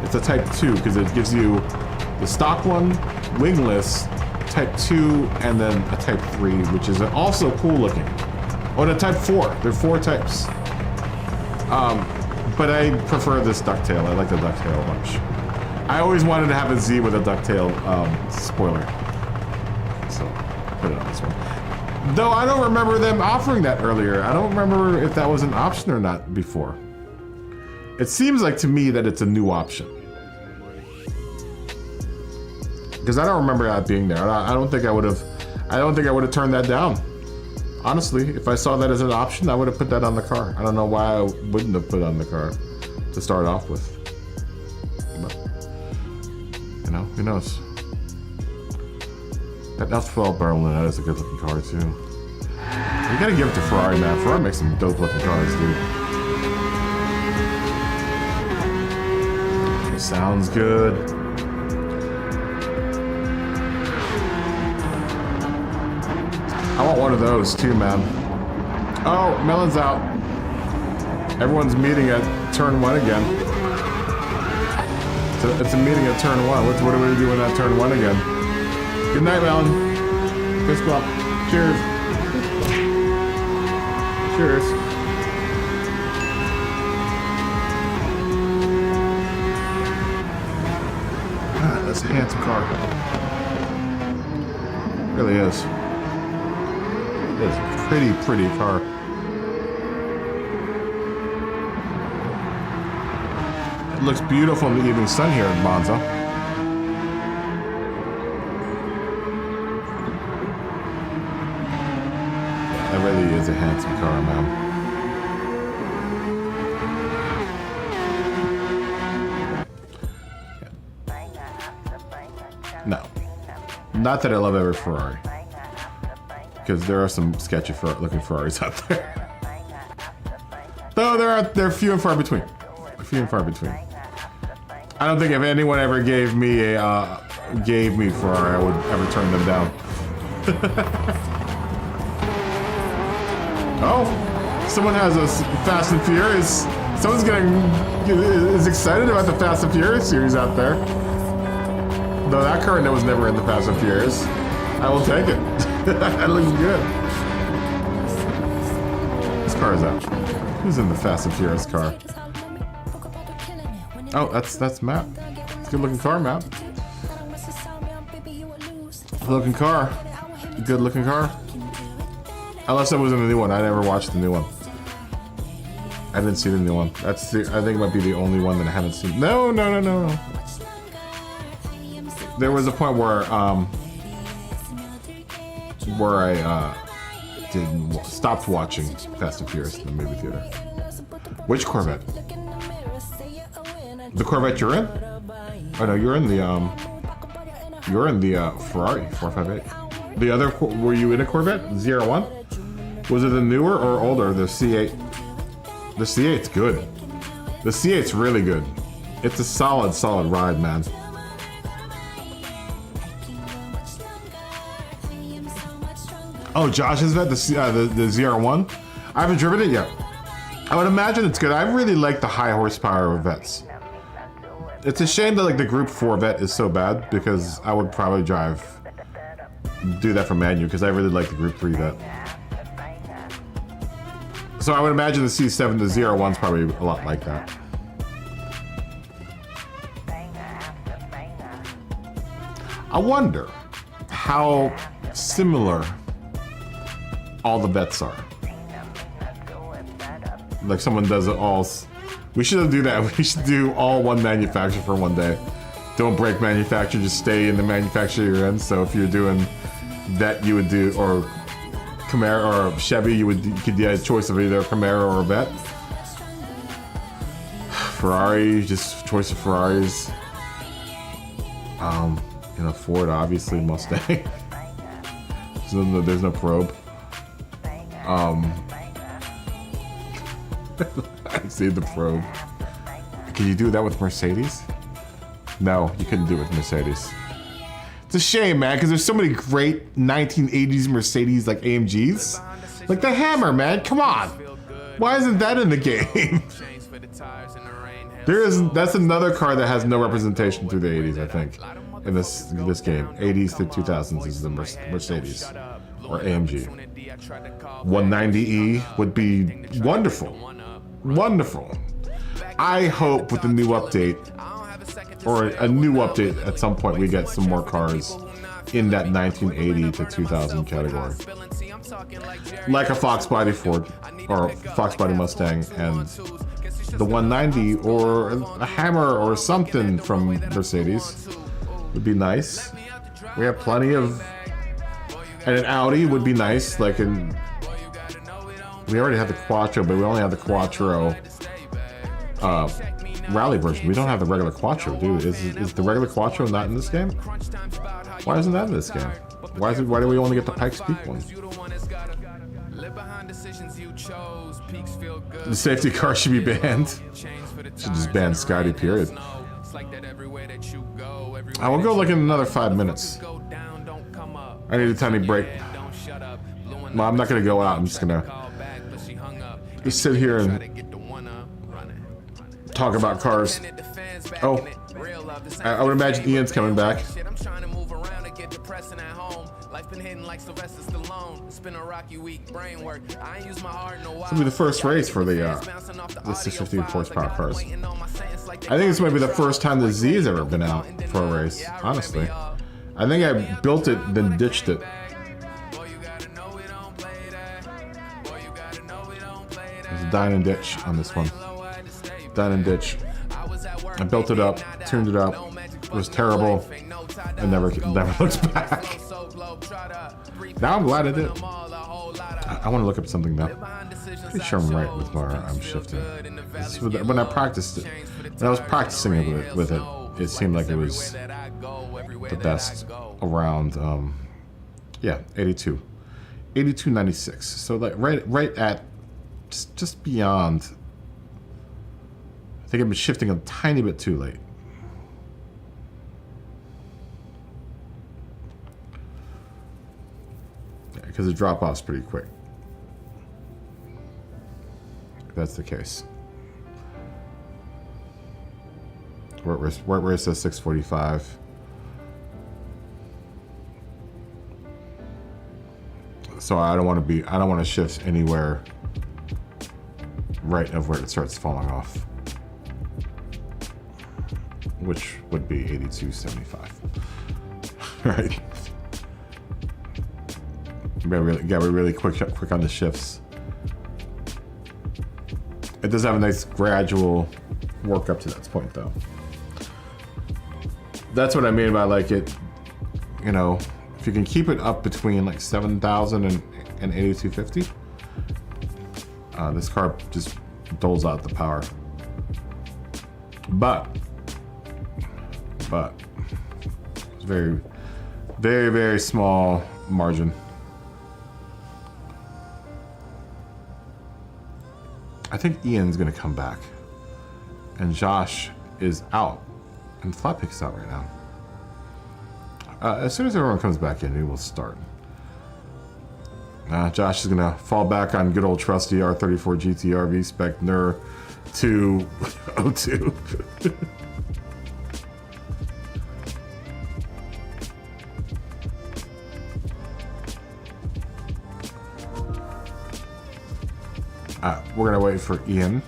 It's a type 2 because it gives you the stock one, wingless, type 2, and then a type 3, which is also cool looking. Oh, and a type 4. There are 4 types. But I prefer this ducktail. I like the ducktail a bunch. I always wanted to have a Z with a ducktail spoiler. So, put it on this one. Though I don't remember them offering that earlier. I don't remember if that was an option or not before. It seems like to me that it's a new option. Because I don't remember that being there. I don't think I would have turned that down. Honestly, if I saw that as an option, I would have put that on the car. I don't know why I wouldn't have put it on the car to start off with. But, you know, who knows? That F12 Berlinetta is a good looking car too. You gotta give it to Ferrari, man. Ferrari makes some dope looking cars, dude. It sounds good. I want one of those too, man. Oh, Melon's out. Everyone's meeting at turn 1 again. It's a meeting at turn 1. What are we doing at turn 1 again? Good night, Melon. Fist bump. Cheers. Cheers. Ah, that's a handsome car. It really is. It's a pretty car. It looks beautiful in the evening sun here in Monza. That really is a handsome car, man. No. Not that I love every Ferrari. Because there are some sketchy looking Ferraris out there. Though they're few and far between. Few and far between. I don't think if anyone ever gave me Ferrari, I would ever turn them down. Oh, someone has a Fast and Furious. Someone's is excited about the Fast and Furious series out there. Though that car was never in the Fast and Furious. I will take it. That looks good. This car is out. Who's in the Fast and Furious car? Oh, that's Matt. It's a good looking car, Matt. Good looking car. Good looking car. Unless that was in the new one. I never watched the new one. I didn't see the new one. I think it might be the only one that I haven't seen. No. There was a point where I stopped watching Fast and Furious in the movie theater. Which Corvette? The Corvette you're in? Oh no, you're in the Ferrari 458. The other, were you in a Corvette? 01? Was it the newer or older? The C8. The C8's good. The C8's really good. It's a solid ride, man. Oh, Josh's vet, the ZR1. I haven't driven it yet. I would imagine it's good. I really like the high horsepower vets. It's a shame that like the Group 4 vet is so bad because I would probably do that for manual because I really like the Group 3 vet. So I would imagine the C7, the ZR1's probably a lot like that. I wonder how similar all the vets are. Like someone does it all. We should do that. We should do all one manufacturer for one day. Don't break manufacturer, just stay in the manufacturer you're in. So if you're doing that, you would do, or Camaro or Chevy, you could get a choice of either a Camaro or a Vet. Ferrari, just choice of Ferraris. Ford, obviously, Mustang. There's no probe. I see the probe. Can you do that with Mercedes? No, you couldn't do it with Mercedes. It's a shame, man, because there's so many great 1980s Mercedes like AMGs. Like the Hammer, man, come on. Why isn't that in the game? That's another car that has no representation through the 80s, I think. In this game. 80s to 2000s is the Mercedes. Or AMG. 190E would be wonderful. Wonderful. I hope with the new update, or a new update at some point, we get some more cars in that 1980 to 2000 category. Like a Fox Body Ford, or Fox Body Mustang, and the 190, or a Hammer, or something from Mercedes would be nice. We have plenty of, and an Audi would be nice, like in, we already have the Quattro, but we only have the Quattro rally version. We don't have the regular Quattro, dude. Is the regular Quattro not in this game? Why isn't that in this game? Why do we only get the Pikes Peak one? The safety car should be banned. Should just ban Scotty, period. I will go like in another 5 minutes. I need a tiny break. Well, I'm not gonna go out. I'm just gonna sit here and talk about cars. Oh, I would imagine Ian's coming back. This will be the first race for the 650 horsepower cars. I think this might be the first time the Z has ever been out for a race, honestly. I think I built it, then ditched it. There's a dine and ditch on this one. Dine and ditch. I built it up, tuned it up. It was terrible. It never looked back. Now I'm glad I did. I want to look up something now. Pretty sure I'm right with where I'm shifting. When I practiced it, when I was practicing it with it, it seemed like it was the best around. Yeah, 82, 82.96. So like right at just beyond. I think I've been shifting a tiny bit too late. because the drop off's pretty quick. If that's the case. Where it says 645. So I don't want to shift anywhere right of where it starts falling off, which would be 82.75. Right. Gotta be really quick on the shifts. It does have a nice gradual work up to that point, though. That's what I mean by like it. You know, if you can keep it up between like 7,000 and 8250, this car just doles out the power. But it's very, very, very small margin. I think Ian's gonna come back, and Josh is out, and Flatpick's out right now. As soon as everyone comes back in, we will start. Josh is gonna fall back on good old trusty R34 GTR V-Spec NUR 202. We're gonna wait for Ian.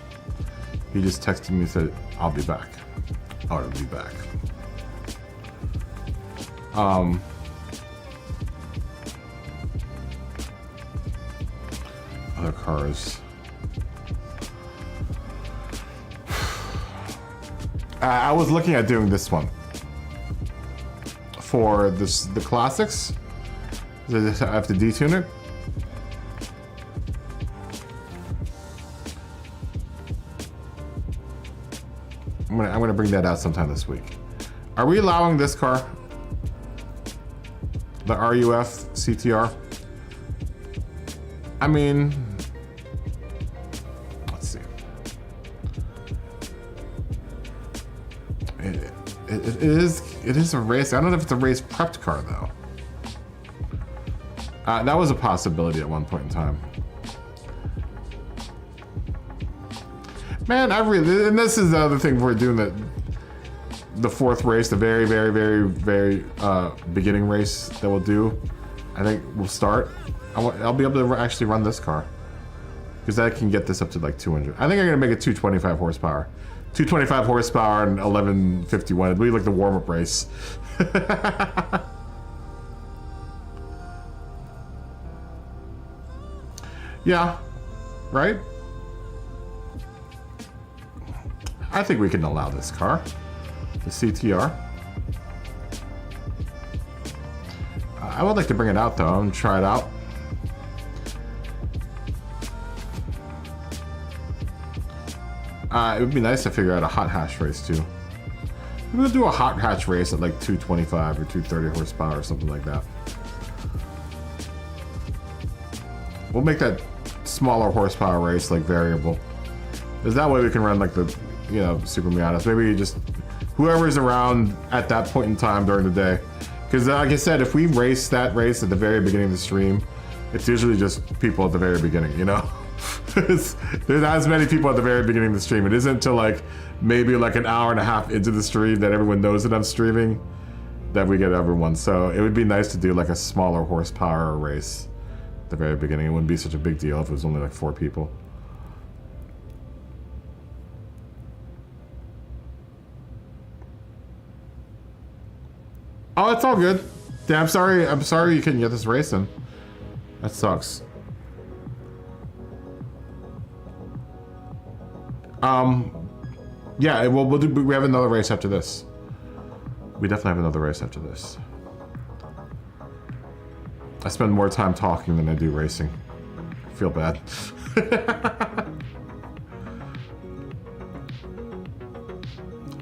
He just texted me and said, I'll be back. I'll be back. Other cars. I was looking at doing this one for the classics. I have to detune it. I'm gonna bring that out sometime this week. Are we allowing this car, the RUF CTR? I mean, let's see. It is a race. I don't know if it's a race prepped car though. That was a possibility at one point in time. Man, and this is the other thing we're doing, the fourth race, the very, very, very, very beginning race that we'll do. I think we'll start. I'll be able to actually run this car because I can get this up to like 200. I think I'm gonna make it 225 horsepower, 225 horsepower and 1151. It'll be like the warm-up race. Yeah, right? I think we can allow this car, the CTR. I would like to bring it out though and try it out. It would be nice to figure out a hot hatch race too. We'll do a hot hatch race at like 225 or 230 horsepower or something like that. We'll make that smaller horsepower race like variable. Because that way we can run like the, you know, Super Miatas. Maybe just whoever's around at that point in time during the day. Because like I said, if we race that race at the very beginning of the stream, it's usually just people at the very beginning, you know? There's not as many people at the very beginning of the stream. It isn't until like maybe like an hour and a half into the stream that everyone knows that I'm streaming that we get everyone. So it would be nice to do like a smaller horsepower race at the very beginning. It wouldn't be such a big deal if it was only like 4 people. Oh, it's all good. Yeah, I'm sorry you couldn't get this race in. That sucks. Yeah, we have another race after this. We definitely have another race after this. I spend more time talking than I do racing. I feel bad.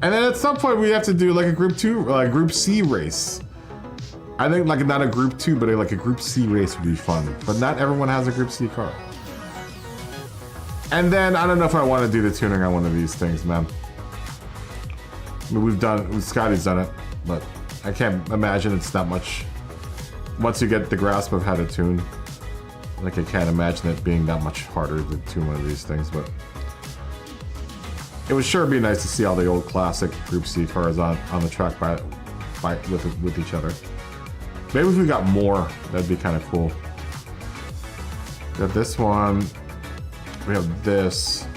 And then at some point we have to do like a group C race. I think like not a group 2, but like a group C race would be fun. But not everyone has a group C car. And then I don't know if I want to do the tuning on one of these things, man. I mean, Scotty's done it, but I can't imagine it's that much. Once you get the grasp of how to tune, Like, I can't imagine it being that much harder to tune one of these things, but it would sure be nice to see all the old classic Group C cars on the track with each other. Maybe if we got more, that'd be kind of cool. We have this one. We have this.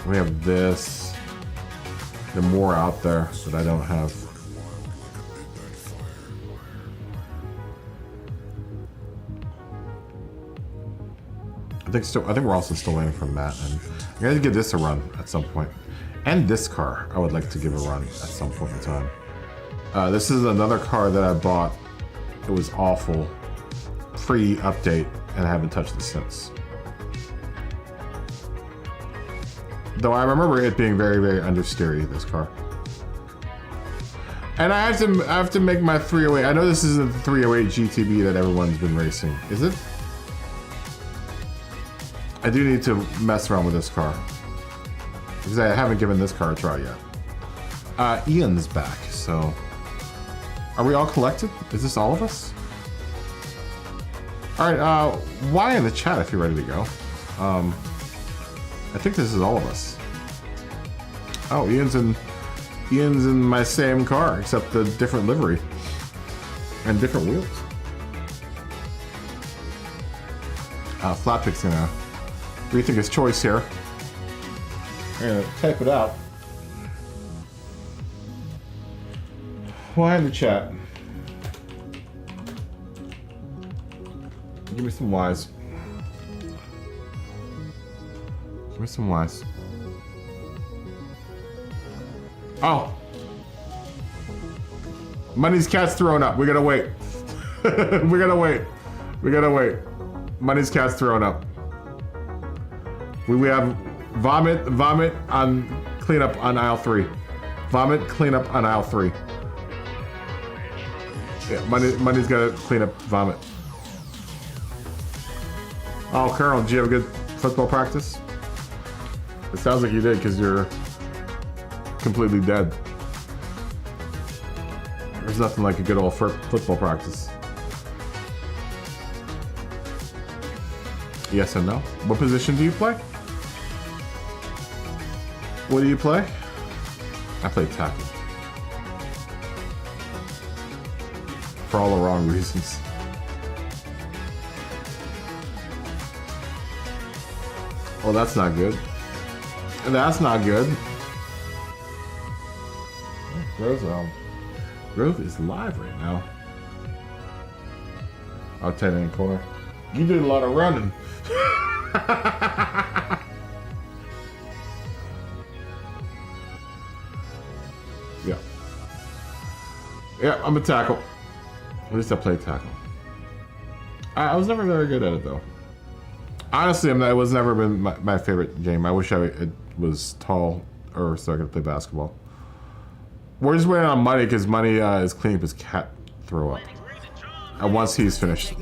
We have this. There are more out there that I don't have. I think we're also still waiting for Matt, and I'm gonna give this a run at some point. And this car, I would like to give a run at some point in time. This is another car that I bought. It was awful. Pre-update, and I haven't touched it since. Though I remember it being very, very understeery, this car. And I have to make my 308. I know this isn't the 308 GTB that everyone's been racing. Is it? I do need to mess around with this car. Because I haven't given this car a try yet. Ian's back, so... Are we all collected? Is this all of us? Alright, why in the chat if you're ready to go? I think this is all of us. Oh, Ian's in my same car, except the different livery. And different wheels. Flatpick's gonna rethink his choice here. I'm gonna type it out. Why in the chat? Give me some Ys. Give me some Ys. Oh! Money's cat's thrown up. We gotta wait. We gotta wait. We gotta wait. Money's cat's thrown up. We have vomit on cleanup on aisle 3. Vomit cleanup on aisle 3. Yeah, Money's gotta clean up vomit. Oh, Colonel, did you have a good football practice? It sounds like you did, because you're completely dead. There's nothing like a good old football practice. Yes and no. What position do you play? What do you play? I play tackle. For all the wrong reasons. Well, that's not good. That's not good. Grove is live right now. I'll tell you in the corner. You did a lot of running. Yeah. Yeah, I'm a tackle. At least I play tackle. I was never very good at it though. Honestly, it was never been my favorite game. I wish it was tall or so I could play basketball. We're just waiting on Money because Money is cleaning up his cat throw up. And once he's finished.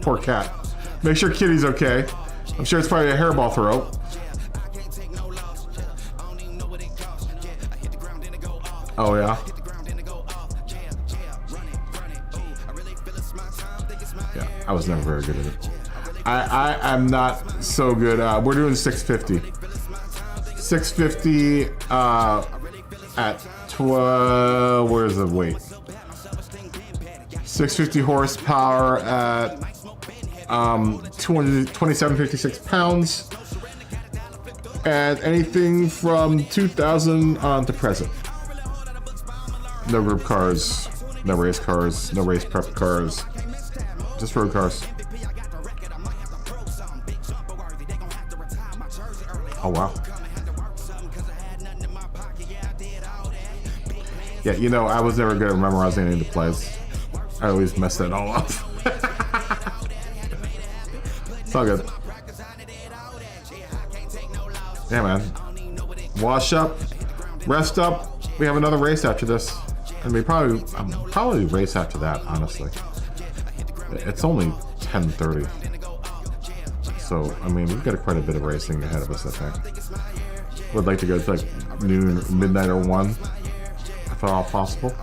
Poor cat. Make sure Kitty's okay. I'm sure it's probably a hairball throw. Oh yeah. Yeah, I was never very good at it. I'm not so good. We're doing 650. 650 at where's the weight? 650 horsepower at 227.56 pounds. And anything from 2000 on to present. No group cars, no race cars, no race prep cars. Just road cars. Oh wow. Yeah, you know, I was never good at memorizing any of the plays. I always messed it all up. It's all good. Yeah, man. Wash up, rest up. We have another race after this. And we probably race after that, honestly. It's only 10:30. So, I mean, we've got quite a bit of racing ahead of us, I think. Would like to go to like noon, midnight, or 1, if at all possible.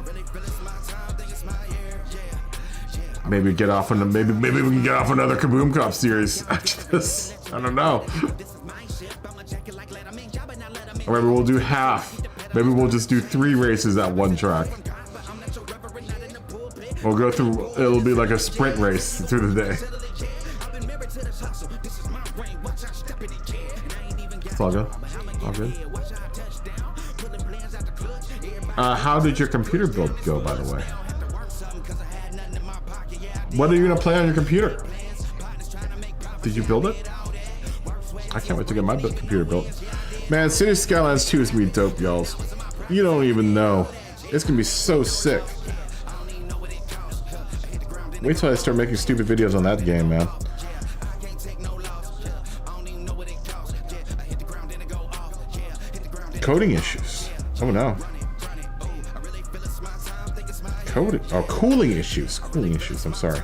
Maybe get off on maybe we can get off another Kaboom Cop series after this. I don't know. Or maybe we'll do half. Maybe we'll just do 3 races at one track. We'll go through. It'll be like a sprint race through the day. It's all good. All good. How did your computer build go, by the way? What are you gonna play on your computer? Did you build it? I can't wait to get my computer built. Man, City Skylines 2 is gonna be dope, y'all. You don't even know. It's gonna be so sick. Wait till I start making stupid videos on that game, man. Coding issues. Oh no. Cooling issues. Cooling issues, I'm sorry.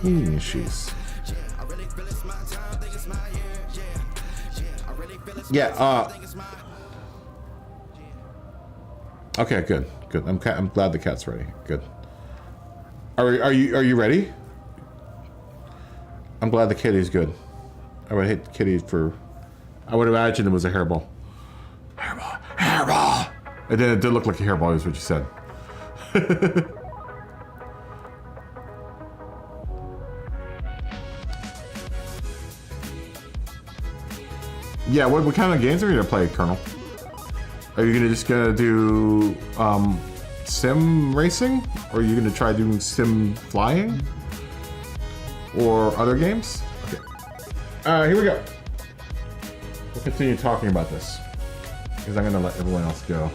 Cooling issues. Yeah, okay, good. I'm glad the cat's ready. Good. Are you ready? I'm glad the kitty's good. I would hate the kitty for... I would imagine it was a hairball. Hairball! It did look like a hairball, is what you said. Yeah, what kind of games are you gonna play, Colonel? Are you just gonna do sim racing? Or are you gonna try doing sim flying? Or other games? Okay. Here we go. We'll continue talking about this. Because I'm gonna let everyone else go.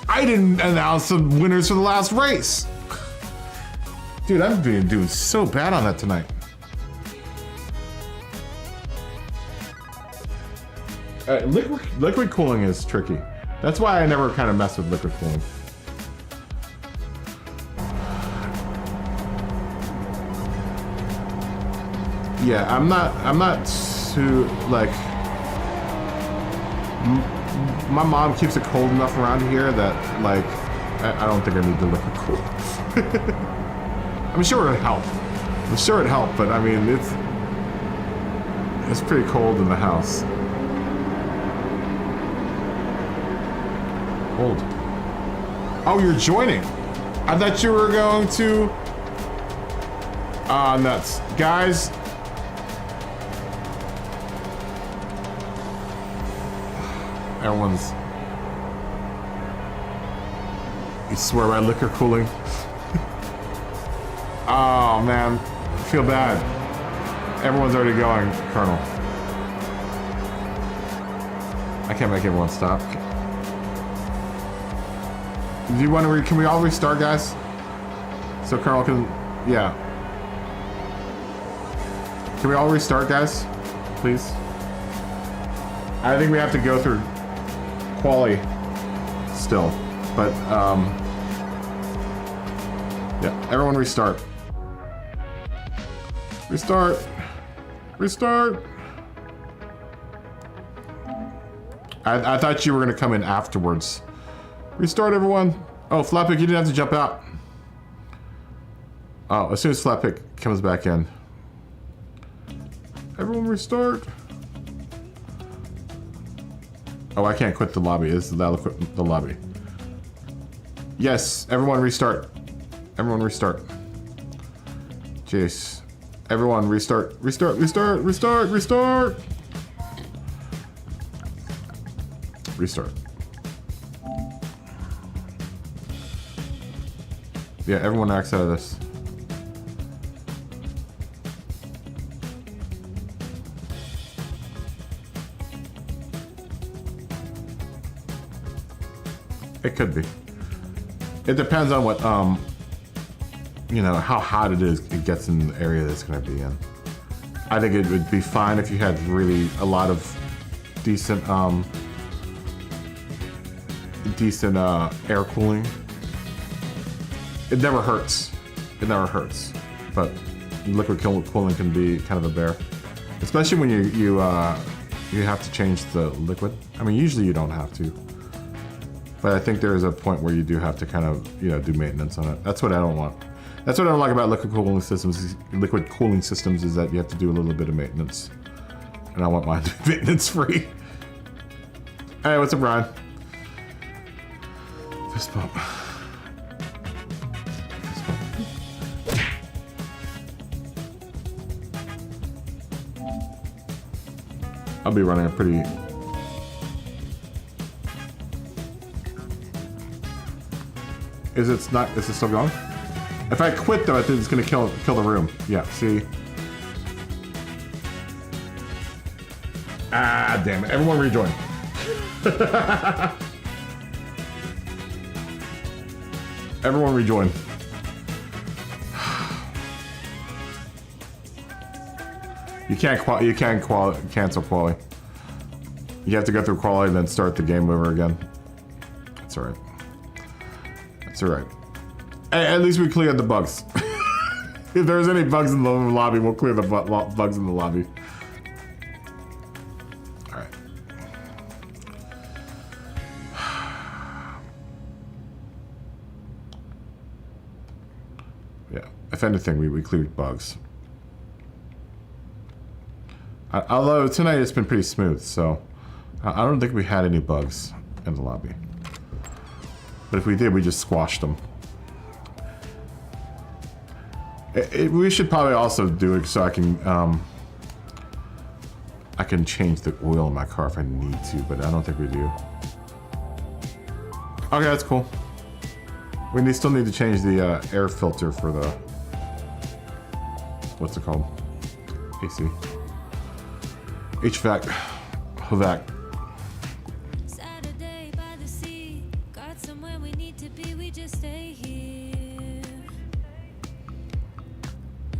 I didn't announce the winners for the last race! Dude, I've been doing so bad on that tonight. Liquid cooling is tricky. That's why I never kind of mess with liquid cooling. Yeah, I'm not too, like... My mom keeps it cold enough around here that, like, I don't think I need to liquid cool. I'm sure it'd help. I'm sure it'd help, but I mean, it's pretty cold in the house. Hold. Oh, you're joining. I thought you were going to... nuts. Guys. Everyone's... You swear by liquor cooling? Oh, man. I feel bad. Everyone's already going, Colonel. I can't make everyone stop. Do you want to can we all restart, guys? So Colonel can, yeah. Can we all restart, guys? Please? I think we have to go through quali still, but yeah, everyone restart. Restart. Restart. I thought you were gonna come in afterwards. Restart, everyone. Oh, Flatpick, you didn't have to jump out. Oh, as soon as Flatpick comes back in. Everyone restart. Oh, I can't quit the lobby. That'll quit the lobby. Yes, everyone restart. Everyone restart. Jeez. Everyone restart. Restart, restart, restart, restart. Restart. Yeah, everyone acts out of this. It could be. It depends on what, you know, how hot it is. It gets in the area that's going to be in. I think it would be fine if you had really a lot of decent, air cooling. It never hurts. It never hurts. But liquid cooling can be kind of a bear, especially when you have to change the liquid. I mean, usually you don't have to. But I think there is a point where you do have to kind of, you know, do maintenance on it. That's what I don't want. That's what I don't like about liquid cooling systems. Liquid cooling systems is that you have to do a little bit of maintenance. And I want mine to be maintenance free. Hey, what's up, Brian? Fist bump. Fist bump. I'll be running a pretty... Is it still going? If I quit though, I think it's gonna kill the room. Yeah, see? Ah, damn it. Everyone rejoin. Everyone rejoin. You can't cancel quali. You have to go through quali and then start the game over again. That's alright. That's alright. At least we cleared the bugs. If there's any bugs in the lobby, we'll clear the bugs in the lobby. Alright. Yeah, if anything, we cleared bugs. Although tonight it's been pretty smooth, so I don't think we had any bugs in the lobby. But if we did, we just squashed them. We should probably also do it so I can change the oil in my car if I need to, but I don't think we do. Okay, that's cool. We still need to change the air filter for the, what's it called? AC. HVAC. HVAC. Saturday by the sea, got somewhere we need to be, we just stay here.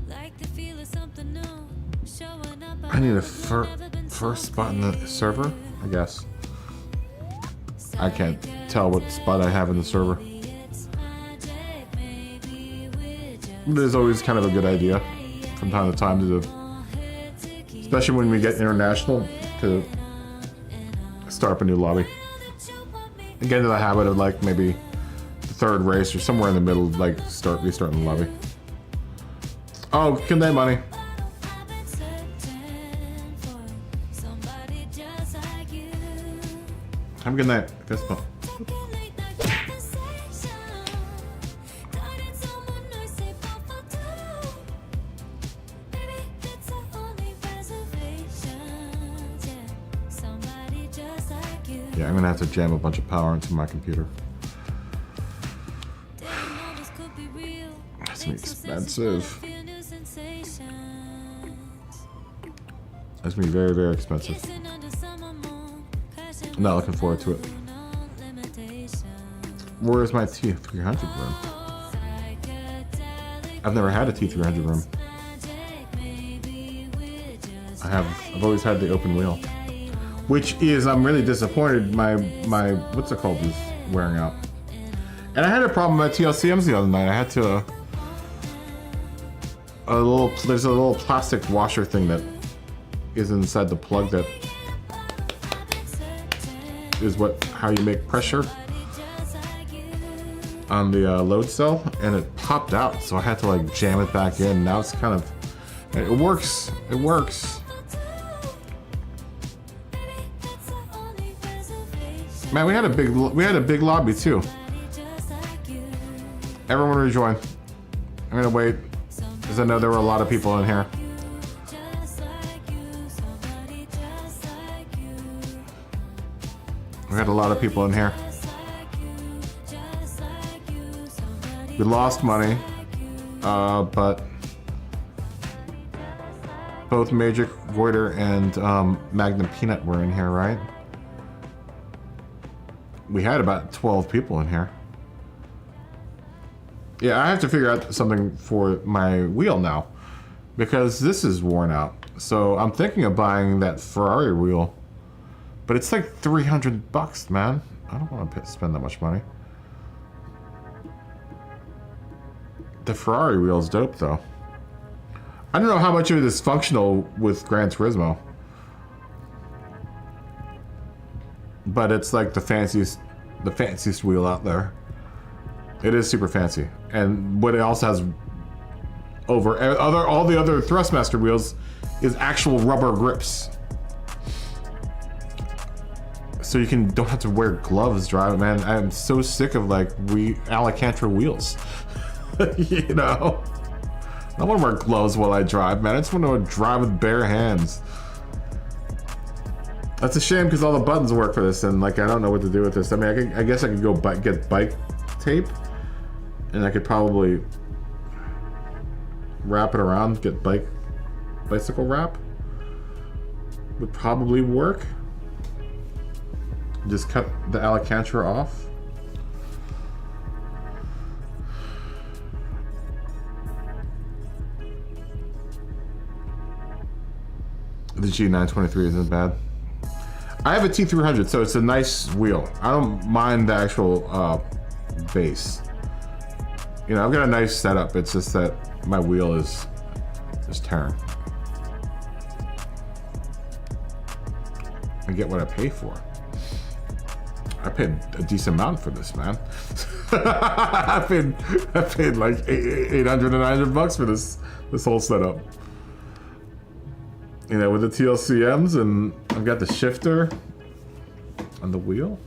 Like the feel of something new, showing up. I need a first spot in the server, I guess. I can't tell what spot I have in the server. It is always kind of a good idea from time to time to do, especially when we get international, to start up a new lobby. And get into the habit of like maybe the third race or somewhere in the middle, like restarting the lobby. Oh, good day, money. Have a good night. Fist bump. Yeah, I'm gonna have to jam a bunch of power into my computer. That's expensive. That's gonna be very, very expensive. I'm not looking forward to it. Where's my T300 room? I've never had a T300 room. I've always had the open wheel. Which is, I'm really disappointed my what's it called is wearing out. And I had a problem at TLCMs the other night. I had to there's a little plastic washer thing that is inside the plug that is how you make pressure on the load cell, and it popped out, so I had to like jam it back in. Now it's kind of, it works. It works. Man, we had a big lobby too. Everyone rejoin. I'm gonna wait because I know there were a lot of people in here. We had a lot of people in here. We lost money, but both Magic Voider and Magnum Peanut were in here, right? We had about 12 people in here. Yeah, I have to figure out something for my wheel now, because this is worn out. So I'm thinking of buying that Ferrari wheel, but it's like $300, man. I don't want to spend that much money. The Ferrari wheel is dope, though. I don't know how much of it is functional with Gran Turismo, but it's like the fanciest the fanciest wheel out there. It is super fancy, and what it also has over all the other Thrustmaster wheels is actual rubber grips. So you don't have to wear gloves driving, man. I'm so sick of like Alcantara wheels. You know? I don't want to wear gloves while I drive, man. I just want to drive with bare hands. That's a shame because all the buttons work for this, and like I don't know what to do with this. I mean, I guess I could go get bike tape, and I could probably wrap it around, get bicycle wrap. Would probably work. Just cut the Alcantara off. The G923 isn't bad. I have a T300, so it's a nice wheel. I don't mind the actual base. You know, I've got a nice setup. It's just that my wheel is tearing. I get what I pay for. I paid a decent amount for this, man. I paid like 800 to 900 bucks for this whole setup. You know, with the TLCMs, and I've got the shifter on the wheel.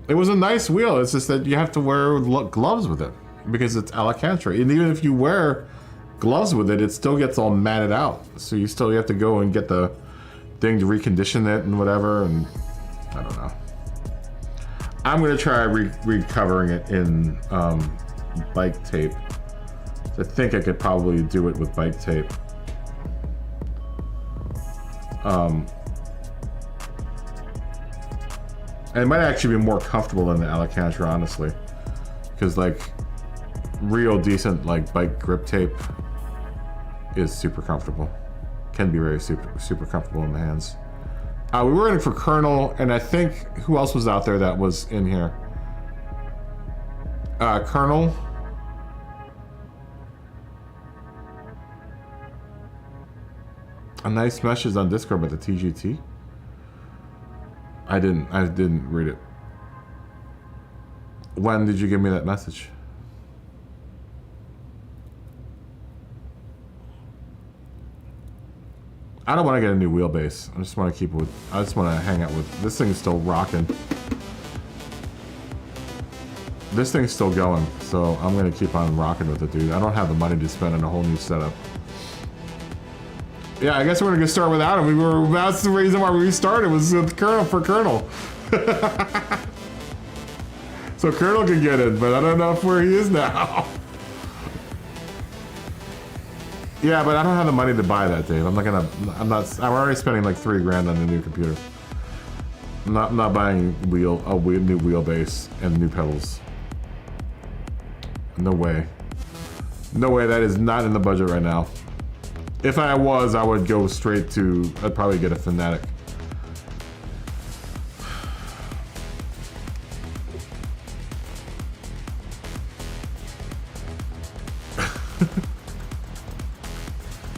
It was a nice wheel. It's just that you have to wear gloves with it because it's Alcantara. And even if you wear gloves with it, it still gets all matted out. So you still have to go and get the thing to recondition it and whatever. And I don't know. I'm gonna try recovering it in bike tape. I think I could probably do it with bike tape. And it might actually be more comfortable than the Alcantara, honestly, because like real decent like bike grip tape is super comfortable. Can be very super comfortable in the hands. We were in for Colonel, and I think who else was out there that was in here? Colonel. A nice message on Discord about the TGT. I didn't read it. When did you give me that message? I don't want to get a new wheelbase. I just want to keep it with. I just want to hang out with. This thing's still rocking. This thing's still going, so I'm gonna keep on rocking with it, dude. I don't have the money to spend on a whole new setup. Yeah, I guess we're gonna start without him. That's the reason why we started, was with Colonel for Colonel. So Colonel can get it, but I don't know where he is now. Yeah, but I don't have the money to buy that, Dave. I'm already spending like $3 grand on a new computer. I'm not buying a new wheelbase and new pedals. No way. No way, that is not in the budget right now. If I was, I would go straight to, I'd probably get a Fanatic.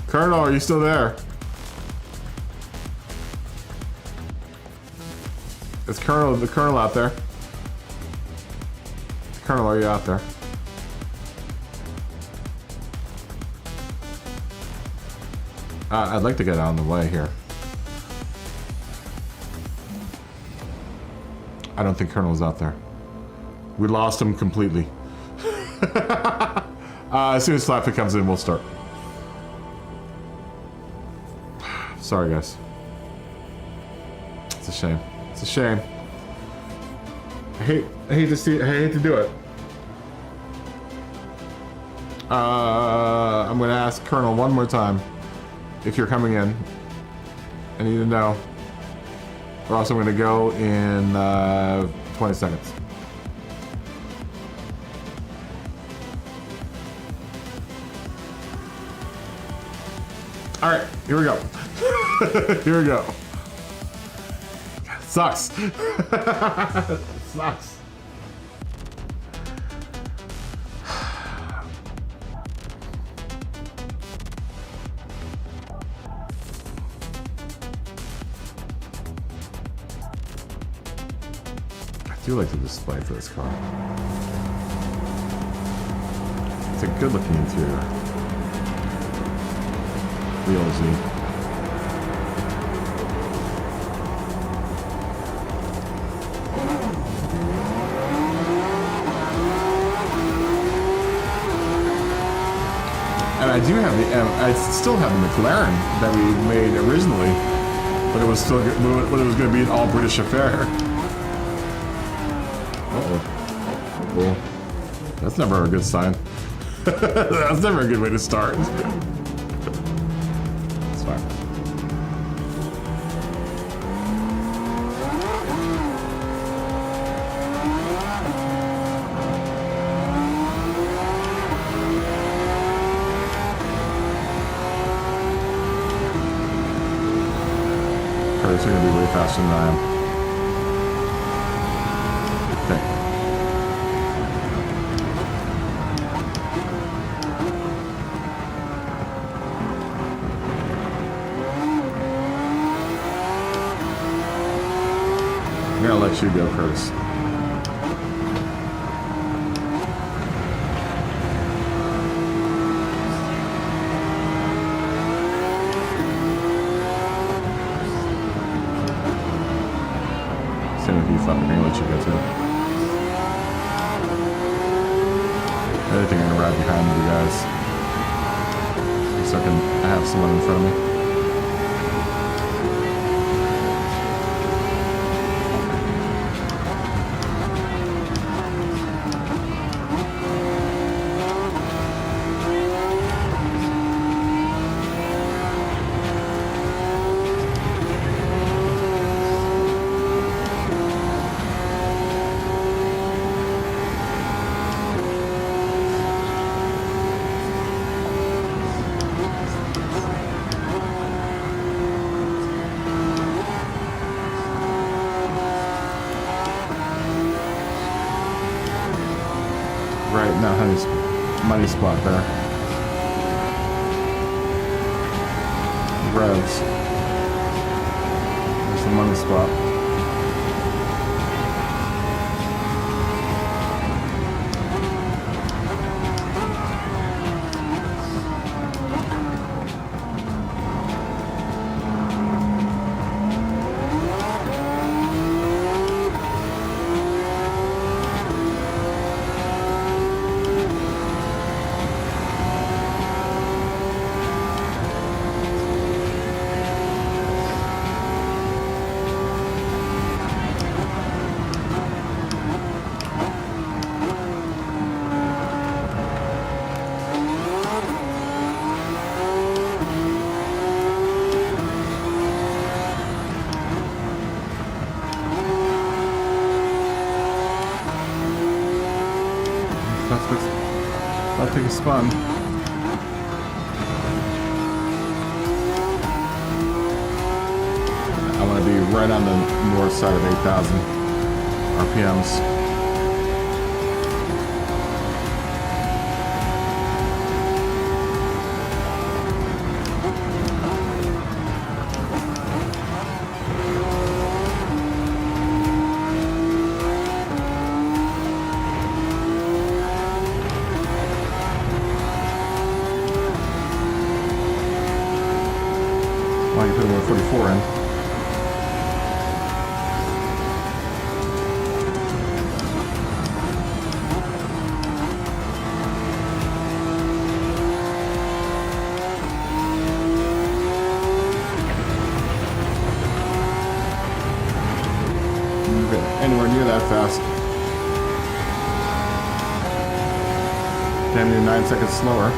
Colonel, are you still there? Is the Colonel out there? Colonel, are you out there? I'd like to get out of the way here. I don't think Colonel's out there. We lost him completely. As soon as Slappy comes in, we'll start. Sorry, guys. It's a shame. It's a shame. I hate to do it. I'm gonna ask Colonel one more time if you're coming in. I need to know, or else I'm gonna go in 20 seconds. All right, here we go. Here we go. Sucks. Sucks. do like the display for this car. It's a good looking interior. The LZ. And I do have I still have the McLaren that we made originally, but it was still, but it was going to be an all British affair. Well, that's never a good sign. That's never a good way to start. It's fine. Cars are going to be way faster than I am. Okay. I'm gonna let you go first. Same with you, Flap. I'm gonna let you go too. I think I'm gonna ride behind you guys, so I can have someone in front of me. Right now, honey's money spot there. Revs. There's the money spot. I'll take a spun. I want to be right on the north side of 8,000 RPMs. Why you put a 144 in? Anywhere near that fast. Damn near 9 seconds slower.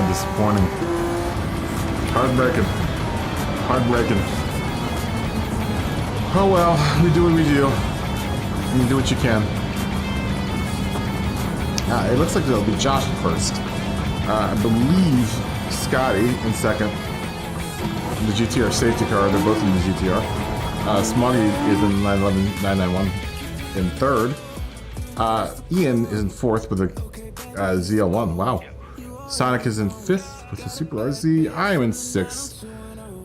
disappointing. Heartbreaking. Heartbreaking. Oh well, we do what we do. You do what you can. It looks like it'll be Josh first. I believe Scotty in second. The GTR safety car, they're both in the GTR. Smoggy is in 911, 991 in third. Ian is in fourth with a ZL1. Wow. Sonic is in fifth with the Super RZ. I am in sixth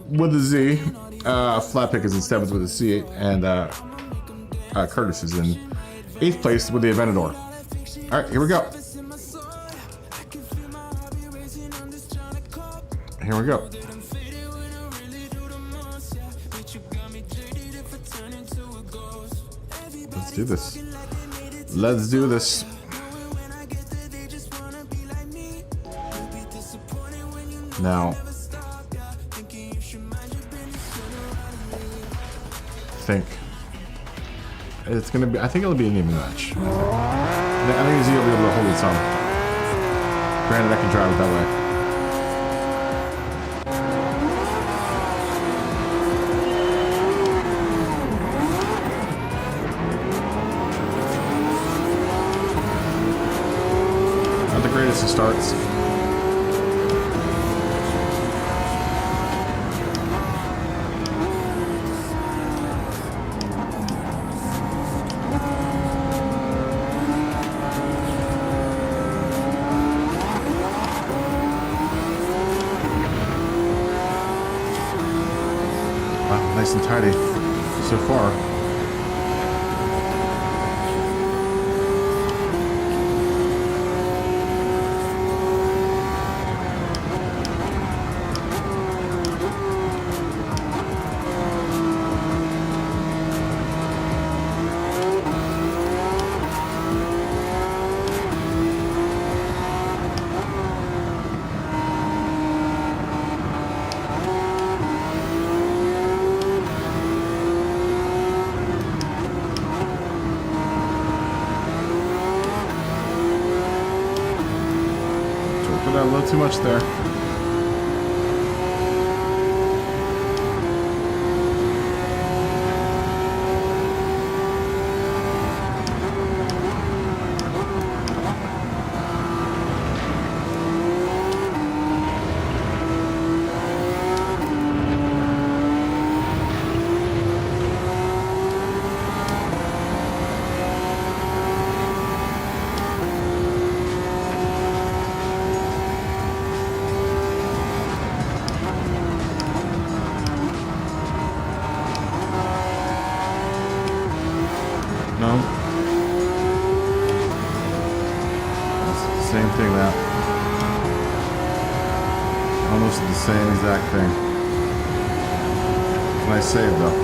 with the Z. Flatpick is in seventh with the C8, and Curtis is in eighth place with the Aventador. All right, here we go. Here we go. Let's do this. Let's do this. Now, I think it'll be an even match. I think Z will be able to hold its own. Granted, I can drive it that way. Not the greatest of starts. Nice and tidy so far. A little too much there. No. It's the same thing that. Almost the same exact thing. Can I save though?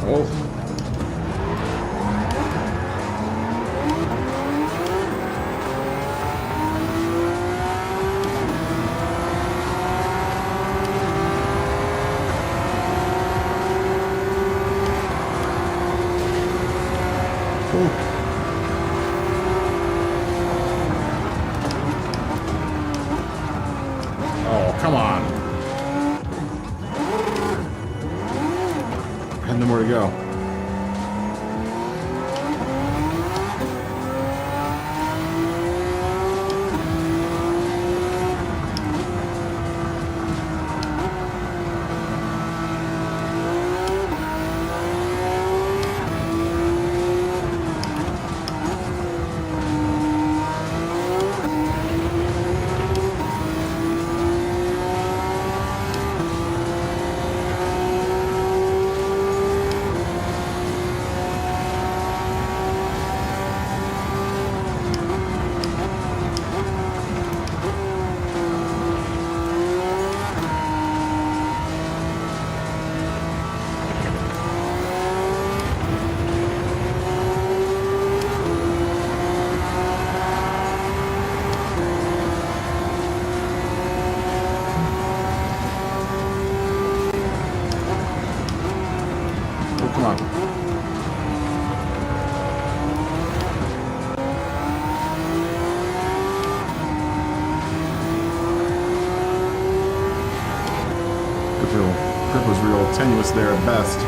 Oh. Oh, come on. And then where to go? tenuous there at best.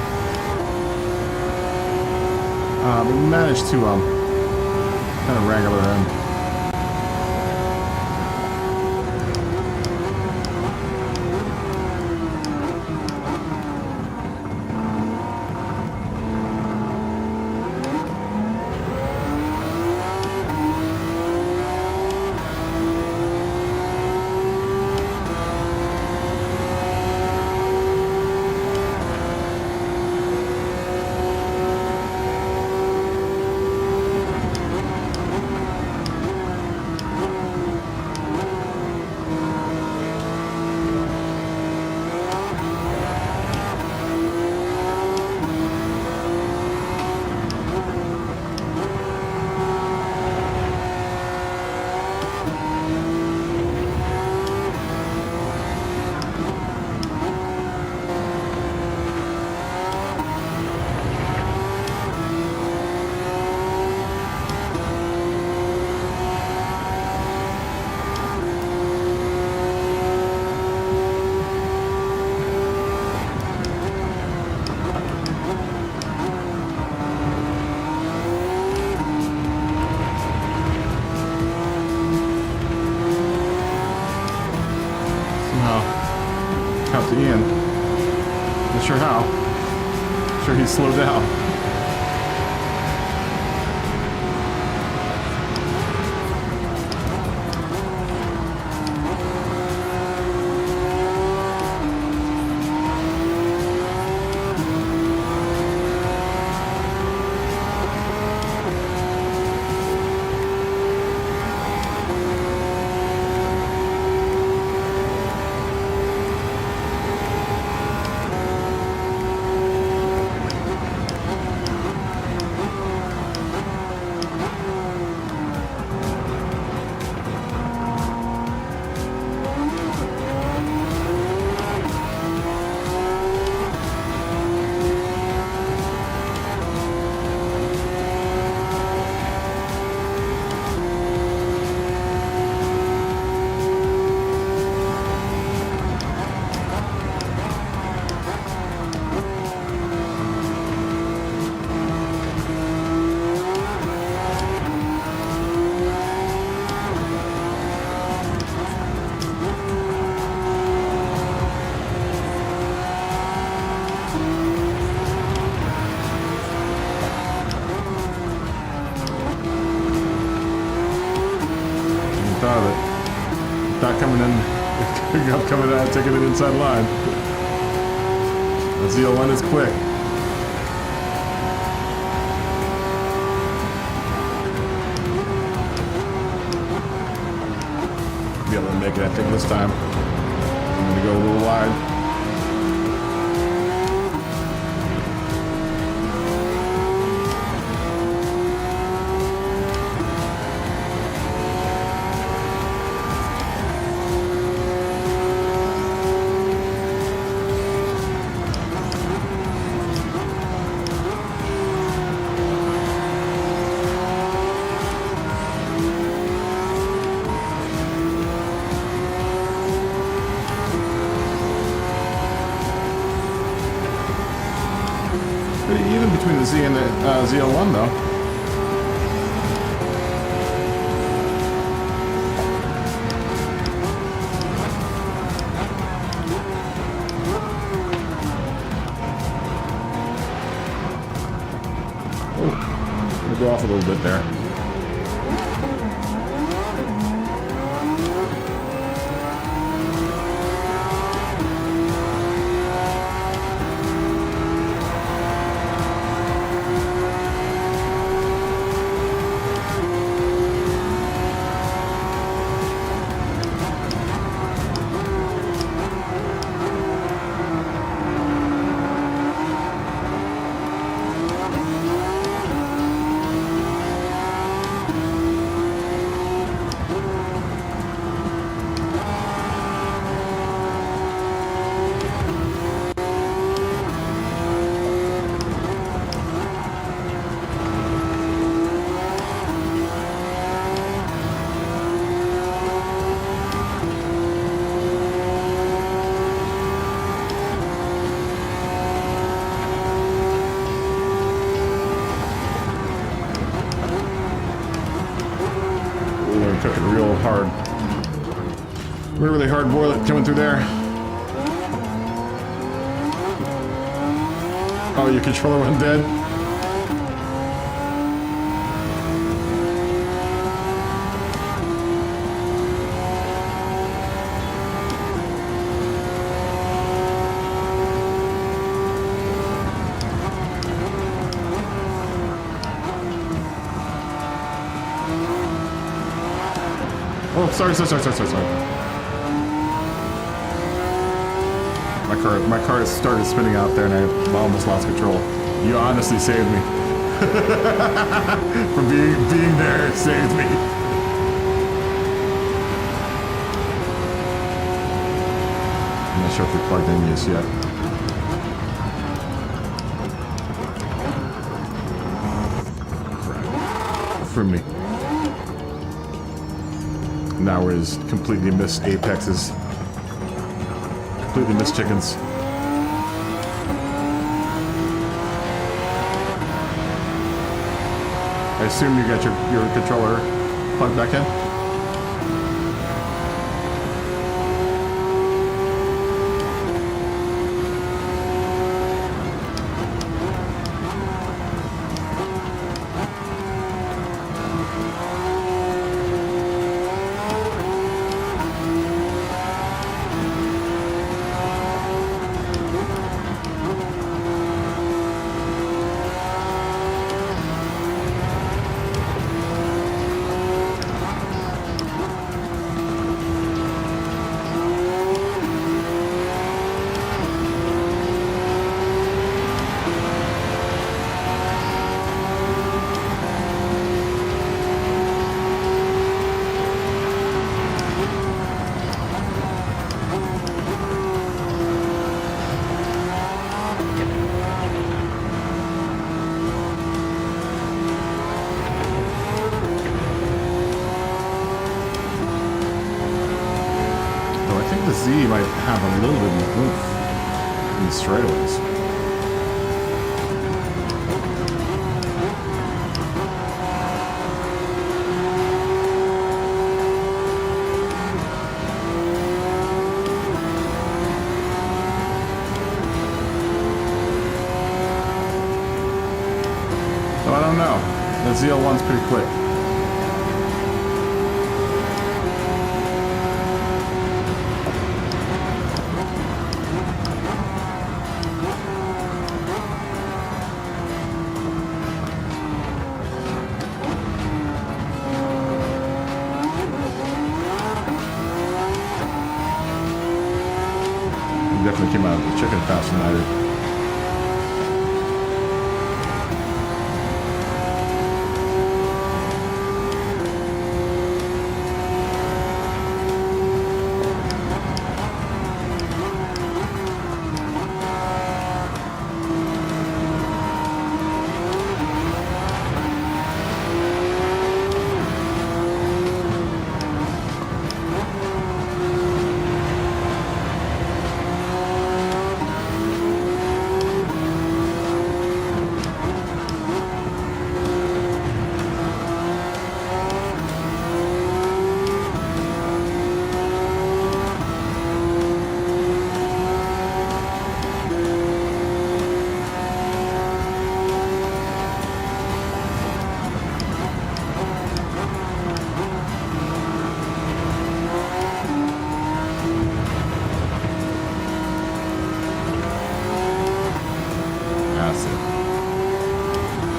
But we managed to kind of wrangle her in. Out to Ian. Not sure how. Sure he's slowed down. Not coming in, coming out, taking it inside line. That's the one is quick. Be able to make it, I think, this time. I'm gonna go a little wide. Pretty even between the Z and the ZL1 though. Oh, I'm gonna go off a little bit there. Took it real hard. Really hard boiler coming through there. Oh, your controller went dead? Oh, sorry. My car started spinning out there and I almost lost control. You honestly saved me. From being there, it saved me. I'm not sure if we plugged in this yet. Crap. For me. Now we're just completely missed apexes. Completely missed chickens. I assume you got your controller plugged back in? Z might have a little bit more oomph in the straightaways. So I don't know. The ZL1's pretty quick. Definitely came out of the chicken faster than I did.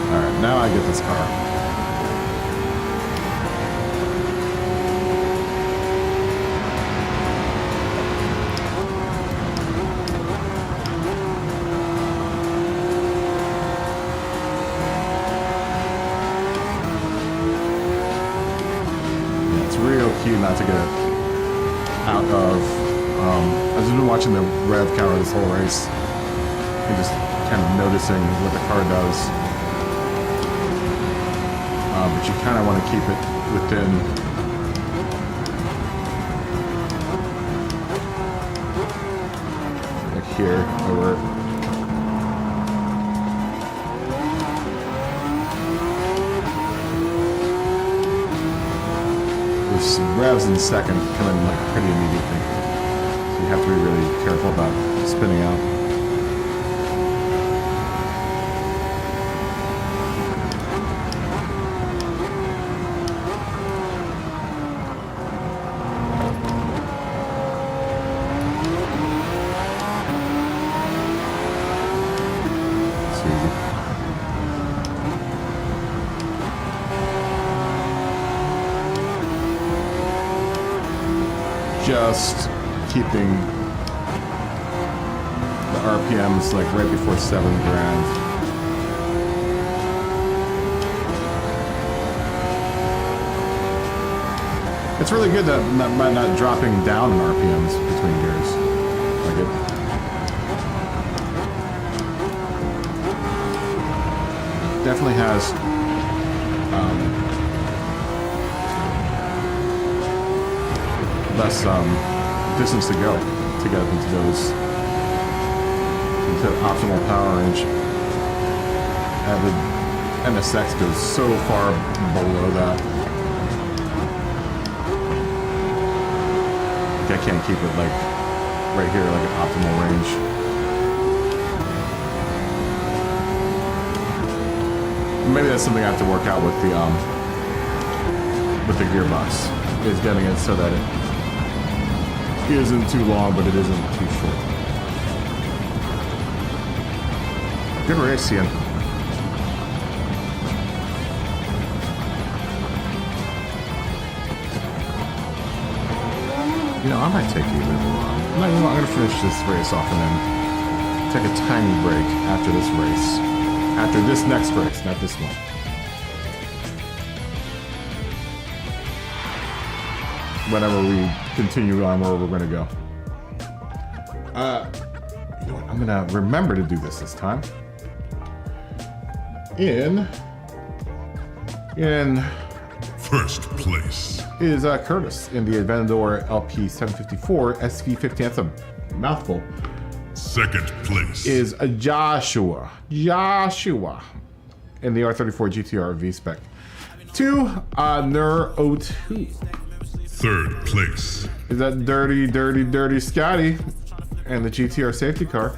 Alright, now I get this car. Yeah, it's real key not to get out of... I've just been watching the rev counter this whole race and just kind of noticing what the car does. But you kind of want to keep it within like here, over those revs in second come in like pretty immediately. So you have to be really careful about spinning out. Just keeping the RPMs like right before 7 grand. It's really good that not dropping down in RPMs between gears. Like it. Definitely has less distance to go to get up into those optimal power range. And the NSX goes so far below that. Like I can't keep it like right here, like an optimal range. Maybe that's something I have to work out with the gearbox. Is getting it so that it isn't too long, but it isn't too short. Good race, Ian. You know, I might take you a little while. No, you know, I'm gonna finish this race off and then take a tiny break after this race. After this next race, not this one. Whenever we continue on where we're gonna go. You know what? I'm gonna remember to do this time. In first place is Curtis in the Aventador LP 754 SV50. That's a mouthful. Second place is Joshua in the R34 GTR V-Spec 2 Nur 02. Third place is that dirty Scotty and the GTR safety car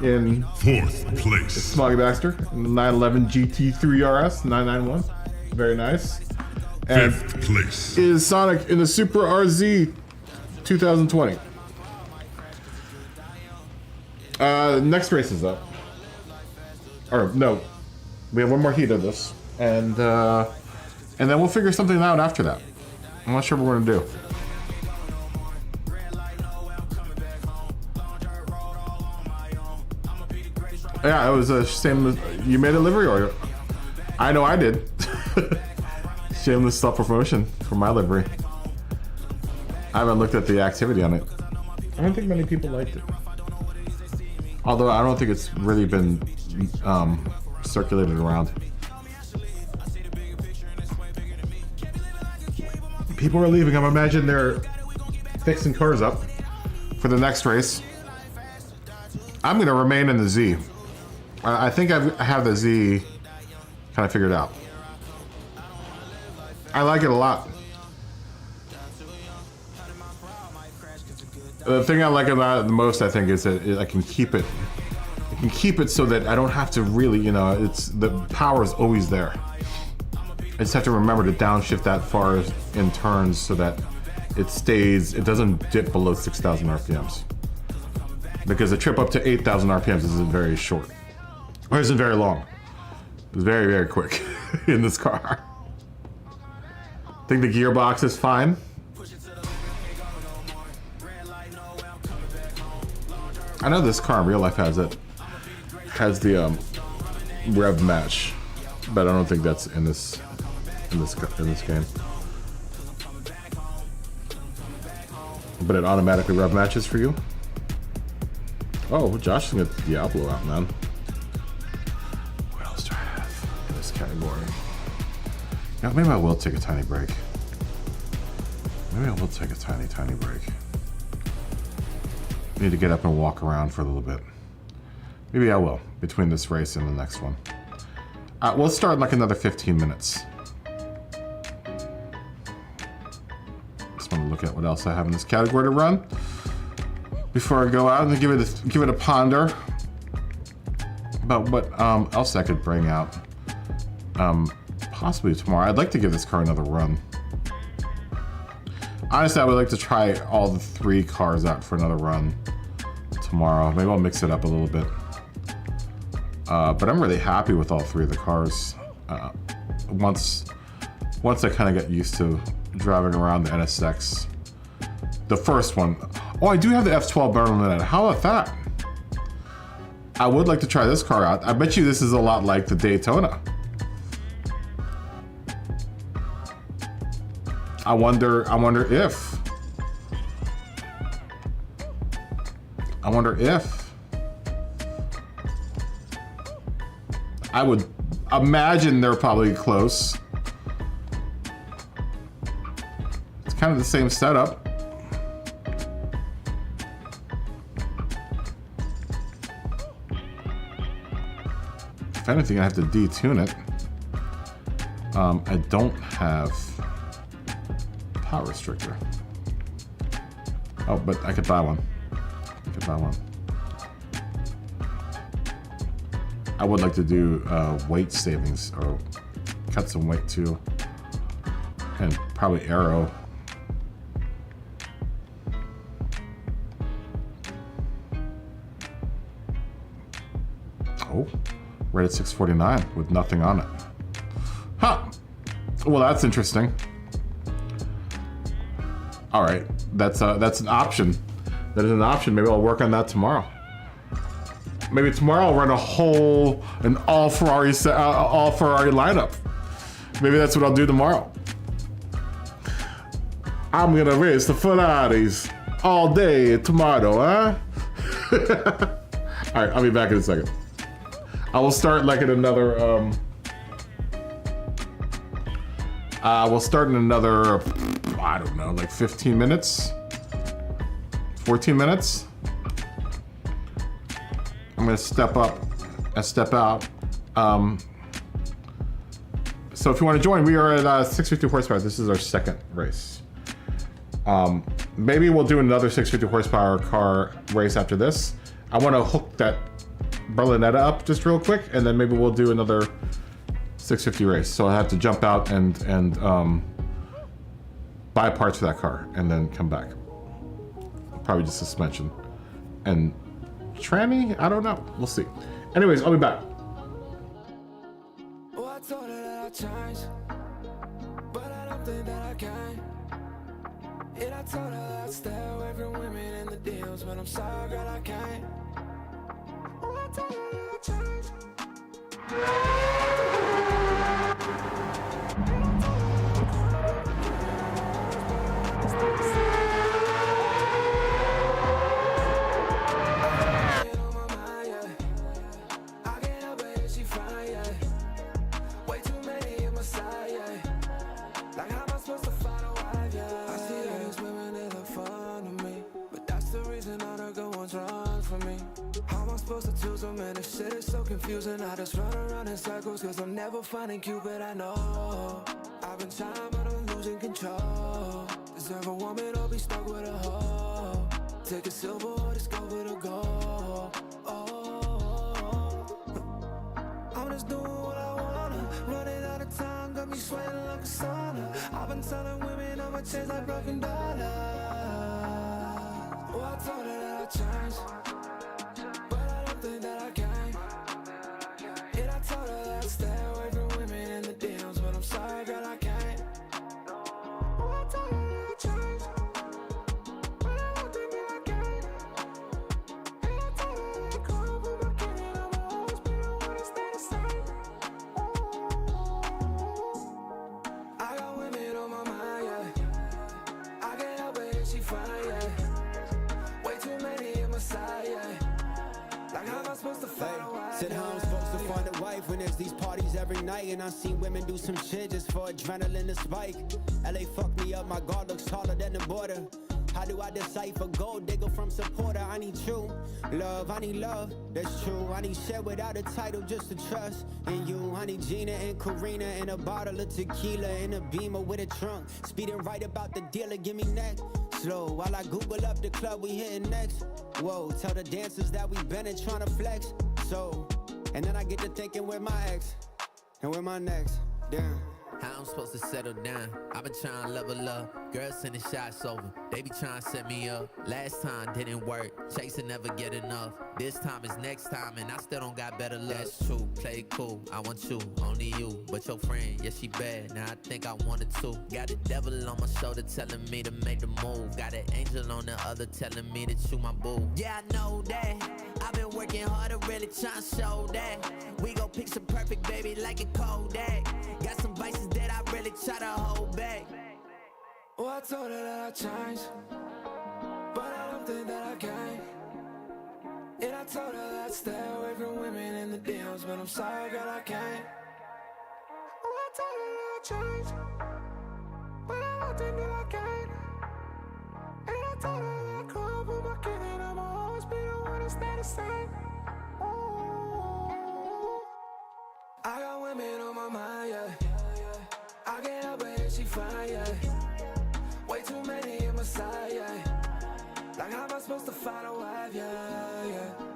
in fourth place. Smoggy Baxter 911 GT3 RS 991. Very nice. And fifth place is Sonic in the Super RZ 2020. Next race is up. Or no, we have one more heat of this, and then we'll figure something out after that. I'm not sure what we're gonna do. Yeah, it was a shame. You made a livery order. I know I did. Shameless self-promotion for my livery. I haven't looked at the activity on it. I don't think many people liked it. Although I don't think it's really been circulated around. People are leaving. I imagine they're fixing cars up for the next race. I'm gonna remain in the Z. I think I have the Z kind of figured out. I like it a lot. The thing I like about it the most, I think, is that I can keep it. I can keep it so that I don't have to really, you know, it's the power is always there. I just have to remember to downshift that far in turns so that it stays. It doesn't dip below 6,000 RPMs. Because a trip up to 8,000 RPMs isn't very short, or isn't very long. It's very, very quick in this car. I think the gearbox is fine. I know this car in real life has the rev match, but I don't think that's in this game. But it automatically rev matches for you. Oh, Josh is gonna get Diablo out, man. What else do I have in this category? Yeah, maybe I will take a tiny break. Maybe I will take a tiny break. I need to get up and walk around for a little bit. Maybe I will, between this race and the next one. We'll start in like another 15 minutes. look at what else I have in this category to run before I go out and give it a ponder about what else I could bring out. Possibly tomorrow. I'd like to give this car another run. Honestly, I would like to try all the 3 cars out for another run tomorrow. Maybe I'll mix it up a little bit. But I'm really happy with all 3 of the cars. Once I kind of get used to driving around the NSX. The first one. Oh, I do have the F12 Berlin. How about that? I would like to try this car out. I bet you this is a lot like the Daytona. I wonder if I would imagine they're probably close. It's kind of the same setup. If anything, I have to detune it. I don't have power restrictor. Oh, but I could buy one. I would like to do weight savings or cut some weight too, and probably aero. Oh, right at 649 with nothing on it. Huh. Well, that's interesting. All right, that's an option. That is an option. Maybe I'll work on that tomorrow. Maybe tomorrow I'll run an all Ferrari lineup. Maybe that's what I'll do tomorrow. I'm gonna race the Ferraris all day tomorrow, huh? All right, I'll be back in a second. I will start like in another. We'll start in another. I don't know, like 15 minutes, 14 minutes. I'm gonna step up and step out. So if you want to join, we are at 650 horsepower. This is our second race. Maybe we'll do another 650 horsepower car race after this. I want to hook that Berlinetta up just real quick, and then maybe we'll do another 650 race. So I have to jump out and buy parts for that car and then come back. Probably just suspension and tranny. I don't know. We'll see. Anyways, I'll be back. Oh, I told her that I changed, but I don't think that I can. And I told her that I'd stay away from women in the deals, but I'm sorry, girl, I can't. Oh, I told her that I changed. Shit is so confusing, I just run around in circles, cause I'm never finding Cupid, I know. I've been trying, but I'm losing control. Deserve a woman or be stuck with a hoe. Take a silver or discover the gold. Oh, I'm just doing what I wanna. Running out of time, got me sweating like a sauna. I've been telling women I'ma change like broken dollars. Oh, I told her that I changed, but I don't think that I can. And I told her that I'd stay away from women in the deals, but I'm sorry, girl, I can't. Oh, I told her that I changed, but I don't think that I can. And I told her that I could, but my kid and I'm always been the one to stay the same. I got women on my mind, yeah. I can't help it if she fine, yeah. Way too many in my side, yeah. Like how am I supposed to find a wife? Said how I'm supposed to find a wife when there's these parties every night, and I seen women do some shit just for adrenaline to spike. LA fucked me up, my guard looks taller than the border. How do I decipher gold digger from supporter? I need true love, I need love, that's true. I need share without a title, just to trust in you. I need Gina and Karina and a bottle of tequila and a Beamer with a trunk. Speeding right about the dealer, give me neck slow while I Google up the club we hitting next. Whoa, tell the dancers that we been in trying to flex. So, and then I get to thinking with my ex and with my next. Damn. How I'm supposed to settle down? I've been trying to level up. Girls sending shots over. They be trying to set me up. Last time didn't work. Chasing never get enough. This time is next time, and I still don't got better luck. That's true. Play it cool. I want you, only you. But your friend, yeah, she bad. Now I think I want it too. Got the devil on my shoulder telling me to make the move. Got an angel on the other telling me that you my boo. Yeah, I know that. I've been working hard to really try and show that. We gon' picture perfect, baby, like a Kodak. Got some vices that I really try to hold back. Oh, I told her that I changed, but I don't think that I can. And I told her that I'd stay away from women in the DMs, but I'm sorry, girl, I can't. Oh, I told her that I changed, but I don't think that I can. And I told her that I could put my kid in, I'ma always be the one to stay the same. Ooh. I got women on my mind, yeah. I can't help it, she fine, yeah. Way too many in my side, yeah. Like how am I supposed to find a wife, yeah, yeah.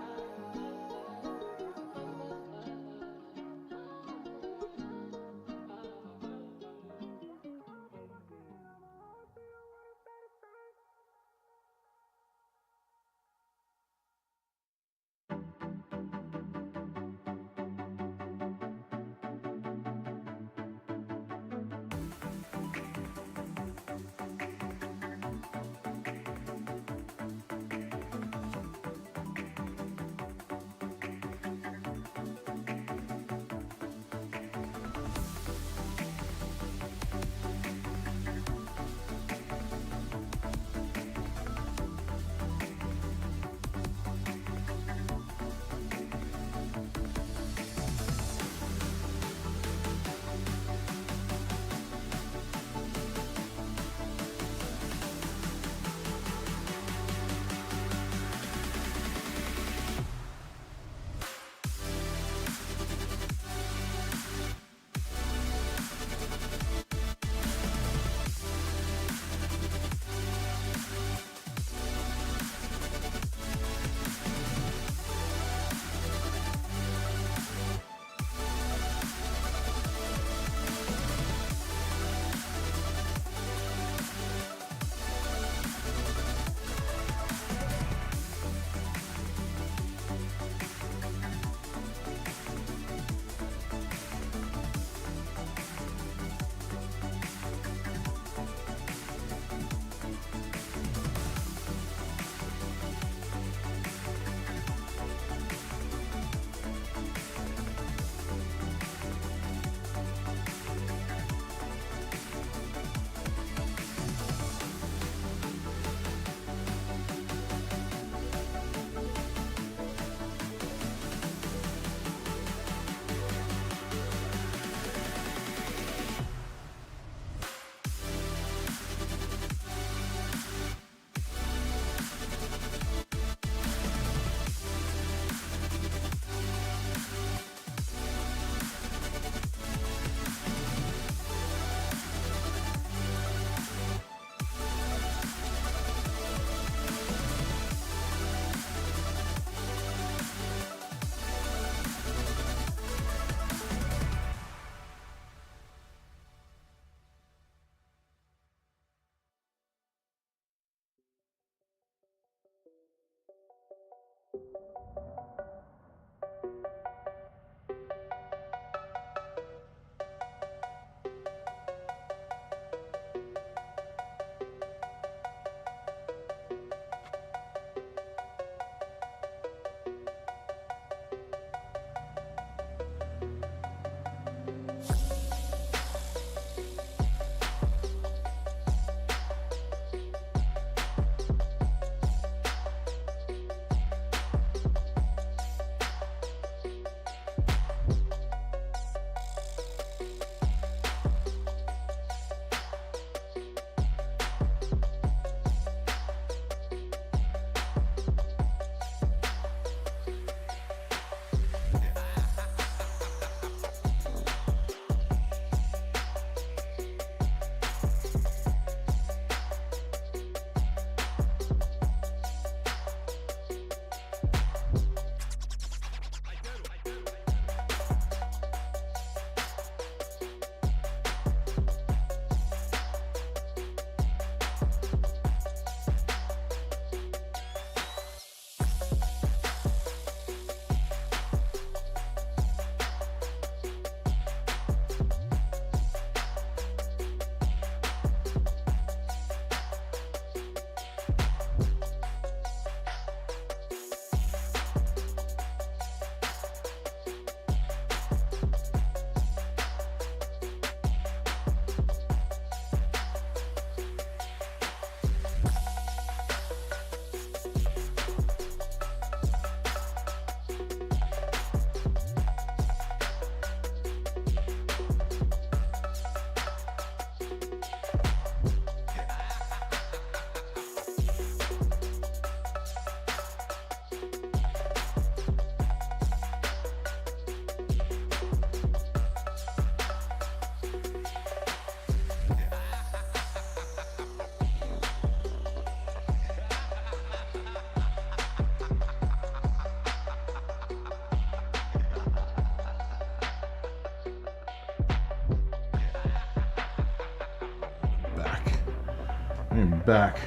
I am back.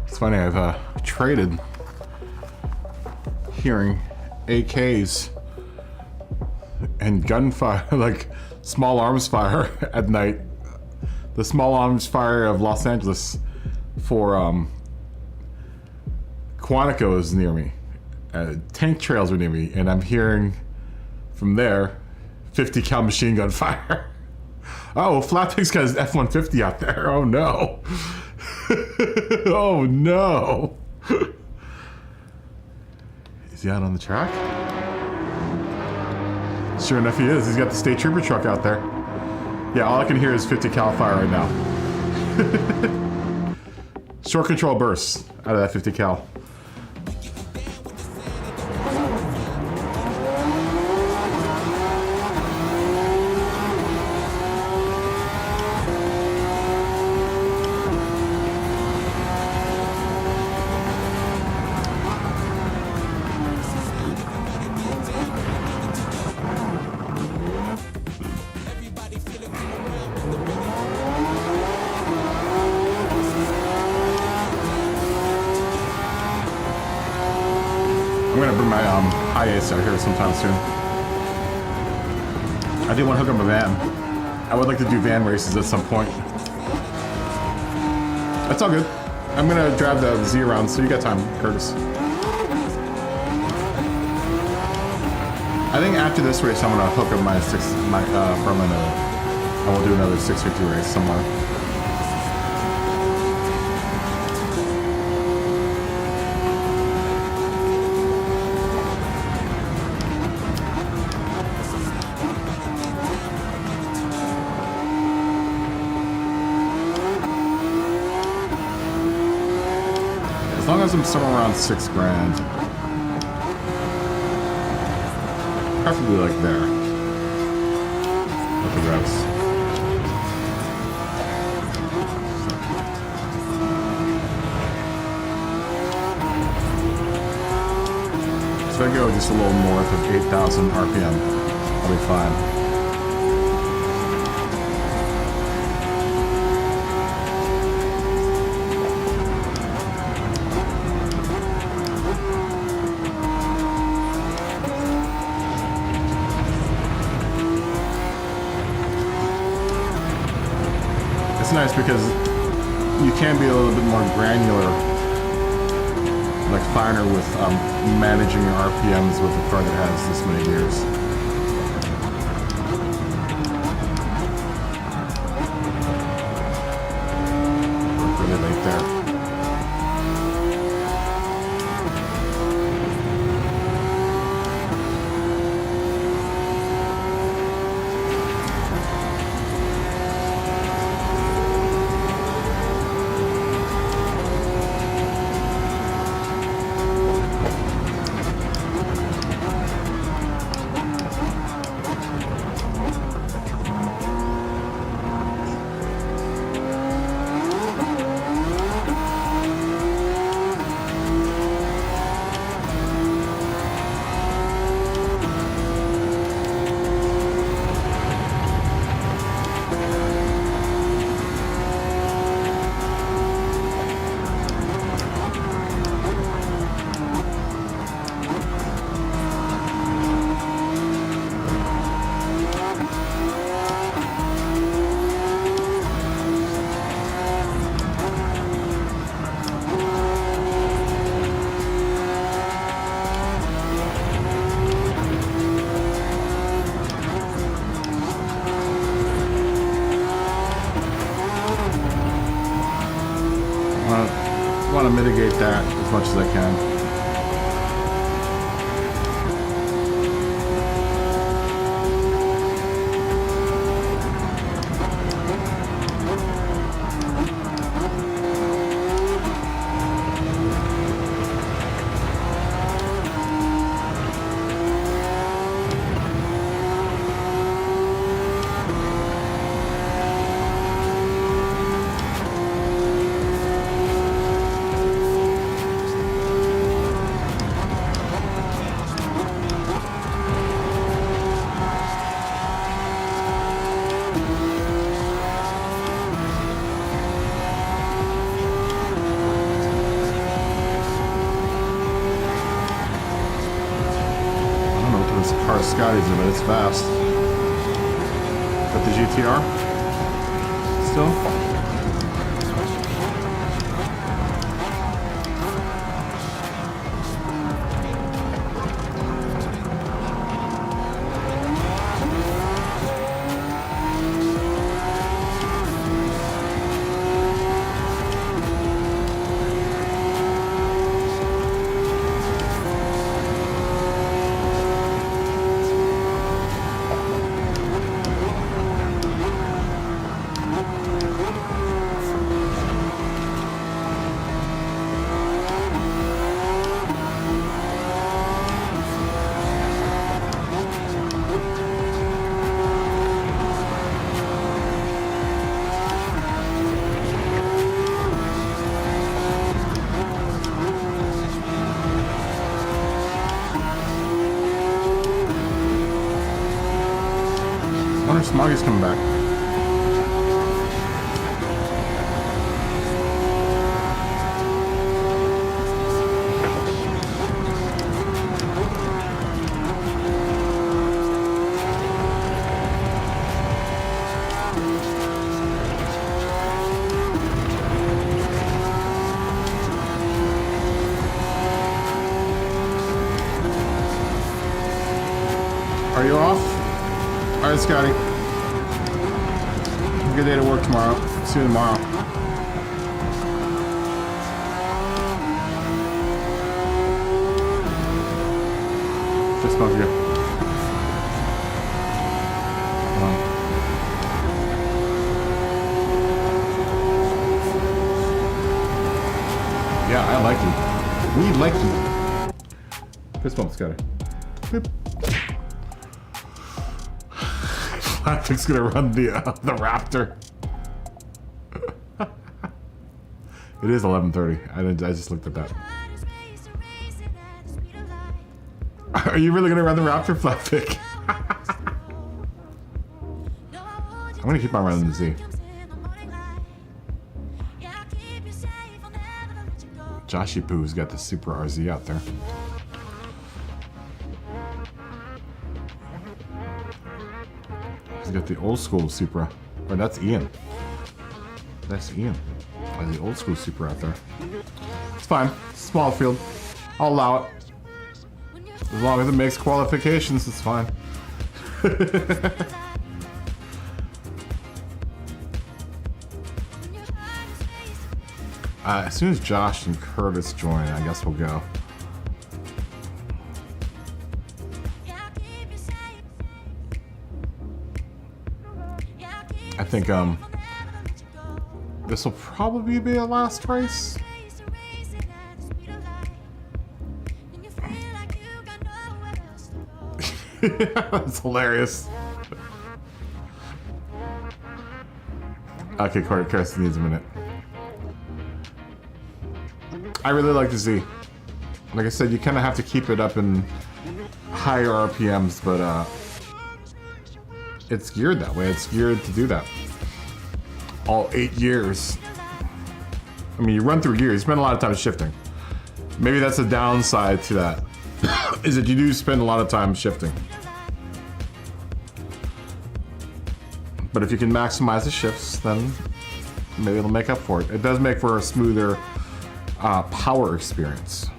It's funny, I've traded hearing AKs and gunfire, like small arms fire at night. The small arms fire of Los Angeles for Quantico is near me. Tank trails are near me, and I'm hearing from there 50 cal machine gun fire. Oh, Flatpig's got his F-150 out there. Oh no. Oh no. Is he out on the track? Sure enough, he is. He's got the state trooper truck out there. Yeah, all I can hear is 50 cal fire right now. Short control bursts out of that 50 cal. I'm gonna bring my i8 out here sometime soon. I do want to hook up a van. I would like to do van races at some point. That's all good. I'm gonna drive the Z around, so you got time, Curtis. I think after this race, I'm gonna hook up my Berlin, and we'll do another 650 race somewhere. As long as I'm somewhere around $6 grand. Preferably like there. With the revs. So if I go just a little north of 8,000 RPM, I'll be fine. It's nice because you can be a little bit more granular, like finer with managing your RPMs with a car that has this many gears. We're really late there. I want to mitigate that as much as I can. Scotty's in, but it's fast. Got the GTR still. I wonder if Smoggy's coming back. Are you off? All right, Scotty. Good day to work tomorrow. See you tomorrow. Just smoke you. Yeah, I like you. We like you. Fist bump, Scotty. Boop. Patrick's gonna run the Raptor. It is 11:30. I just looked at that. Are you really gonna run the Raptor, Flatpick? I'm gonna keep on running the Z. Joshy Poo's got the Super RZ out there. He's got the old school Supra. Or that's Ian. That's Ian. The old school Supra out there. It's fine. Small field. I'll allow it. As long as it makes qualifications, it's fine. As soon as Josh and Curtis join, I guess we'll go. I think this will probably be the last race. That's hilarious. Okay, Carson needs a minute. I really like the Z. Like I said, you kind of have to keep it up in higher RPMs, but it's geared that way. It's geared to do that. All 8 gears. I mean, you run through gears. You spend a lot of time shifting. Maybe that's a downside to that. Is that you do spend a lot of time shifting. But if you can maximize the shifts, then maybe it'll make up for it. It does make for a smoother power experience.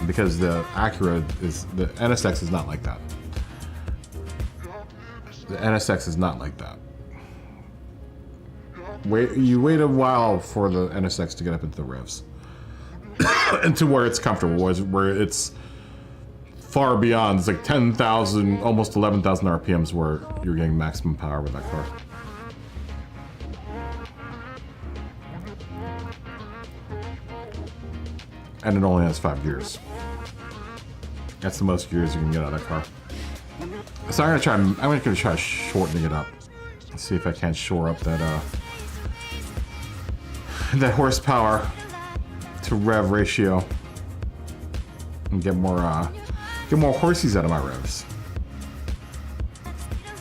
Because the Acura is, the NSX is not like that. The NSX is not like that. You wait a while for the NSX to get up into the revs. And to where it's comfortable, where it's far beyond. It's like 10,000, almost 11,000 RPMs where you're getting maximum power with that car. And it only has 5 gears. That's the most gears you can get out of that car. So I'm gonna try shortening it up. Let's see if I can't shore up that that horsepower to rev ratio and get more horsies out of my revs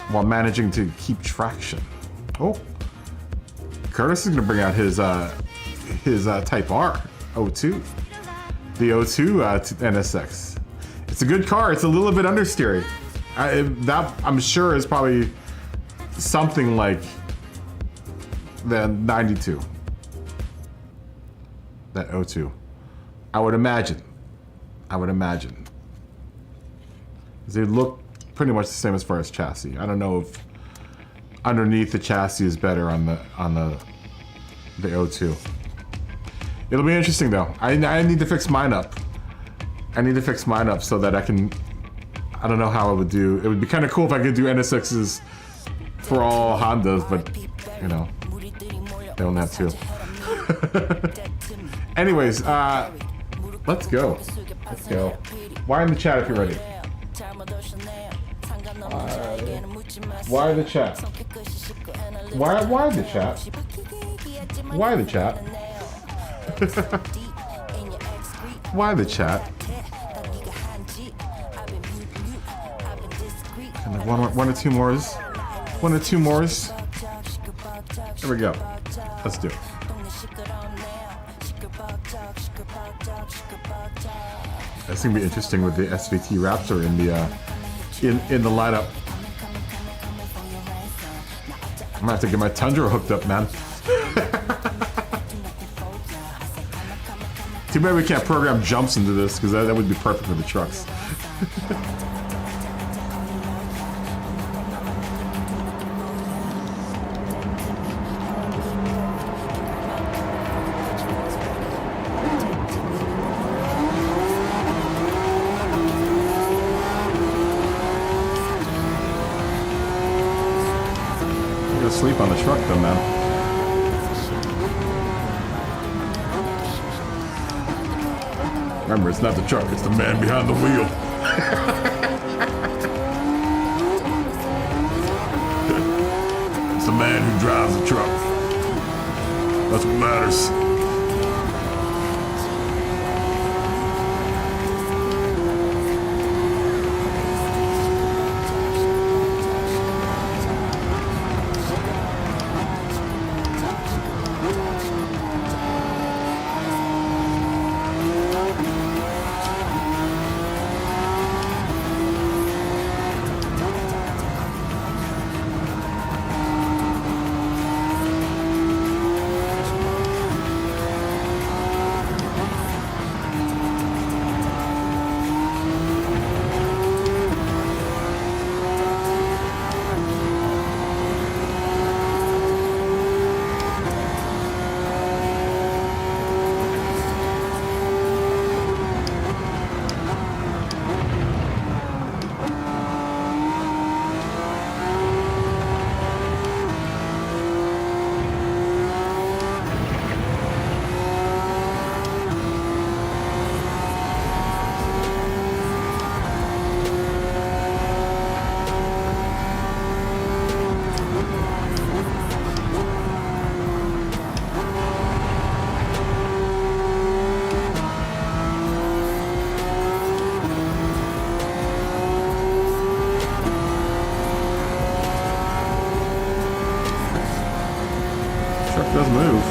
while managing to keep traction. Oh, Curtis is gonna bring out his Type R 02. the O2 NSX. It's a good car. It's a little bit understeery. That I'm sure is probably something like the 92. That O2. I would imagine. They look pretty much the same as far as chassis. I don't know if underneath the chassis is better on the O2. It'll be interesting though. I need to fix mine up. So that I can. I don't know how I would do. It would be kind of cool if I could do NSXs for all Hondas, but you know, they don't have to. Anyways, let's go. Why in the chat if you're ready? Why the chat? Why the chat? Why the chat? Why the chat? One or two mores. There we go. Let's do it. That's gonna be interesting with the SVT Raptor in the lineup. I'm gonna have to get my Tundra hooked up, man. Too bad we can't program jumps into this, because that would be perfect for the trucks. Sleep on the truck then, man. Remember, it's not the truck, it's the man behind the wheel. It's the man who drives the truck. That's what matters. Does move.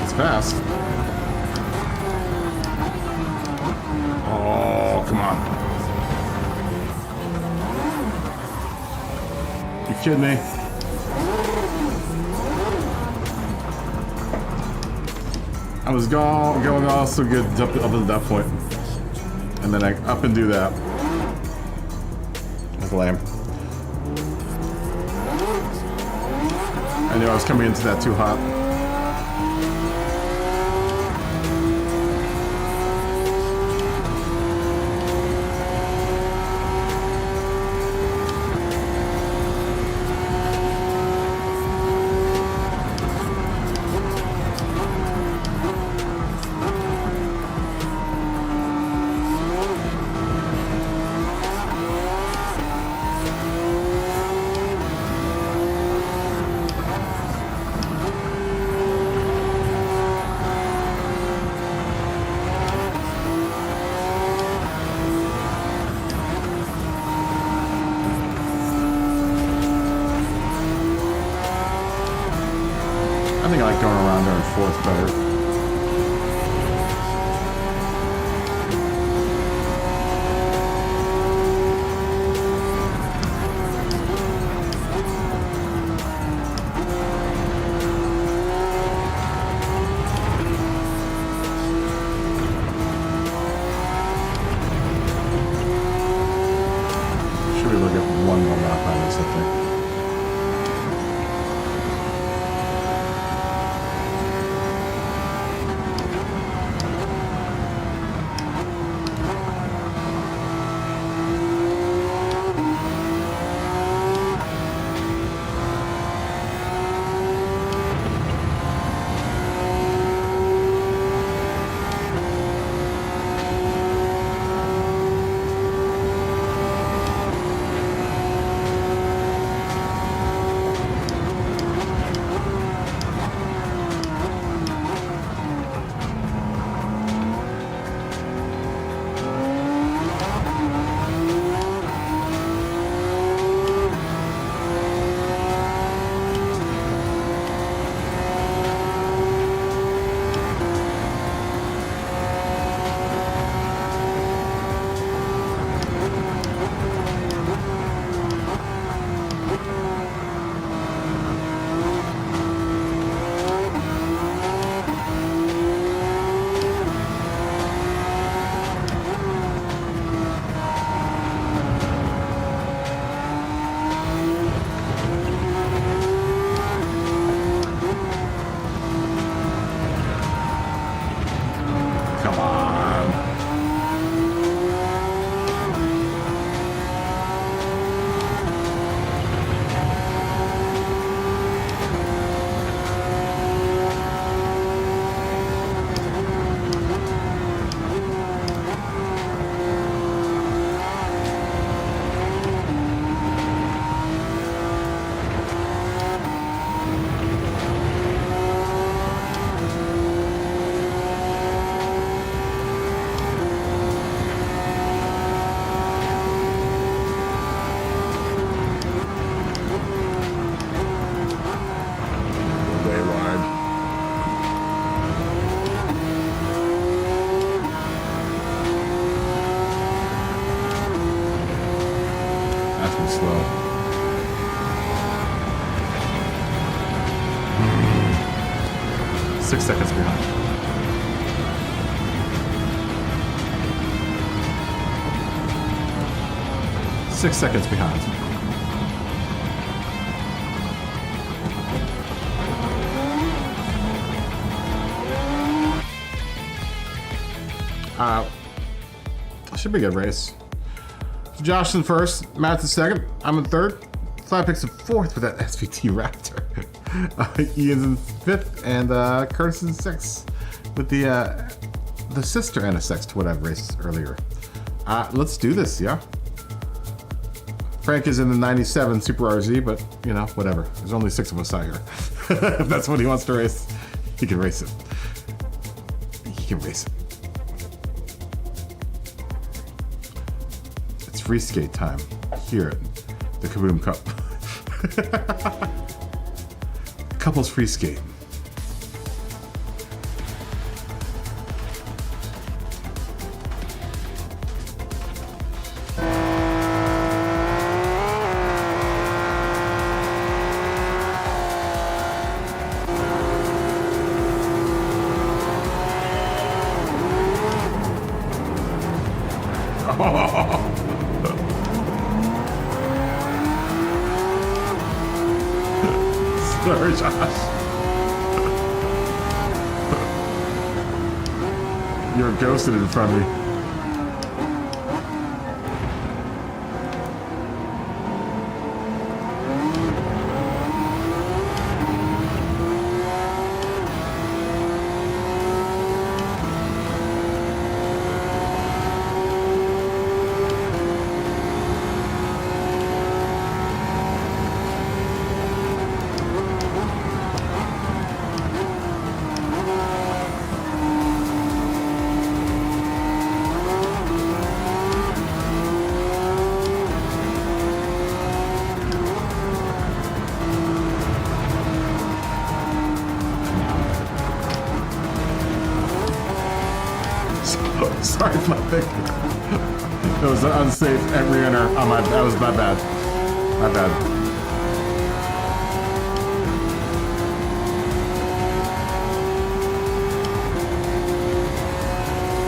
It's fast. Oh, come on. You kidding me? I was going all so good up to that point. And then I up and do that. Lame. I knew I was coming into that too hot. and fourth better. Should we look at one more map on this, I think. Come on. Way wide. That's been slow. 6 seconds behind. Six seconds behind. Should be a good race. So Josh in first, Matt's in second, I'm in third. Flat picks in fourth with that SVT Raptor. Ian's in fifth, and Curtis in sixth with the sister NSX to what I've raced earlier. Let's do this, yeah? Frank is in the 97 Super RZ, but you know, whatever. There's only 6 of us out here. If that's what he wants to race, he can race it. He can race it. It's free skate time here at the Kaboom Cup. Couples free skate. Sorry, Josh. You're ghosted in front of me. Sorry if my thing. It was an unsafe re-enter. That was my bad. My bad.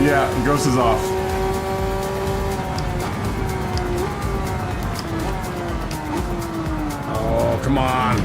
Yeah, Ghost is off. Oh, come on.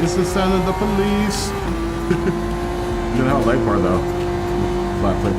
It's the sound of the police. You know how light bar though. Black plate.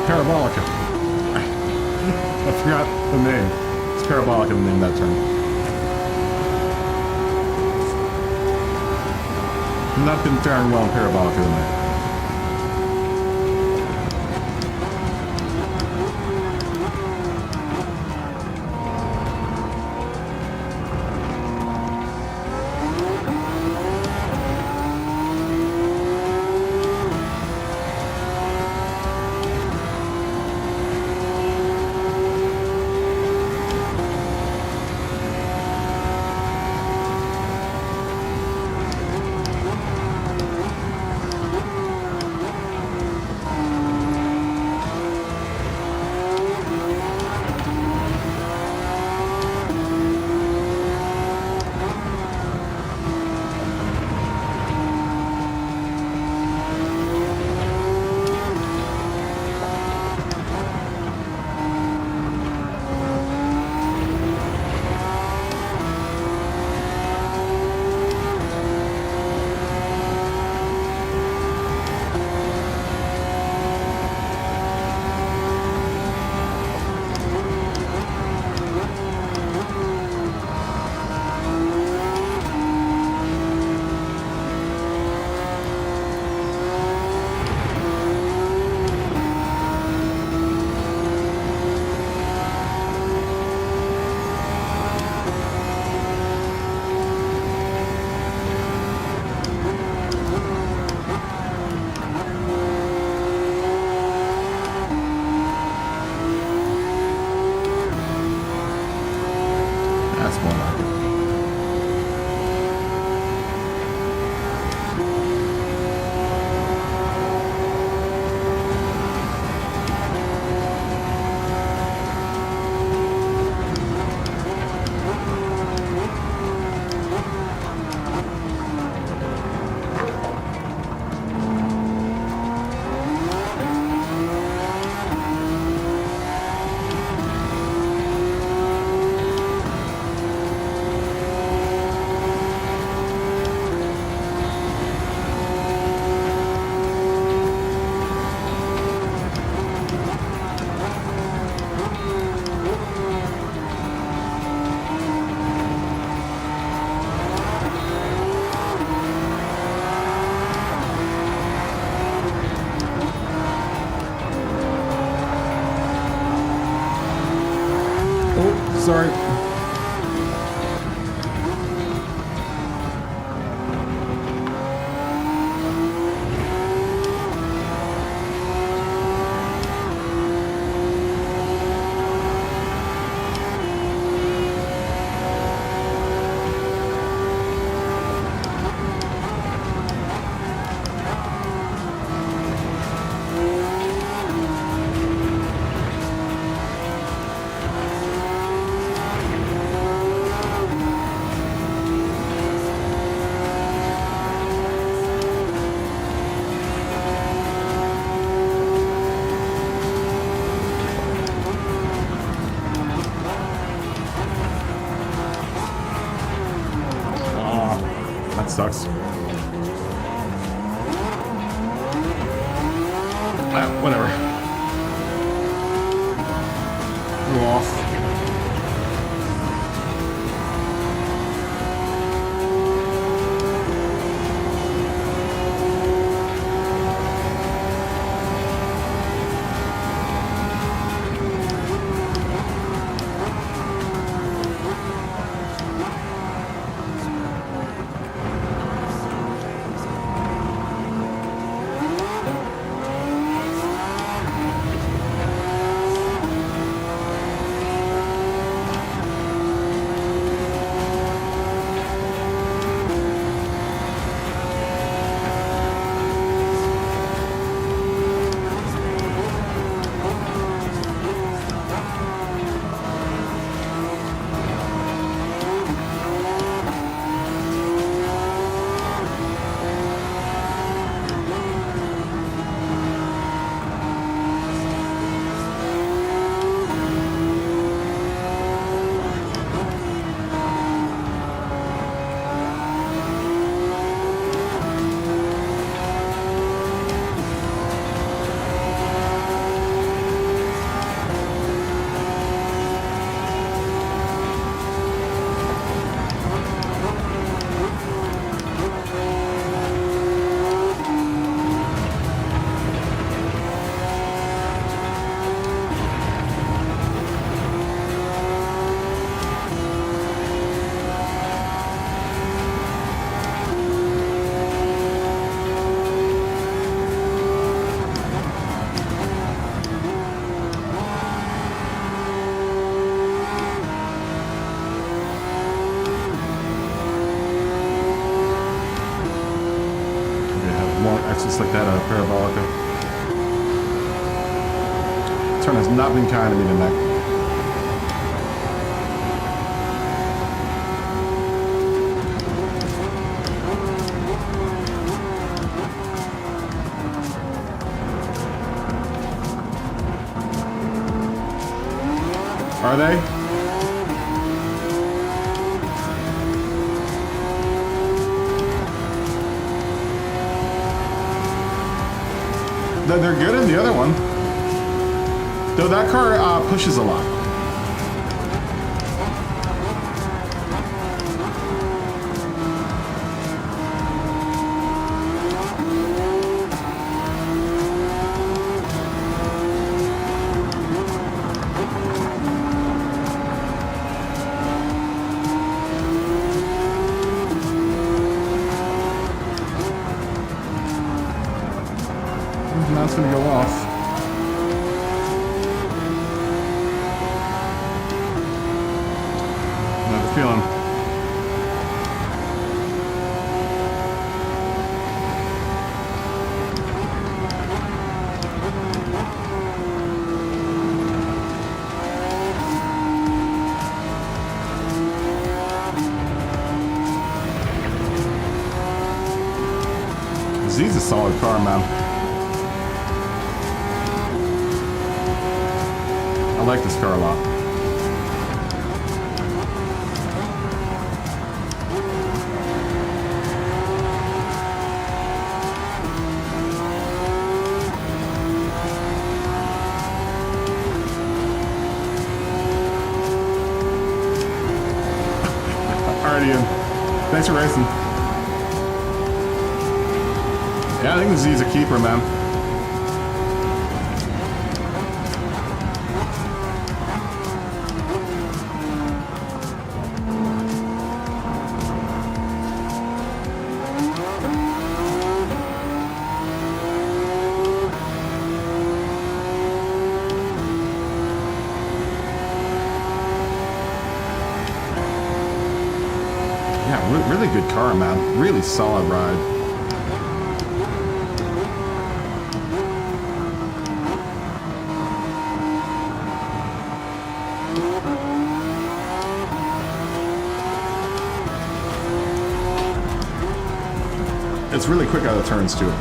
Parabolica. I forgot the name. It's Parabolica, the name of that term. I've not been faring well in Parabolica tonight. Oh, sorry. That sucks. Whatever. Go off. Just like that, parabolica. Turn has not been kind to me tonight. Are they? They're good in the other one. Though that car pushes a lot. Now it's gonna go off. I have a feeling. Z's a solid car, man. I like this car a lot. Alright, Ian. Thanks for racing. Yeah, I think the Z's a keeper, man. Really good car, man. Really solid ride. It's really quick out of the turns, too.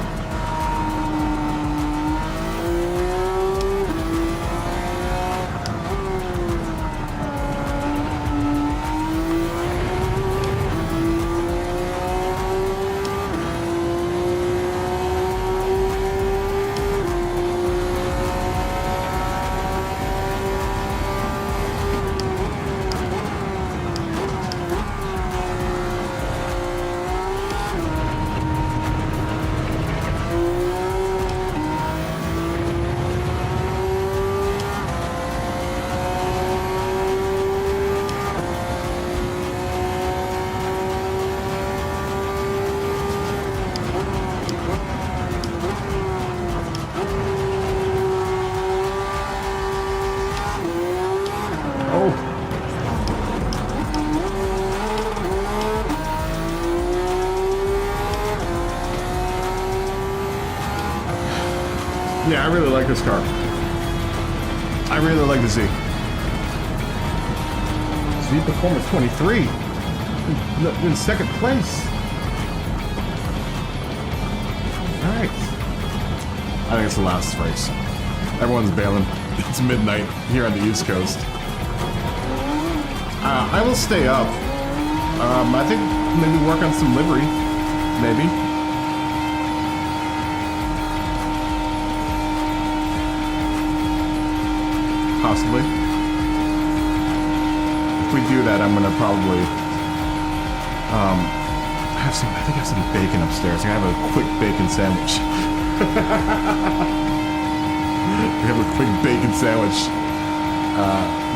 Yeah, I really like this car. I really like the Z. Z Performance 23 in second place. Alright. I think it's the last race. Everyone's bailing. It's midnight here on the East Coast. I will stay up. I think maybe work on some livery. Maybe. Possibly. If we do that, I'm gonna probably I think I have some bacon upstairs. I'm gonna have a quick bacon sandwich. We have a quick bacon sandwich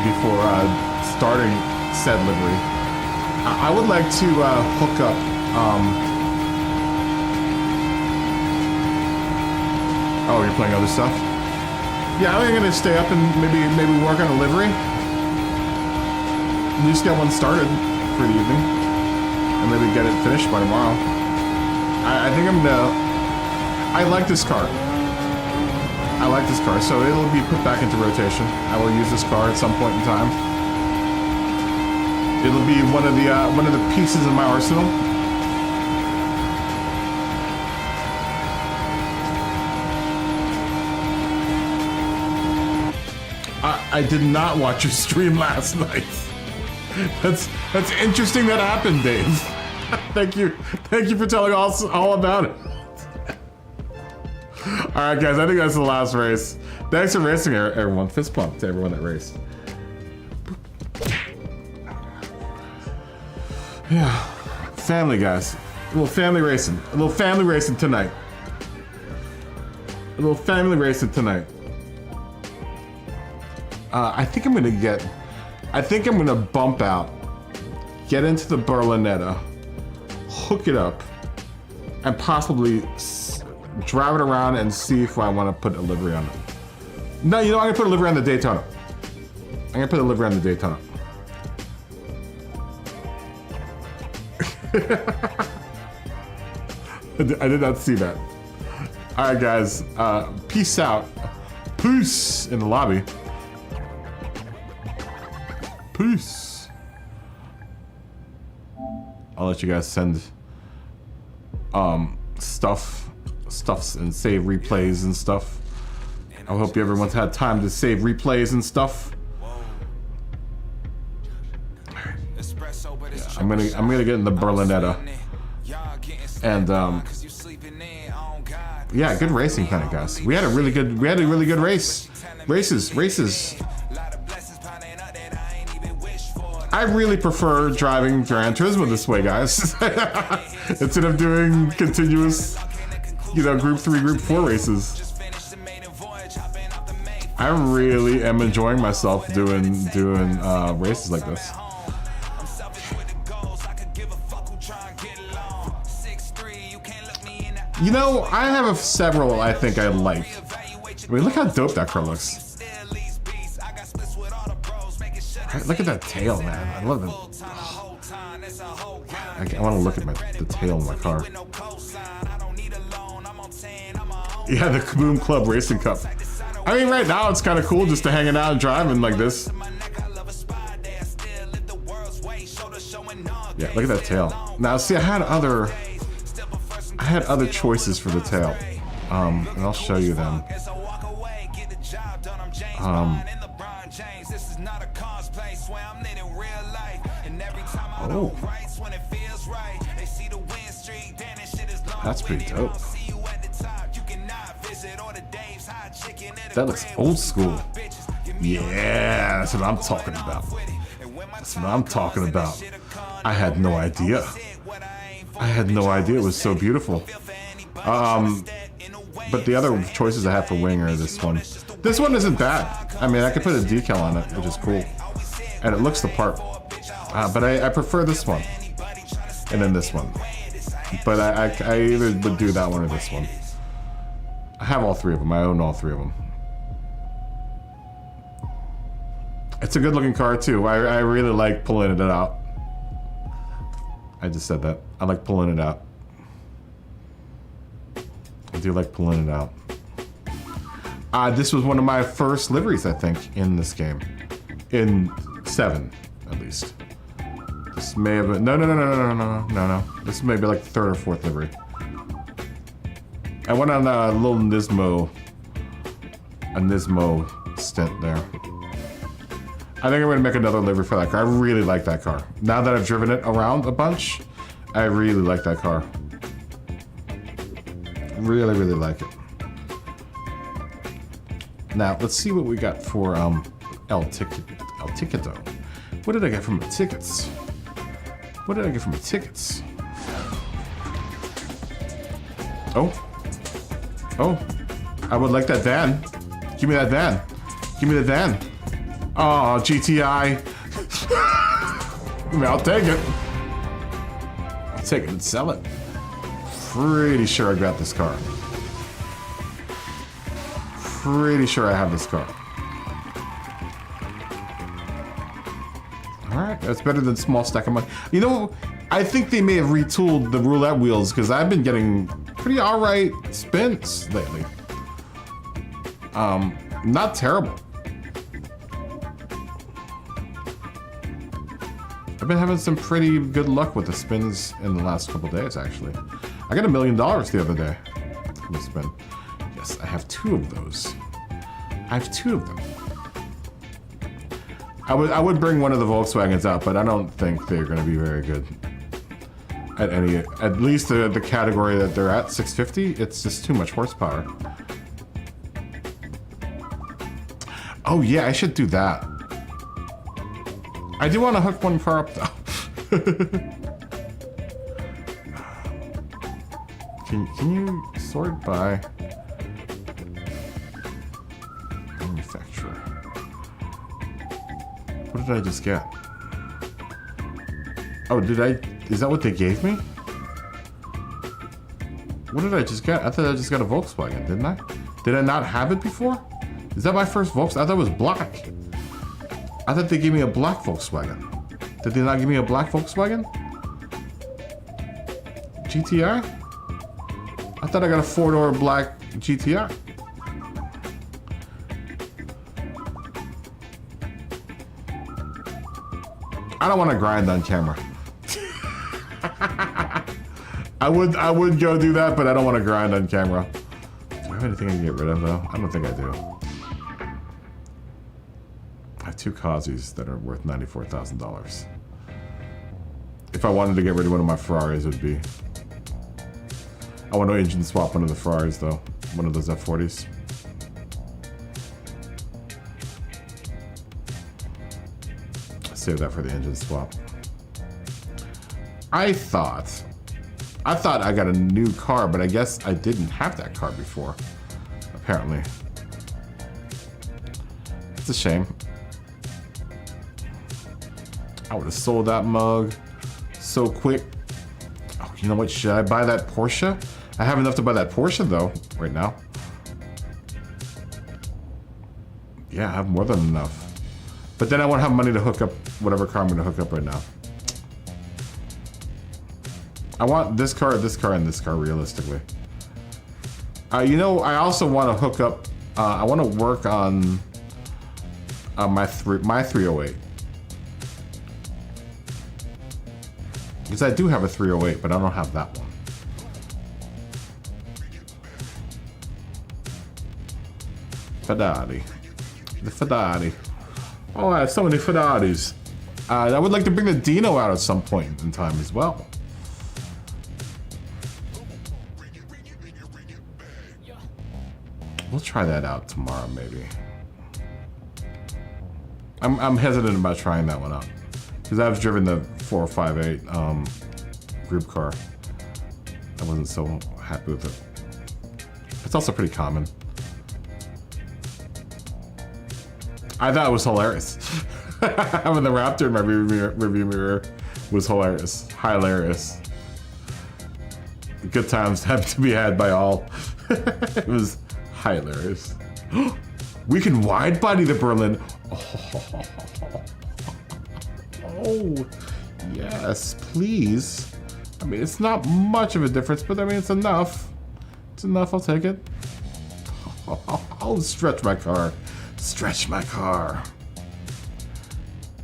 before starting said livery. I would like to hook up oh, you're playing other stuff? Yeah, I'm gonna stay up and maybe work on a livery. At least get one started for the evening, and maybe get it finished by tomorrow. I think I'm gonna. I like this car. I like this car, so it'll be put back into rotation. I will use this car at some point in time. It'll be one of the pieces in my arsenal. I did not watch your stream last night. That's interesting that happened, Dave. Thank you for telling us all about it. All right, guys, I think that's the last race. Thanks for racing, everyone. Fist bump to everyone that raced. Yeah, family, guys. A little family racing. A little family racing tonight. A little family racing tonight. I think I'm gonna bump out, get into the Berlinetta, hook it up, and possibly drive it around and see if I want to put a livery on it. No, you know, I'm gonna put a livery on the Daytona. I did not see that. All right, guys. Peace out. Peace in the lobby. Peace. I'll let you guys send stuffs and save replays and stuff. I hope everyone's had time to save replays and stuff. Yeah, I'm gonna get in the Berlinetta. And yeah, good racing tonight, guys. We had a really good race. Races. I really prefer driving Gran Turismo this way, guys. Instead of doing continuous, Group 3, Group 4 races. I really am enjoying myself doing races like this. I have several I think I like. I mean, look how dope that car looks. Look at that tail, man. I love it. I want to look at the tail of my car. Yeah, the Kaboom Club Racing Cup. I mean, right now it's kind of cool just to hanging out and driving like this. Yeah, look at that tail. Now, see, I had other choices for the tail, and I'll show you them. Oh, that's pretty dope. That looks old school. Yeah, that's what I'm talking about. That's what I'm talking about. I had no idea. I had no idea it was so beautiful. But the other choices I have for wing are this one. This one isn't bad. I mean, I could put a decal on it, which is cool. And it looks the part. But I prefer this one. And then this one. But I either would do that one or this one. I have all three of them. I own all three of them. It's a good looking car too. I really like pulling it out. I just said that. I like pulling it out. I do like pulling it out. This was one of my first liveries, I think, in this game. In 7, at least. This may have been... No. This may be like the 3rd or 4th livery. I went on a little Nismo stint there. I think I'm gonna make another livery for that car. I really like that car. Now that I've driven it around a bunch, I really like that car. Really, really like it. Now, let's see what we got for El Tickito. What did I get from the tickets? What did I get from the tickets? Oh, I would like that van. Give me that van. Give me the van. Oh, GTI. I mean, I'll take it. I'll take it and sell it. Pretty sure I got this car. Pretty sure I have this car. Alright, that's better than small stack of money. You know, I think they may have retooled the roulette wheels because I've been getting pretty alright spins lately. Not terrible. I've been having some pretty good luck with the spins in the last couple days, actually. I got $1 million the other day from a spin. Yes, I have 2 of those. I have 2 of them. I would bring one of the Volkswagens out, but I don't think they're going to be very good. At least the category that they're at, 650, it's just too much horsepower. Oh yeah, I should do that. I do want to hook one car up though. Can you sort by manufacturer? What did I just get? Oh, is that what they gave me? What did I just get? I thought I just got a Volkswagen, didn't I? Did I not have it before? Is that my first Volkswagen? I thought it was black. I thought they gave me a black Volkswagen. Did they not give me a black Volkswagen? GTI? I thought I got a 4-door black GTI. I don't want to grind on camera. I would go do that, but I don't want to grind on camera. Do I have anything I can get rid of though? I don't think I do. I have 2 Causies that are worth $94,000. If I wanted to get rid of one of my Ferraris, it would be... I want to engine swap one of the Ferraris though. One of those F40s. Save that for the engine swap. I thought I got a new car, but I guess I didn't have that car before. Apparently. It's a shame. I would have sold that mug so quick. Oh, you know what? Should I buy that Porsche? I have enough to buy that Porsche though, right now. Yeah, I have more than enough. But then I won't have money to hook up whatever car I'm gonna hook up right now. I want this car, and this car, realistically. You know, I also want to hook up. I want to work on my 308. Because I do have a 308, but I don't have that one. Ferrari. The Ferrari. Oh, I have so many Ferraris. I would like to bring the Dino out at some point in time as well. We'll try that out tomorrow, maybe. I'm hesitant about trying that one out because I've driven the 458 group car. I wasn't so happy with it. It's also pretty common. I thought it was hilarious. Having the Raptor in my review mirror was hilarious. Hilarious. Good times have to be had by all. It was hilarious. We can wide body the Berlin. Oh, yes, please. I mean, it's not much of a difference, but I mean, it's enough. It's enough, I'll take it. I'll stretch my car. Stretch my car.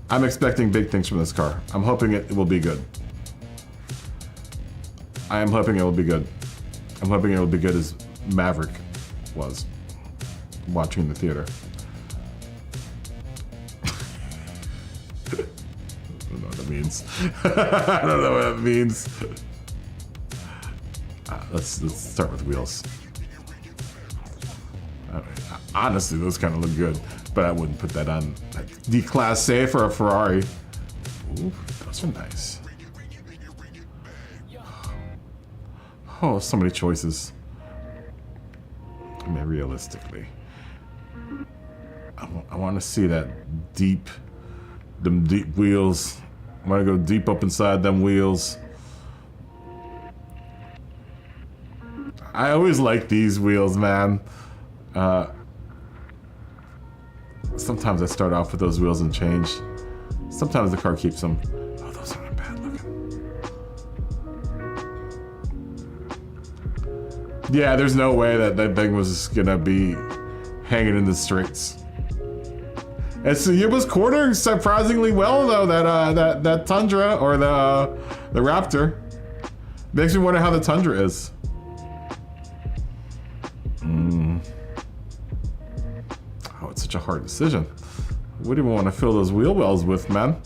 I'm expecting big things from this car. I'm hoping it will be good. I am hoping it will be good. I'm hoping it will be good as Maverick was watching in the theater. I don't know what that means. I don't know what that means. Let's start with wheels. Honestly, those kind of look good, but I wouldn't put that on the Class A for a Ferrari. Ooh, those are nice. Oh, so many choices. I mean, realistically, I want to see that them deep wheels. I want to go deep up inside them wheels. I always like these wheels, man. Sometimes I start off with those wheels and change. Sometimes the car keeps them. Oh, those aren't bad looking. Yeah, there's no way that thing was gonna be hanging in the straights. And so it was cornering surprisingly well, though. That Tundra or the Raptor makes me wonder how the Tundra is. Oh, it's such a hard decision. What do you want to fill those wheel wells with, man?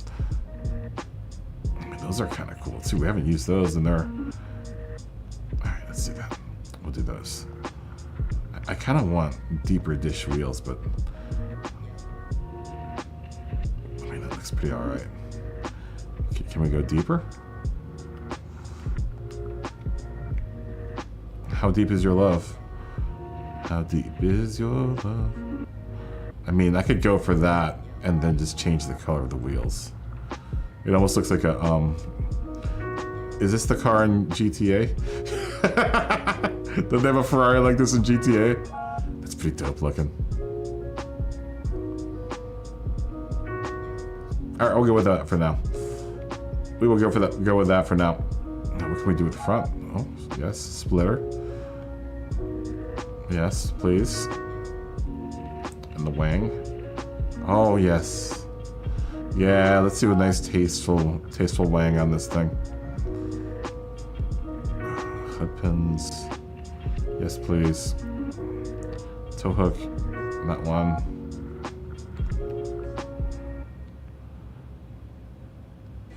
I mean, those are kind of cool too. We haven't used those, and they're. All right, let's do that. We'll do those. I kind of want deeper dish wheels, but I mean, that looks pretty all right. Can we go deeper? How deep is your love? How deep is your love? I mean, I could go for that and then just change the color of the wheels. It almost looks like a, is this the car in GTA? Did they have a Ferrari like this in GTA? That's pretty dope looking. All right, we'll go with that for now. We will go with that for now. Now, what can we do with the front? Oh, yes, splitter. Yes, please. And the wing. Oh, yes. Yeah, let's do a nice tasteful wang on this thing. Hood pins. Yes, please. Tow hook. That one.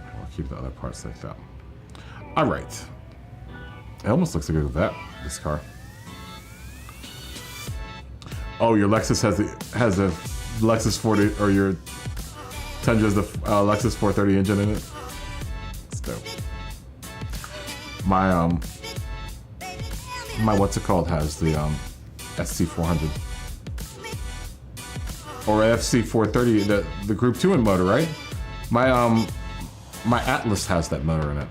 I'll keep the other parts like that. All right. It almost looks like a vet, this car. Oh, your Lexus has a Lexus 40, or your Tundra has the Lexus 430 engine in it. It's dope. My what's it called has the SC400 or FC430, the Group 2 in motor, right? My Atlas has that motor in it.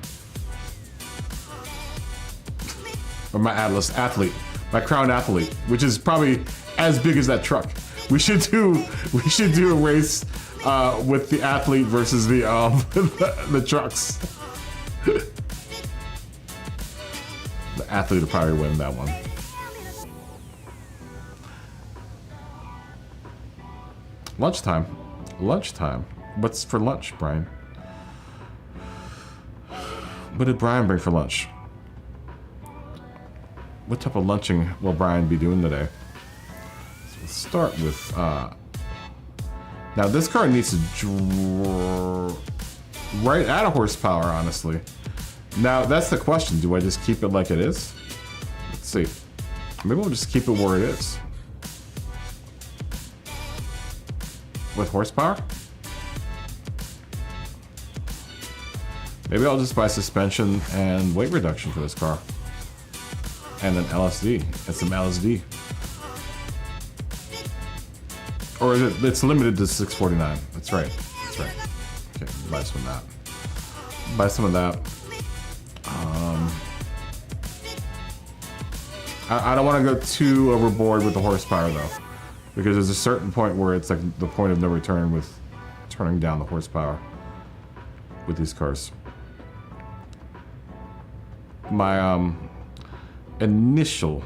Or my Atlas Athlete, my Crown Athlete, which is probably as big as that truck. We should do a race with the Athlete versus the the trucks. athlete will probably win that one. Lunchtime. Lunchtime. What's for lunch, Brian? What did Brian bring for lunch? What type of lunching will Brian be doing today? So we'll start with, now this car needs to right at a horsepower, honestly. Now, that's the question. Do I just keep it like it is? Let's see. Maybe we'll just keep it where it is. With horsepower? Maybe I'll just buy suspension and weight reduction for this car. And then LSD. And some LSD. Or is it, it's limited to 649. That's right. That's right. Okay, buy some of that. Buy some of that. I don't want to go too overboard with the horsepower though, because there's a certain point where it's like the point of no return with turning down the horsepower with these cars. My initial,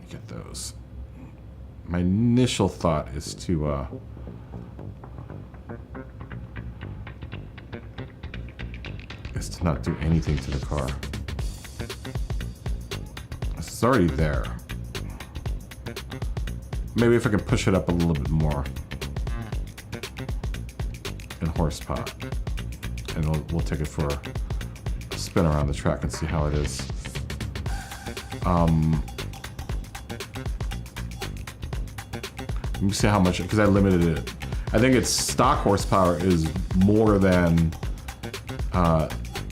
get those. My initial thought is to not do anything to the car. It's already there. Maybe if I can push it up a little bit more in horsepower, and we'll take it for a spin around the track and see how it is. Let me see how much, because I limited it. I think its stock horsepower is more than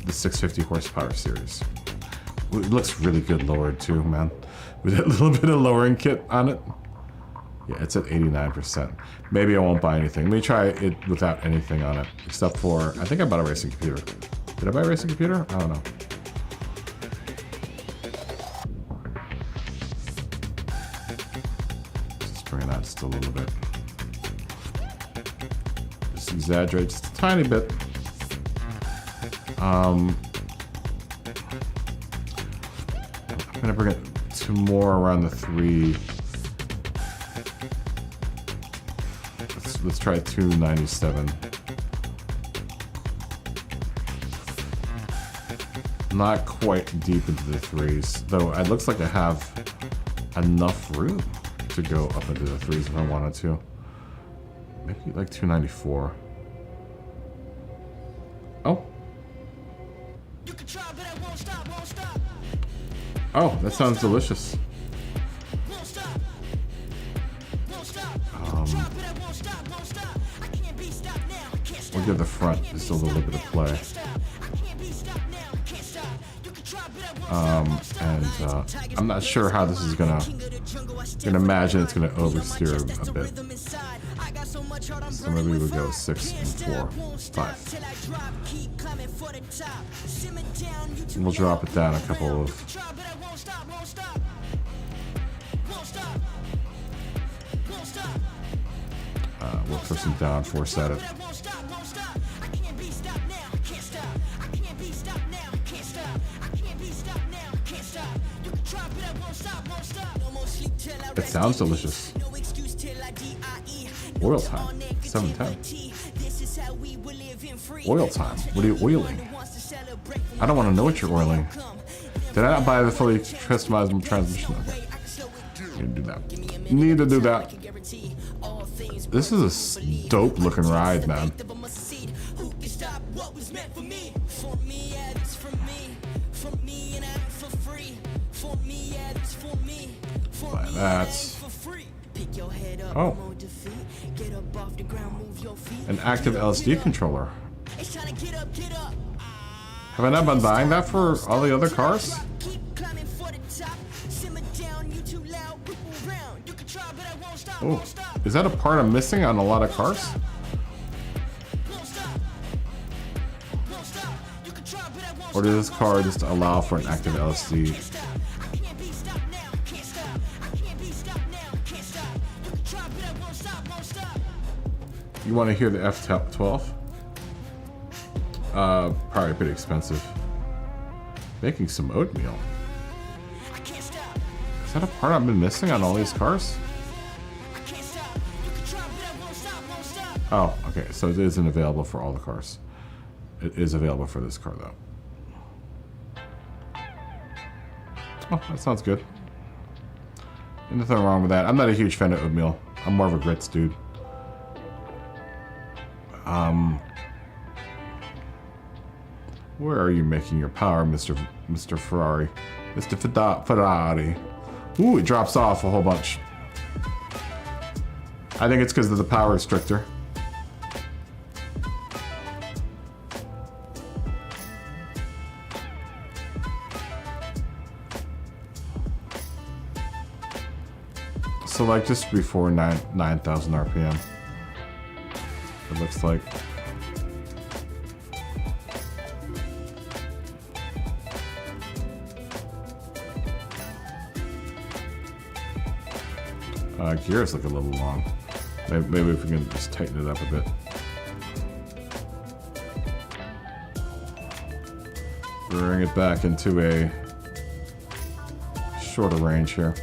the 650 horsepower series. It looks really good lowered too, man. With that little bit of lowering kit on it. Yeah, it's at 89%. Maybe I won't buy anything. Let me try it without anything on it, except for, I think I bought a racing computer. Did I buy a racing computer? I don't know. Just bring it out just a little bit. Just exaggerate just a tiny bit. I'm gonna bring it to more around the 3. Let's try 297. Not quite deep into the 3s, though it looks like I have enough room to go up into the 3s if I wanted to. Maybe like 294. Oh. Oh, that sounds delicious. We'll give the front just a little bit of play. I'm not sure how this is gonna imagine it's gonna oversteer a bit. So maybe we'll go 6 and 4, 5. And we'll drop it down a couple of. We'll put some downforce at it. It sounds delicious. Oil time, 7:10. Oil time. What are you oiling? I don't want to know what you're oiling. Did I not buy the fully customizable transmission? Okay. Need to do that. Need to do that. This is a dope looking ride, man. Buy that. Oh. An active LSD controller. Have I not been buying that for all the other cars? Oh, is that a part I'm missing on a lot of cars? Or does this car just allow for an active LSD? You want to hear the F12? Probably pretty expensive. Making some oatmeal. Is that a part I've been missing on all these cars? Oh, okay. So it isn't available for all the cars. It is available for this car, though. Oh, that sounds good. Nothing wrong with that. I'm not a huge fan of oatmeal. I'm more of a grits dude. Where are you making your power, Mr. Ferrari? Mr. Ferrari. Ooh, it drops off a whole bunch. I think it's because of the power restrictor. So like just before 9,000 RPM. It looks like. Gears look a little long. Maybe if we can just tighten it up a bit. Bring it back into a shorter range here.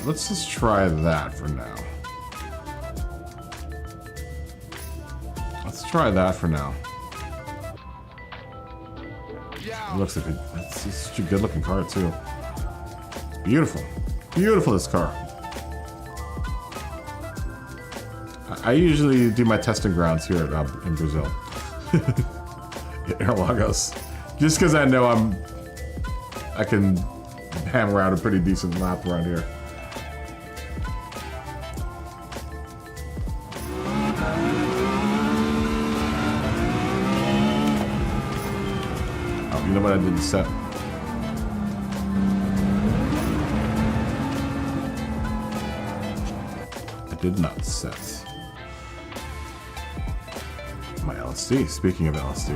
Let's just try that for now. Let's try that for now. It looks like it's such a good looking car too. It's beautiful. Beautiful, this car. I usually do my testing grounds here in Brazil. Interlagos. Just because I know I can hammer out a pretty decent lap around here. Oh, you know what I didn't set? Did not set my LSD. Speaking of LSD,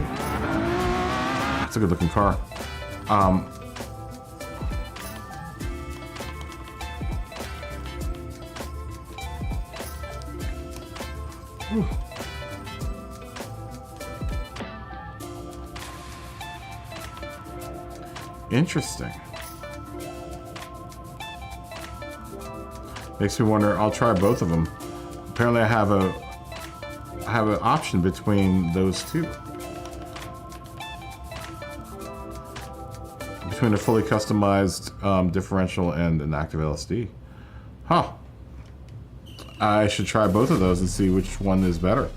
it's a good looking car. Whew. Interesting. Makes me wonder. I'll try both of them. Apparently, I have an option between those two. Between a fully customized differential and an active LSD. Huh. I should try both of those and see which one is better.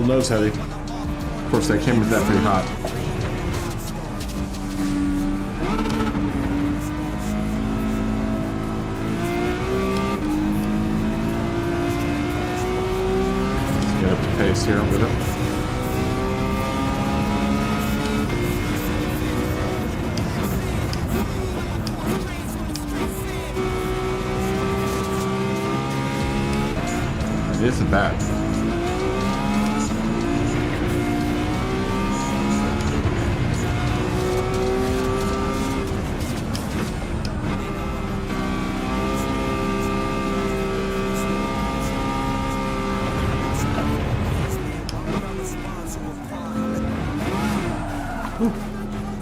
Nose heavy. Of course, they came with that pretty hot. Let's get up to pace here with it. It isn't bad.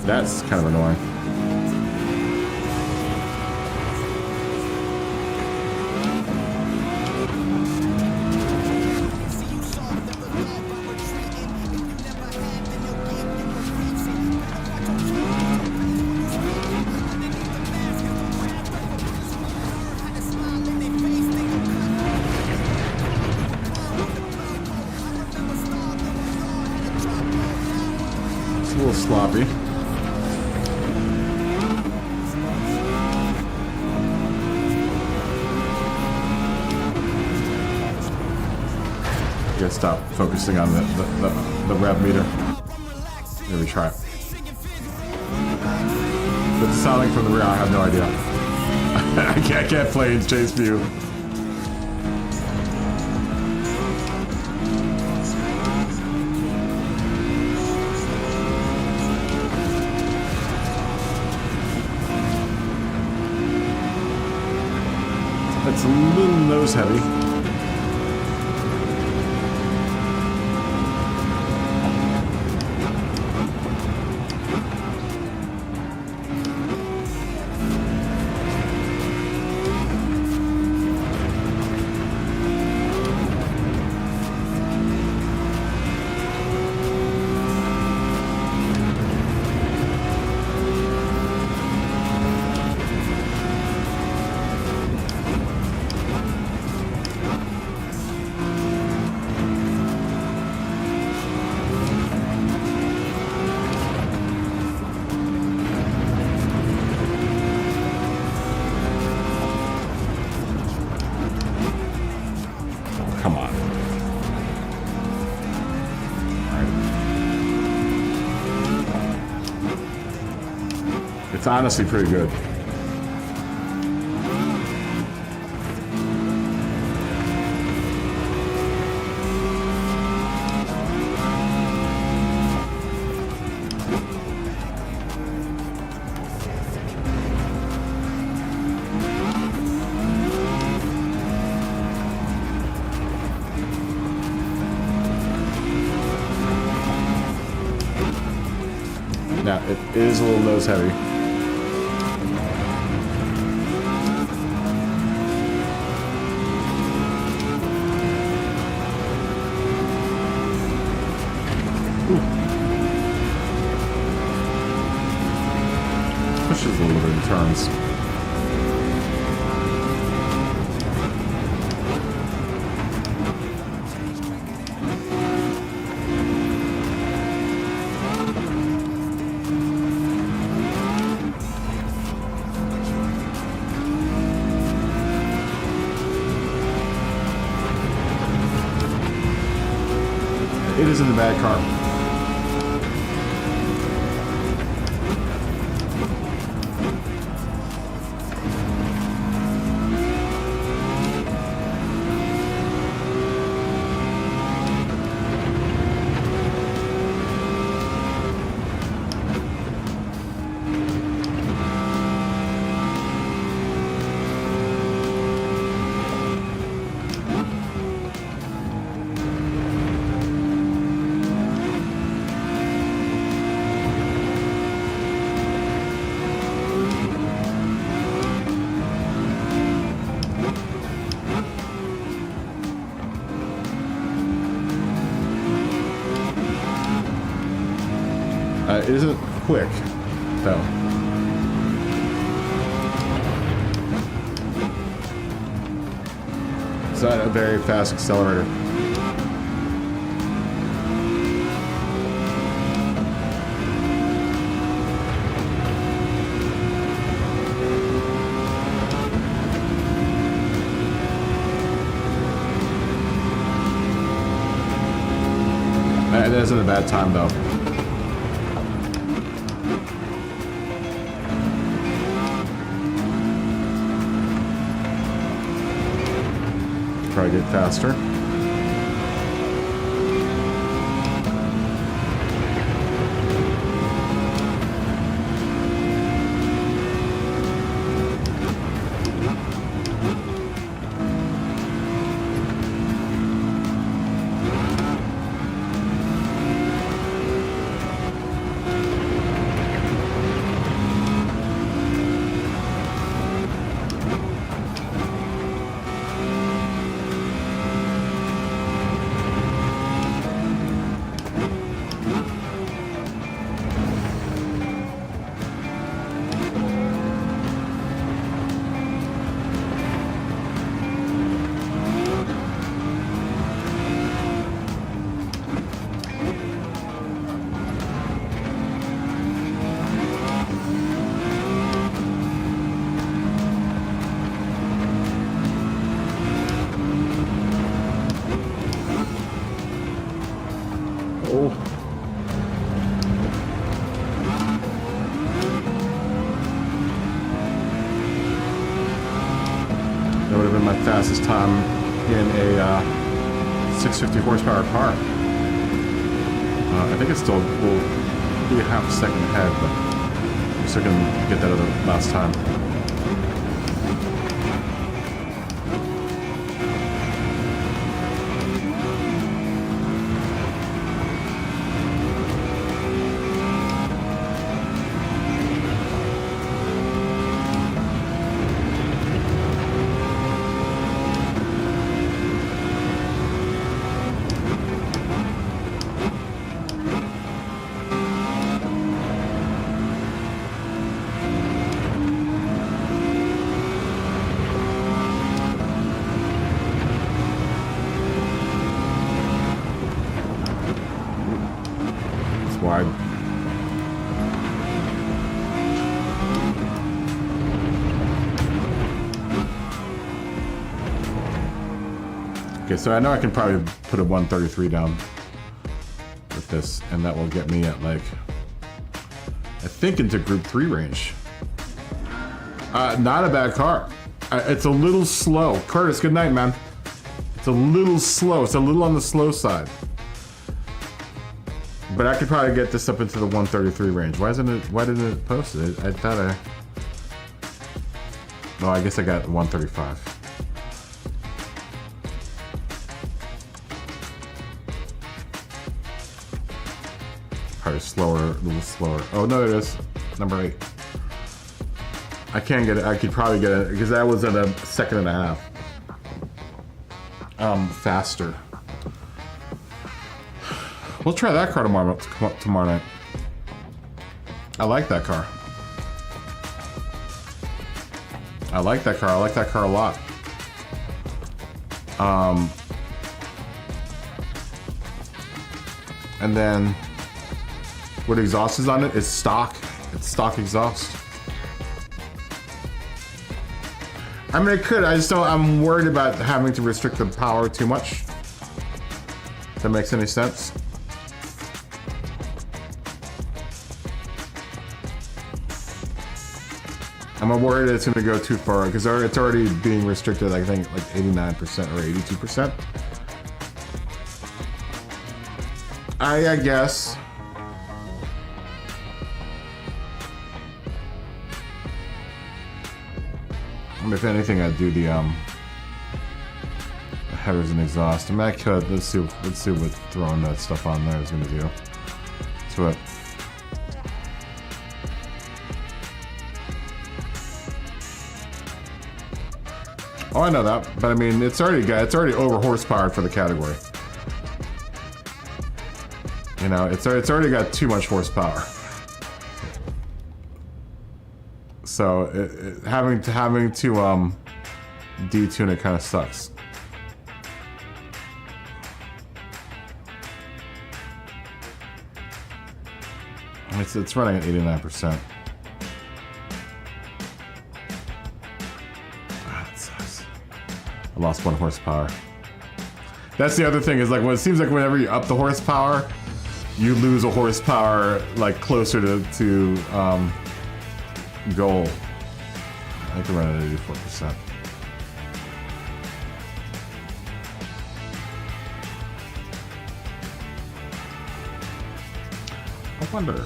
That's kind of annoying. It's a little sloppy. gotta stop focusing on the rev meter. Here we try it. What's the sounding from the rear? I have no idea. I can't play in chase view. It's a little nose heavy. Come on. Right. It's honestly pretty good. Now, it is a little nose heavy. Ooh. Pushes a little bit in turns. It isn't a bad car. It isn't quick, though. It's not a very fast accelerator. It isn't a bad time, though. Probably get faster. Oh. That would have been my fastest time in a 650 horsepower car. I think it still will be a half a second ahead, but I'm still gonna get that other last time. Wide. Okay, so I know I can probably put a 133 down with this, and that will get me at like, I think into Group 3 range. Not a bad car. It's a little slow. Curtis, good night, man. It's a little slow. It's a little on the slow side. But I could probably get this up into the 133 range. Why didn't it post it? I thought no, I guess I got 135. Probably slower, a little slower. Oh no, it is. Number 8. I can't get it. I could probably get it because that was at a second and a half. Faster. We'll try that car tomorrow night. I like that car. I like that car. I like that car a lot. And then what exhaust is on it is stock. It's stock exhaust. I mean, it could. I just don't. I'm worried about having to restrict the power too much. If that makes any sense. I'm worried that it's going to go too far because it's already being restricted. I think like 89% or 82%. I guess. If anything, I'd do the headers and exhaust. I mean, I could. Let's see what throwing that stuff on there is going to do. So what? Oh, I know that, but I mean, it's already over horsepowered for the category. You know, it's already got too much horsepower. So having to detune it kind of sucks. It's running at 89%. I lost 1 horsepower. That's the other thing is like when it seems like whenever you up the horsepower, you lose a horsepower like closer to goal. I can run at 84%. I wonder.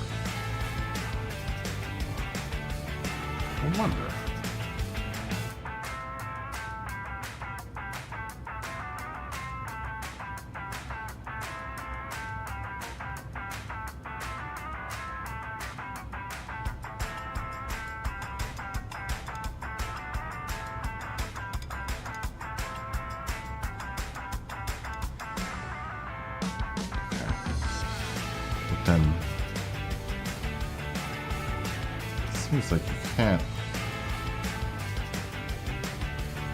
Then it seems like you can't.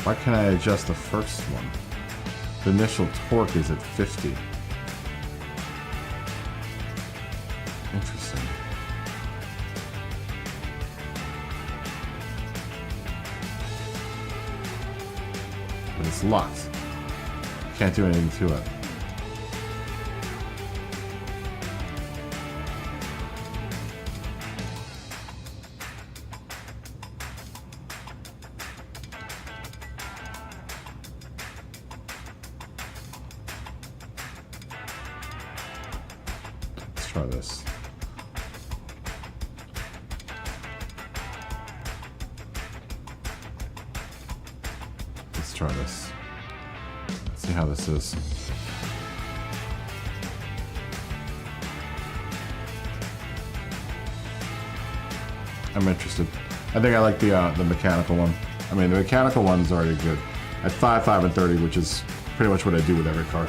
Why can't I adjust the first one? The initial torque is at 50. Interesting. But it's locked. Can't do anything to it. try this. Let's try this. Let's see how this is. I'm interested. I think I like the mechanical one. I mean, the mechanical one's already good. At 5, 5, and 30, which is pretty much what I do with every car.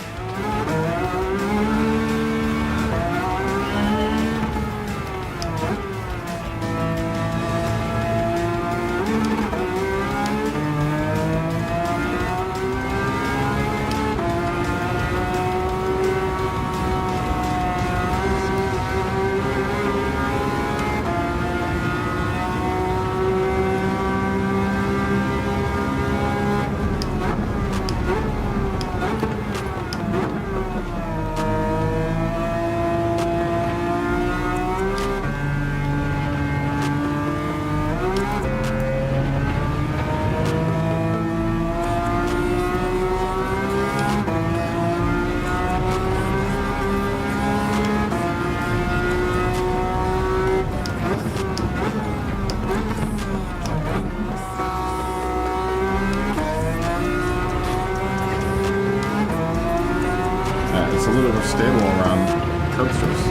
It's a little more stable around curbsters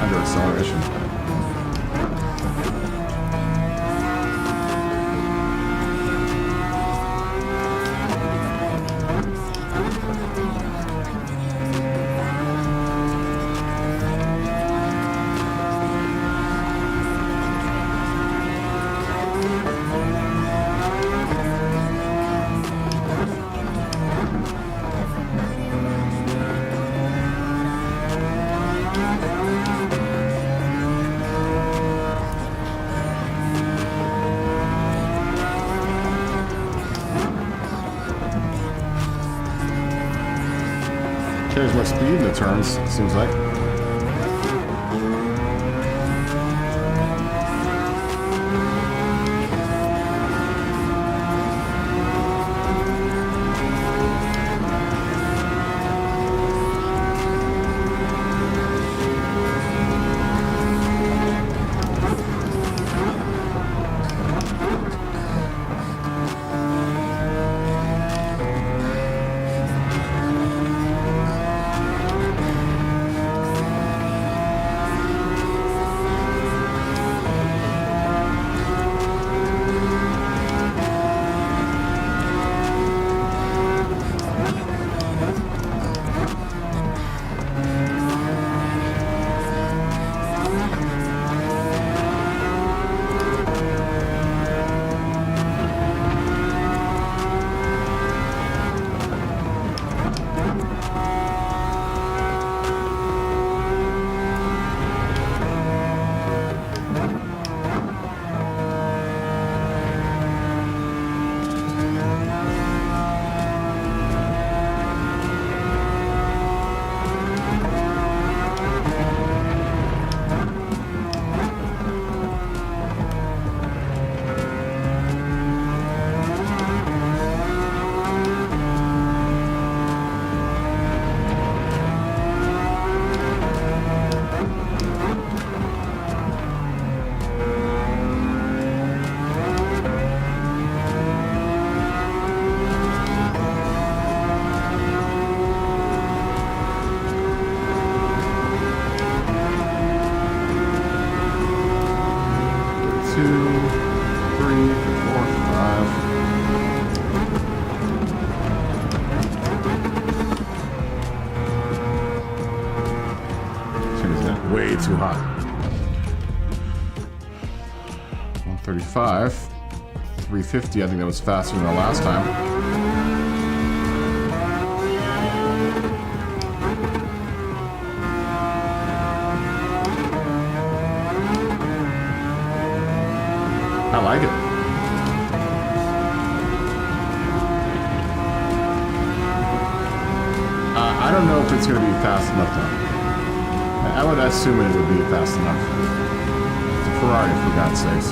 under acceleration. Carries more speed in the turns, it seems like. Way too hot. 135. 350, I think that was faster than the last time. I like it. I don't know if it's going to be fast enough though. I would assume it would be fast enough. It's a Ferrari, for God's sakes.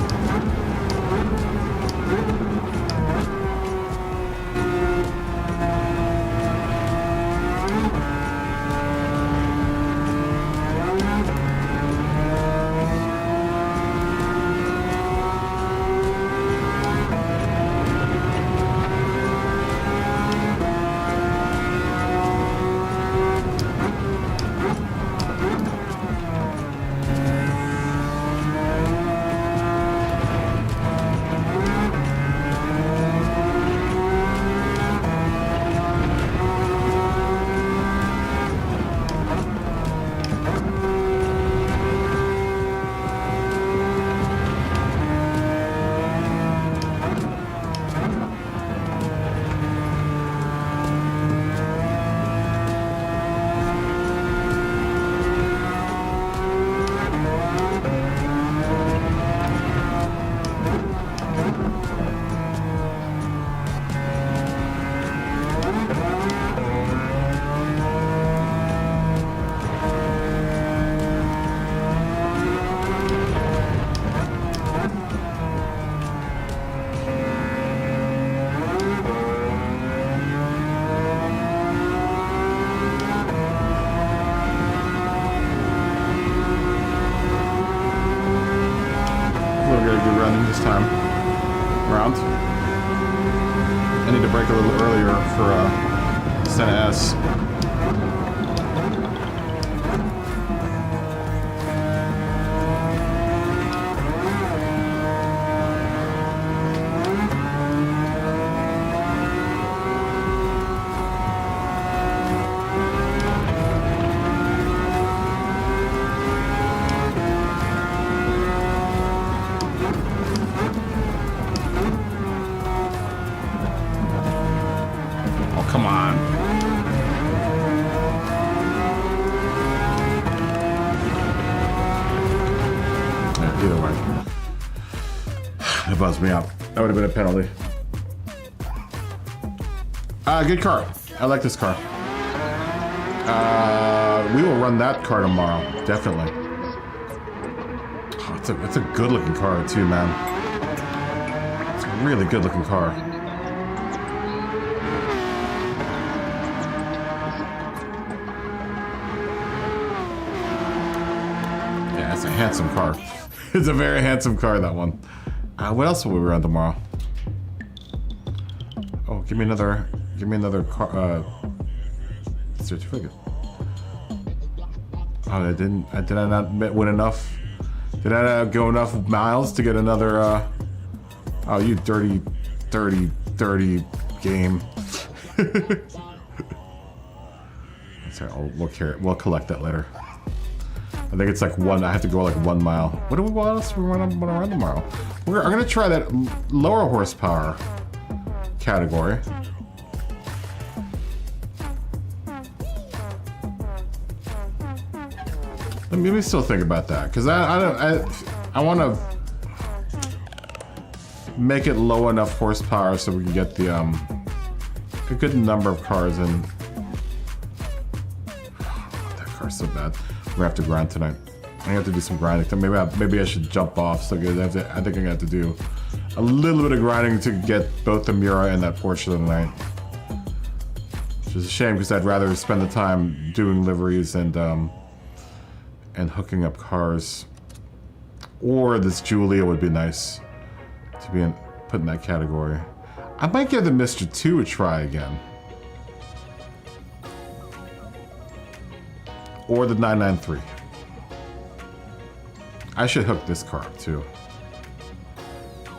running this time around. I need to break a little earlier for Santa S. Come on. Yeah, either way. It buzzed me out. That would have been a penalty. Good car. I like this car. We will run that car tomorrow. Definitely. Oh, it's a good looking car too, man. It's a really good looking car. It's a handsome car. It's a very handsome car, that one. What else will we run tomorrow? Oh, give me another car, certificate. Oh, did I not win enough? Did I not go enough miles to get another, oh, you dirty game. That's right, we'll collect that later. I think it's like I have to go like 1 mile. What else do we want to run tomorrow? I'm gonna try that lower horsepower category. Let me still think about that, because I want to make it low enough horsepower so we can get the a good number of cars in. That car's so bad. We're gonna have to grind tonight. I have to do some grinding. Maybe I should jump off. So I think I'm gonna have to do a little bit of grinding to get both the Mura and that Porsche tonight. Which is a shame because I'd rather spend the time doing liveries and hooking up cars. Or this Giulia would be nice to be put in that category. I might give the Mr. 2 a try again. Or the 993. I should hook this car up too.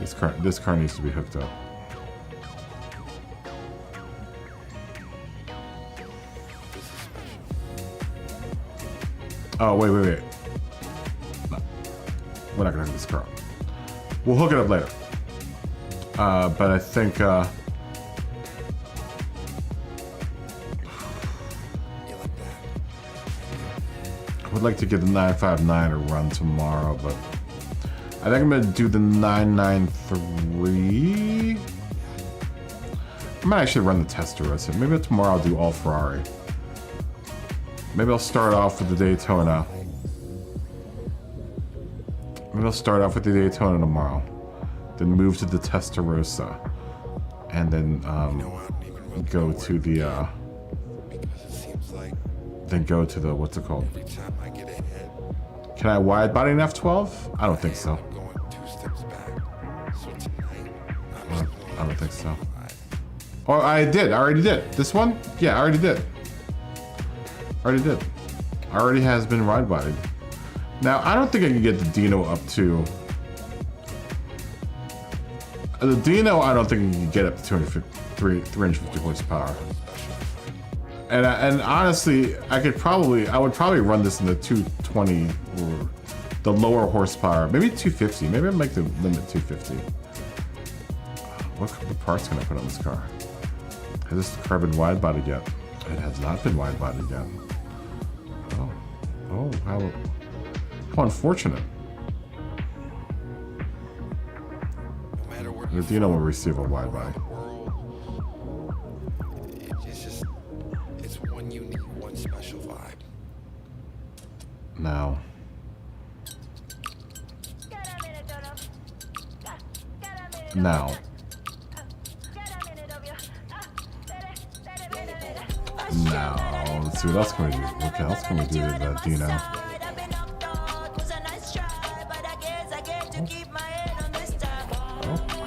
This car needs to be hooked up. Oh, wait. No. We're not gonna hook this car up. We'll hook it up later. But I think, I would like to get the 959 a run tomorrow, but I think I'm gonna do the 993. I might actually run the Testarossa. Maybe tomorrow I'll do all Ferrari. Maybe I'll start off with the Daytona. Maybe I'll start off with the Daytona tomorrow, then move to the Testarossa, and then go to the what's it called? Can I wide body an F12? I don't think so. I don't think so. Oh, I already did. This one? Yeah, I already did. Already has been wide bodied. Now, I don't think I can get the Dino up to... The Dino, I don't think you can get up to 350 horsepower. And honestly, I would probably run this in the 220 or the lower horsepower, maybe 250. Maybe I'd make the limit 250. What parts can I put on this car? Has this car been wide bodied yet? It has not been wide bodied yet. Oh, how unfortunate. The Dino will receive a wide body. Now, let's see what else can we do. What else can we do with that Dino?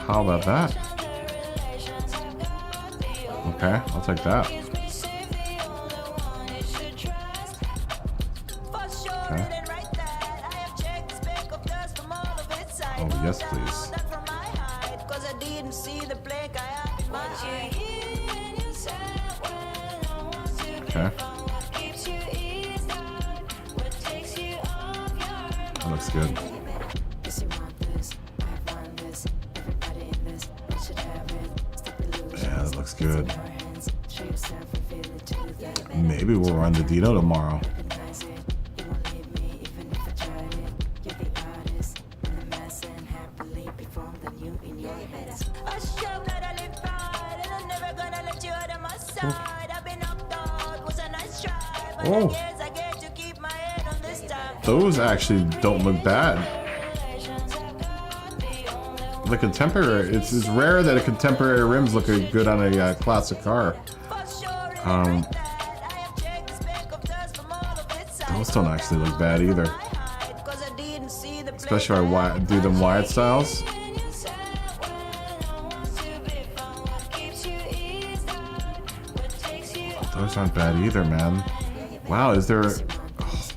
How about that? Okay, I'll take that. Okay. Oh, yes, please. Okay. That looks good. Yeah, that looks good. Maybe we'll run the Dino tomorrow. Oh. Those actually don't look bad. The contemporary, it's rare that a contemporary rims look good on a classic car. Those don't actually look bad either. Especially if I do them wide styles. Those aren't bad either, man. Wow, is there... Oh,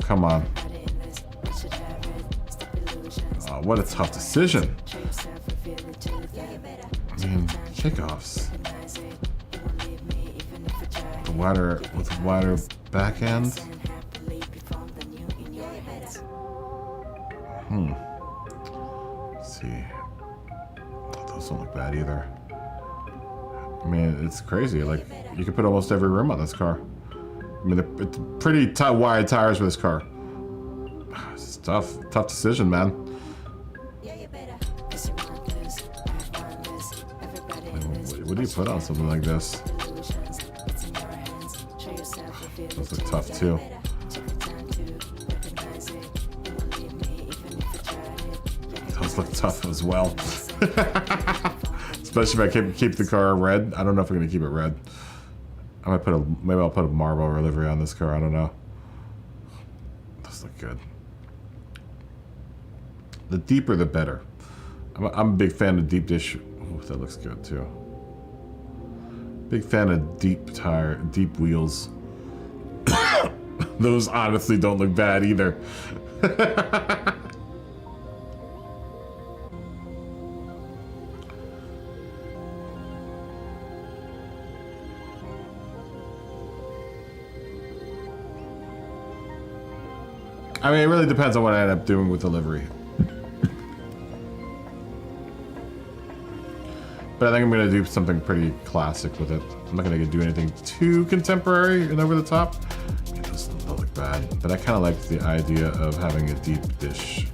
come on. Oh, what a tough decision. I mean, kickoffs. The wider, with the wider back end. Let's see. Oh, those don't look bad either. I mean, it's crazy. Like, you could put almost every rim on this car. I mean, it's pretty wide tires for this car. It's tough decision, man. What do you put on something like this? Those look tough too. Those look tough as well. Especially if I keep the car red. I don't know if I'm gonna keep it red. I might maybe I'll put a marble livery on this car. I don't know. Those look good. The deeper, the better. I'm a big fan of deep dish. Oh, that looks good too. Big fan of deep wheels. Those honestly don't look bad either. I mean, it really depends on what I end up doing with the livery. But I think I'm gonna do something pretty classic with it. I'm not gonna do anything too contemporary and over the top. It doesn't look bad, but I kind of like the idea of having a deep dish.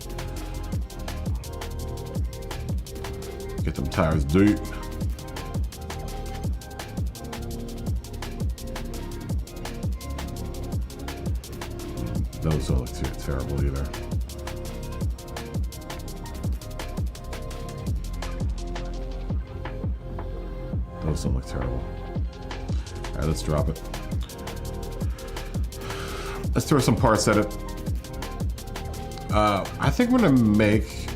Get them tires deep. Those don't look too terrible either. Those don't look terrible. Alright, let's drop it. Let's throw some parts at it. I think I'm gonna make...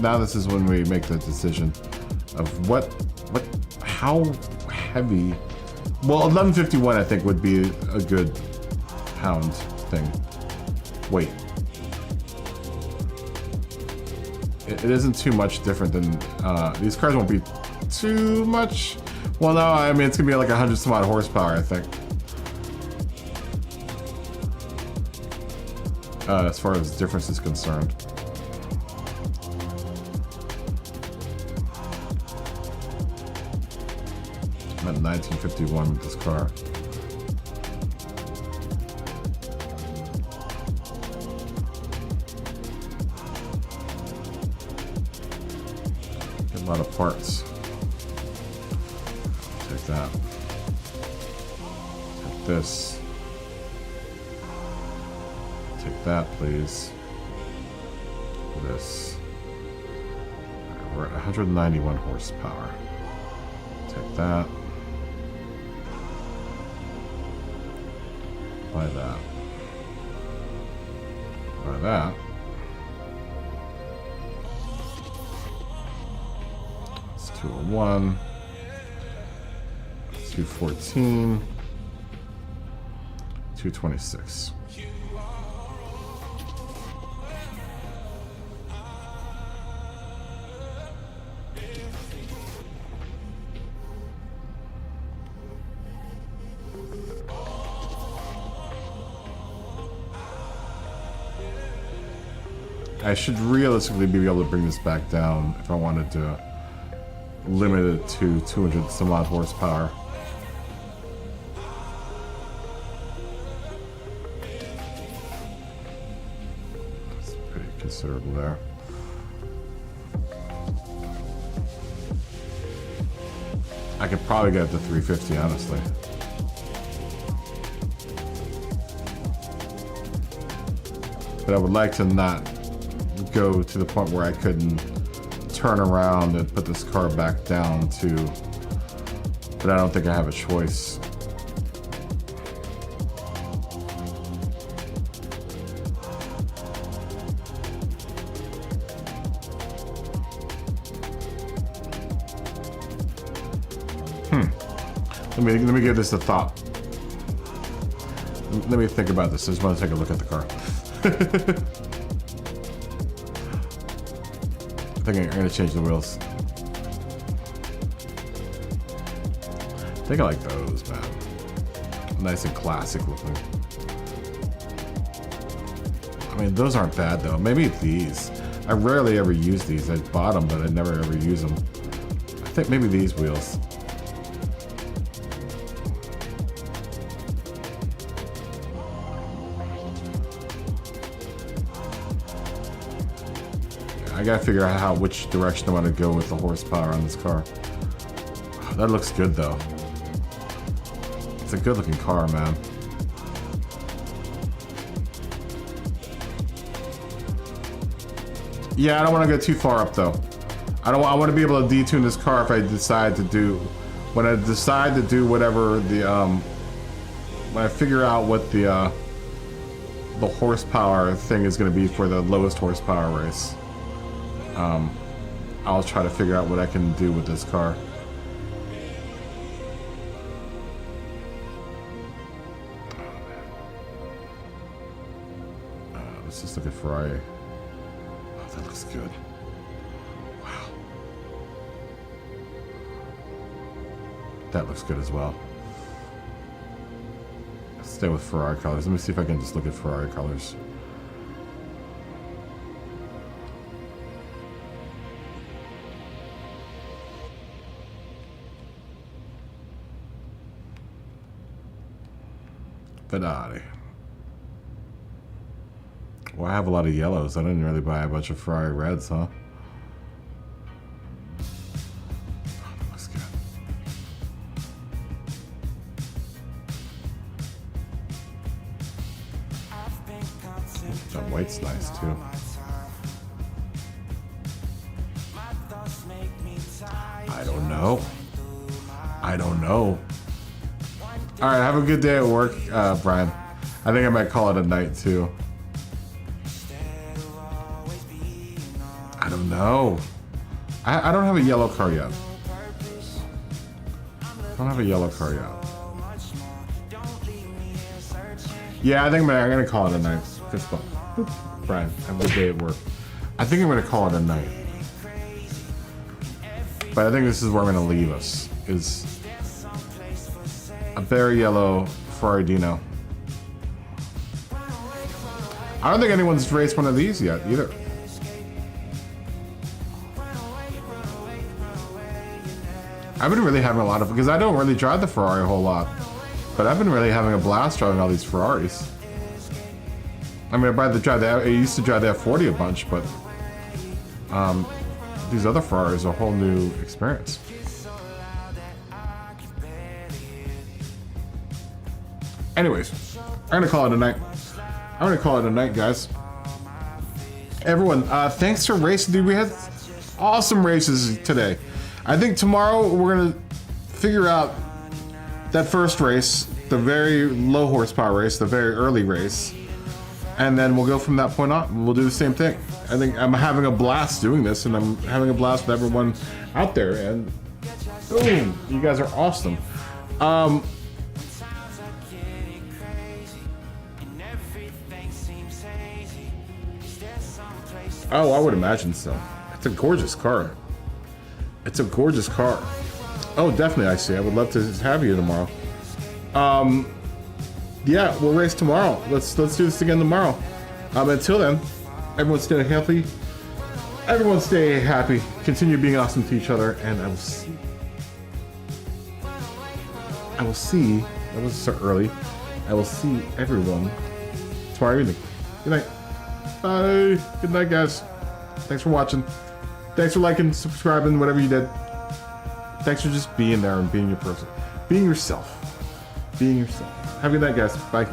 Now this is when we make the decision of how heavy... Well, 1151 I think would be a good pound thing. Wait. It isn't too much different than, these cars won't be too much. Well, no, I mean, it's gonna be like 100 some odd horsepower, I think. As far as difference is concerned. I'm at 1951 with this car. Get a lot of parts. Take that. Take this. Take that, please. This. We're at 191 horsepower. Take that. Buy that. Buy that. 201. 214. 226. I should realistically be able to bring this back down if I wanted to limit it to 200 some odd horsepower. That's pretty considerable there. I could probably get it to 350, honestly. But I would like to not go to the point where I couldn't turn around and put this car back down to, but I don't think I have a choice. Let me give this a thought. Let me think about this. I just want to take a look at the car. I think I'm gonna change the wheels. I think I like those, man. Nice and classic looking. I mean, those aren't bad though. Maybe these. I rarely ever use these. I bought them, but I never ever use them. I think maybe these wheels. I gotta figure out which direction I want to go with the horsepower on this car. That looks good though. It's a good looking car, man. Yeah, I don't want to go too far up though. I want to be able to detune this car if I decide to do, when I decide to do whatever the when I figure out what the horsepower thing is going to be for the lowest horsepower race. I'll try to figure out what I can do with this car. Let's just look at Ferrari. Oh, that looks good. Wow. That looks good as well. Let's stay with Ferrari colors. Let me see if I can just look at Ferrari colors. Ferrari. Well, I have a lot of yellows. I didn't really buy a bunch of Ferrari reds, huh? Oh, that looks good. That white's nice too. I don't know. I don't know. All right, have a good day at work, Brian. I think I might call it a night too. I don't know. I don't have a yellow car yet. I don't have a yellow car yet. Yeah, I think I'm gonna call it a night. Fist bump. Brian, have a good day at work. I think I'm gonna call it a night. But I think this is where I'm gonna leave us. Is a very yellow Ferrari Dino. I don't think anyone's raced one of these yet either. I've been really having a lot of, because I don't really drive the Ferrari a whole lot, but I've been really having a blast driving all these Ferraris. I mean, I used to drive the F40 a bunch, but these other Ferraris are a whole new experience. Anyways, I'm gonna call it a night. I'm gonna call it a night, guys. Everyone, thanks for racing, dude. We had awesome races today. I think tomorrow we're gonna figure out that first race, the very low horsepower race, the very early race, and then we'll go from that point on. We'll do the same thing. I think I'm having a blast doing this, and I'm having a blast with everyone out there, and boom, you guys are awesome. Oh, I would imagine so. It's a gorgeous car. It's a gorgeous car. Oh, definitely, I see. I would love to have you tomorrow. Yeah, we'll race tomorrow. Let's do this again tomorrow. Until then, everyone stay healthy. Everyone stay happy. Continue being awesome to each other, and I will see. That was so early. I will see everyone tomorrow evening. Good night. Bye. Good night, guys. Thanks for watching. Thanks for liking, subscribing, whatever you did. Thanks for just being there and being your person. Being yourself. Being yourself. Have a good night, guys. Bye.